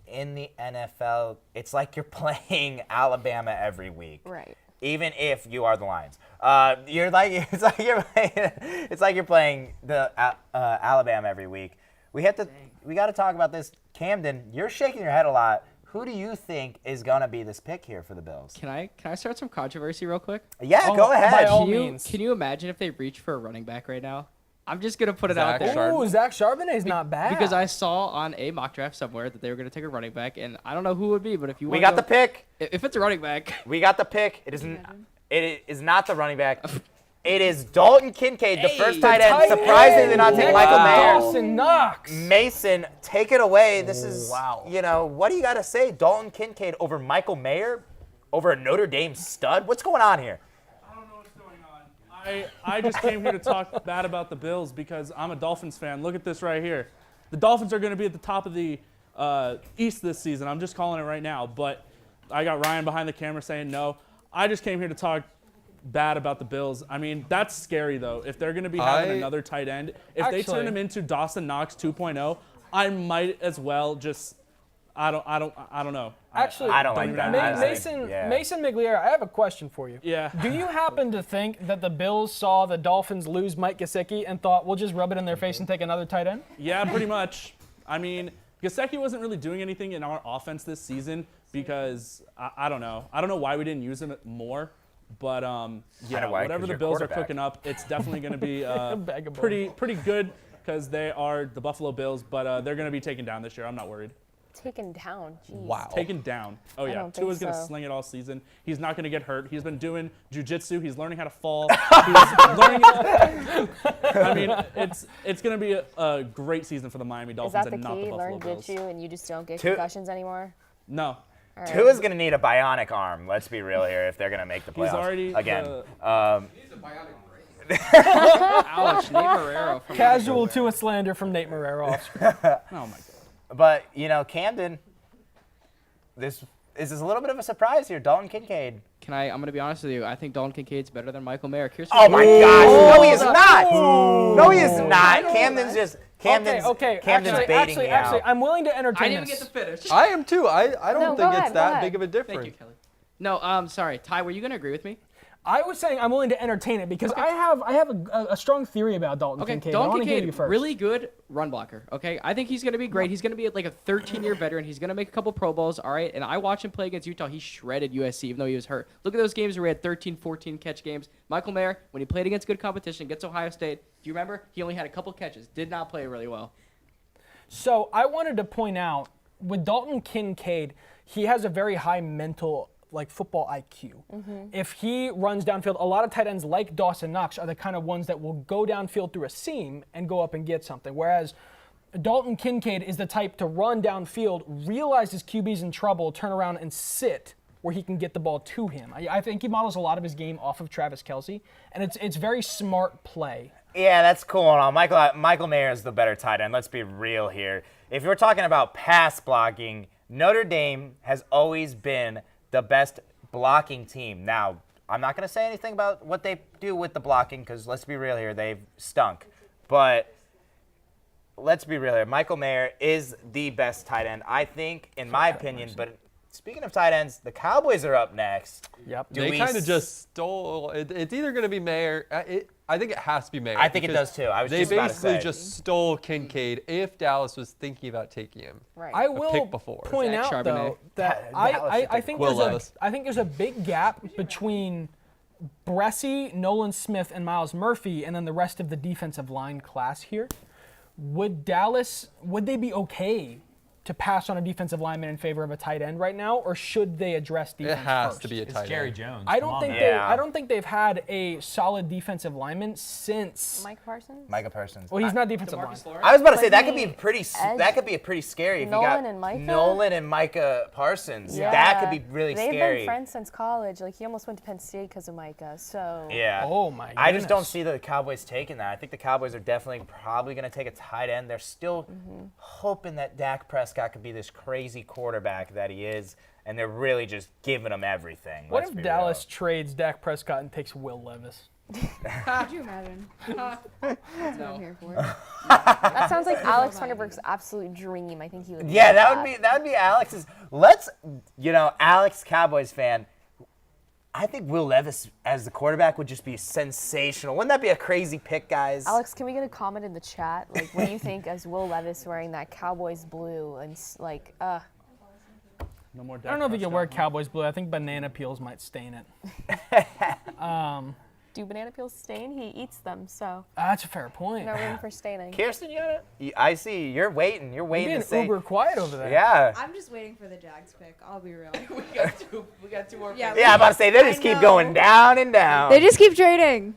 in the NFL, it's like you're playing Alabama every week.
Right.
Even if you are the Lions, it's like you're playing the Alabama every week. We got to talk about this. Camden, you're shaking your head a lot. Who do you think is gonna be this pick here for the Bills?
Can I start some controversy real quick?
Yeah, go ahead.
By all means.
Can you imagine if they reach for a running back right now? I'm just gonna put it out there.
Oh, Zach Charbonnet's not bad.
Because I saw on a mock draft somewhere that they were gonna take a running back, and I don't know who it would be, but if you
we got the pick.
If it's a running back,
we got the pick. It is not the running back. It is Dalton Kincaid, the first tight end. Surprisingly, not take Michael Mayer.
Dawson Knox.
Mason, take it away. This is what do you got to say? Dalton Kincaid over Michael Mayer, over a Notre Dame stud. What's going on here?
I just came here to talk bad about the Bills because I'm a Dolphins fan. Look at this right here. The Dolphins are going to be at the top of the East this season. I'm just calling it right now. But I got Ryan behind the camera saying no. I just came here to talk bad about the Bills. I mean, that's scary, though. If they're going to be having another tight end, if they turn him into Dawson Knox 2.0, I might as well just I don't know.
Actually,
I don't like that.
Mason Migliere, I have a question for you.
Yeah.
Do you happen to think that the Bills saw the Dolphins lose Mike Gesicki and thought, we'll just rub it in their face and take another tight end?
Yeah, pretty much. I mean, Gesicki wasn't really doing anything in our offense this season because I don't know. I don't know why we didn't use him more. But yeah,
why,
whatever
'cause
the
you're
Bills are
quarterback.
cooking up, it's definitely going to be pretty good because they are the Buffalo Bills. But they're going to be taken down this year. I'm not worried.
Taken down. Jeez.
Wow. Taken down. Oh,
I
yeah.
don't think
Tua's going to
so.
sling it all season. He's not going to get hurt. He's been doing jiu-jitsu. He's learning how to fall. He's learning. I mean, it's going to be a great season for the Miami
Is
Dolphins
that the
and not the
key?
Buffalo
Learn
Bills.
jiu-jitsu and you just don't get
Tua-
concussions anymore?
No.
All right.
Tua's going to need a bionic arm. Let's be real here if they're going to make the playoffs.
He's already
again.
Ouch, Nate Marrero from
Casual to a slander from Nate Marrero off screen.
Oh my God.
But Camden, this is a little bit of a surprise here. Dalton Kincaid.
I'm going to be honest with you. I think Dalton Kincaid's better than Michael Mayer.
Oh my gosh! No, he is not. No, he is not. Camden's Camden's baiting me out.
Actually, I'm willing to entertain
I didn't
this.
get to finish.
I am too. I don't think it's
go
that
ahead.
big of a difference.
Thank you, Kelly. No, sorry. Ty, were you going to agree with me?
I was saying I'm willing to entertain it because I have a strong theory about Dalton
Okay,
Kincaid. I want
Dalton
to hear you
Kincaid,
first.
really good run blocker. Okay, I think he's going to be great. He's going to be like a 13-year veteran. He's going to make a couple Pro Bowls. All right, and I watched him play against Utah. He shredded USC even though he was hurt. Look at those games where he had 13, 14 catch games. Michael Mayer, when he played against good competition, gets Ohio State. Do you remember? He only had a couple catches. Did not play really well.
So I wanted to point out with Dalton Kincaid, he has a very high mental football IQ. If he runs downfield, a lot of tight ends like Dawson Knox are the kind of ones that will go downfield through a seam and go up and get something. Whereas Dalton Kincaid is the type to run downfield, realize his QB's in trouble, turn around and sit where he can get the ball to him. I think he models a lot of his game off of Travis Kelce, and it's very smart play.
Yeah, that's cool and all. Michael Mayer is the better tight end. Let's be real here. If you're talking about pass blocking, Notre Dame has always been the best blocking team. Now, I'm not going to say anything about what they do with the blocking because let's be real here, they've stunk. But let's be real here. Michael Mayer is the best tight end, I think, in my opinion. But speaking of tight ends, the Cowboys are up next.
Yep.
They kind of just stole. It's either going to be Mayer. I think it has to be Mayer.
I think it does too. I was just about to say.
They basically just stole Kincaid if Dallas was thinking about taking him.
Right.
I
A
will
pick before.
point
Zach
out, though,
Charbonnet.
that
Dallas should
I
take
think
Will
there's
Levis.
I think there's a big gap between Bressie, Nolan Smith, and Miles Murphy, and then the rest of the defensive line class here. Would they be okay to pass on a defensive lineman in favor of a tight end right now, or should they address defense
It has
first?
to be a
It's
tight
Jerry
end.
Jones.
I
Come
don't
on,
think
man.
I don't think they've had a solid defensive lineman since.
Mike Parsons?
Micah Parsons.
Well, he's not defensive line.
Demarcus Lawrence?
I was about to say
But
that could be
he
pretty.
edged
That could be a pretty scary if
Nolan
you got
and Micah?
Nolan and Micah Parsons.
Yeah.
That could be really
They've
scary.
been friends since college. Like, he almost went to Penn State because of Micah, so.
Yeah.
Oh my
I just don't
goodness.
see the Cowboys taking that. I think the Cowboys are definitely probably going to take a tight end. They're still hoping that Dak Prescott could be this crazy quarterback that he is, and they're really just giving him everything.
What
Let's
if
be
Dallas trades Dak Prescott and takes Will Levis?
Could you imagine? That's what I'm here for.
That sounds like Alex Funderburg's absolute dream. I think he would.
real. Yeah,
love
that would be Alex's. Alex Cowboys fan. I think Will Levis as the quarterback would just be sensational. Wouldn't that be a crazy pick, guys?
Alex, can we get a comment in the chat? Like, what do you think as Will Levis wearing that Cowboys blue and
No more
I don't know if he can wear Cowboys blue. I think banana peels might stain it.
Do banana peels stain? He eats them, so
That's a fair point.
no room for staining.
Kirsten, I see you're waiting. You're waiting
You're
to
being
say.
uber quiet over there.
Yeah.
I'm just waiting for the Jags pick. I'll be real.
We got two more.
Yeah,
Yeah, I'm about to say they just keep going down and down.
They just keep trading.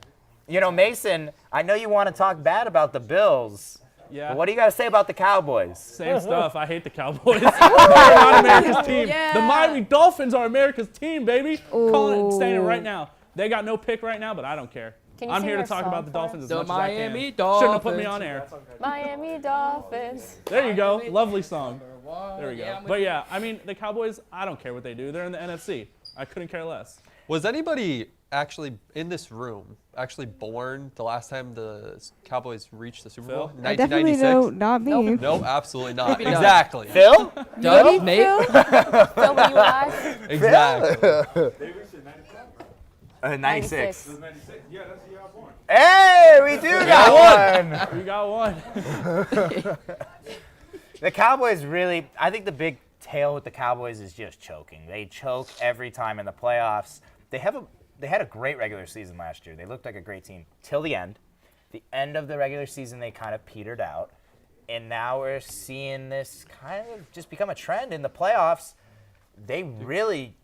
Mason, I know you want to talk bad about the Bills.
Yeah.
But what do you got to say about the Cowboys?
Same stuff. I hate the Cowboys. They're not America's team.
Yeah.
The Miami Dolphins are America's team, baby. Calling it and saying it
Ooh.
right now. They got no pick right now, but I don't care.
Can you
I'm
sing
here to
their
talk
song
about the
for us?
Dolphins as
The
much as I can.
Miami
Shouldn't have put me
Dolphins.
on air.
Miami Dolphins.
There you go. Lovely song. There we go.
Yeah, I'm with
But
you.
yeah, I mean, the Cowboys, I don't care what they do. They're in the NFC. I couldn't care less.
Was anybody actually in this room actually born the last time the Cowboys reached the Super Bowl?
Phil?
1996?
Definitely
Not me.
No, absolutely not.
Maybe not.
Exactly.
Phil?
Doug, Nate.
Phil, were you alive?
Exactly.
96.
96. Yeah, that's the year I was born.
Hey, we do got one.
We got one.
The Cowboys really, I think the big tail with the Cowboys is just choking. They choke every time in the playoffs. They had a great regular season last year. They looked like a great team till the end. The end of the regular season, they kind of petered out. And now we're seeing this kind of just become a trend in the playoffs. They really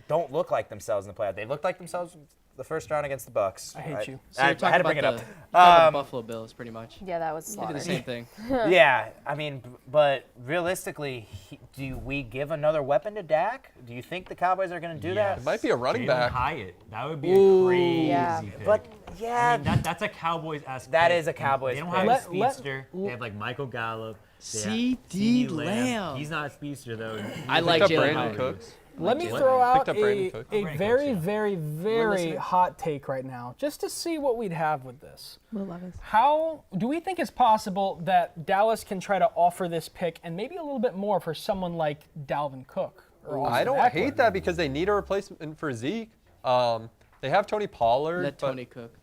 don't look like themselves in the playoffs. They looked like themselves the first round against the Bucks.
I hate you.
So
I had to bring it up.
Buffalo Bills, pretty much.
Yeah, that was
They
slaughter.
did the same thing.
Yeah, I mean, but realistically, do we give another weapon to Dak? Do you think the Cowboys are going to do that?
It might be a running
Jalen
back.
Hyatt. That would be
Ooh,
a crazy
yeah.
pick.
But, yeah.
I mean, that's a Cowboys-esque
That
pick.
is a Cowboys
They don't
pick.
have a speedster. They have like Michael Gallup.
CeeDee Lamb.
He's not a speedster though.
I like Jalen Hyatt.
Cooks.
Let me throw out
Picked up Brandon Cooks.
a very, very, very
listening.
hot take right now, just to see what we'd have with this.
Will Levis.
How do we think it's possible that Dallas can try to offer this pick and maybe a little bit more for someone like Dalvin Cook? Or
I
Austin
don't
Eckler?
hate that because they need a replacement for Zeke. They have Tony Pollard.
Let
but-
Tony cook.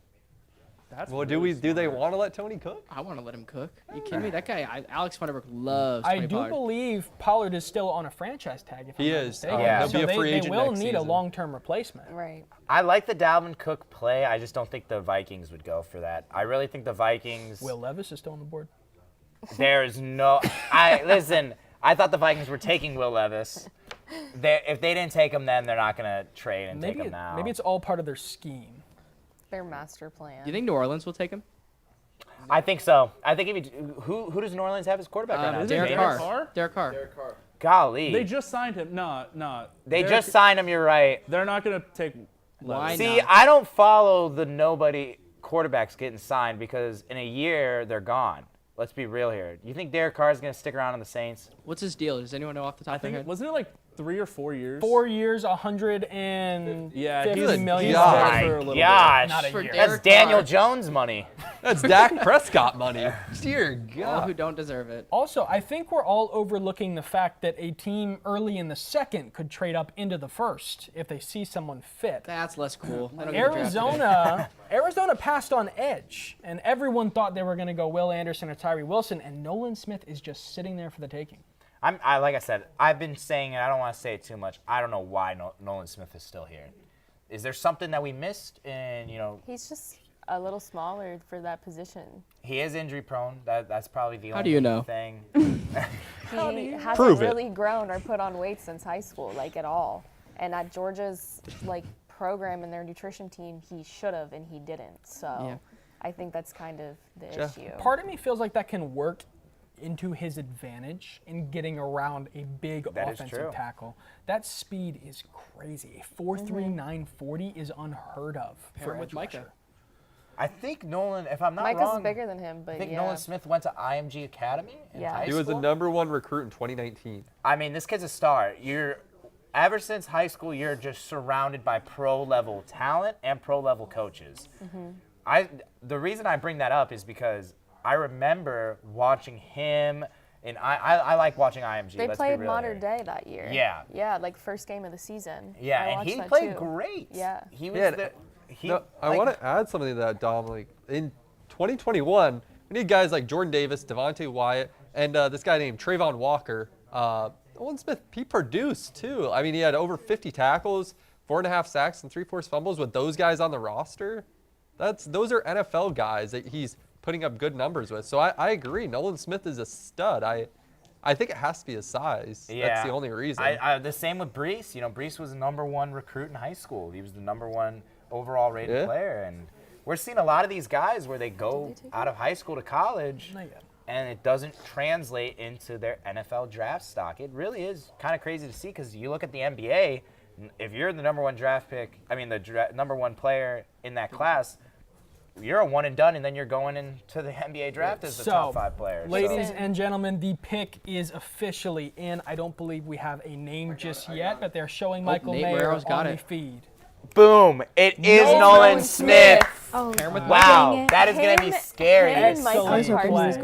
That's
Well,
really
do they want to let Tony cook?
I want to let him cook. Are you kidding me? That guy, Alex Funderburk loves
I
Tony
do
Pollard.
believe Pollard is still on a franchise tag. If
He
I'm not
is.
mistaken.
Yeah.
He'll
So
be a free
they
agent
will
next
need a
season.
long-term replacement.
Right.
I like the Dalvin Cook play. I just don't think the Vikings would go for that. I really think the Vikings.
Will Levis is still on the board.
There's no. Listen. I thought the Vikings were taking Will Levis. If they didn't take him, then they're not going to trade and take him now.
Maybe it's all part of their scheme.
Their master plan.
Do you think New Orleans will take him?
I think so. I think if who does New Orleans have as quarterback right now?
Derek
Jameis?
Carr. Derek Carr.
Golly.
They just signed him. No.
They just signed him. You're right.
They're not going to take.
Why
See,
not?
I don't follow the nobody quarterbacks getting signed because in a year they're gone. Let's be real here. You think Derek Carr is going to stick around on the Saints?
What's his deal? Does anyone know off the top
I
of their
think
head?
wasn't it like 3 or 4 years?
4 years, 150
Yeah,
million
Oh
dollars
my
for a little
gosh.
bit. Not a
For
year.
Derek
That's Daniel
Carr.
Jones money.
That's Dak Prescott money. Dear
All
God.
who don't deserve it.
Also, I think we're all overlooking the fact that a team early in the second could trade up into the first if they see someone fit.
That's less cool. They don't get drafted.
Arizona passed on edge, and everyone thought they were going to go Will Anderson or Tyree Wilson, and Nolan Smith is just sitting there for the taking.
Like I said, I've been saying it. I don't want to say it too much. I don't know why Nolan Smith is still here. Is there something that we missed? And
He's just a little smaller for that position.
he is injury prone. That's probably the
How
only
do you know?
thing.
He hasn't
Prove it.
really grown or put on weight since high school, like at all. And at Georgia's program and their nutrition team, he should have and he didn't. So
Yeah.
I think that's kind of the
Jeff,
issue.
Part of me feels like that can work into his advantage in getting around a big
That is true.
offensive tackle. That speed is crazy. A 4.39 40 is unheard of
Pair
for
him with
edge
Micah.
rusher.
I think Nolan, if I'm not
Micah's
wrong,
bigger than him, but
I think
yeah.
Nolan Smith went to IMG Academy in
Yeah.
high
He was the
school.
#1 recruit in 2019.
I mean, this kid's a star. Ever since high school, you're just surrounded by pro-level talent and pro-level coaches. The reason I bring that up is because I remember watching him, and I like watching IMG.
They
let's
played
be real
Modern
here.
Day that year.
Yeah.
Yeah, first game of the season.
Yeah,
I
and
watched
he
that
played
too.
great.
Yeah.
He was
Yeah, I want to add something to that, Dom. Like in 2021, we need guys like Jordan Davis, Devontae Wyatt, and this guy named Trayvon Walker. Nolan Smith, he produced too. I mean, he had over 50 tackles, 4.5 sacks, and 3 forced fumbles with those guys on the roster. Those are NFL guys that he's putting up good numbers with. So I agree. Nolan Smith is a stud. I think it has to be his size.
Yeah.
That's the only reason.
The same with Bryce. Bryce was the #1 recruit in high school. He was the #1 overall rated player. And we're seeing a lot of these guys where they go out of high school to college, and it doesn't translate into their NFL draft stock. It really is kind of crazy to see because you look at the NBA, if you're the #1 draft pick, the #1 player in that class, you're a one and done, and then you're going into the NBA draft as the top 5 player.
Ladies and gentlemen, the pick is officially in. I don't believe we have a name just yet, but they're showing Michael
Nate
Mayer
Barrow's got
on the
it.
feed.
Boom! It is Nolan Smith.
Oh,
Wow, that is going to be scary.
Him and Micah
Excellent play.
Parsons,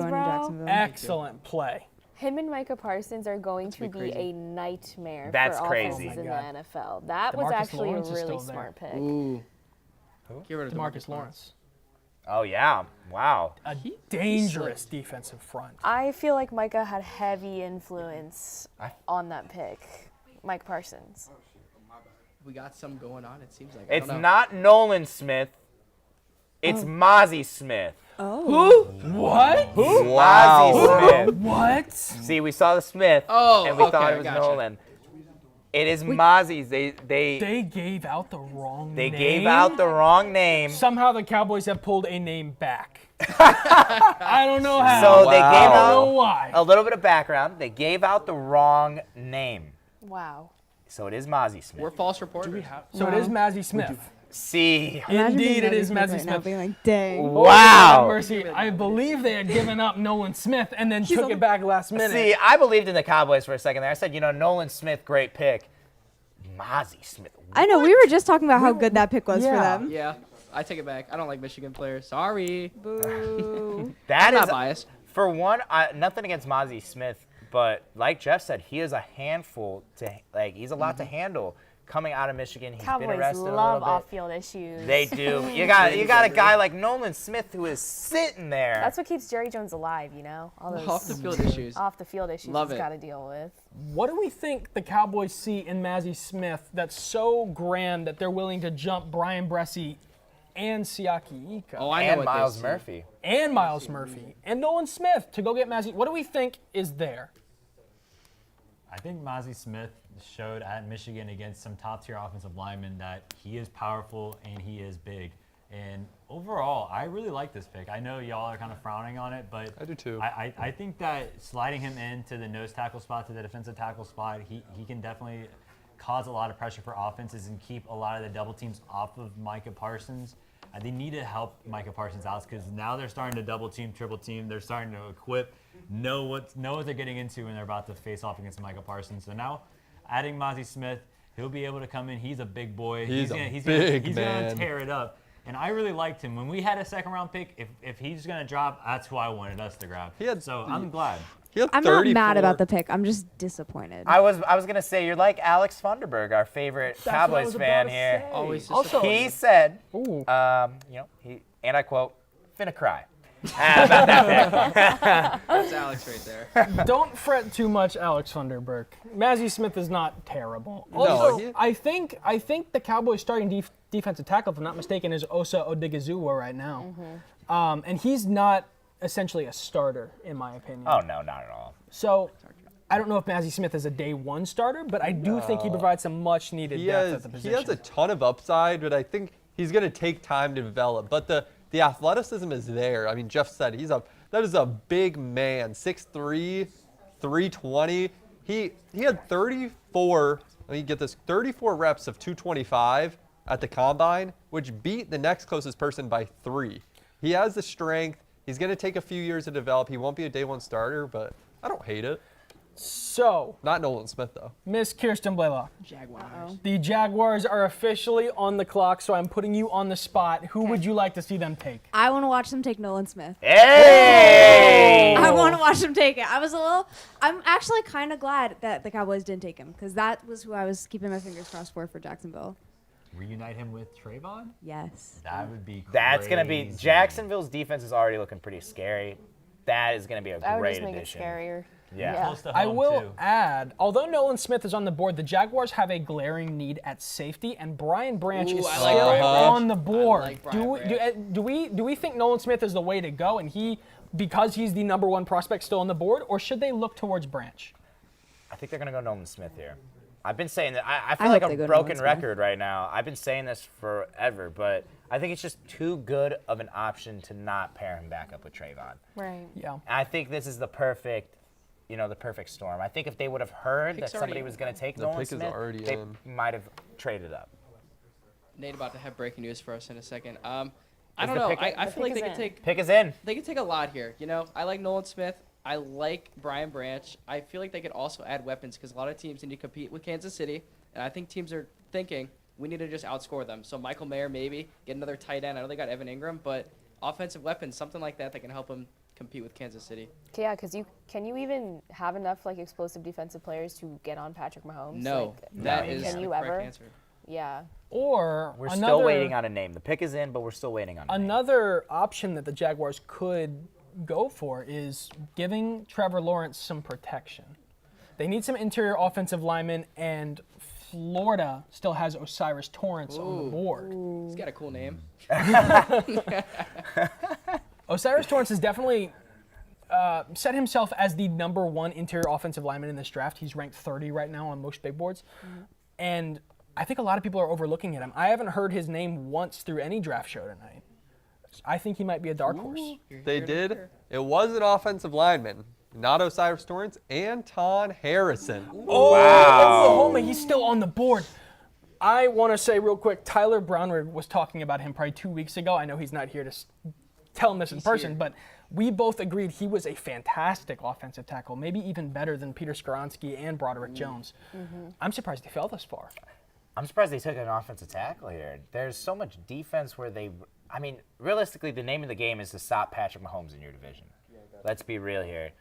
bro.
Excellent play.
Him and Micah Parsons are going to be a nightmare
That's
for
crazy.
offenses in the
Oh my
NFL. That was
DeMarcus
actually
Lawrence
a
is
really
still there.
smart pick.
Ooh. Get rid of
DeMarcus Lawrence.
Oh, yeah. Wow.
A dangerous defensive front.
I feel like Micah had heavy influence on that pick. Mike Parsons.
We got some going on, it seems like.
It's not Nolan Smith. It's Mazi Smith.
Oh. Who? What? Who?
Mazi Smith.
What?
See, we saw the Smith,
Oh,
and we
okay,
thought it was
gotcha.
Nolan. It is Mazi's. They
gave out the wrong
They
name.
gave out the wrong name.
Somehow the Cowboys have pulled a name back. I don't know how.
So they gave
I
out
don't know why.
a little bit of background. They gave out the wrong name.
Wow.
So it is Mazi Smith.
We're false reporters.
So it is Mazi Smith.
See.
Indeed, it is Mazi Smith.
Being like, dang.
Wow.
Mercy. I believe they had given up Nolan Smith and then took it back last minute.
See, I believed in the Cowboys for a second there. I said, Nolan Smith, great pick. Mazi Smith.
I know. We were just talking about how good that pick was for them.
Yeah, I take it back. I don't like Michigan players. Sorry.
Boo.
That
I'm
is
not biased.
For one, nothing against Mazi Smith, but like Jeff said, he is a handful he's a lot to handle coming out of Michigan. He's been
Cowboys
arrested a
love
little bit.
off-field issues.
They do. You got a guy like Nolan Smith who is sitting there.
That's what keeps Jerry Jones alive, all those
Off-the-field issues.
Off-the-field issues
Love
he's
it.
got to deal with.
What do we think the Cowboys see in Mazi Smith that's so grand that they're willing to jump Brian Bresee and Siaki Ika?
Oh, I know
and
what
Miles
they see.
Murphy.
And Miles Murphy. And Nolan Smith to go get Mazi. What do we think is there?
I think Mazi Smith showed at Michigan against some top-tier offensive linemen that he is powerful and he is big. And overall, I really like this pick. I know y'all are kind of frowning on it, but
I do too.
I think that sliding him into the nose tackle spot, to the defensive tackle spot, he can definitely cause a lot of pressure for offenses and keep a lot of the double teams off of Micah Parsons. They need to help Micah Parsons out because now they're starting to double team, triple team. They're starting to equip, know what they're getting into when they're about to face off against Micah Parsons. So now, adding Mazi Smith, he'll be able to come in. He's a big boy.
He's
gonna
man.
tear it up. And I really liked him. When we had a second-round pick, if he's going to drop, that's who I wanted us to grab. So I'm glad.
I'm not mad about the pick. I'm just disappointed.
I was gonna say you're like Alex Funderburg, our favorite
That's what I
Cowboys
was
fan
about to
here.
say.
Always
Also,
He said,
Ooh.
he and I quote, "Finna cry." About that pick.
That's Alex right there.
Don't fret too much, Alex Funderburg. Mazi Smith is not terrible.
No,
Also, I think the Cowboys' starting defensive tackle, if I'm not mistaken, is Osa Odigizua right now. And he's not essentially a starter, in my opinion.
Oh no, not at all.
So I don't know if Mazi Smith is a day one starter, but I do think he provides some much needed depth at the
He
position.
has a ton of upside, but I think he's going to take time to develop. But the athleticism is there. I mean, Jeff said that is a big man, 6'3", 320. He had 34 reps of 225 at the combine, which beat the next closest person by 3. He has the strength. He's going to take a few years to develop. He won't be a day one starter, but I don't hate it.
So,
Not Nolan Smith, though.
Miss Kirsten Blaylock,
Jaguars.
the Jaguars are officially on the clock, so I'm putting you on the spot. Who would you like to see them take?
I want to watch them take Nolan Smith.
Hey!
I want to watch them take it. I'm actually kind of glad that the Cowboys didn't take him because that was who I was keeping my fingers crossed for Jacksonville.
Reunite him with Trayvon?
Yes.
That would be
That's gonna be
crazy.
Jacksonville's defense is already looking pretty scary. That is gonna be a
That would
great
just make
addition.
it scarier.
Yeah.
Close to
I
home,
will
too.
add, although Nolan Smith is on the board, the Jaguars have a glaring need at safety, and Brian Branch
Ooh,
is
I
still
like Brian Branch.
on the board.
I like Brian
do we think Nolan Smith is the way to go, and because he's the number one prospect still on the board, or should they look towards Branch?
I think they're gonna go Nolan Smith here. I've been saying that. I
I
feel
hope
like
they
a
go
broken
Nolan Smith.
record right now. I've been saying this forever, but I think it's just too good of an option to not pair him back up with Trayvon.
Right.
Yeah.
And I think this is the perfect storm. I think if they would have heard
Pick's
that somebody
already
was going to take
The
Nolan
pick is
Smith,
already
they
in.
might have traded up.
Nate about to have breaking news for us in a second. I
Is
don't
the
know.
pick in?
I
The
feel like
pick
they
is
could
in.
take
Pick is in.
They could take a lot here. I like Nolan Smith. I like Brian Branch. I feel like they could also add weapons because a lot of teams need to compete with Kansas City, and I think teams are thinking we need to just outscore them. So Michael Mayer maybe get another tight end. I know they got Evan Ingram, but offensive weapons, something like that can help them compete with Kansas City.
Yeah, because can you even have enough explosive defensive players to get on Patrick Mahomes?
No,
Like,
that is
can
the
you
correct
ever?
answer.
Yeah.
Or
We're still waiting on a name. The pick is in, but we're still waiting on a name.
Another option that the Jaguars could go for is giving Trevor Lawrence some protection. They need some interior offensive linemen, and Florida still has Osiris Torrance on the board.
He's got a cool name.
Osiris Torrance has definitely set himself as the #1 interior offensive lineman in this draft. He's ranked 30 right now on most big boards. And I think a lot of people are overlooking at him. I haven't heard his name once through any draft show tonight. I think he might be a dark horse.
They did. It was an offensive lineman, not Osiris Torrance, Anton Harrison.
Oh, Oklahoma, he's still on the board. I want to say real quick, Tyler Brownrigg was talking about him probably 2 weeks ago. I know he's not here to tell him this in person, but we both agreed he was a fantastic offensive tackle, maybe even better than Peter Skoronski and Broderick Jones. I'm surprised he fell this far.
I'm surprised they took an offensive tackle here. There's so much defense where realistically, the name of the game is to stop Patrick Mahomes in your division. Let's be real here.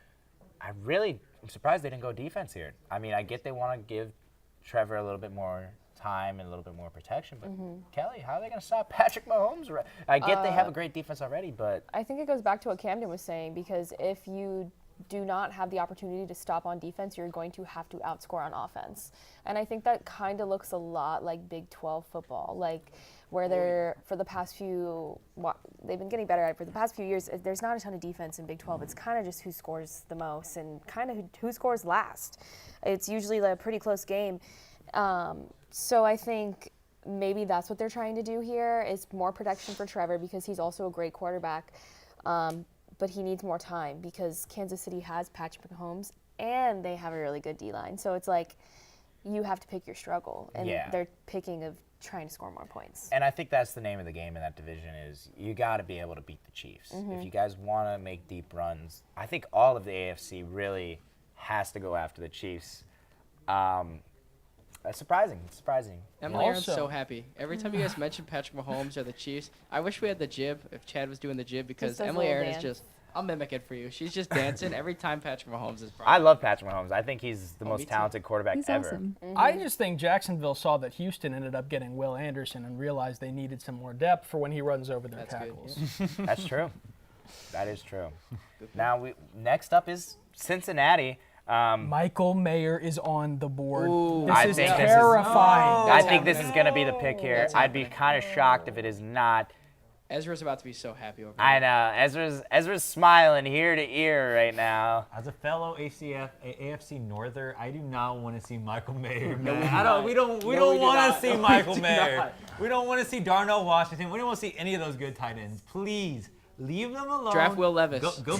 I'm surprised they didn't go defense here. I mean, I get they want to give Trevor a little bit more time and a little bit more protection, but Kelly, how are they going to stop Patrick Mahomes? I get they have a great defense already, but
I think it goes back to what Camden was saying, because if you do not have the opportunity to stop on defense, you're going to have to outscore on offense. And I think that kind of looks a lot like Big 12 football, like where they're, for the past few, they've been getting better at it. For the past few years, there's not a ton of defense in Big 12. It's kind of just who scores the most and kind of who scores last. It's usually a pretty close game. So I think maybe that's what they're trying to do here, is more protection for Trevor, because he's also a great quarterback. But he needs more time because Kansas City has Patrick Mahomes and they have a really good D-line. So it's like you have to pick your struggle, and they're picking of trying to score more points.
And I think that's the name of the game in that division is you got to be able to beat the Chiefs. If you guys want to make deep runs, I think all of the AFC really has to go after the Chiefs. Surprising.
Emily Aaron's so happy. Every time you guys mention Patrick Mahomes or the Chiefs, I wish we had the jib, if Chad was doing the jib, because Emily Aaron is just, I'll mimic it for you. She's just dancing every time Patrick Mahomes is brought.
I love Patrick Mahomes. I think he's the most talented quarterback ever.
Awesome. I just think Jacksonville saw that Houston ended up getting Will Anderson and realized they needed some more depth for when he runs over their tackles.
That's true. That is true. Now, next up is Cincinnati.
Michael Mayer is on the board.
Ooh,
this is terrifying.
I think this is going to be the pick here. I'd be kind of shocked if it is not.
Ezra's about to be so happy over
I know. Ezra's smiling ear to ear right now.
As a fellow AFC Norther, I do not want to see Michael Mayer. We don't want to see Michael Mayer. We don't want to see Darnell Washington. We don't want to see any of those good tight ends. Please. Leave them alone.
Draft Will Levis.
Go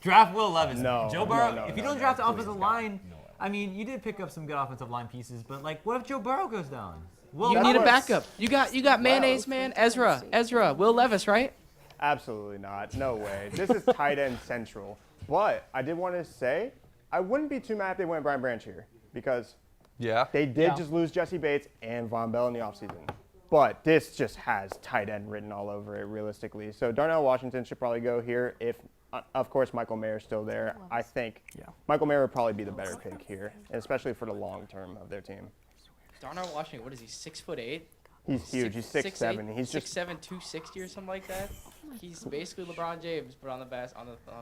draft Will Levis.
No,
Joe Burrow,
no,
if you
no,
don't
no,
draft the
please,
offensive line, I mean, you did pick up some good offensive line pieces, but like, what if Joe Burrow goes down?
You need a backup. You got mayonnaise, man. Ezra, Will Levis, right?
Absolutely not. No way. This is tight end central. But I did want to say, I wouldn't be too mad if they went Brian Branch here, because they did just lose Jesse Bates and Von Bell in the offseason. But this just has tight end written all over it, realistically. So Darnell Washington should probably go here. If, of course, Michael Mayer's still there. I think Michael Mayer would probably be the better pick here, and especially for the long term of their team.
Darnell Washington, what is he, 6'8"?
He's huge. He's 6'7". He's just
6'7", 260 or something like that. He's basically LeBron James, but on the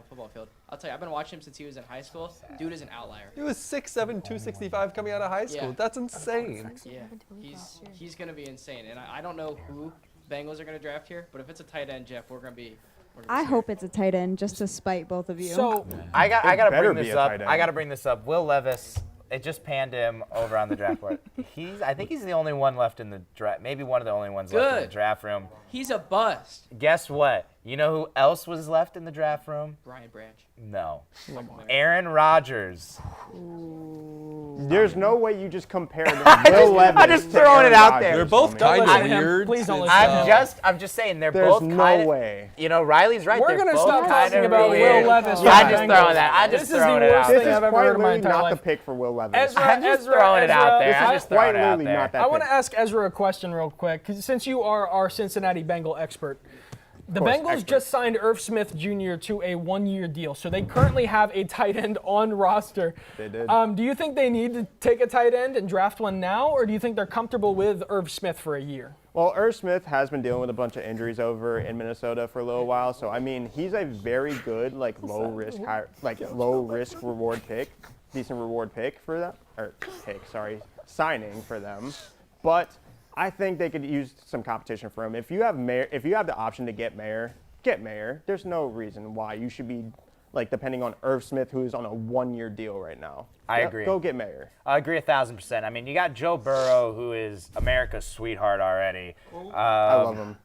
football field. I'll tell you, I've been watching him since he was in high school. Dude is an outlier.
He was 6'7", 265 coming out of high school.
Yeah.
That's insane.
Yeah, he's going to be insane. And I don't know who Bengals are going to draft here, but if it's a tight end, Jeff, we're going to be
I hope it's a tight end just to spite both of you.
So
I got to bring this up. Will Levis. It just panned him over on the draft board. I think he's the only one left in the draft. Maybe one of the only ones left in the draft room.
He's a bust.
Guess what? You know who else was left in the draft room?
Brian Branch.
No. Aaron Rodgers.
There's no way you just compare Will Levis.
I'm just throwing it out there.
They're both kind of weird.
Please don't listen to him.
I'm just saying they're
There's
both
no
kind of.
way.
You know, Riley's right.
We're
going to
stop talking about
weird.
Will Levis.
I'm just throwing that. I'm just throwing it out
This
there.
is quite literally not the pick for Will Levis.
I'm just throwing it out there. I'm just throwing it out there.
I want to ask Ezra a question real quick, because since you are our Cincinnati Bengal expert, The Bengals just signed Irv Smith Jr. to a 1-year deal, so they currently have a tight end on roster.
They did.
Do you think they need to take a tight end and draft one now, or do you think they're comfortable with Irv Smith for a year?
Well, Irv Smith has been dealing with a bunch of injuries over in Minnesota for a little while, so I mean, he's a very good low risk reward pick, decent reward pick for them, signing for them. But I think they could use some competition for him. If you have the option to get Mayer, get Mayer. There's no reason why you should be depending on Irv Smith, who is on a 1-year deal right now.
I agree.
Go get Mayer.
I agree 1,000%. I mean, you got Joe Burrow, who is America's sweetheart already.
I love him.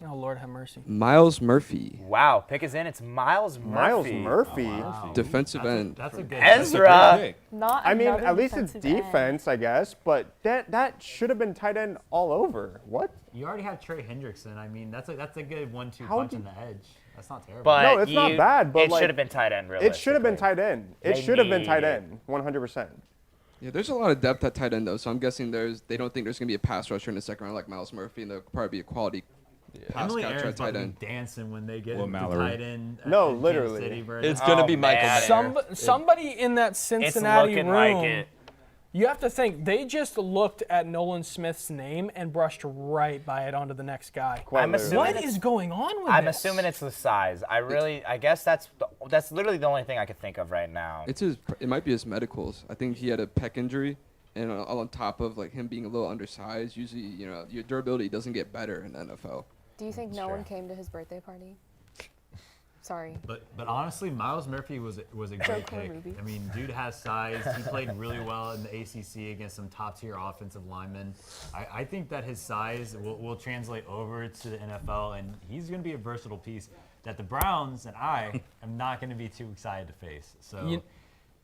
Oh, Lord have mercy.
Miles Murphy.
Wow, pick is in. It's Miles Murphy.
Miles Murphy.
Oh, wow. Defensive end.
That's a good
Ezra.
Not
I mean,
another
at least it's
defensive end.
defense, I guess, but that should have been tight end all over. What?
You already have Trey Hendrickson. I mean, that's a good 1-2
How
punch
do
on the edge. That's not terrible.
But
no, it's not bad. But
it should have been tight end, really.
It should have been tight end. It should have been tight end, 100%.
Yeah, there's a lot of depth at tight end though, so I'm guessing they don't think there's gonna be a pass rusher in the second round like Miles Murphy, and there'll probably be a quality pass
Emily
catcher
Aaron's
at tight
probably
end.
dancing when they get
Will
the
Mallory.
tight end.
No,
in Kansas
literally.
City,
It's going to be Michael Mayer.
Somebody in that Cincinnati
looking
room.
like it.
You have to think they just looked at Nolan Smith's name and brushed right by it onto the next guy. What is going on with
I'm
this?
assuming it's the size. I guess that's literally the only thing I could think of right now.
It might be his medicals. I think he had a pec injury, and on top of him being a little undersized, usually your durability doesn't get better in the NFL.
Do you think no one came to his birthday party? Sorry.
But honestly, Miles Murphy was a great pick.
Ruby.
I mean, dude has size. He played really well in the ACC against some top-tier offensive linemen. I think that his size will translate over to the NFL, and he's going to be a versatile piece that the Browns and I am not going to be too excited to face. So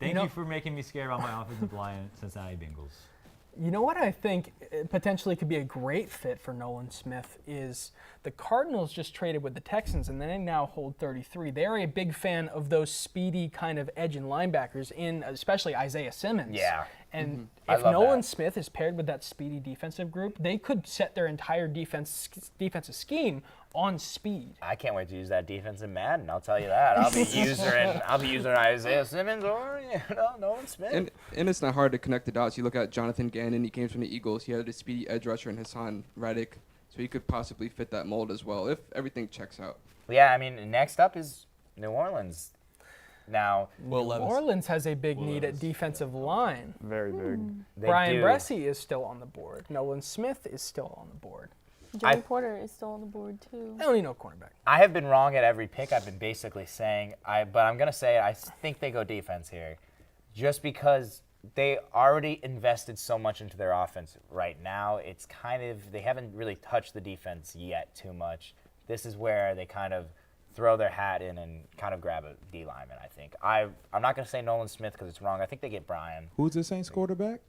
thank you for making me scared about my offensive line, Cincinnati Bengals.
You know what I think potentially could be a great fit for Nolan Smith is the Cardinals just traded with the Texans, and they now hold 33. They are a big fan of those speedy kind of edge and linebackers, especially Isaiah Simmons.
Yeah.
And
I
if
love
Nolan
that.
Smith is paired with that speedy defensive group, they could set their entire defensive scheme on speed.
I can't wait to use that defense in Madden. I'll tell you that. I'll be using Isaiah Simmons or Nolan Smith.
And it's not hard to connect the dots. You look at Jonathan Gannon. He came from the Eagles. He had a speedy edge rusher in Hassan Reddick, so he could possibly fit that mold as well if everything checks out.
Yeah, I mean, next up is New Orleans. Now,
New Orleans has a big need at defensive line.
Very big.
Brian Bresee is still on the board. Nolan Smith is still on the board.
Joey Porter is still on the board too.
I don't need no cornerback.
I have been wrong at every pick. I've been basically saying, but I'm going to say I think they go defense here just because they already invested so much into their offense right now. It's they haven't really touched the defense yet too much. This is where they kind of throw their hat in and kind of grab a D lineman, I think. I'm not going to say Nolan Smith because it's wrong. I think they get Brian.
Who's the Saints quarterback?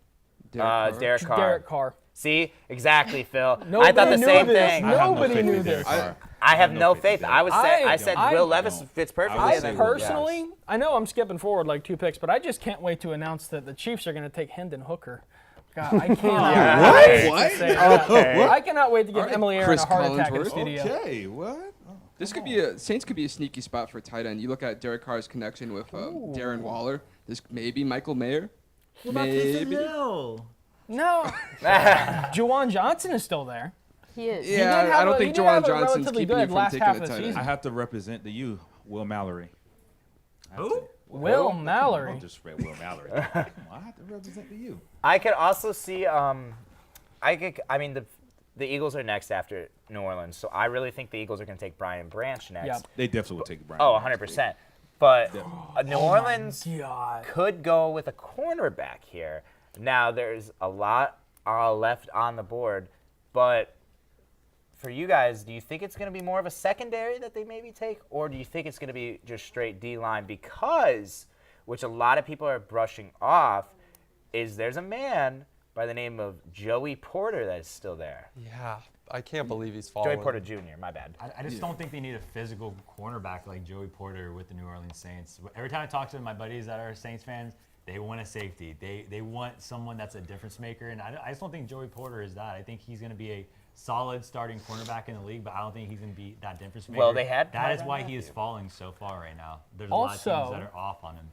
Derek Carr.
Derek Carr.
See? Exactly, Phil.
Nobody
I thought the
knew
same
this.
thing.
Nobody knew this.
I have no faith. I said Will Levis fits perfectly.
I personally, I know I'm skipping forward like 2 picks, but I just can't wait to announce that the Chiefs are going to take Hendon Hooker. God, I cannot wait to say that. I cannot wait to give Emily Aaron a heart attack in the studio.
Okay, what?
This could be Saints could be a sneaky spot for tight end. You look at Derek Carr's connection with Darren Waller. This maybe Michael Mayer.
What about
Maybe.
No. Juwan Johnson is still there.
He is.
Yeah, I don't think Juwan Johnson's keeping you from taking a tight end.
I have to represent the U, Will Mallory.
Who?
Will Mallory.
I'll just spread Will Mallory. I have to represent the U.
I could also see. The Eagles are next after New Orleans, so I really think the Eagles are going to take Brian Branch next.
Yep.
They definitely will take Brian.
Oh,
Branch.
100%. But New
Oh
Orleans could go with a cornerback here. Now, there's a lot left on the board, but for you guys, do you think it's going to be more of a secondary that they maybe take, or do you think it's going to be just straight D-line? Because, which a lot of people are brushing off, is there's a man by the name of Joey Porter that is still there.
Yeah, I can't believe he's fallen.
Joey Porter Jr., my bad.
I just don't think they need a physical cornerback like Joey Porter with the New Orleans Saints. Every time I talk to my buddies that are Saints fans, they want a safety. They want someone that's a difference maker, and I just don't think Joey Porter is that. I think he's going to be a solid starting cornerback in the league, but I don't think he's going to be that difference maker.
Well, they had
that is
Tyrann
why he is falling so far right now. There's a lot of teams that are off on him.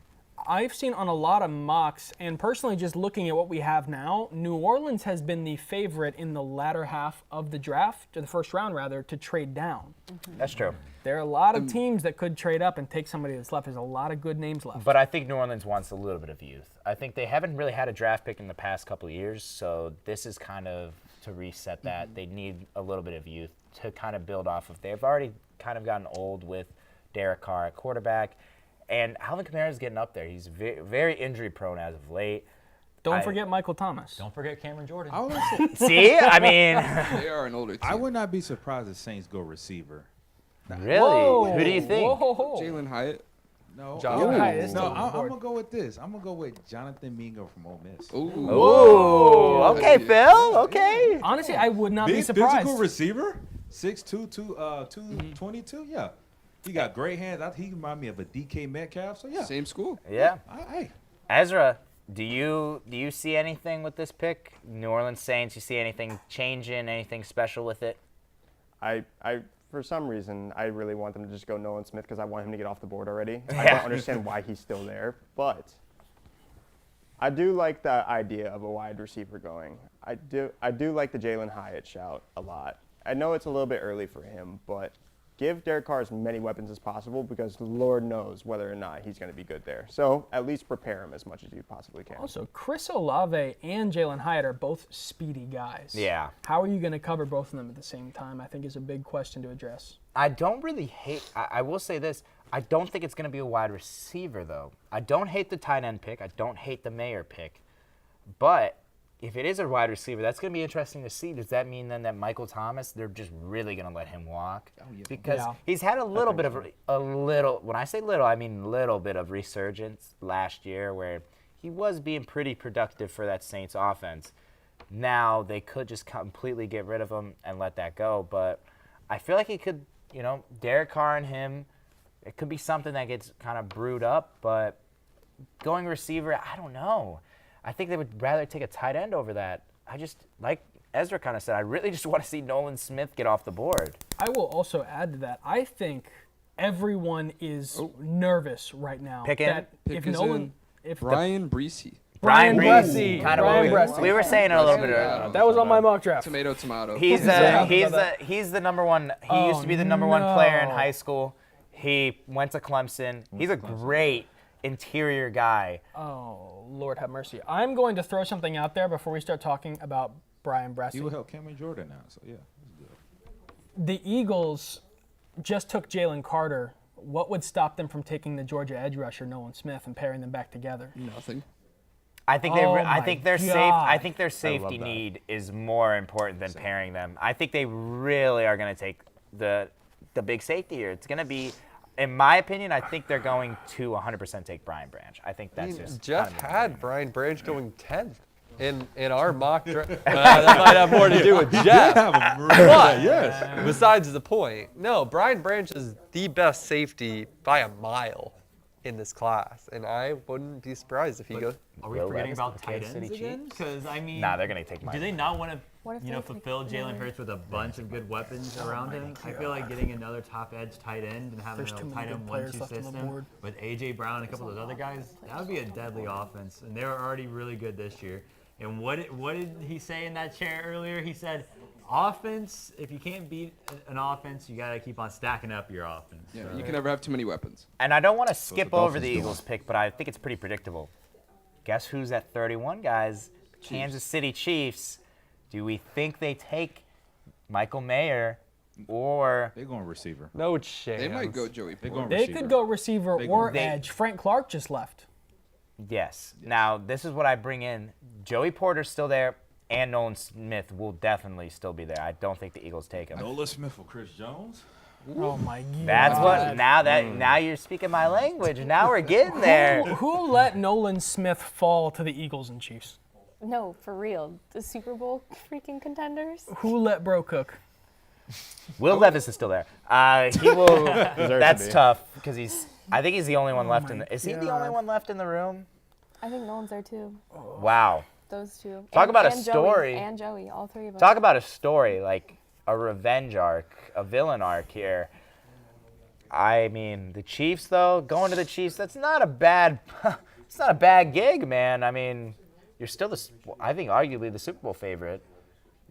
I've seen on a lot of mocks, and personally just looking at what we have now, New Orleans has been the favorite in the latter half of the draft, or the first round rather, to trade down.
That's true.
There are a lot of teams that could trade up and take somebody that's left. There's a lot of good names left.
But I think New Orleans wants a little bit of youth. I think they haven't really had a draft pick in the past couple of years, so this is kind of to reset that. They need a little bit of youth to kind of build off of. They've already kind of gotten old with Derek Carr at quarterback. And Alvin Kamara's getting up there. He's very injury prone as of late.
Don't forget Michael Thomas.
Don't forget Cameron Jordan.
See, I mean,
they are an older team.
I would not be surprised if Saints go receiver.
Really?
Whoa.
Who do you think?
Whoa.
Jalen Hyatt.
No,
Jalen Hyatt is still
I'm
on board.
gonna go with this. I'm gonna go with Jonathan Mingo from Ole Miss.
Ooh, okay, Phil. Okay.
Honestly, I would not be
Big
surprised.
physical receiver, 6'2", 222. Yeah, he got great hands. He remind me of a DK Metcalf. So yeah,
Same school.
Yeah.
Hey,
Ezra, do you see anything with this pick? New Orleans Saints, you see anything changing, anything special with it?
I for some reason, I really want them to just go Nolan Smith because I want him to get off the board already. I don't understand why he's still there, but I do like the idea of a wide receiver going. I do like the Jalen Hyatt shout a lot. I know it's a little bit early for him, but give Derek Carr as many weapons as possible because Lord knows whether or not he's going to be good there. So at least prepare him as much as you possibly can.
Also, Chris Olave and Jalen Hyatt are both speedy guys.
Yeah.
How are you going to cover both of them at the same time, I think is a big question to address.
I don't really hate – I will say this. I don't think it's going to be a wide receiver, though. I don't hate the tight end pick. I don't hate the Mayer pick. But if it is a wide receiver, that's going to be interesting to see. Does that mean then that Michael Thomas, they're just really going to let him walk? Because he's had a little bit of when I say little, I mean little bit of resurgence last year where he was being pretty productive for that Saints offense. Now they could just completely get rid of him and let that go. But I feel like he could, Derek Carr and him, it could be something that gets kind of brewed up. But going receiver, I don't know. I think they would rather take a tight end over that. I just, like Ezra kind of said, I really just want to see Nolan Smith get off the board.
I will also add to that. I think everyone is nervous right now.
Brian Bresee.
Brian Bresee. Kind of we were saying it a little bit earlier.
That was on my mock draft.
Tomato.
He's the number one. He used to be the number one player in high school. He went to Clemson. He's a great interior guy.
Oh, Lord have mercy. I'm going to throw something out there before we start talking about Brian Bresee.
He will help Cameron Jordan now, so yeah.
The Eagles just took Jalen Carter. What would stop them from taking the Georgia edge rusher, Nolan Smith, and pairing them back together?
Nothing.
I think their safety need is more important than pairing them. I think they really are going to take the big safety here. It's going to be, in my opinion, I think they're going to 100% take Brian Branch. I think that's just
Jeff had Brian Branch going 10th in our mock draft. That might have more to do with Jeff. But
yes.
Besides the point, no, Brian Branch is the best safety by a mile in this class, and I wouldn't be surprised if he goes.
Are we forgetting about tight ends again? Because I mean,
they're going to take.
Do they not want to, fulfill Jalen Hurts with a bunch of good weapons around him? I feel like getting another top edge tight end and having a tight end 1-2 system with AJ Brown and a couple of those other guys, that would be a deadly offense. And they were already really good this year. And what did he say in that chair earlier? He said, offense, if you can't beat an offense, you got to keep on stacking up your offense.
Yeah, you can never have too many weapons.
And I don't want to skip over the Eagles pick, but I think it's pretty predictable. Guess who's at 31, guys? Kansas City Chiefs. Do we think they take Michael Mayer or
they're going receiver?
No chance.
They might go Joey Porter.
They could go receiver or edge. Frank Clark just left.
Yes. Now, this is what I bring in. Joey Porter's still there, and Nolan Smith will definitely still be there. I don't think the Eagles take him.
Nolan Smith or Chris Jones?
Oh my God.
That's what. Now you're speaking my language. Now we're getting there.
Who let Nolan Smith fall to the Eagles and Chiefs?
No, for real. The Super Bowl freaking contenders.
Who let Bro cook?
Will Levis is still there. He will. That's tough because I think he's the only one left in the. Is he the only one left in the room?
I think Nolan's there too.
Wow.
Those two.
Talk
And-
about a
and
story.
Joey, and Joey, all three of them.
Talk about a story, like a revenge arc, a villain arc here. I mean, the Chiefs, though, going to the Chiefs, that's not a bad it's not a bad gig, man. I mean, you're still, I think, arguably the Super Bowl favorite.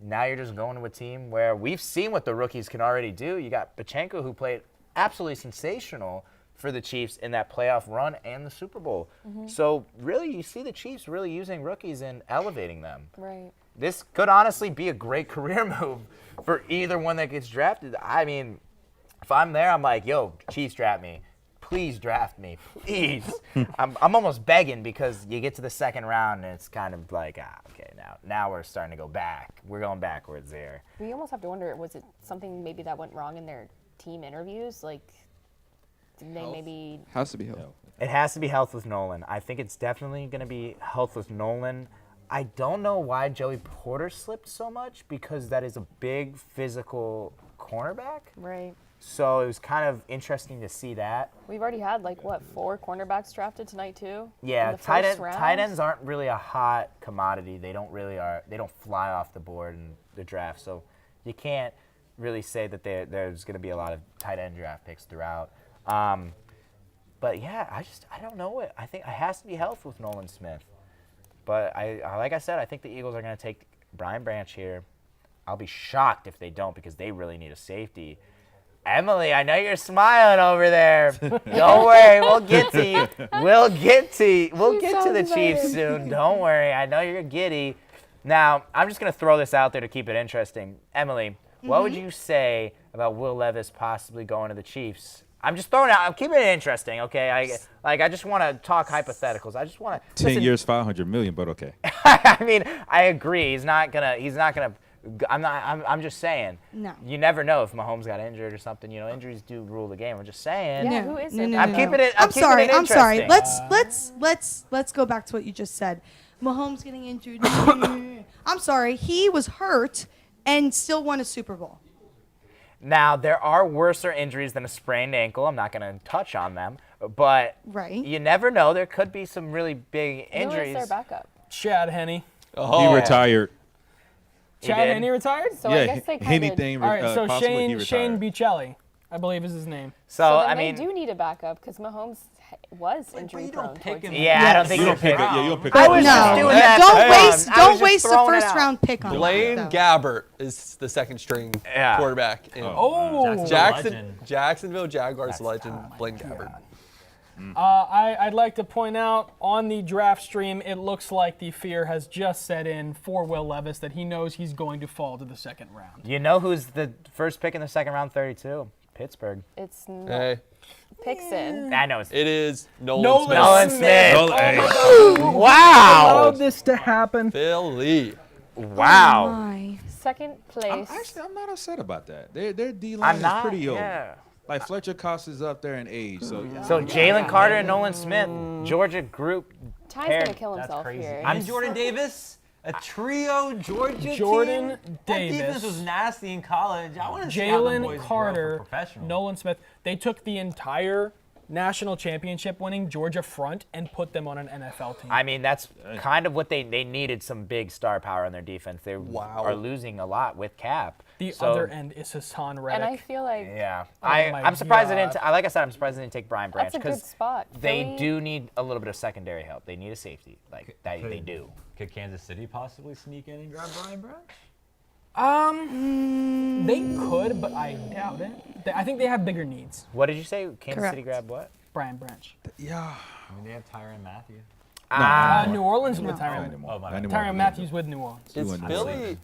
Now you're just going to a team where we've seen what the rookies can already do. You got Pachenko, who played absolutely sensational for the Chiefs in that playoff run and the Super Bowl.
Mhm.
So really, you see the Chiefs really using rookies and elevating them.
Right.
This could honestly be a great career move for either one that gets drafted. I mean, if I'm there, I'm like, yo, Chiefs, draft me. Please draft me, please. I'm almost begging, because you get to the second round and it's kind of like, okay, now we're starting to go back. We're going backwards there.
We almost have to wonder, was it something maybe that went wrong in their team interviews? Like, did they maybe...
Has to be health.
It has to be health with Nolan. I think it's definitely going to be health with Nolan. I don't know why Joey Porter slipped so much, because that is a big physical cornerback.
Right.
So it was kind of interesting to see that.
We've already had, like, what, 4 cornerbacks drafted tonight, too?
Yeah,
In the first round?
tight ends aren't really a hot commodity. They don't fly off the board in the draft. So you can't really say that there's going to be a lot of tight end draft picks throughout. But yeah, I don't know it. I think it has to be health with Nolan Smith. But like I said, I think the Eagles are going to take Brian Branch here. I'll be shocked if they don't, because they really need a safety. Emily, I know you're smiling over there. Don't worry, we'll get to you. We'll get to the Chiefs soon. Don't worry. I know you're giddy. Now, I'm just going to throw this out there to keep it interesting. Emily, what would you say about Will Levis possibly going to the Chiefs? I'm just throwing it out. I'm keeping it interesting, okay? I just want to talk hypotheticals. I just want to
10 years, $500 million, but okay.
I mean, I agree. He's not gonna. I'm just saying.
No.
You never know if Mahomes got injured or something. You know, injuries do rule the game. I'm just saying.
Yeah, who is it?
I'm keeping it.
I'm sorry. I'm sorry.
interesting.
Let's go back to what you just said. Mahomes getting injured. I'm sorry. He was hurt and still won a Super Bowl.
Now, there are worser injuries than a sprained ankle. I'm not going to touch on them. But you never know. There could be some really big injuries.
Who is their backup?
Chad Henne.
He retired.
Chad Henne retired?
So I guess they kind of...
Anything
All right, so
possibly
Shane Buccelli, I believe is his name.
So,
then they do need a backup, because Mahomes was injury prone.
Yeah, I don't think
you'll pick it. Yeah, you'll pick
I
it.
was
just doing that.
Don't waste the first round pick on
Blaine
that.
Gabbert is the second string quarterback. In Jacksonville Jaguars legend Blaine Gabbert.
I'd like to point out on the draft stream, it looks like the fear has just set in for Will Levis that he knows he's going to fall to the second round.
You know who's the first pick in the second round, 32? Pittsburgh.
It's not.
Hey.
Pixon.
I know.
It is Nolan Smith.
Nolan Smith.
Oh my God.
Wow.
Allowed this to happen.
Philly.
Wow.
My.
Second place.
I'm not upset about that. Their D-line is pretty old.
Yeah.
Like Fletcher Cox is up there in age, so
So Jalen Carter and Nolan Smith, Georgia group.
Ty's
paired.
gonna kill himself here.
And Jordan Davis, a trio Georgia
Jordan
team. That
Davis.
defense was nasty in college. I want to see how the boys
Jalen
grow for
Carter,
professional.
Nolan Smith. They took the entire national championship winning Georgia front and put them on an NFL team.
I mean, that's kind of what they needed, some big star power on their defense. They are losing a lot with Cap.
The
So-
other end is Hassan Reddick.
And I feel like
Yeah,
Oh my
I'm surprised they
God.
didn't. Like I said, I'm surprised they didn't take Brian Branch
that's a good spot.
they
Philly-
do need a little bit of secondary help. They need a safety, like that. They do.
Could Kansas City possibly sneak in and grab Brian Branch?
They could, but I doubt it. I think they have bigger needs.
What did you say? Kansas
Correct.
City grabbed what?
Brian Branch.
Yeah.
I mean, they have Tyrann Mathieu.
New Orleans with Tyrann.
Oh, my bad.
Tyrann Matthews with New Orleans.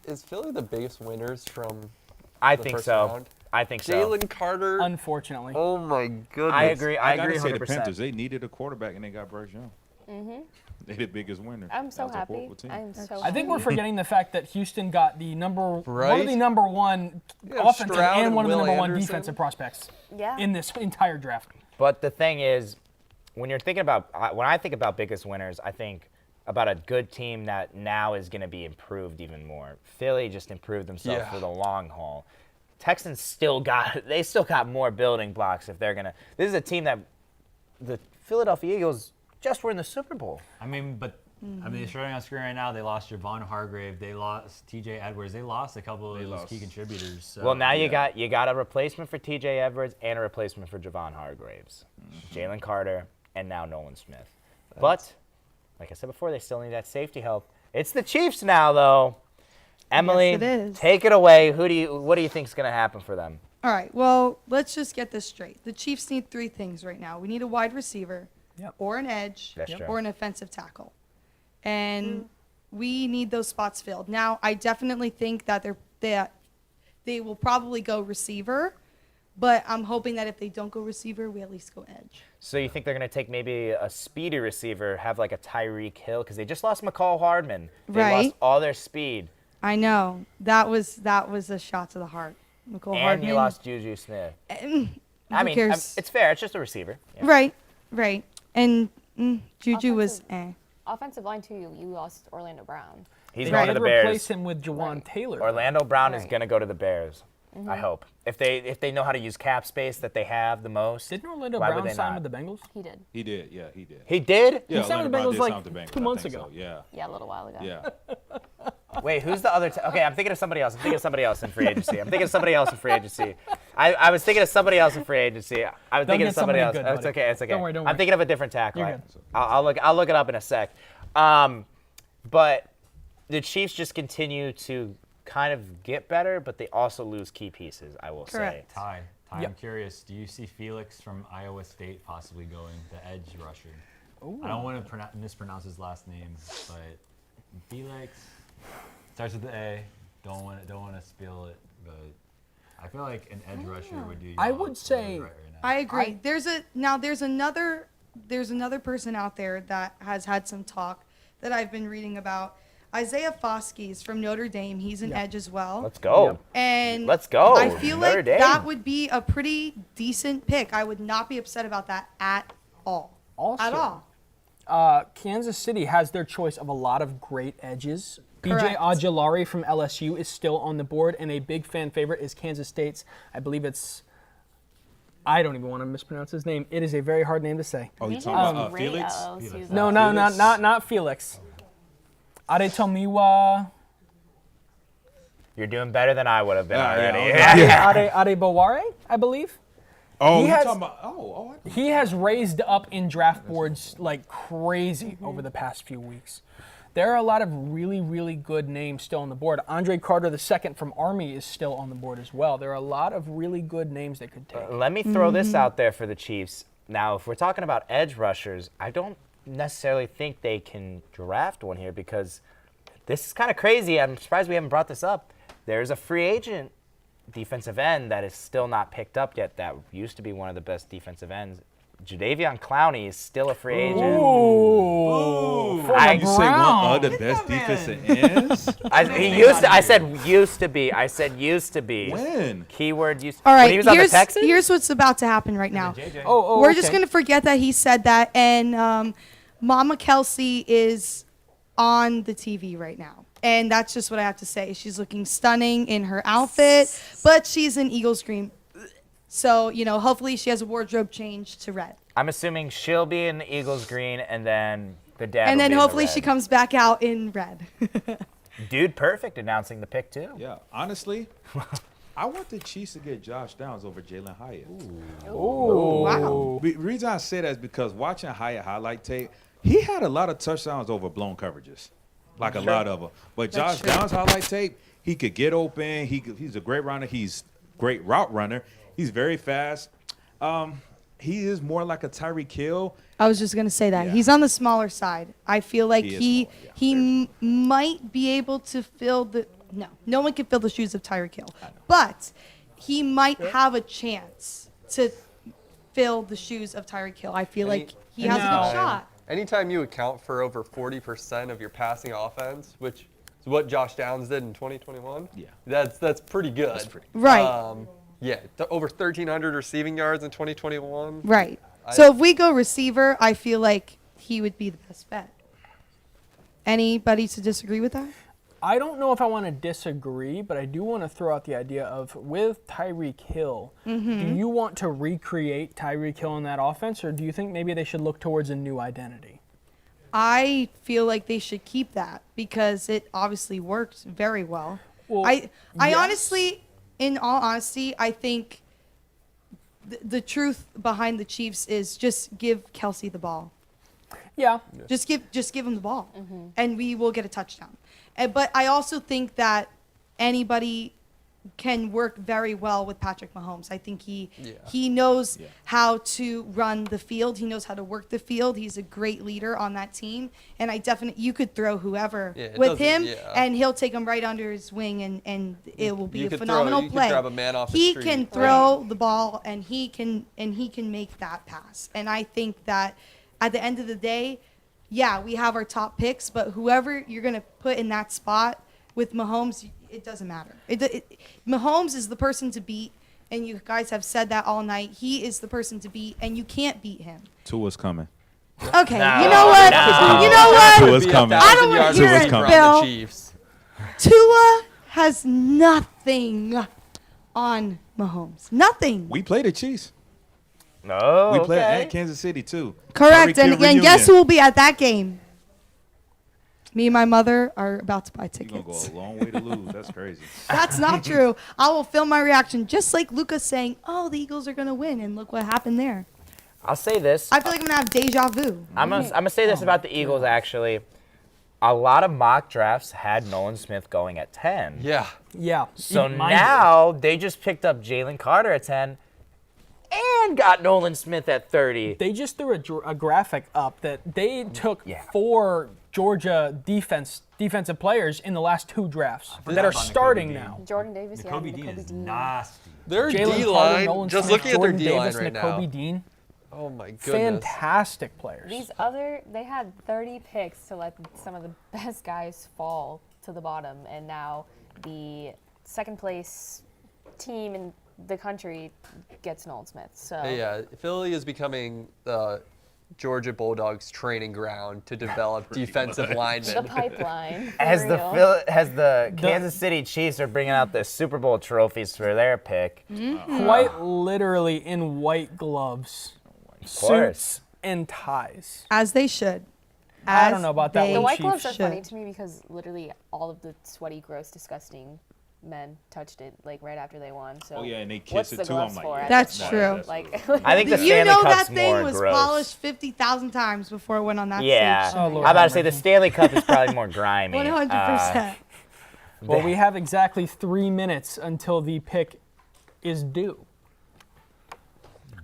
Is Philly the biggest winners from
I
the
think
first
so.
round?
I think so.
Jalen Carter.
Unfortunately.
Oh my goodness.
I agree. I
gotta
agree
say the
100%.
Panthers, they needed a quarterback and they got Bryce Young.
Mhm.
They the biggest winner.
I'm so
That was a
happy.
horrible team.
I'm so.
I think we're
happy.
forgetting the fact that Houston got the one of the
Right?
number one
Yeah,
offensive
Stroud
and
and
one of the
Will
number one
Anderson.
defensive prospects
Yeah.
in this entire draft.
But the thing is, when you're thinking about when I think about biggest winners, I think about a good team that now is going to be improved even more. Philly just improved themselves for the long haul. Texans still got more building blocks if they're gonna. This is a team that the Philadelphia Eagles just were in the Super Bowl.
I mean, but I mean, showing on screen right now, they lost Javon Hargrave, they lost T.J. Edwards, they lost a couple of those key contributors. So.
Well, now you got a replacement for T.J. Edwards and a replacement for Javon Hargraves, Jalen Carter, and now Nolan Smith. But, like I said before, they still need that safety help. It's the Chiefs now, though. Emily,
Yes, it is.
take it away. What do you think is going to happen for them?
All right, well, let's just get this straight. The Chiefs need 3 things right now. We need a wide receiver, or an edge,
That's true.
or an offensive tackle. And we need those spots filled. Now, I definitely think that they will probably go receiver, but I'm hoping that if they don't go receiver, we at least go edge.
So you think they're going to take maybe a speedy receiver, have like a Tyreek Hill, because they just lost McCall Hardman. They
Right.
lost all their speed.
I know. That was a shot to the heart. McCall
And
Hardman.
you lost Juju Smith.
Who
I mean,
cares?
it's fair. It's just a receiver. Yeah.
Right. And Juju was
Offensive line too. You lost Orlando Brown.
He's
They
going to
did
the Bears.
replace him with Jawan Taylor.
Orlando Brown is
Right.
going to go to the Bears.
Mhm.
I hope. If they know how to use cap space that they have the most.
Didn't Orlando
why would
Brown
they
sign
not?
with the Bengals?
He did.
He did, yeah, he did.
He did?
Yeah,
He signed with the
Orlando Brown
Bengals
did
like
sign with the Bengals,
2
I
months
think
ago.
so, yeah.
Yeah, a little while ago.
Yeah.
Wait, who's the other? Okay, I'm thinking of somebody else. I'm thinking of somebody else in free agency. I was thinking of somebody else in free agency. I was thinking of somebody else in free agency. I was
Don't
thinking
get
of somebody else.
somebody good,
It's
buddy.
okay. It's okay.
Don't worry, don't
I'm
worry.
thinking of a different tackle.
You're good.
I'll look it up in a sec. But the Chiefs just continue to kind of get better, but they also lose key pieces, I will say.
Ty,
Yep.
I'm curious. Do you see Felix from Iowa State possibly going the edge rusher?
Ooh.
I don't want to mispronounce his last name, but Felix starts with the A. Don't want to spill it, but I feel like an edge rusher would do.
I would say
I agree. There's another person out there that has had some talk that I've been reading about. Isaiah Foskey's from Notre Dame. He's an edge as well.
Let's go.
And
Let's go.
I feel
Notre
like
Dame.
that would be a pretty decent pick. I would not be upset about that at all.
Also,
At all.
Kansas City has their choice of a lot of great edges.
Correct.
BJ Ojulari from LSU is still on the board, and a big fan favorite is Kansas State's. I believe it's. I don't even want to mispronounce his name. It is a very hard name to say.
Oh, you talking about Felix?
No, not Felix. Adetomiwa.
You're doing better than I would have been already.
Adebaware, I believe.
Oh,
He
you're
has-
talking about,
He has raised up in draft boards like crazy over the past few weeks. There are a lot of really, really good names still on the board. Andre Carter II from Army is still on the board as well. There are a lot of really good names they could take.
Let me throw this out there for the Chiefs. Now, if we're talking about edge rushers, I don't necessarily think they can draft one here because this is kind of crazy. I'm surprised we haven't brought this up. There's a free agent defensive end that is still not picked up yet that used to be one of the best defensive ends. Jadavion Clowney is still a free agent.
Ooh. You say one of the best defensive ends?
I said used to be. I said used to be.
When?
Keyword used.
All
When
right,
he was on the Texans?
here's what's about to happen right now.
Oh,
We're just
okay.
going to forget that he said that. And Mama Kelsey is on the TV right now. And that's just what I have to say. She's looking stunning in her outfit, but she's in Eagles green. So, hopefully she has a wardrobe change to red.
I'm assuming she'll be in the Eagles green, and then the dad.
And
will
then
be in the
hopefully
red.
she comes back out in red.
Dude, perfect announcing the pick too.
Yeah, honestly, I want the Chiefs to get Josh Downs over Jalen Hyatt.
Ooh. Wow.
The reason I say that is because watching Hyatt highlight tape, he had a lot of touchdowns over blown coverages, like a lot of them. But
That's
Josh Downs highlight tape, he could get open. He's a great runner. He's great route runner. He's very fast. He is more like a Tyreek Hill.
I was just going to say that. He's on the smaller side. I feel like
He is
he might be able to fill the – no one can fill the shoes of Tyreek Hill. But he might have a chance to fill the shoes of Tyreek Hill. I feel like he has a good shot.
Anytime you account for over 40% of your passing offense, which is what Josh Downs did in 2021, that's pretty good. That's pretty good.
Right.
Over 1,300 receiving yards in 2021.
Right. So if we go receiver, I feel like he would be the best bet. Anybody to disagree with that?
I don't know if I want to disagree, but I do want to throw out the idea of with Tyreek Hill, do you want to recreate Tyreek Hill in that offense, or do you think maybe they should look towards a new identity?
I feel like they should keep that because it obviously worked very well. I honestly, in all honesty, I think the truth behind the Chiefs is just give Kelsey the ball.
Yeah.
Just give him the ball, and we will get a touchdown. But I also think that anybody can work very well with Patrick Mahomes. I think he knows how to run the field. He knows how to work the field. He's a great leader on that team. And you could throw whoever with him, and he'll take him right under his wing, and it will be a phenomenal play.
Grab a man off the
He
street.
can throw the ball, and he can make that pass. And I think that at the end of the day, we have our top picks, but whoever you're going to put in that spot with Mahomes, it doesn't matter. Mahomes is the person to beat, and you guys have said that all night. He is the person to beat, and you can't beat him.
Tua's coming.
Okay, you know what? You know what?
Tua's coming.
I don't want to hear it, Bill. Tua has nothing on Mahomes. Nothing.
We played the Chiefs.
No.
We played at Kansas City too.
Correct.
Tyreek Hill
And guess
reunion.
who will be at that game? Me and my mother are about to buy tickets.
You're going to go a long way to lose. That's crazy.
That's not true. I will film my reaction just like Lukas saying, "Oh, the Eagles are going to win," and look what happened there.
I'll say this.
I feel like I'm going to have deja vu.
I'm gonna say this about the Eagles, actually. A lot of mock drafts had Nolan Smith going at 10.
Yeah.
Yeah.
So now they just picked up Jalen Carter at 10 and got Nolan Smith at 30.
They just threw a graphic up that they took 4 Georgia defensive players in the last 2 drafts that are starting now.
Jordan Davis,
Nakobe Dean is nasty.
Their
Jalen Carter,
D-line,
Nolan
just
Smith,
looking at their
Jordan
D-line
Davis,
right now.
Nakobe Dean.
Oh my goodness.
Fantastic players.
They had 30 picks to let some of the best guys fall to the bottom, and now the second place team in the country gets Nolan Smith. So
Yeah, Philly is becoming the Georgia Bulldogs training ground to develop defensive linemen.
The pipeline.
As the Kansas City Chiefs are bringing out the Super Bowl trophies for their pick.
Quite literally in white gloves.
Of course.
Suits and ties.
As they should.
I don't know about that
The
one.
white gloves are
should.
funny to me because literally all of the sweaty, gross, disgusting men touched it like right after they won. So
Oh, yeah, and they
what's
kissed it
the
too.
gloves
I'm
for
like,
at
That's
this
true.
point? Like,
I think the
You
Stanley
know
Cup's
that thing
more
was
gross.
polished 50,000 times before it went on that
Yeah.
stage.
I'm about to say the Stanley Cup is probably more grimy.
100%.
Well, we have exactly 3 minutes until the pick is due.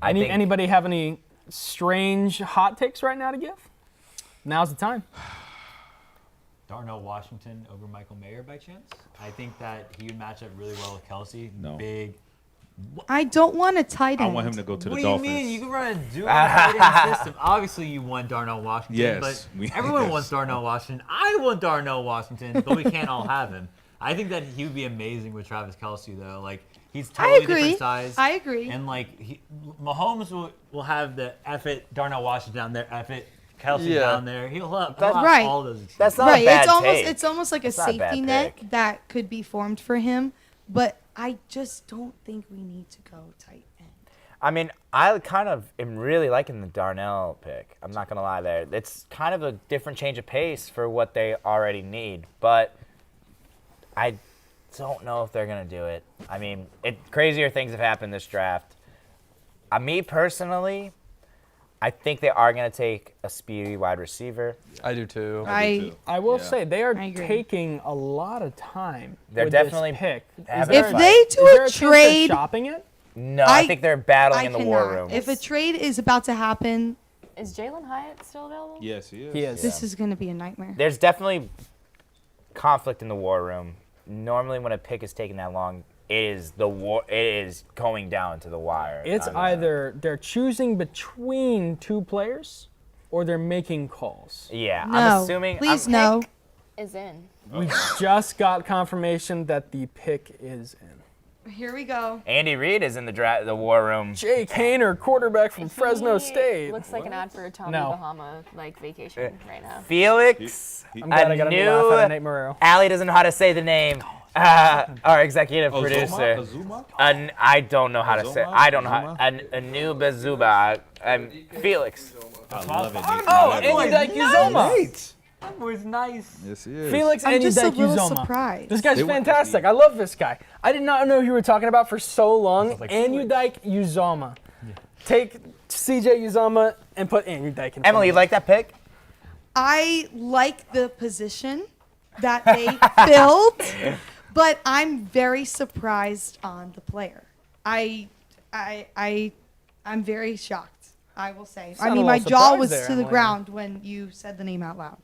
I think-
Anybody have any strange hot takes right now to give? Now's the time.
Darnell Washington over Michael Mayer by chance? I think that he would match up really well with Kelsey.
No.
Big.
I don't want a tight end.
I want him to go to
What
the
do you
Dolphins.
mean? You can run a dual tight end system. Obviously, you want Darnell Washington,
Yes,
but everyone wants Darnell Washington. I want Darnell Washington, but we can't all have him. I think that he would be amazing with Travis Kelsey, though. Like, he's totally different size.
I agree.
And, like, Mahomes will have the Darnell Washington down there, Kelsey down there. He'll have
right.
all those.
That's not
right.
a bad
It's almost like a
That's not a bad
safety net
pick.
that could be formed for him, but I just don't think we need to go tight end.
I mean, I kind of am really liking the Darnell pick. I'm not going to lie there. It's kind of a different change of pace for what they already need, but I don't know if they're going to do it. I mean, crazier things have happened this draft. Me personally, I think they are going to take a speedy wide receiver.
I do too.
I will say they are taking a lot of time.
They're
with
definitely
this pick.
having
If
a
they
fight.
do
Is there
a
a chance they're
trade,
shopping it?
No, I think they're battling
I
in the war
cannot.
room.
If a trade is about to happen,
is Jalen Hyatt still available?
Yes, he is.
He is.
this is going to be a nightmare.
There's definitely conflict in the war room. Normally, when a pick is taking that long, it is going down to the wire.
It's either they're choosing between 2 players or they're making calls.
Yeah,
No,
I'm assuming.
please no.
Is in.
We just got confirmation that the pick is in.
Here we go.
Andy Reid is in the war room.
Jake Haener, quarterback from Fresno State.
Looks like an ad for a Tommy
No.
Bahama vacation right now.
Felix,
I'm glad I got a new laugh out of Nate Marrero.
Allie doesn't know how to say the name. Our executive
Ozuma?
producer.
Azuma?
I don't know how to say. I don't know how.
Azuma?
Anuba Zuba. Felix.
I love it.
Oh, Anudike-Uzomah.
That was nice.
Yes, he is.
Felix
I'm just a little
Anudike-Uzomah.
surprised.
This guy's fantastic. I love this guy. I did not know who you were talking about for so long. Anudike-Uzomah. Take CJ Uzomah and put Anudike in.
Emily, you like that pick?
I like the position that they filled, but I'm very surprised on the player. I'm very shocked, I will say. I mean, my jaw was to the ground when you said the name out loud.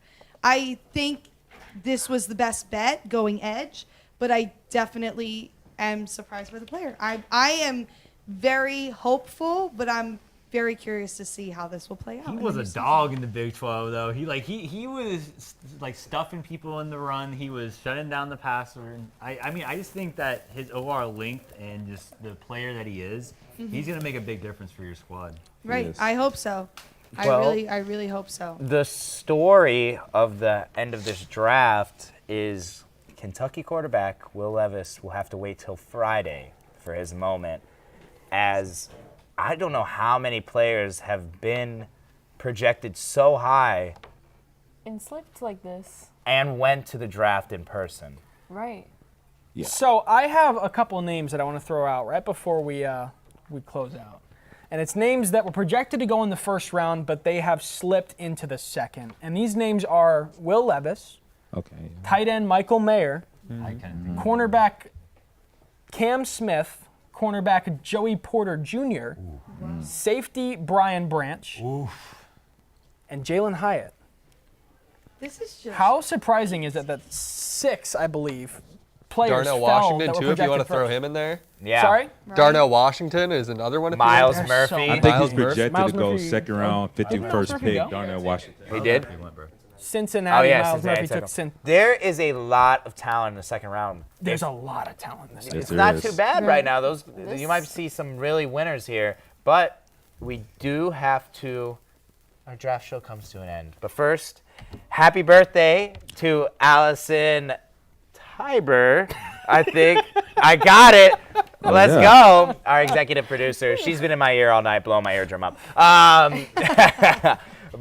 I think this was the best bet going edge, but I definitely am surprised by the player. I am very hopeful, but I'm very curious to see how this will play out.
He was a dog in the Big 12, though. He was like stuffing people in the run. He was shutting down the passer. And I mean, I just think that his overall length and just the player that he is, he's gonna make a big difference for your squad.
Right. I hope so.
Well,
I really hope so.
The story of the end of this draft is Kentucky quarterback Will Levis will have to wait till Friday for his moment, as I don't know how many players have been projected so high
And slipped like this.
and went to the draft in person.
Right.
Yeah.
So I have a couple of names that I want to throw out right before we close out. And it's names that were projected to go in the first round, but they have slipped into the second. And these names are Will Levis, tight end Michael Mayer, cornerback Cam Smith, cornerback Joey Porter Jr., safety Brian Branch, and Jalen Hyatt.
This is just
How surprising is it that 6, I believe, players
Darnell
fell
Washington,
that were
too, if you want to
projected
throw
first?
him in there.
Yeah.
Sorry?
Darnell Washington is another one.
Miles Murphy.
I think he's projected to go second round, 51st pick. Darnell Washington.
He did?
Cincinnati, Miles
Cincinnati
Murphy took Cincinnati.
There is a lot of talent in the second round.
There's a lot of talent in this.
It's not too bad right now. You might see some really winners here, but we do have to. Our draft show comes to an end. But first, happy birthday to Allison Tiber. I think I got it. Let's go. Our executive producer. She's been in my ear all night, blowing my eardrum up.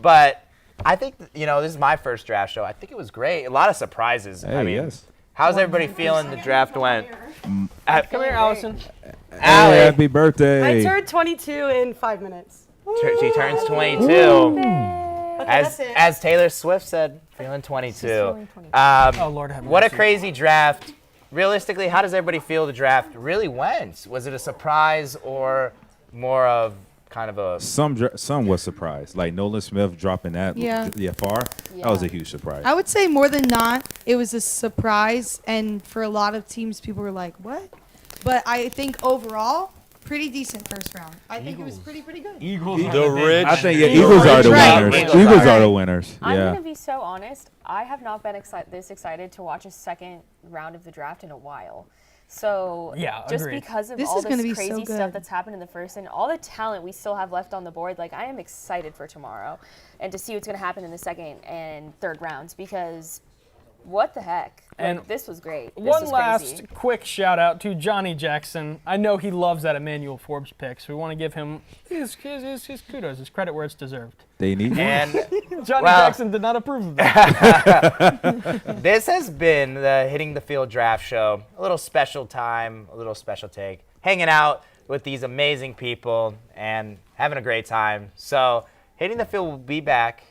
But I think, this is my first draft show. I think it was great. A lot of surprises.
Hey,
I mean,
yes.
how's everybody feeling the draft went?
Come here, Allison.
Allie.
Happy birthday.
I turned 22 in 5 minutes.
She turns 22.
Okay,
As Taylor Swift said, feeling 22.
Oh, Lord have
What a
mercy.
crazy draft. Realistically, how does everybody feel the draft really went? Was it a surprise or more of kind of a...
Some was surprised. Like Nolan Smith dropping that far. That was a huge surprise.
I would say more than not, it was a surprise, and for a lot of teams, people were like, "What?" But I think overall, pretty decent first round. I think it was pretty good.
Eagles.
I think Eagles are the winners. Eagles are the winners.
I'm
Yeah.
going to be so honest. I have not been this excited to watch a second round of the draft in a while. So just
agreed.
because of
This
all
is gonna
this
be so
crazy
good.
stuff that's happened in the first and all the talent we still have left on the board, like I am excited for tomorrow and to see what's going to happen in the second and third rounds because what the heck?
And
this was great. This
One
was
last
crazy.
quick shout out to Johnny Jackson. I know he loves that Emmanuel Forbes pick, so we want to give him his kudos, his credit where it's deserved.
They need
And
Johnny Jackson did not approve of that.
This has been the Hitting the Field draft show. A little special time, a little special take. Hanging out with these amazing people and having a great time. So Hitting the Field will be back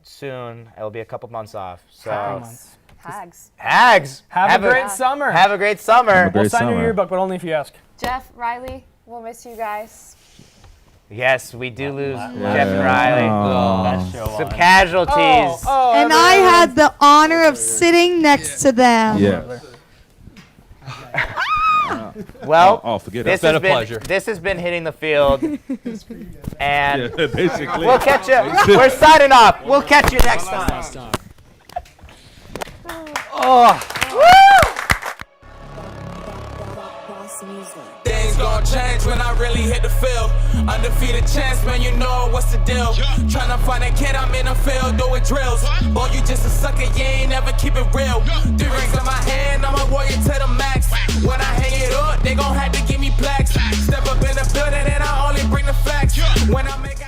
soon. It'll be a couple months off. So Hags.
Have a great summer.
Have a great summer.
We'll sign your yearbook, but only if you ask.
Jeff, Riley, we'll miss you guys.
Yes, we do lose Jeff and Riley.
Oh.
Some casualties.
And I had the honor of sitting next to them.
Yeah.
Well,
forget
this
that.
has been a pleasure. This has been Hitting the Field. And
Yeah, basically.
we'll catch you. We're signing off. We'll catch you next time. Oh.
Things gon' change when I really hit the field. Undefeated champs, man, you know what's the deal. Tryna find a kid, I'm in the field doing drills. Boy, you just a sucker, you ain't never keep it real. 3 rings in my hand, I'm a warrior to the max. When I hang it up, they gon' have to give me plaques. Step up in the building and I only bring the facts. When I make